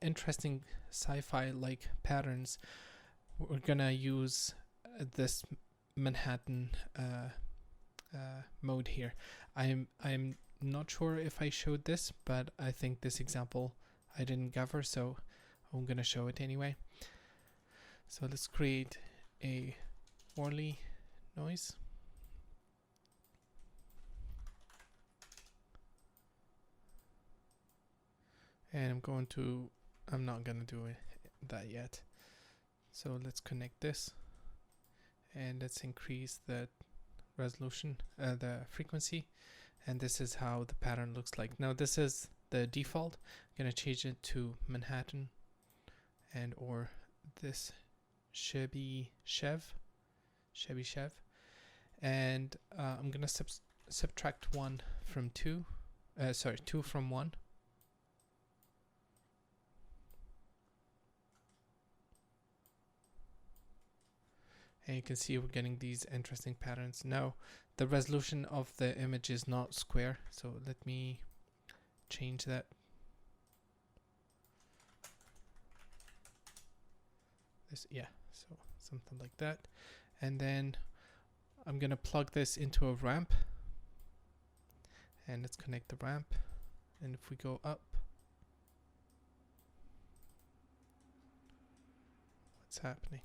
interesting sci-fi like patterns, we're gonna use this Manhattan mode here. I'm not sure if I showed this, but I think this example I didn't cover, so I'm gonna show it anyway. So let's create a Worley noise. And I'm not gonna do that yet. So let's connect this, and let's increase the resolution, the frequency, and this is how the pattern looks like. Now this is the default. I'm gonna change it to Manhattan and or this Chevy Chev, and I'm gonna subtract 1 from 2, 2 from 1. And you can see we're getting these interesting patterns. Now, the resolution of the image is not square, so let me change that. So something like that. And then I'm gonna plug this into a ramp. And let's connect the ramp. And if we go up, what's happening?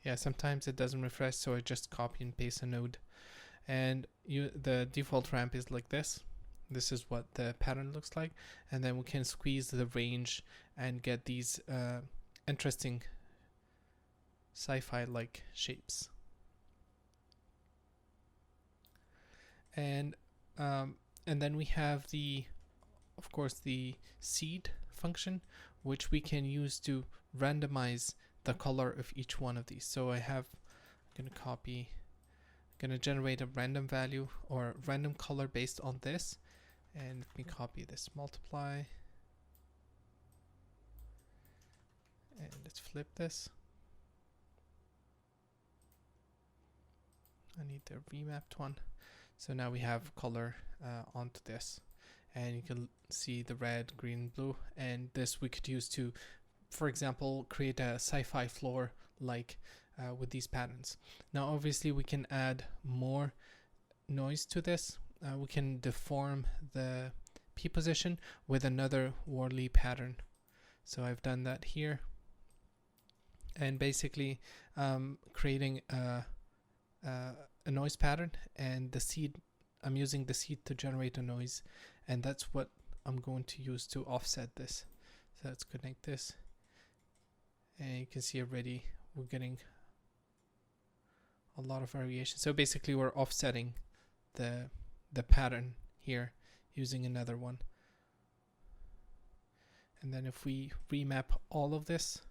Yeah, sometimes it doesn't refresh, so I just copy and paste a node. And the default ramp is like this. This is what the pattern looks like. And then we can squeeze the range and get these interesting sci-fi like shapes. And then we have of course the seed function, which we can use to randomize the color of each one of these. So I'm gonna generate a random value or random color based on this, and let me copy this multiply, and let's flip this. I need the remapped one. So now we have color onto this, and you can see the red, green, blue, and this we could use to, for example, create a sci-fi floor like with these patterns. Now obviously we can add more noise to this. We can deform the P position with another Worley pattern. So I've done that here, and basically creating a noise pattern, and the seed, I'm using the seed to generate a noise, and that's what I'm going to use to offset this. So let's connect this, and you can see already we're getting a lot of variation. So basically we're offsetting the pattern here using another one. And then if we remap all of this,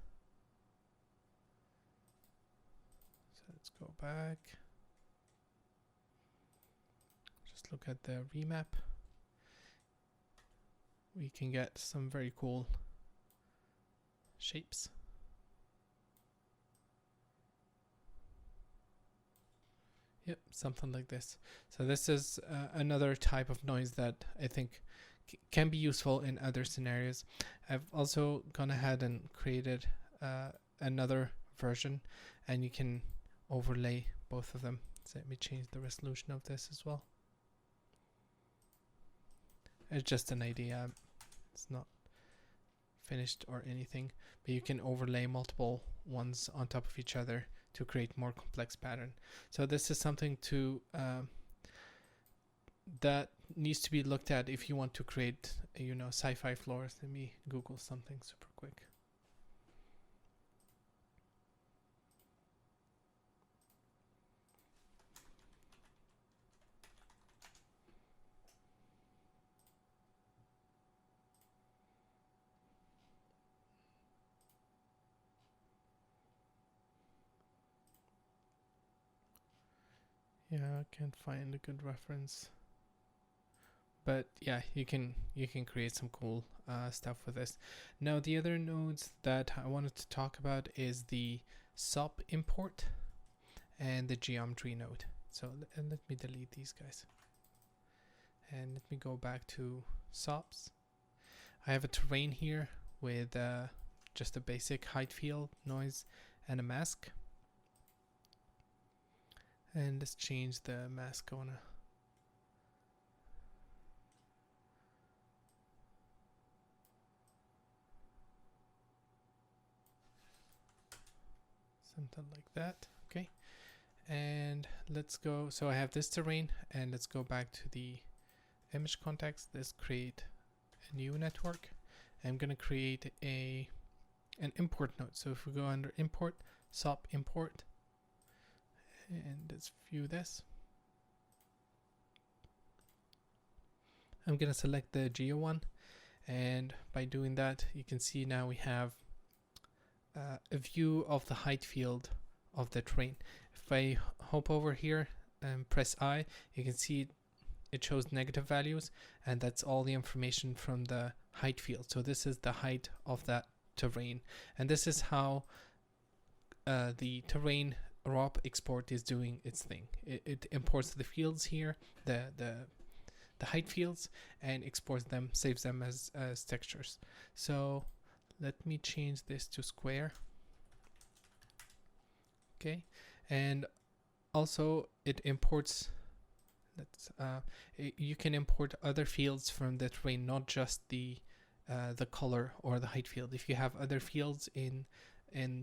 so let's go back, just look at the remap, we can get some very cool shapes. Yep, something like this. So this is another type of noise that I think can be useful in other scenarios. I've also gone ahead and created another version, and you can overlay both of them. So let me change the resolution of this as well. It's just an idea. It's not finished or anything, but you can overlay multiple ones on top of each other to create more complex pattern. So this is something to that needs to be looked at if you want to create, sci-fi floors. Let me Google something super quick. Yeah, I can't find a good reference. But yeah, you can create some cool stuff with this. Now the other nodes that I wanted to talk about is the sub import and the geometry node. So let me delete these guys. And let me go back to subs. I have a terrain here with just a basic height field, noise, and a mask. And let's change the mask on something like that. Okay, and let's go. So I have this terrain, and let's go back to the image context. Let's create a new network. I'm going to create an import node. So if we go under import, SOP import, and let's view this. I'm going to select the geo one, and by doing that you can see now we have a view of the height field of the terrain. If I hop over here and press I, you can see it shows negative values, and that's all the information from the height field. So this is the height of that terrain, and this is how the terrain ROP export is doing its thing. It imports the fields here, the height fields, and exports them, saves them as textures. So let me change this to square. Okay, and also it imports, you can import other fields from the terrain, not just the color or the height field. If you have other fields in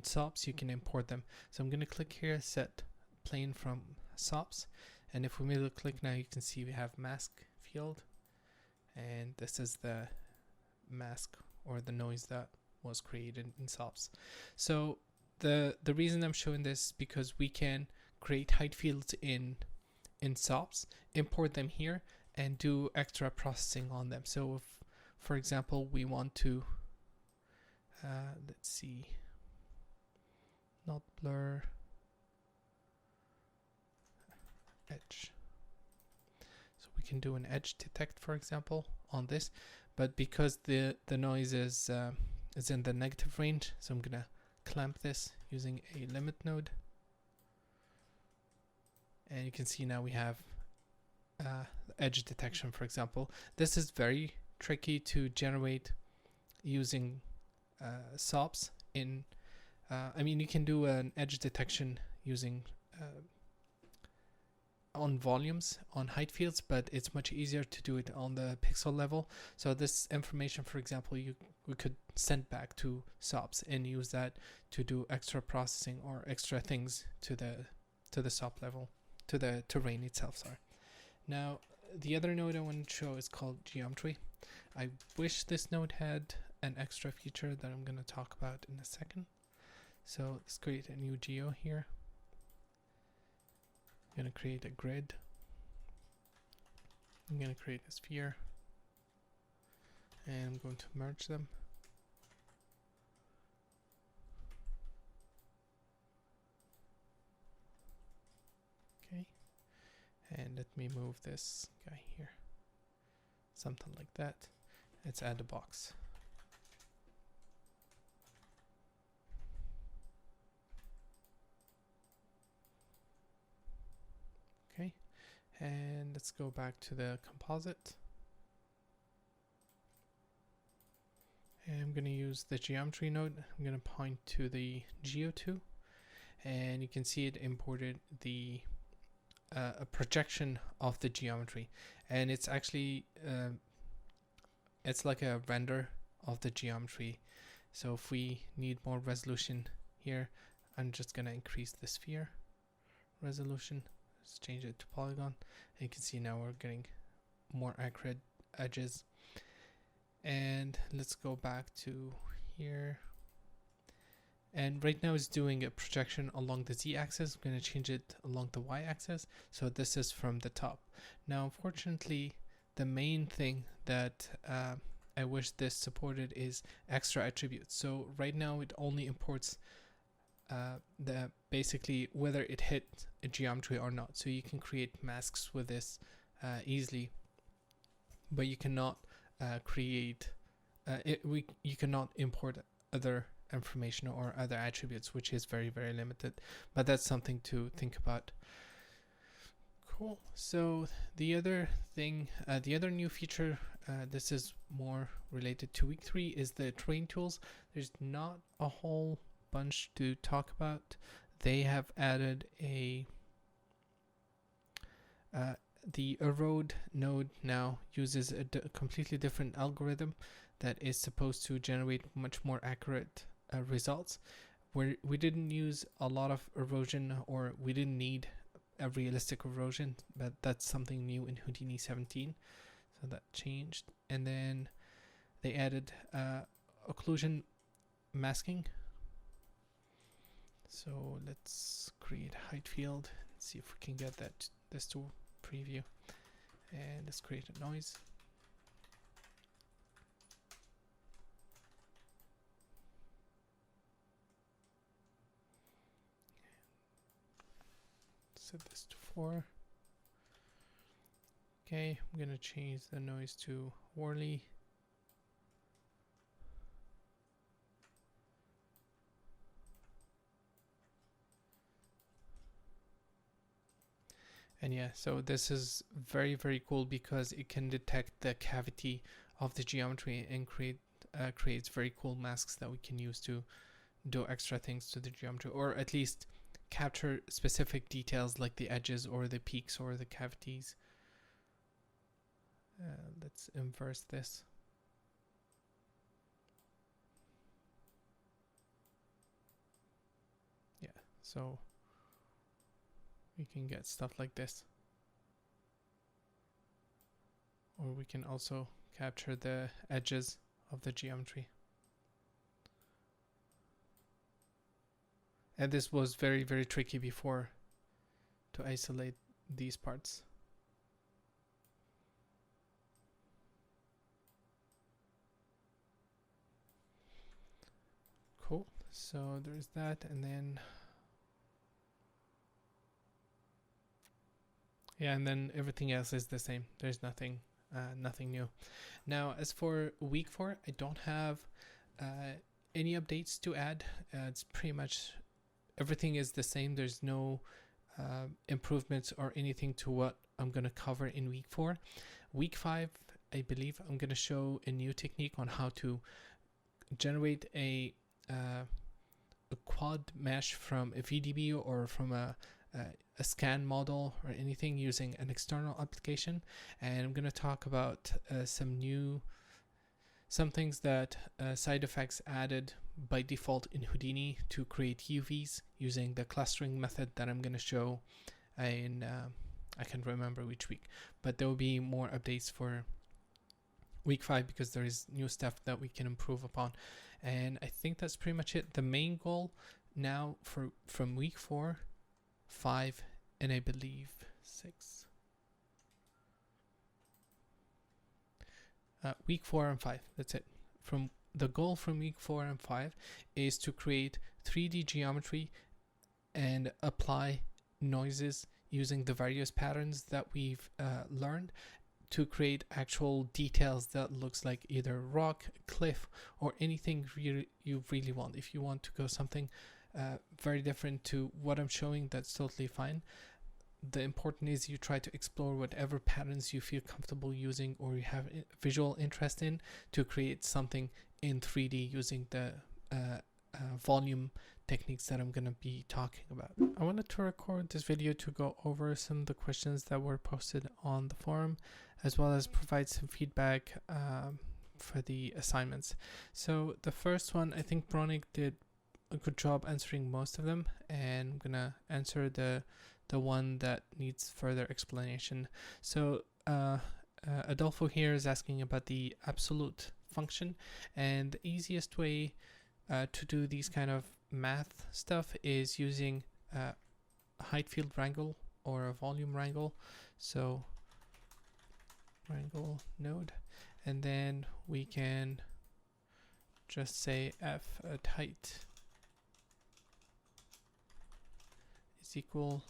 SOPs, you can import them. So I'm going to click here, set plane from SOPs, and if we middle click now, you can see we have mask field, and this is the mask or the noise that was created in SOPs. So the reason I'm showing this is because we can create height fields in SOPs, import them here, and do extra processing on them. So if, for example, we want to let's see, not blur, edge. So we can do an edge detect, for example, on this, but because the noise is in the negative range, so I'm gonna clamp this using a limit node, and you can see now we have edge detection, for example. This is very tricky to generate using SOPs in I mean, you can do an edge detection using on volumes, on height fields, but it's much easier to do it on the pixel level. So this information, for example, we could send back to SOPs and use that to do extra processing or extra things to the SOP level, to the terrain itself. Sorry. Now the other node I want to show is called geometry. I wish this node had an extra feature that I'm going to talk about in a second. So let's create a new geo here. I'm going to create a grid. I'm going to create a sphere, and I'm going to merge them. Okay, and let me move this guy here, something like that. Let's add a box. Okay, and let's go back to the composite. And I'm going to use the geometry node. I'm going to point to the Geo2, and you can see it imported the a projection of the geometry, and it's actually it's like a render of the geometry. So if we need more resolution here, I'm just going to increase the sphere resolution. Let's change it to polygon, and you can see now we're getting more accurate edges. And let's go back to here, and right now it's doing a projection along the z-axis. I'm going to change it along the y-axis, so this is from the top. Now unfortunately, the main thing that I wish this supported is extra attributes. So right now it only imports the basically whether it hit a geometry or not. So you can create masks with this easily, but you cannot create you cannot import other information or other attributes, which is very, very limited, but that's something to think about. Cool. So the other thing, the other new feature, this is more related to week 3, is the terrain tools. There's not a whole bunch to talk about. They have added the erode node now uses a completely different algorithm that is supposed to generate much more accurate results. Where we didn't use a lot of erosion, or we didn't need a realistic erosion, but that's something new in Houdini 17. So that changed. And then they added occlusion masking. So let's create height field, see if we can get this to preview, and let's create a noise. Set this to 4. Okay, I'm gonna change the noise to Worley. And yeah, so this is very, very cool because it can detect the cavity of the geometry and creates very cool masks that we can use to do extra things to the geometry, or at least capture specific details like the edges or the peaks or the cavities. Let's inverse this. Yeah, so we can get stuff like this. Or we can also capture the edges of the geometry. And this was very, very tricky before to isolate these parts. Cool. So there's that, and then yeah, and then everything else is the same. There's nothing new. Now, as for week 4, I don't have any updates to add. It's pretty much everything is the same. There's no improvements or anything to what I'm going to cover in week 4. Week 5, I believe I'm going to show a new technique on how to generate a quad mesh from a VDB or from a scan model or anything using an external application. And I'm going to talk about some things that side effects added by default in Houdini to create UVs using the clustering method that I'm going to show in I can't remember which week, but there will be more updates for week 5 because there is new stuff that we can improve upon. And I think that's pretty much it. The main goal now from week 4, 5, and I believe 6. Week 4 and 5, that's it. From the goal from week 4 and 5 is to create 3D geometry and apply noises using the various patterns that we've learned to create actual details that looks like either rock, cliff, or anything you really want. If you want to go something very different to what I'm showing, that's totally fine. The important is you try to explore whatever patterns you feel comfortable using or you have visual interest in to create something in 3D using the volume techniques that I'm going to be talking about. I wanted to record this video to go over some of the questions that were posted on the forum, as well as provide some feedback for the assignments. So the first one, I think Bronik did a good job answering most of them, and I'm going to answer the one that needs further explanation. So Adolfo here is asking about the absolute function, and the easiest way to do these kind of math stuff is using a height field wrangle or a volume wrangle. So wrangle node, and then we can just say f at height is equal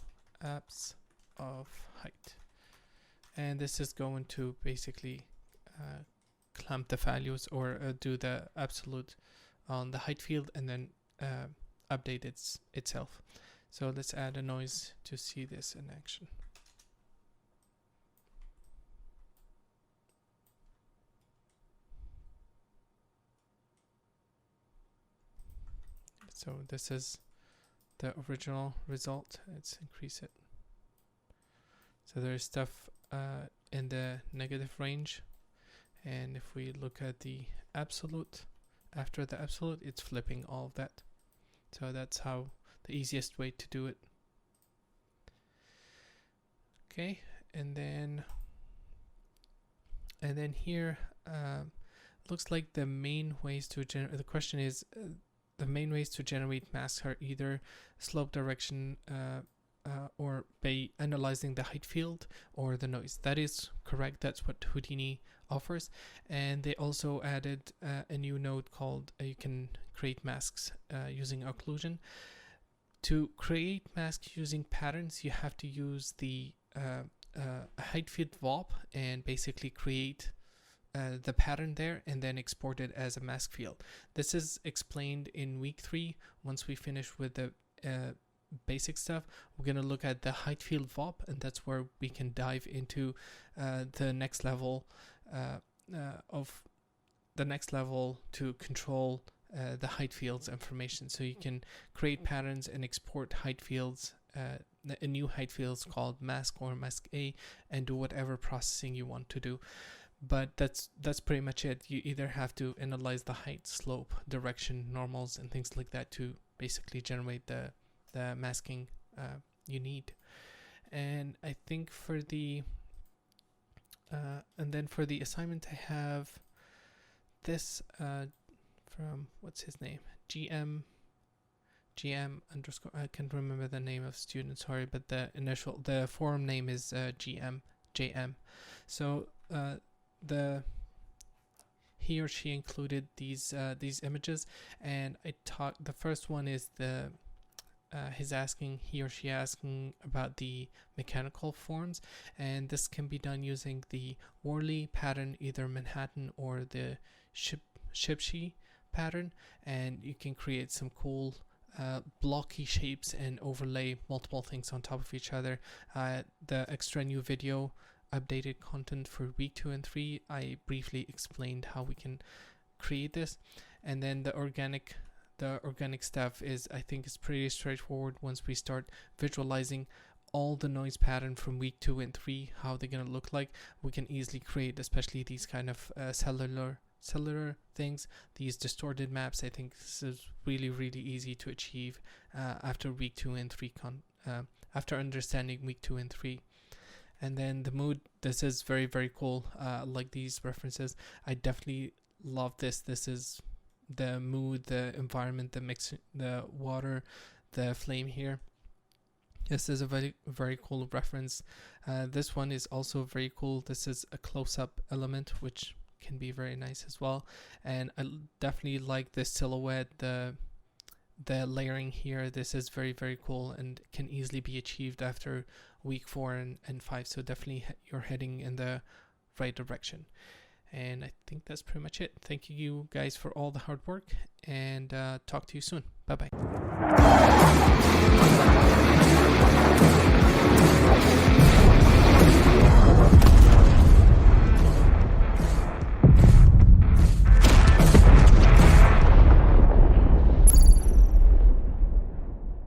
abs of height, and this is going to basically clamp the values or do the absolute on the height field and then update itself. So let's add a noise to see this in action. So this is the original result. Let's increase it. So there's stuff in the negative range, and if we look at the absolute, after the absolute, it's flipping all of that. So that's how the easiest way to do it. Okay, and then here looks like the main ways to the question is the main ways to generate masks are either slope direction or by analyzing the height field or the noise. That is correct. That's what Houdini offers. And they also added a new node called you can create masks using occlusion. To create masks using patterns, you have to use the height field VOP and basically create the pattern there and then export it as a mask field. This is explained in week 3. Once we finish with the basic stuff, we're going to look at the height field VOP, and that's where we can dive into the next level to control the height fields information. So you can create patterns and export height fields, a new height fields called mask or mask A, and do whatever processing you want to do. But that's pretty much it. You either have to analyze the height, slope, direction, normals, and things like that to basically generate the masking you need. And I think for the and then for the assignment, I have this from what's his name, GM underscore, I can't remember the name of student, sorry, but the forum name is JM. So he or she included these images, and the first one is he or she asking about the mechanical forms, and this can be done using the Worley pattern, either Manhattan or the Shipshi pattern, and you can create some cool blocky shapes and overlay multiple things on top of each other. The extra new video updated content for week 2 and 3, I briefly explained how we can create this. And then the organic stuff is, I think, is pretty straightforward. Once we start visualizing all the noise pattern from week 2 and 3, how they're gonna look like, we can easily create, especially these kind of cellular things, these distorted maps. I think this is really easy to achieve after week 2 and 3 after understanding week 2 and 3. And then the mood, this is very cool. Like these references, I definitely love this. This is the mood, the environment, the mix, the water, the flame here. This is a very cool reference. This one is also very cool. This is a close-up element, which can be very nice as well. And I definitely like the silhouette, the layering here. This is very cool and can easily be achieved after week 4 and 5. So definitely you're heading in the right direction. And I think that's pretty much it. Thank you guys for all the hard work, and talk to you soon. Bye-bye.